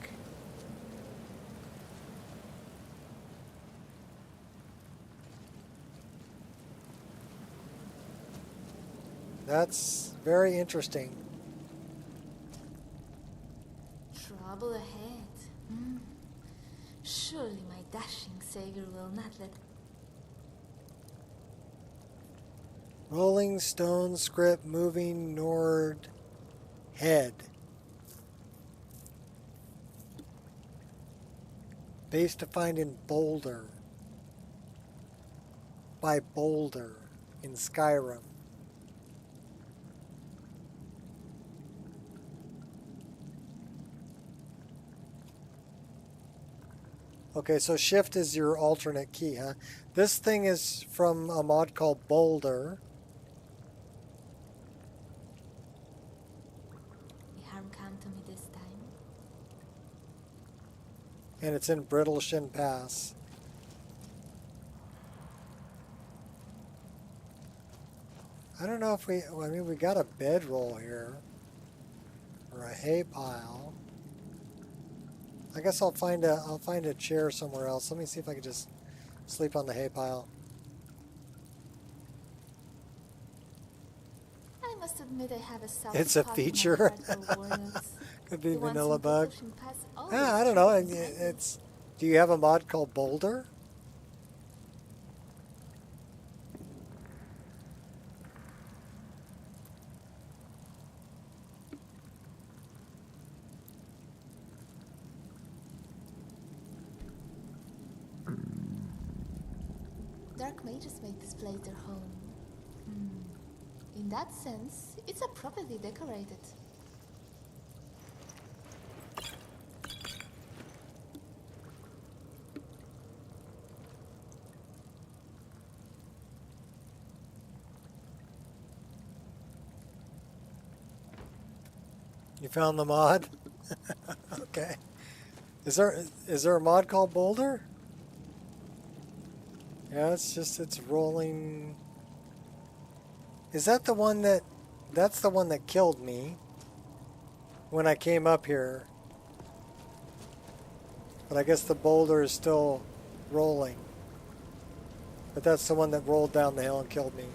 Speaker 1: That's very interesting.
Speaker 21: Trouble ahead. Surely my dashing savior will not let...
Speaker 1: Rolling stone script moving Nord head. Base defined in Boulder. By Boulder in Skyrim. Okay, so shift is your alternate key, huh? This thing is from a mod called Boulder.
Speaker 21: The harm come to me this time.
Speaker 1: And it's in Brittleshin Pass. I don't know if we, well, I mean, we got a bedroll here. Or a hay pile. I guess I'll find a chair somewhere else. Let me see if I can just sleep on the hay pile.
Speaker 21: I must admit I have a soft
Speaker 1: It's a
Speaker 21: spot in my
Speaker 1: feature.
Speaker 21: heart for warriors.
Speaker 1: Could be
Speaker 21: The ones
Speaker 1: vanilla
Speaker 21: in
Speaker 1: bug.
Speaker 21: Brittleshin Pass
Speaker 1: Ah, I
Speaker 21: always
Speaker 1: don't know.
Speaker 21: treat me kindly.
Speaker 1: It's. Do you have a mod called Boulder?
Speaker 21: Dark mages make this place their home. In that sense, it's appropriately decorated.
Speaker 1: You found the mod? Okay. Is there a mod called Boulder? Yeah, it's rolling. Is that the one that's the one that killed me when I came up here? But I guess the boulder is still rolling. But that's the one that rolled down the hill and killed me.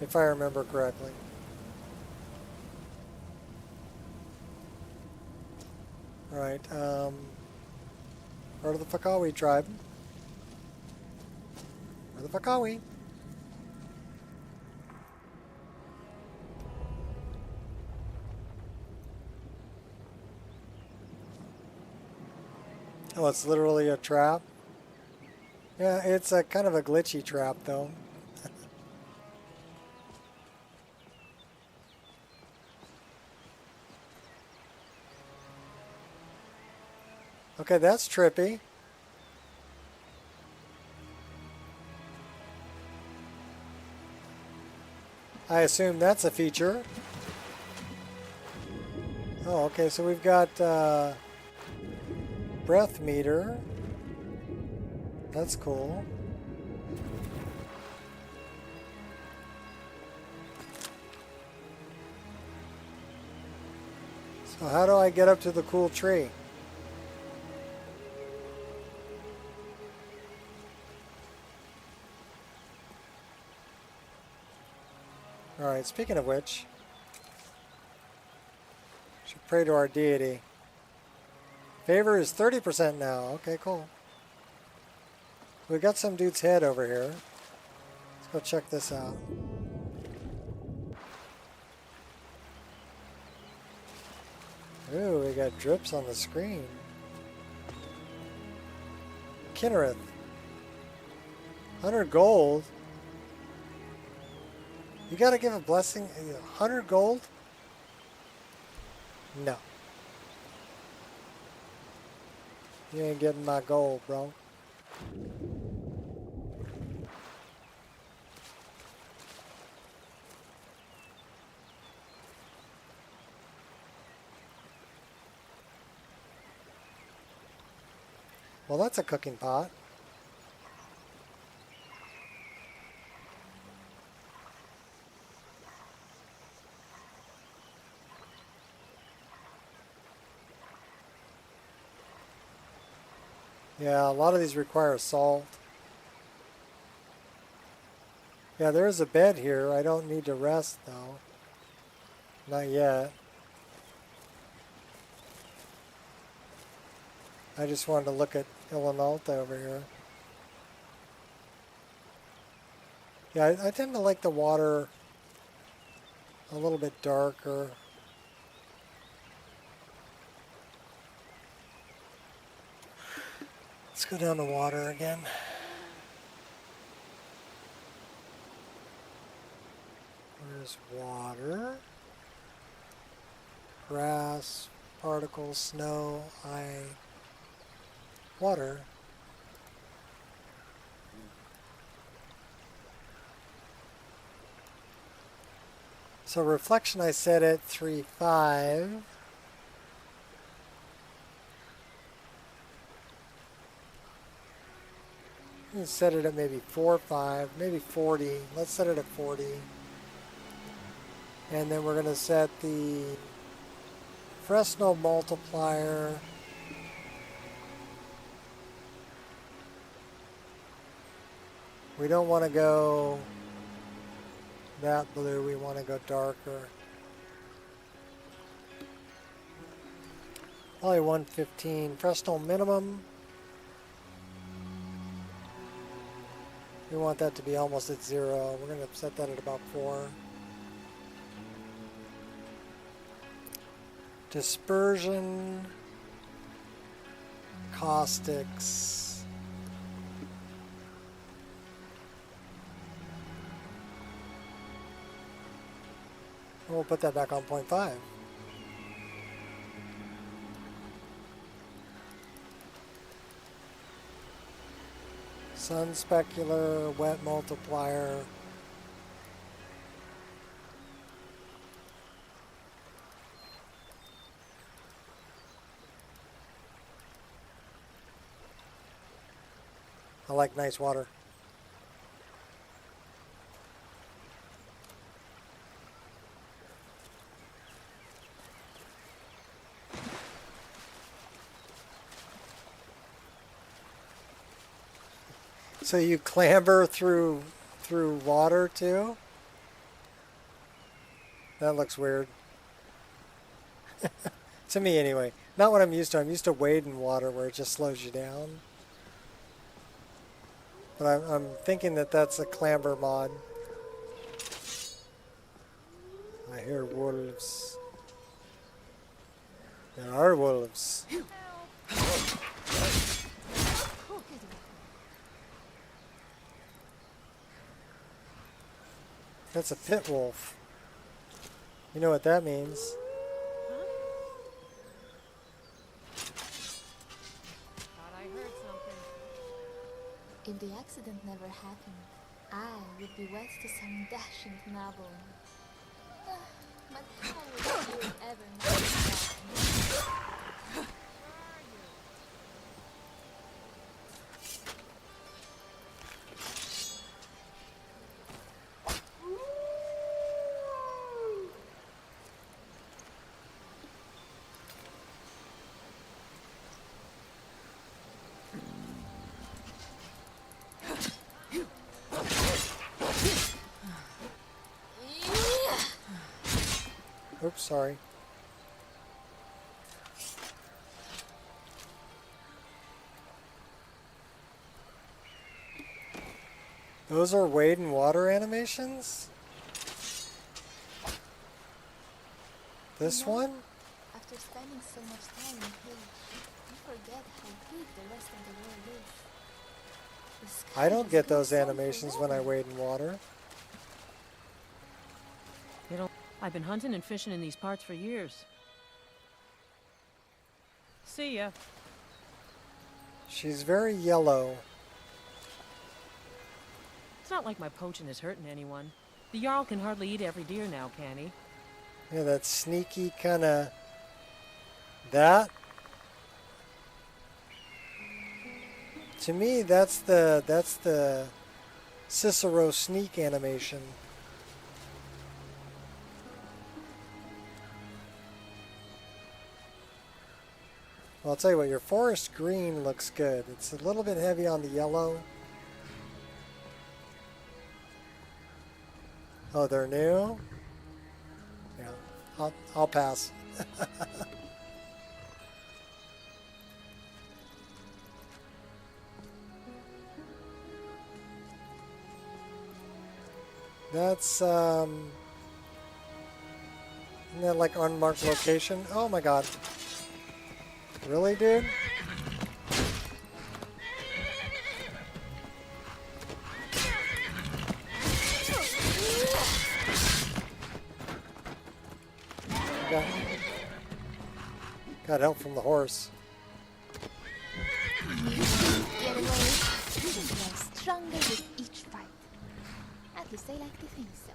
Speaker 1: If I remember correctly. Alright, where the fuck are we, tribe? Where the fuck are we? Oh, it's literally a trap? Yeah, it's a kind of a glitchy trap, though. Okay, that's trippy. I assume that's a feature. Oh, okay, so we've got breath meter. That's cool. So how do I get up to the cool tree? Alright, speaking of which, should pray to our deity. Favor is 30% now. Okay, cool. We got some dude's head over here. Let's go check this out. Ooh, we got drips on the screen. Kinnereth. 100 gold. You gotta give a blessing. 100 gold? No. You ain't getting my gold, bro. Well, that's a cooking pot. Yeah, a lot of these require salt. Yeah, there is a bed here. I don't need to rest, though. Not yet. I just wanted to look at Illinalta over here. Yeah, I tend to like the water a little bit darker. Let's go down to water again. Where's water? Grass, particles, snow, water. So reflection I set at 3.5. Let's set it at maybe 4.5, maybe 40. Let's set it at 40. And then we're going to set the Fresnel multiplier we don't want to go that blue, we want to go darker. Probably 115. Fresnel minimum. We want that to be almost at 0. We're going to set that at about 4. Dispersion. Caustics. We'll put that back on 0.5. Sun specular, wet multiplier. I like nice water. So you clamber through water too? That looks weird. To me anyway. Not what I'm used to. I'm used to wading water where it just slows you down. But I'm thinking that that's a clamber mod. I hear wolves. There are wolves. That's a pit wolf. You know what that means.
Speaker 11: Thought I heard something.
Speaker 21: If the accident never happened, I would be wed to some dashing noble. But how would you ever know that?
Speaker 1: Oops, sorry. Those are wade and water animations? This one?
Speaker 21: After spending so much time in Cage, you forget how big the rest of the world is. The sky
Speaker 1: I don't get
Speaker 21: just
Speaker 1: those
Speaker 21: goes on
Speaker 1: animations when I
Speaker 21: forever.
Speaker 1: wade in water.
Speaker 10: You know, I've been hunting and fishing in these parts for years. See ya.
Speaker 1: She's very yellow.
Speaker 10: It's not like my poaching is hurting anyone. The Jarl can hardly eat every deer now, can he?
Speaker 1: Yeah, that sneaky kind of... That? To me, that's the Cicero sneak animation. Well, I'll tell you what, your forest green looks good. It's a little bit heavy on the yellow. Oh, they're new? Yeah, I'll pass. That's, isn't that like unmarked location? Oh my god. Really, dude? Got help from the horse.
Speaker 21: Get away. You grow stronger with each fight. At least I like to think so.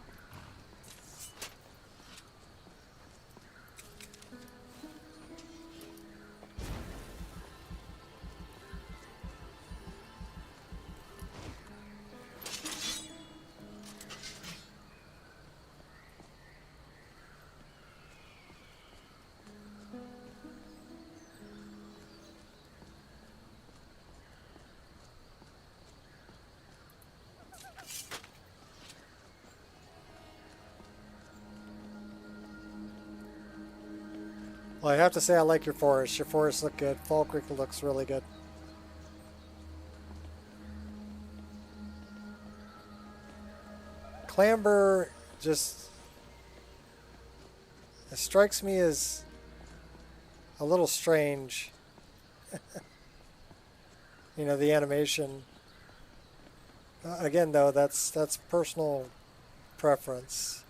Speaker 1: Well, I have to say I like your forest. Your forests look good. Fall Creek looks really good. Clamber just it strikes me as a little strange. You know, the animation. Again, though, that's personal preference.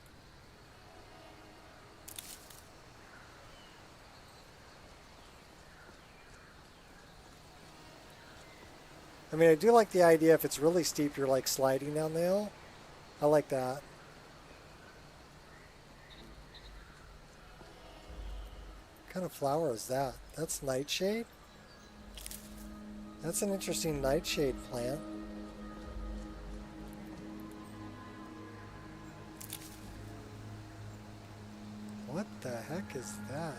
Speaker 1: I mean, I do like the idea if it's really steep, you're like sliding down the hill. I like that. What kind of flower is that? That's nightshade? That's an interesting nightshade plant. What the heck is that?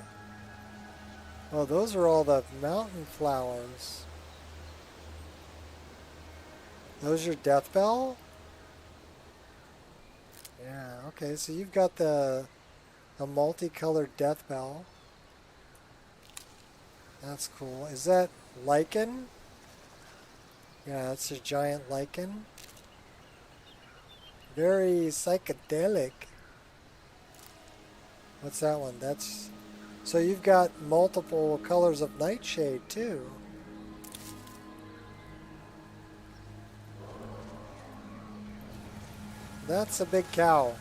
Speaker 1: Oh, those are all the mountain flowers. Those your death bell? Yeah, okay, so you've got a multicolored death bell. That's cool. Is that lichen? Yeah, it's a giant lichen. Very psychedelic. What's that one? That's... So you've got multiple colors of nightshade too. That's a big cow.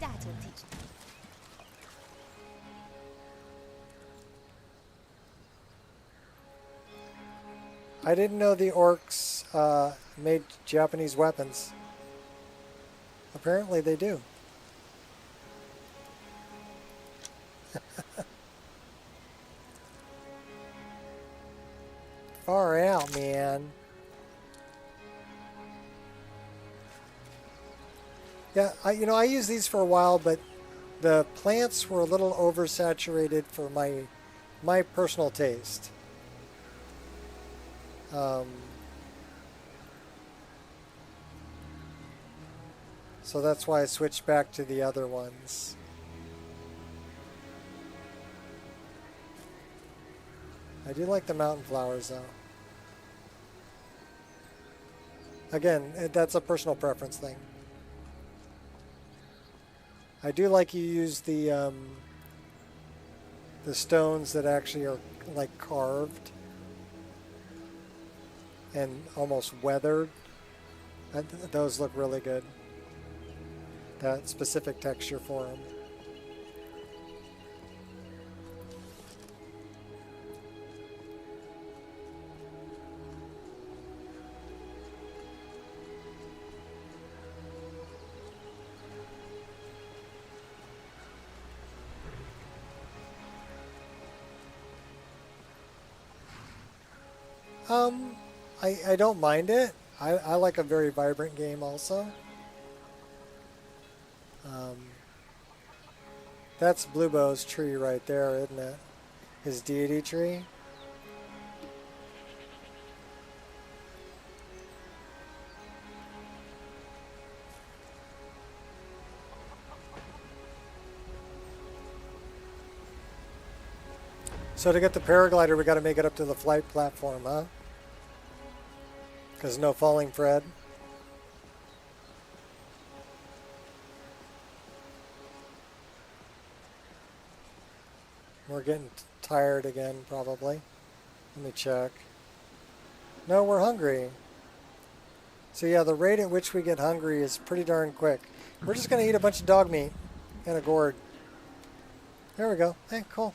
Speaker 21: That will teach them.
Speaker 1: I didn't know the orcs made Japanese weapons. Apparently they do. Far out, man. Yeah, I used these for a while, but the plants were a little oversaturated for my personal taste. So that's why I switched back to the other ones. I do like the mountain flowers, though. Again, that's a personal preference thing. I do like you use the stones that actually are like carved and almost weathered. Those look really good. That specific texture for them. I don't mind it. I like a very vibrant game also. That's Bluebow's tree right there, isn't it? His deity tree. So to get the paraglider, we got to make it up to the flight platform, huh? Because no falling Fred. We're getting tired again, probably. Let me check. No, we're hungry. So yeah, the rate at which we get hungry is pretty darn quick. We're just going to eat a bunch of dog meat and a gourd. There we go. Hey, cool.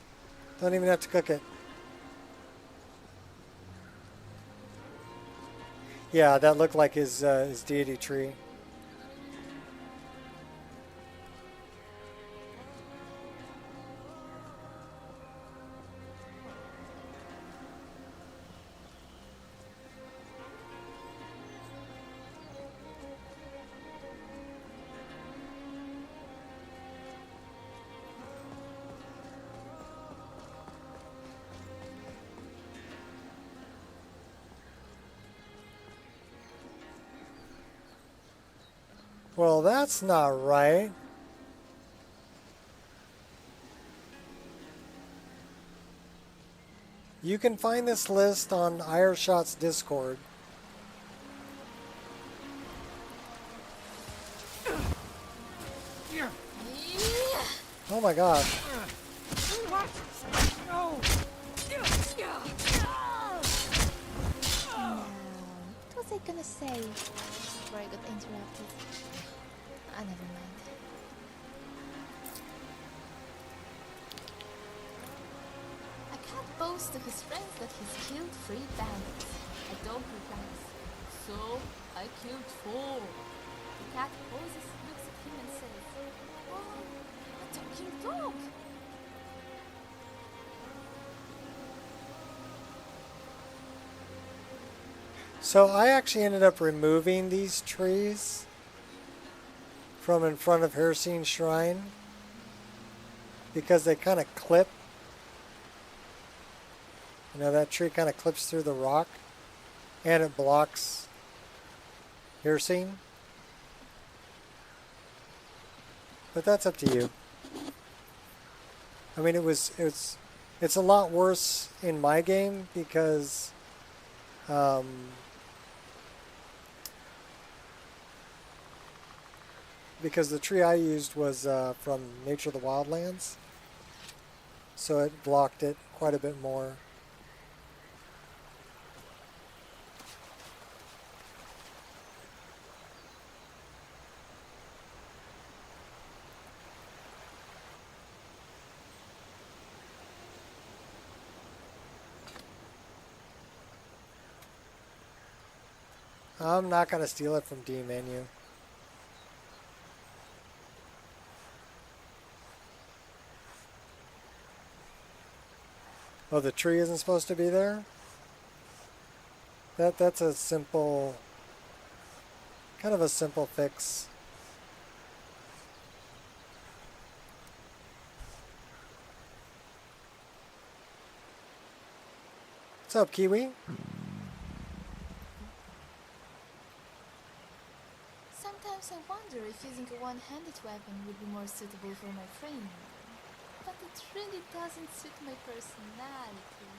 Speaker 1: Don't even have to cook it. Yeah, that looked like his deity tree. Well, that's not right. You can find this list on Ireshot's Discord. Oh my gosh.
Speaker 6: What? No!
Speaker 21: What was I gonna say before I got interrupted? Never mind. A cat boasts to his friends that he's killed 3 bandits. A dog replies, "So, I killed 4." The cat pauses, looks at him and says, "Oh, a talking dog."
Speaker 1: So I actually ended up removing these trees from in front of Hircine Shrine because they kind of clip. You know, that tree kind of clips through the rock and it blocks Hircine. But that's up to you. I mean, it's a lot worse in my game because the tree I used was from Nature of the Wildlands, so it blocked it quite a bit more. I'm not going to steal it from D menu. Oh, the tree isn't supposed to be there? That's a simple, kind of a simple fix. What's up, Kiwi?
Speaker 21: Sometimes I wonder if using a one-handed weapon would be more suitable for my frame. But it really doesn't suit my personality.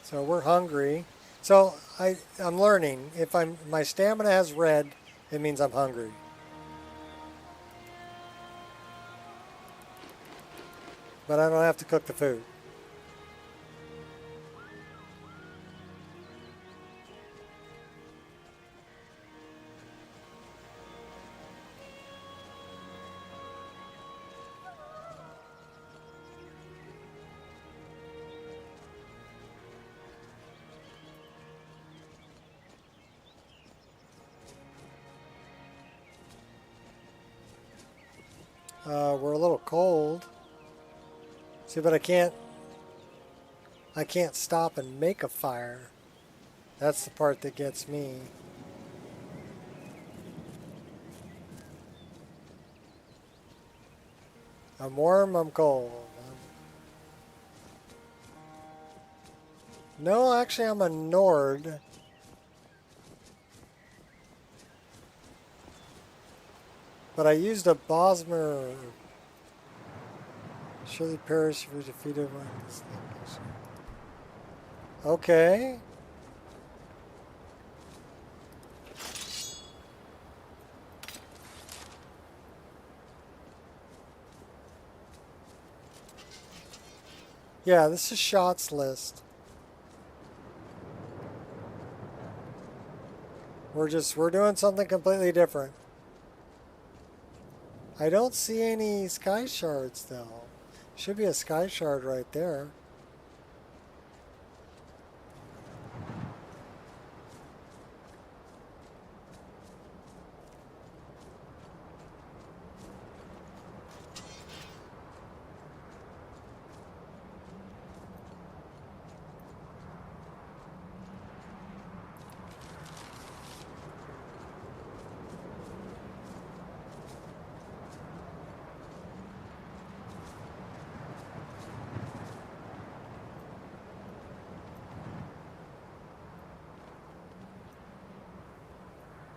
Speaker 1: So we're hungry. So I'm learning. If my stamina has red, it means I'm hungry. But I don't have to cook the food. We're a little cold. See, but I can't stop and make a fire. That's the part that gets me. I'm warm, I'm cold. No, actually I'm a Nord. But I used a Bosmer Surely perish if we defeated one. Okay. Yeah, this is shots list. We're doing something completely different. I don't see any sky shards though. Should be a sky shard right there.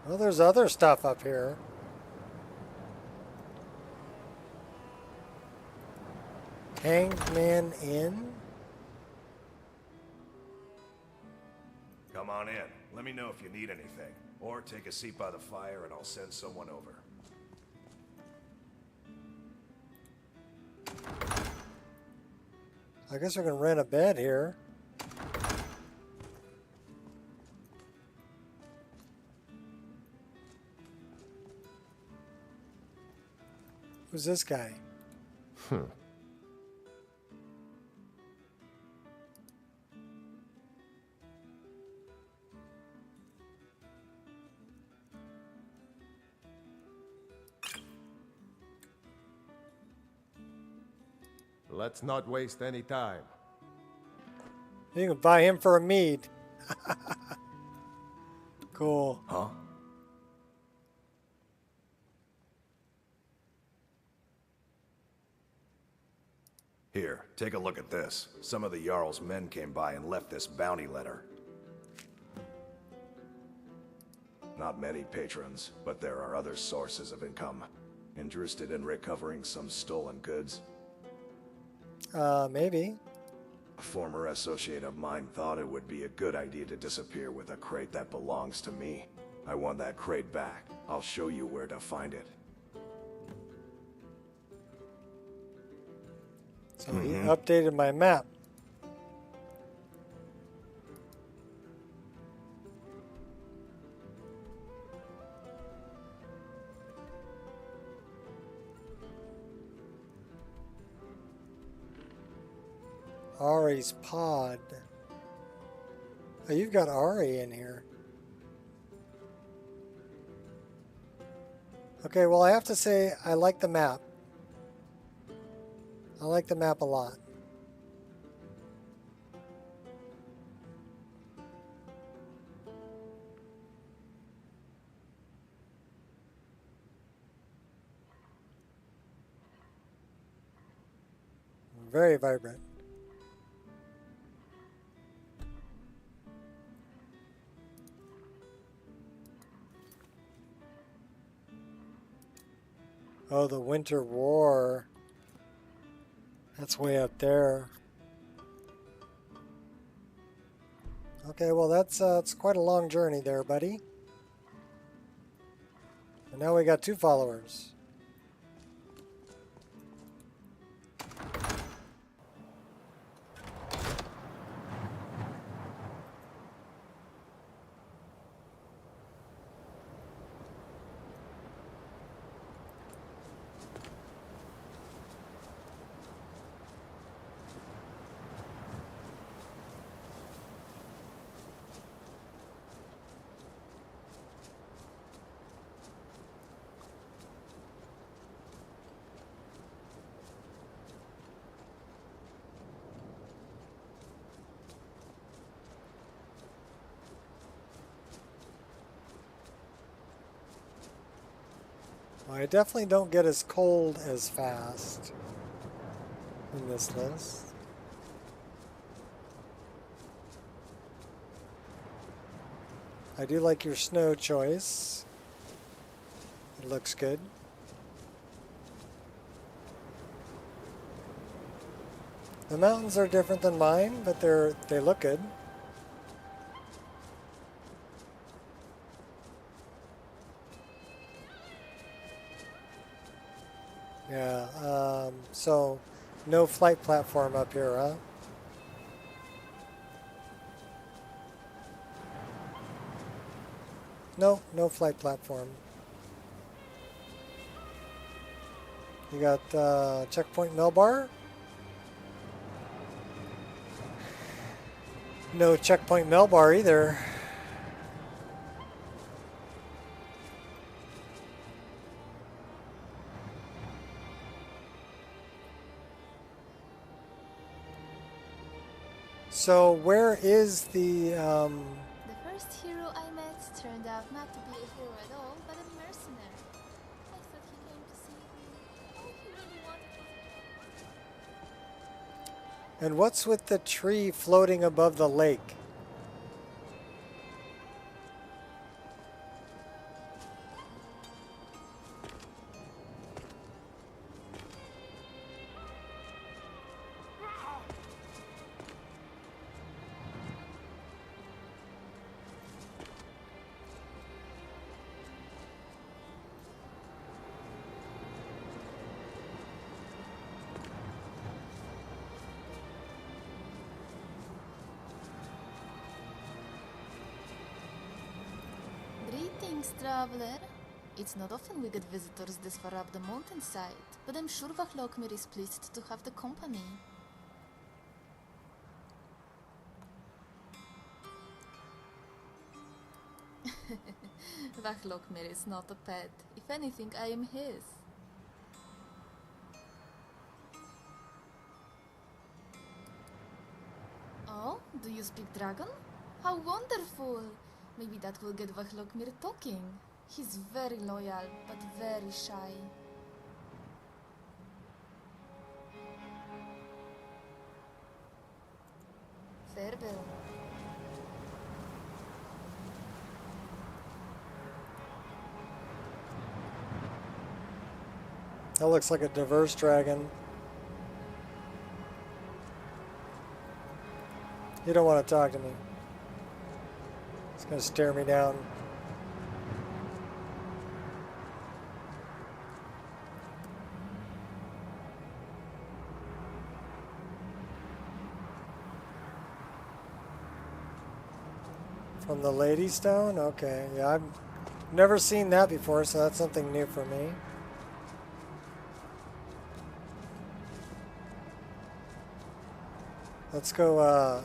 Speaker 1: Well, there's other stuff up here. Hanged Man Inn?
Speaker 5: Come on in. Let me know if you need anything. Or take a seat by the fire and I'll send someone over.
Speaker 1: I guess we're gonna rent a bed here. Who's this guy?
Speaker 4: Let's not waste any time.
Speaker 1: You can buy him for a mead. Cool.
Speaker 5: Huh? Here, take a look at this. Some of the Jarl's men came by and left this bounty letter. Not many patrons, but there are other sources of income. Interested in recovering some stolen goods?
Speaker 1: Maybe.
Speaker 5: A former associate of mine thought it would be a good idea to disappear with a crate that belongs to me. I want that crate back. I'll show you where to find it.
Speaker 1: So he updated my map. Ari's pod. Oh, you've got Ari in here. Okay, well, I have to say I like the map. I like the map a lot. Very vibrant. Oh, the Winter War. That's way up there. Okay, well that's it's quite a long journey there, buddy. And now we got 2 followers. Well, I definitely don't get as cold as fast in this list. I do like your snow choice. It looks good. The mountains are different than mine, but they look good. Yeah, so no flight platform up here, huh? No flight platform. You got checkpoint Melbar? No checkpoint Melbar either. So where is the
Speaker 21: The first hero I met turned out not to be a hero at all, but a mercenary. I thought he came to save me. All he really wanted was
Speaker 1: And what's with the tree floating above the lake?
Speaker 21: Greetings, traveler. It's not often we get visitors this far up the mountainside, but I'm sure Vachlokmir is pleased to have the company. Vachlokmir is not a pet. If anything, I am his. Oh, do you speak dragon? How wonderful! Maybe that will get Vachlokmir talking. He's very loyal, but very shy. Farewell.
Speaker 1: That looks like a diverse dragon. You don't want to talk to me. It's going to stare me down. From the Lady Stone? Okay, yeah, I've never seen that before, so that's something new for me. Let's go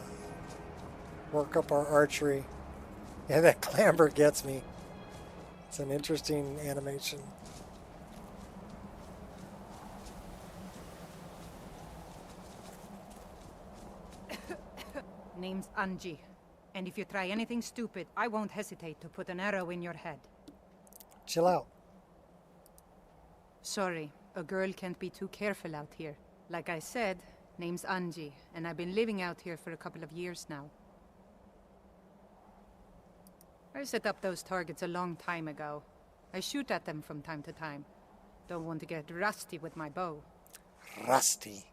Speaker 1: work up our archery. Yeah, that clamber gets me. It's an interesting animation.
Speaker 11: Name's Anji. And if you try anything stupid, I won't hesitate to put an arrow in your head.
Speaker 1: Chill out.
Speaker 11: Sorry, a girl can't be too careful out here. Like I said, name's Anji, and I've been living out here for a couple of years now. I set up those targets a long time ago. I shoot at them from time to time. Don't want to get rusty with my bow.
Speaker 1: Rusty.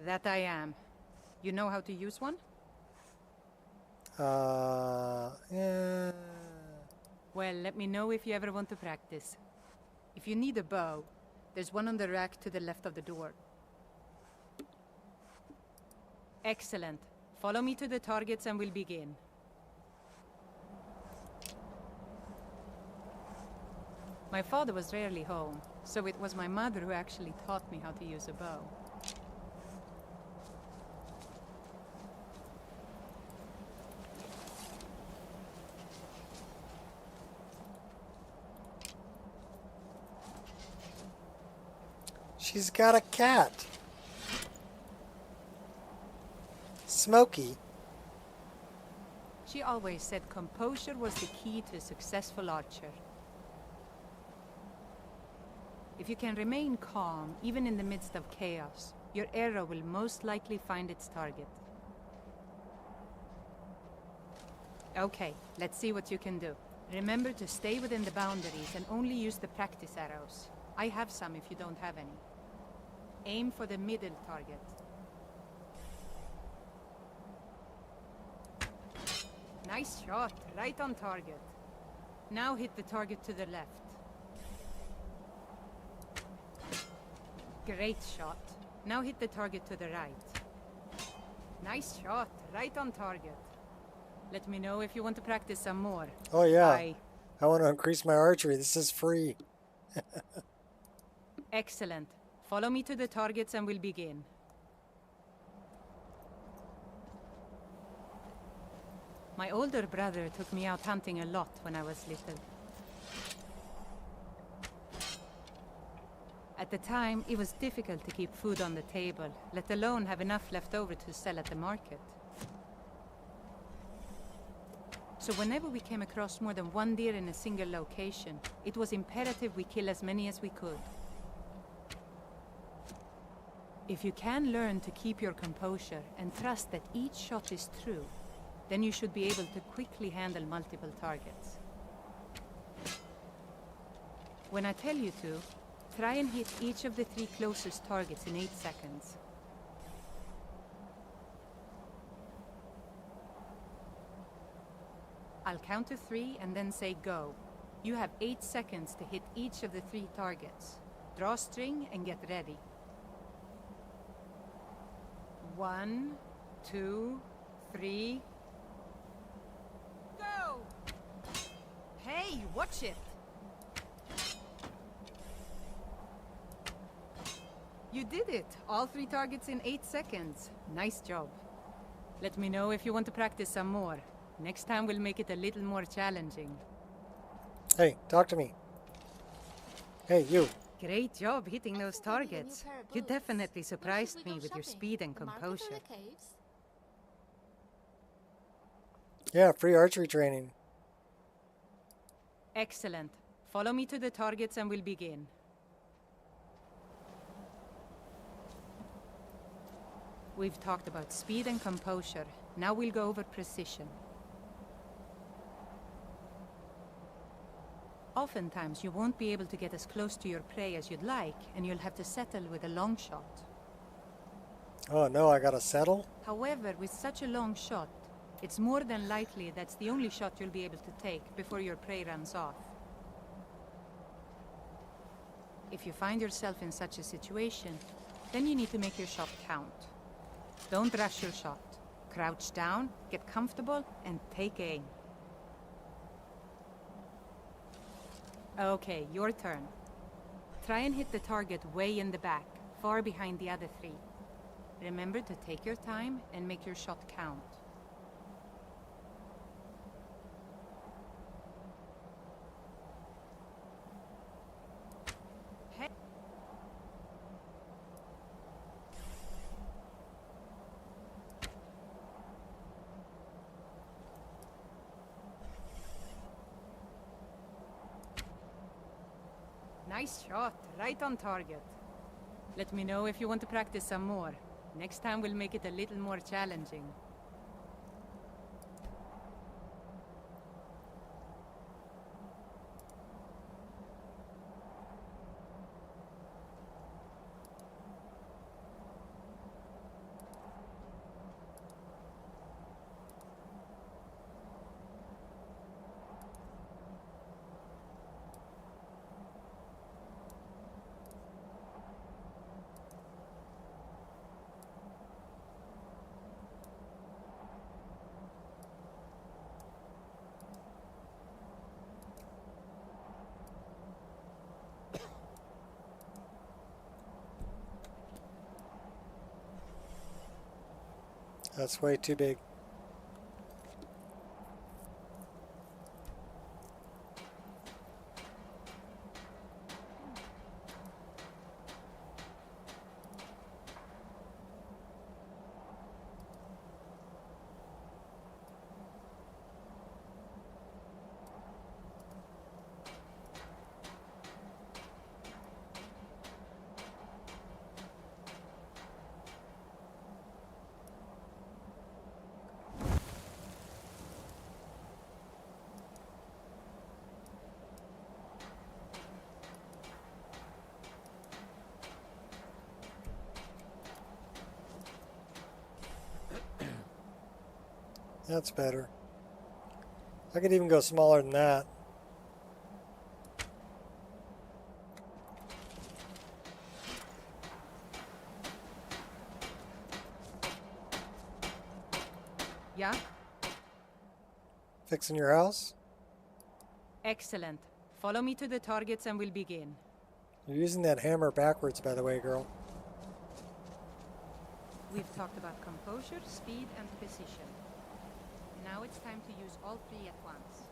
Speaker 11: That I am. You know how to use one?
Speaker 1: Yeah.
Speaker 11: Well, let me know if you ever want to practice. If you need a bow, there's one on the rack to the left of the door. Excellent. Follow me to the targets and we'll begin. My father was rarely home, so it was my mother who actually taught me how to use a bow.
Speaker 1: She's got a cat. Smokey.
Speaker 11: She always said composure was the key to a successful archer. If you can remain calm, even in the midst of chaos, your arrow will most likely find its target. Okay, let's see what you can do. Remember to stay within the boundaries and only use the practice arrows. I have some if you don't have any. Aim for the middle target. Nice shot, right on target. Now hit the target to the left. Great shot. Now hit the target to the right. Nice shot, right on target. Let me know if you want to practice some more.
Speaker 1: Oh yeah.
Speaker 11: Bye.
Speaker 1: I want to increase my archery. This is free.
Speaker 11: Excellent. Follow me to the targets and we'll begin. My older brother took me out hunting a lot when I was little. At the time, it was difficult to keep food on the table, let alone have enough left over to sell at the market. So whenever we came across more than one deer in a single location, it was imperative we kill as many as we could. If you can learn to keep your composure and trust that each shot is true, then you should be able to quickly handle multiple targets. When I tell you to, try and hit each of the 3 closest targets in 8 seconds. I'll count to 3 and then say go. You have 8 seconds to hit each of the 3 targets. Draw string and get ready. 1, 2, 3... Go! Hey, watch it! You did it! All 3 targets in 8 seconds. Nice job. Let me know if you want to practice some more. Next time we'll make it a little more challenging.
Speaker 1: Hey, talk to me. Hey, you.
Speaker 11: Great job hitting those targets. You definitely surprised me with your speed and composure.
Speaker 1: Yeah, free archery training.
Speaker 11: Excellent. Follow me to the targets and we'll begin. We've talked about speed and composure. Now we'll go over precision. Oftentimes, you won't be able to get as close to your prey as you'd like, and you'll have to settle with a long shot.
Speaker 1: Oh no, I gotta settle?
Speaker 11: However, with such a long shot, it's more than likely that's the only shot you'll be able to take before your prey runs off. If you find yourself in such a situation, then you need to make your shot count. Don't rush your shot. Crouch down, get comfortable, and take aim. Okay, your turn. Try and hit the target way in the back, far behind the other 3. Remember to take your time and make your shot count. Nice shot, right on target. Let me know if you want to practice some more. Next time we'll make it a little more challenging.
Speaker 1: That's way too big. That's better. I could even go smaller than that.
Speaker 11: Yeah?
Speaker 1: Fixing your house?
Speaker 11: Excellent. Follow me to the targets and we'll begin.
Speaker 1: You're using that hammer backwards, by the way, girl.
Speaker 11: We've talked about composure, speed, and precision. Now it's time to use all three at once.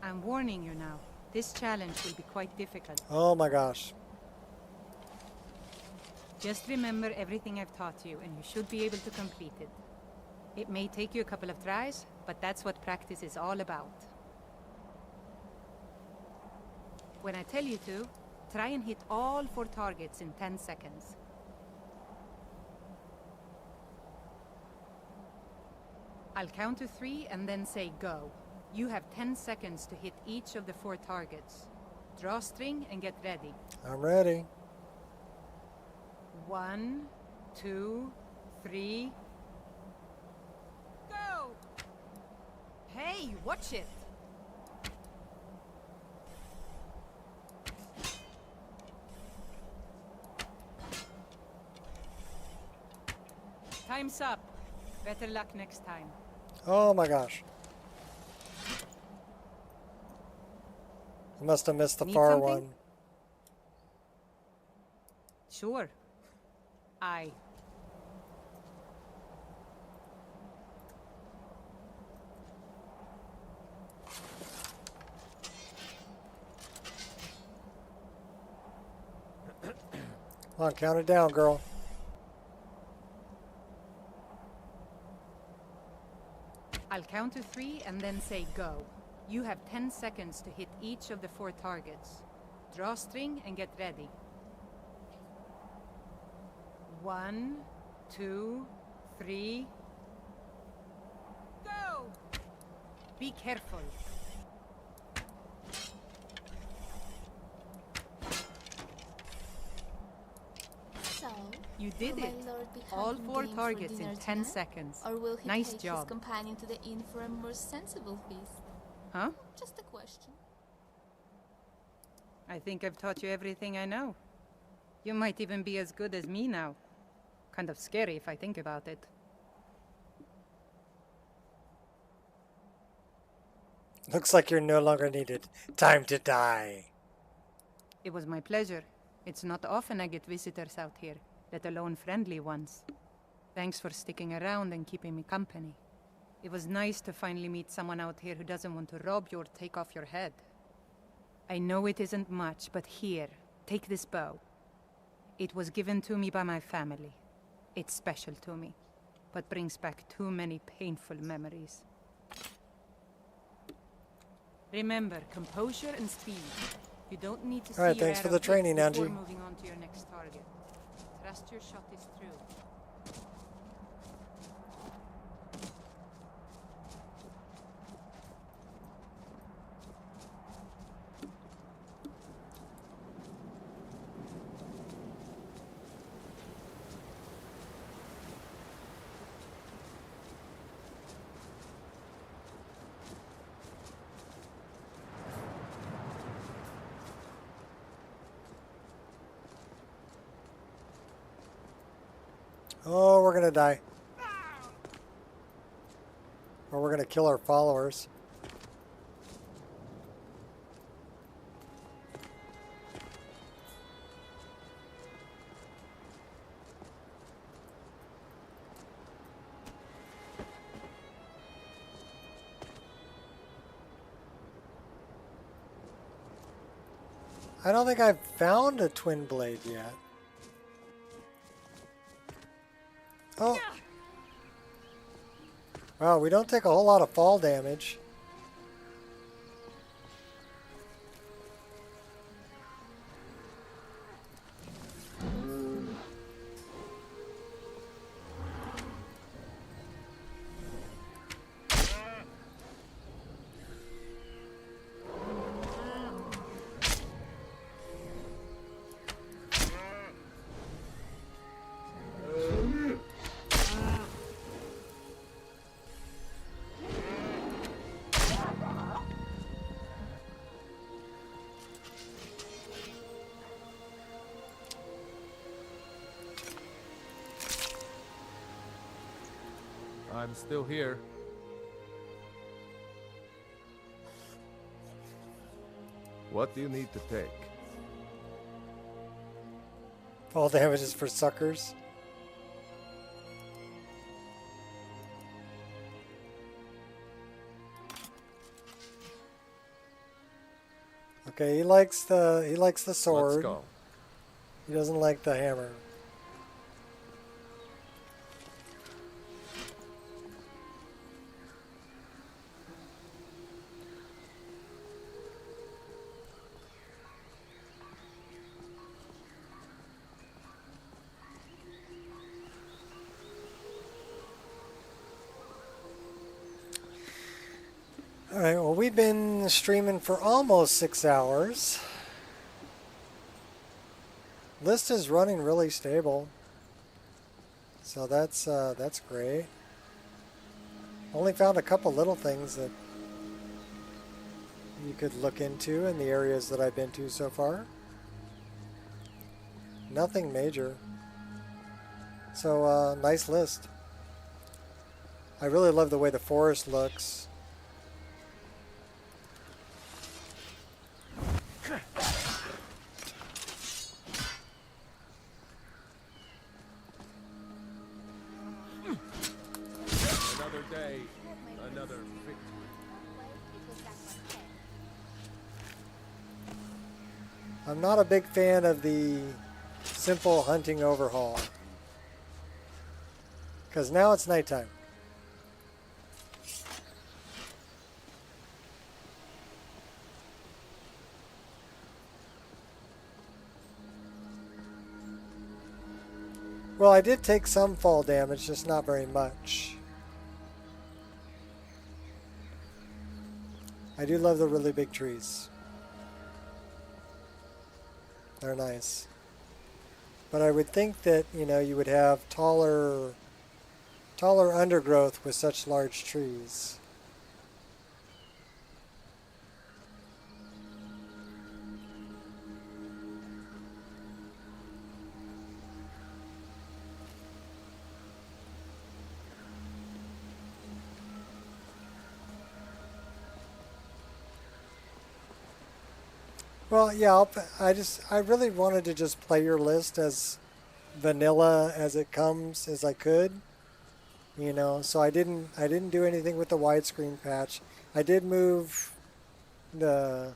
Speaker 11: I'm warning you now. This challenge will be quite difficult.
Speaker 1: Oh my gosh.
Speaker 11: Just remember everything I've taught you, and you should be able to complete it. It may take you a couple of tries, but that's what practice is all about. When I tell you to, try and hit all 4 targets in 10 seconds. I'll count to 3 and then say go. You have 10 seconds to hit each of the 4 targets. Draw string and get ready.
Speaker 1: I'm ready.
Speaker 11: 1, 2, 3. Go! Hey, watch it! Time's up. Better luck next time.
Speaker 1: Oh my gosh. I must have missed the
Speaker 11: Need
Speaker 1: far
Speaker 11: something?
Speaker 1: one.
Speaker 11: Sure. Aye.
Speaker 1: Come on, count it down, girl.
Speaker 11: I'll count to 3 and then say go. You have 10 seconds to hit each of the 4 targets. Draw string and get ready. 1, 2, 3. Go! Be careful.
Speaker 21: So,
Speaker 11: You did
Speaker 21: will
Speaker 11: it.
Speaker 21: my lord be
Speaker 11: All
Speaker 21: hunting
Speaker 11: 4
Speaker 21: game for
Speaker 11: targets in
Speaker 21: dinner
Speaker 11: 10
Speaker 21: tonight?
Speaker 11: seconds.
Speaker 21: Or will he
Speaker 11: Nice
Speaker 21: take
Speaker 11: job.
Speaker 21: his companion to the inn for a more sensible feast?
Speaker 11: Huh?
Speaker 21: Just a question.
Speaker 11: I think I've taught you everything I know. You might even be as good as me now. Kind of scary if I think about it.
Speaker 1: Looks like you're no longer needed. Time to die.
Speaker 11: It was my pleasure. It's not often I get visitors out here, let alone friendly ones. Thanks for sticking around and keeping me company. It was nice to finally meet someone out here who doesn't want to rob you or take off your head. I know it isn't much, but here, take this bow. It was given to me by my family. It's special to me, but brings back too many painful memories. Remember, composure and speed. You don't need to see
Speaker 1: All right,
Speaker 11: your
Speaker 1: thanks for
Speaker 11: arrow
Speaker 1: the training,
Speaker 11: hit before
Speaker 1: Angie.
Speaker 11: moving on to your next target. Trust your shot is true.
Speaker 1: Oh, we're gonna die. Or we're gonna kill our followers. I don't think I've found a twin blade yet. Oh. Wow, we don't take a whole lot of fall damage.
Speaker 4: I'm still here. What do you need to take?
Speaker 1: All damages for suckers. Okay, he likes the sword.
Speaker 4: Let's go.
Speaker 1: He doesn't like the hammer. Alright, well, we've been streaming for almost 6 hours. List is running really stable. So that's great. Only found a couple little things that you could look into in the areas that I've been to so far. Nothing major. So, nice list. I really love the way the forest looks.
Speaker 4: Another day, another victory.
Speaker 1: I'm not a big fan of the simple hunting overhaul. Because now it's nighttime. Well, I did take some fall damage, just not very much. I do love the really big trees. They're nice. But I would think that, you know, you would have taller undergrowth with such large trees. Well, yeah, I really wanted to just play your list as vanilla as it comes as I could, you know. So I didn't do anything with the widescreen patch. I did move the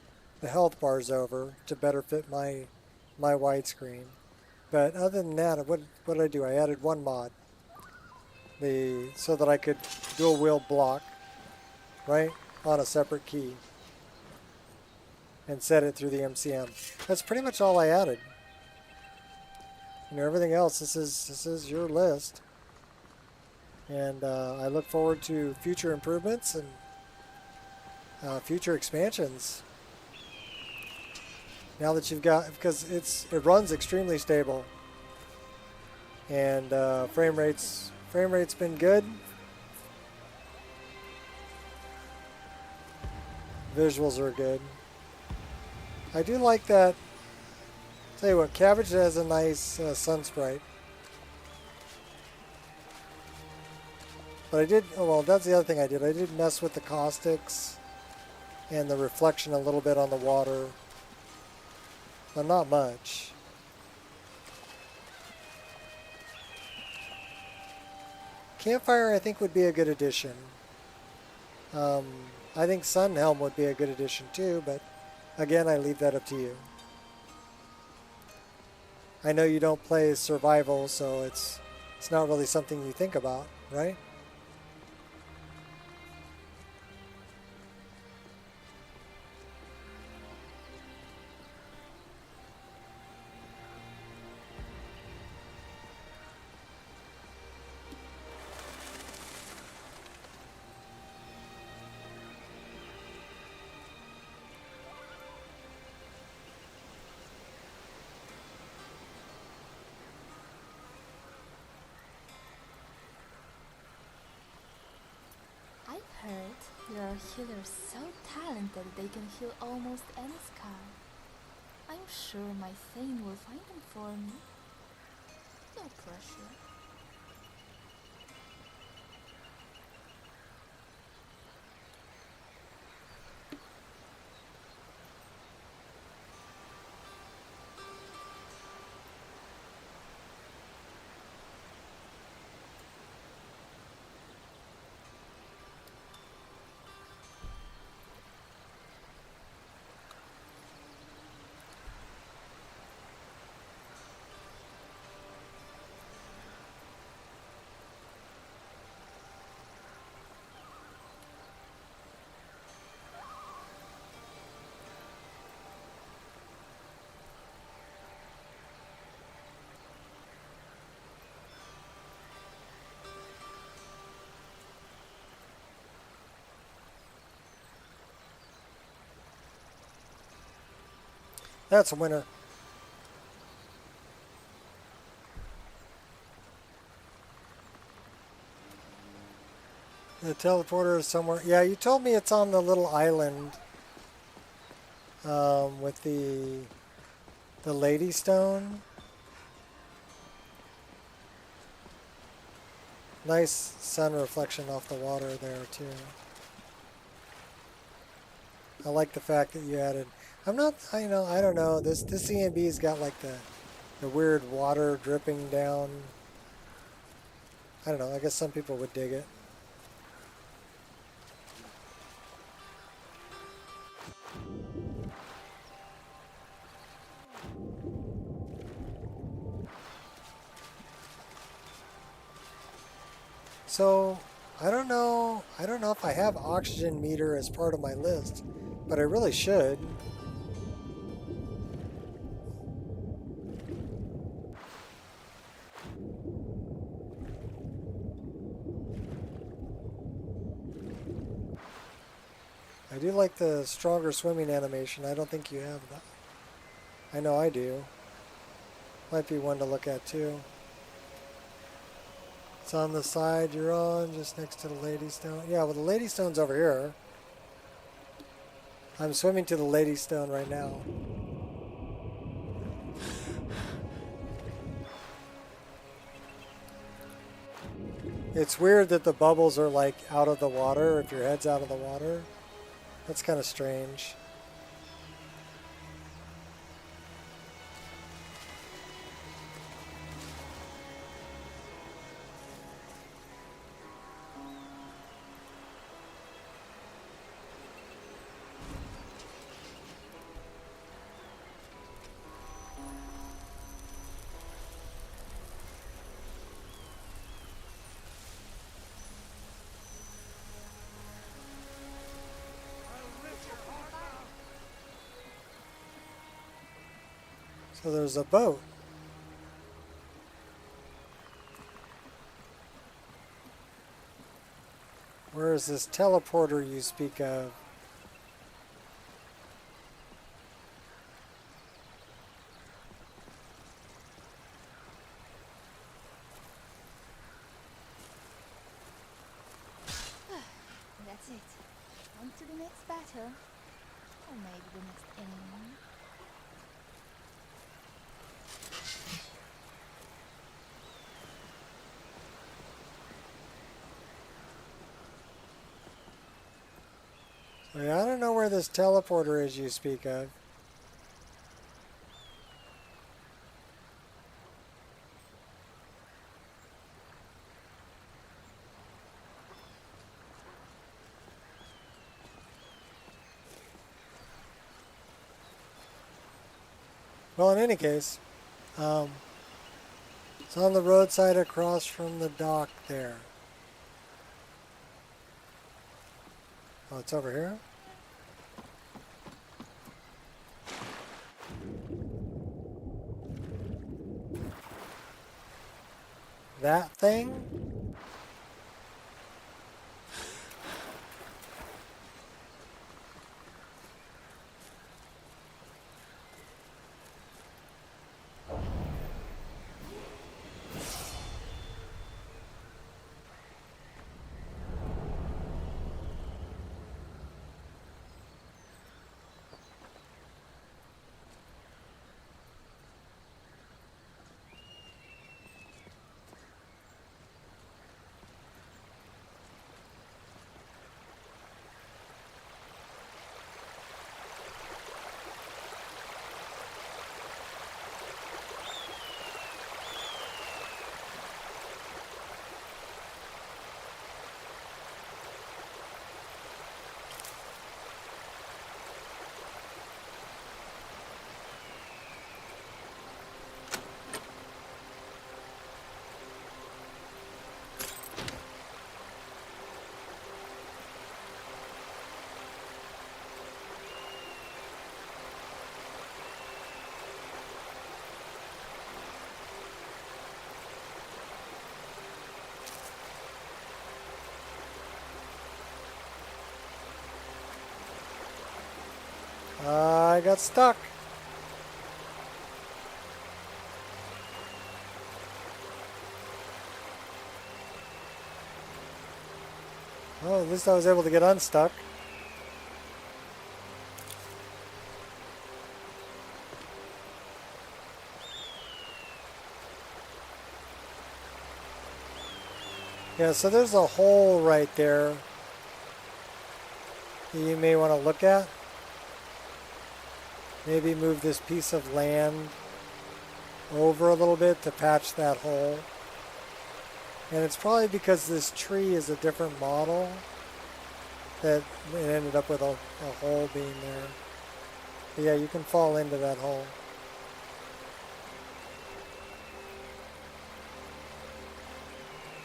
Speaker 1: health bars over to better fit my widescreen. But other than that, what did I do? I added one mod, so that I could dual wield block, right, on a separate key. And set it through the MCM. That's pretty much all I added. You know, everything else, this is your list. And I look forward to future improvements and future expansions. Now that you've got, because it runs extremely stable. And frame rate's been good. Visuals are good. I do like that. Tell you what, Cabbage has a nice sun sprite. But I did, oh well, that's the other thing I did. I did mess with the caustics and the reflection a little bit on the water. But not much. Campfire, I think, would be a good addition. I think Sunhelm would be a good addition too, but again, I leave that up to you. I know you don't play survival, so it's not really something you think about, right?
Speaker 21: There are healers so talented they can heal almost any scar. I'm sure my Thane will find them for me. No pressure.
Speaker 1: That's a winner. The teleporter is somewhere. Yeah, you told me it's on the little island with the Lady Stone. Nice sun reflection off the water there too. I like the fact that you added. I don't know. This EMB's got like the weird water dripping down. I don't know. I guess some people would dig it. So, I don't know if I have oxygen meter as part of my list, but I really should. I do like the stronger swimming animation. I don't think you have that. I know I do. Might be one to look at too. It's on the side you're on, just next to the Lady Stone. Yeah, well, the Lady Stone's over here. I'm swimming to the Lady Stone right now. It's weird that the bubbles are like out of the water if your head's out of the water. That's kind of strange. So there's a boat. Where is this teleporter you speak of?
Speaker 3: That's it. On to the next battle. Or maybe the next enemy.
Speaker 1: Yeah, I don't know where this teleporter is you speak of. Well, in any case, it's on the roadside across from the dock there. Oh, it's over here? That thing? I got stuck. Oh, at least I was able to get unstuck. Yeah, so there's a hole right there that you may want to look at. Maybe move this piece of land over a little bit to patch that hole. And it's probably because this tree is a different model that it ended up with a hole being there. But yeah, you can fall into that hole.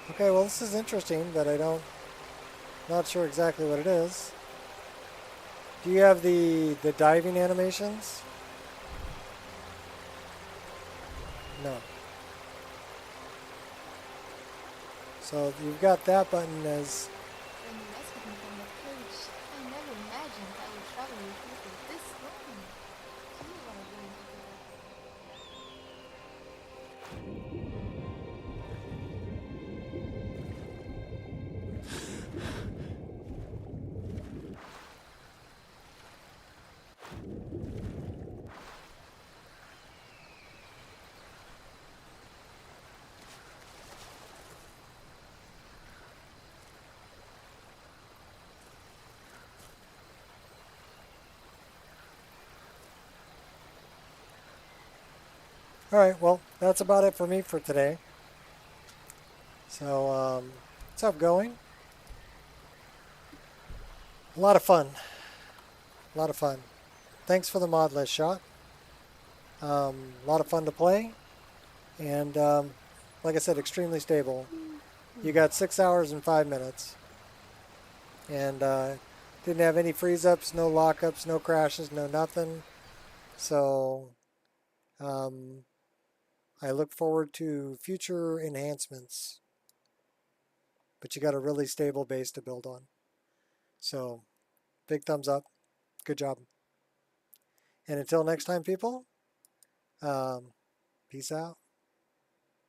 Speaker 1: Okay, well this is interesting, but not sure exactly what it is. Do you have the diving animations? No. So you've got that button as...
Speaker 21: When you rescued me from that cage, I never imagined I would travel with you for this long. You are going to do it.
Speaker 1: Alright, well, that's about it for me for today. So, what's up, going? A lot of fun. A lot of fun. Thanks for the mod list shot. A lot of fun to play. And, like I said, extremely stable. You got 6 hours and 5 minutes. And, didn't have any freeze-ups, no lockups, no crashes, no nothing. So, I look forward to future enhancements. But you got a really stable base to build on. So, big thumbs up. Good job. And until next time, people, peace out.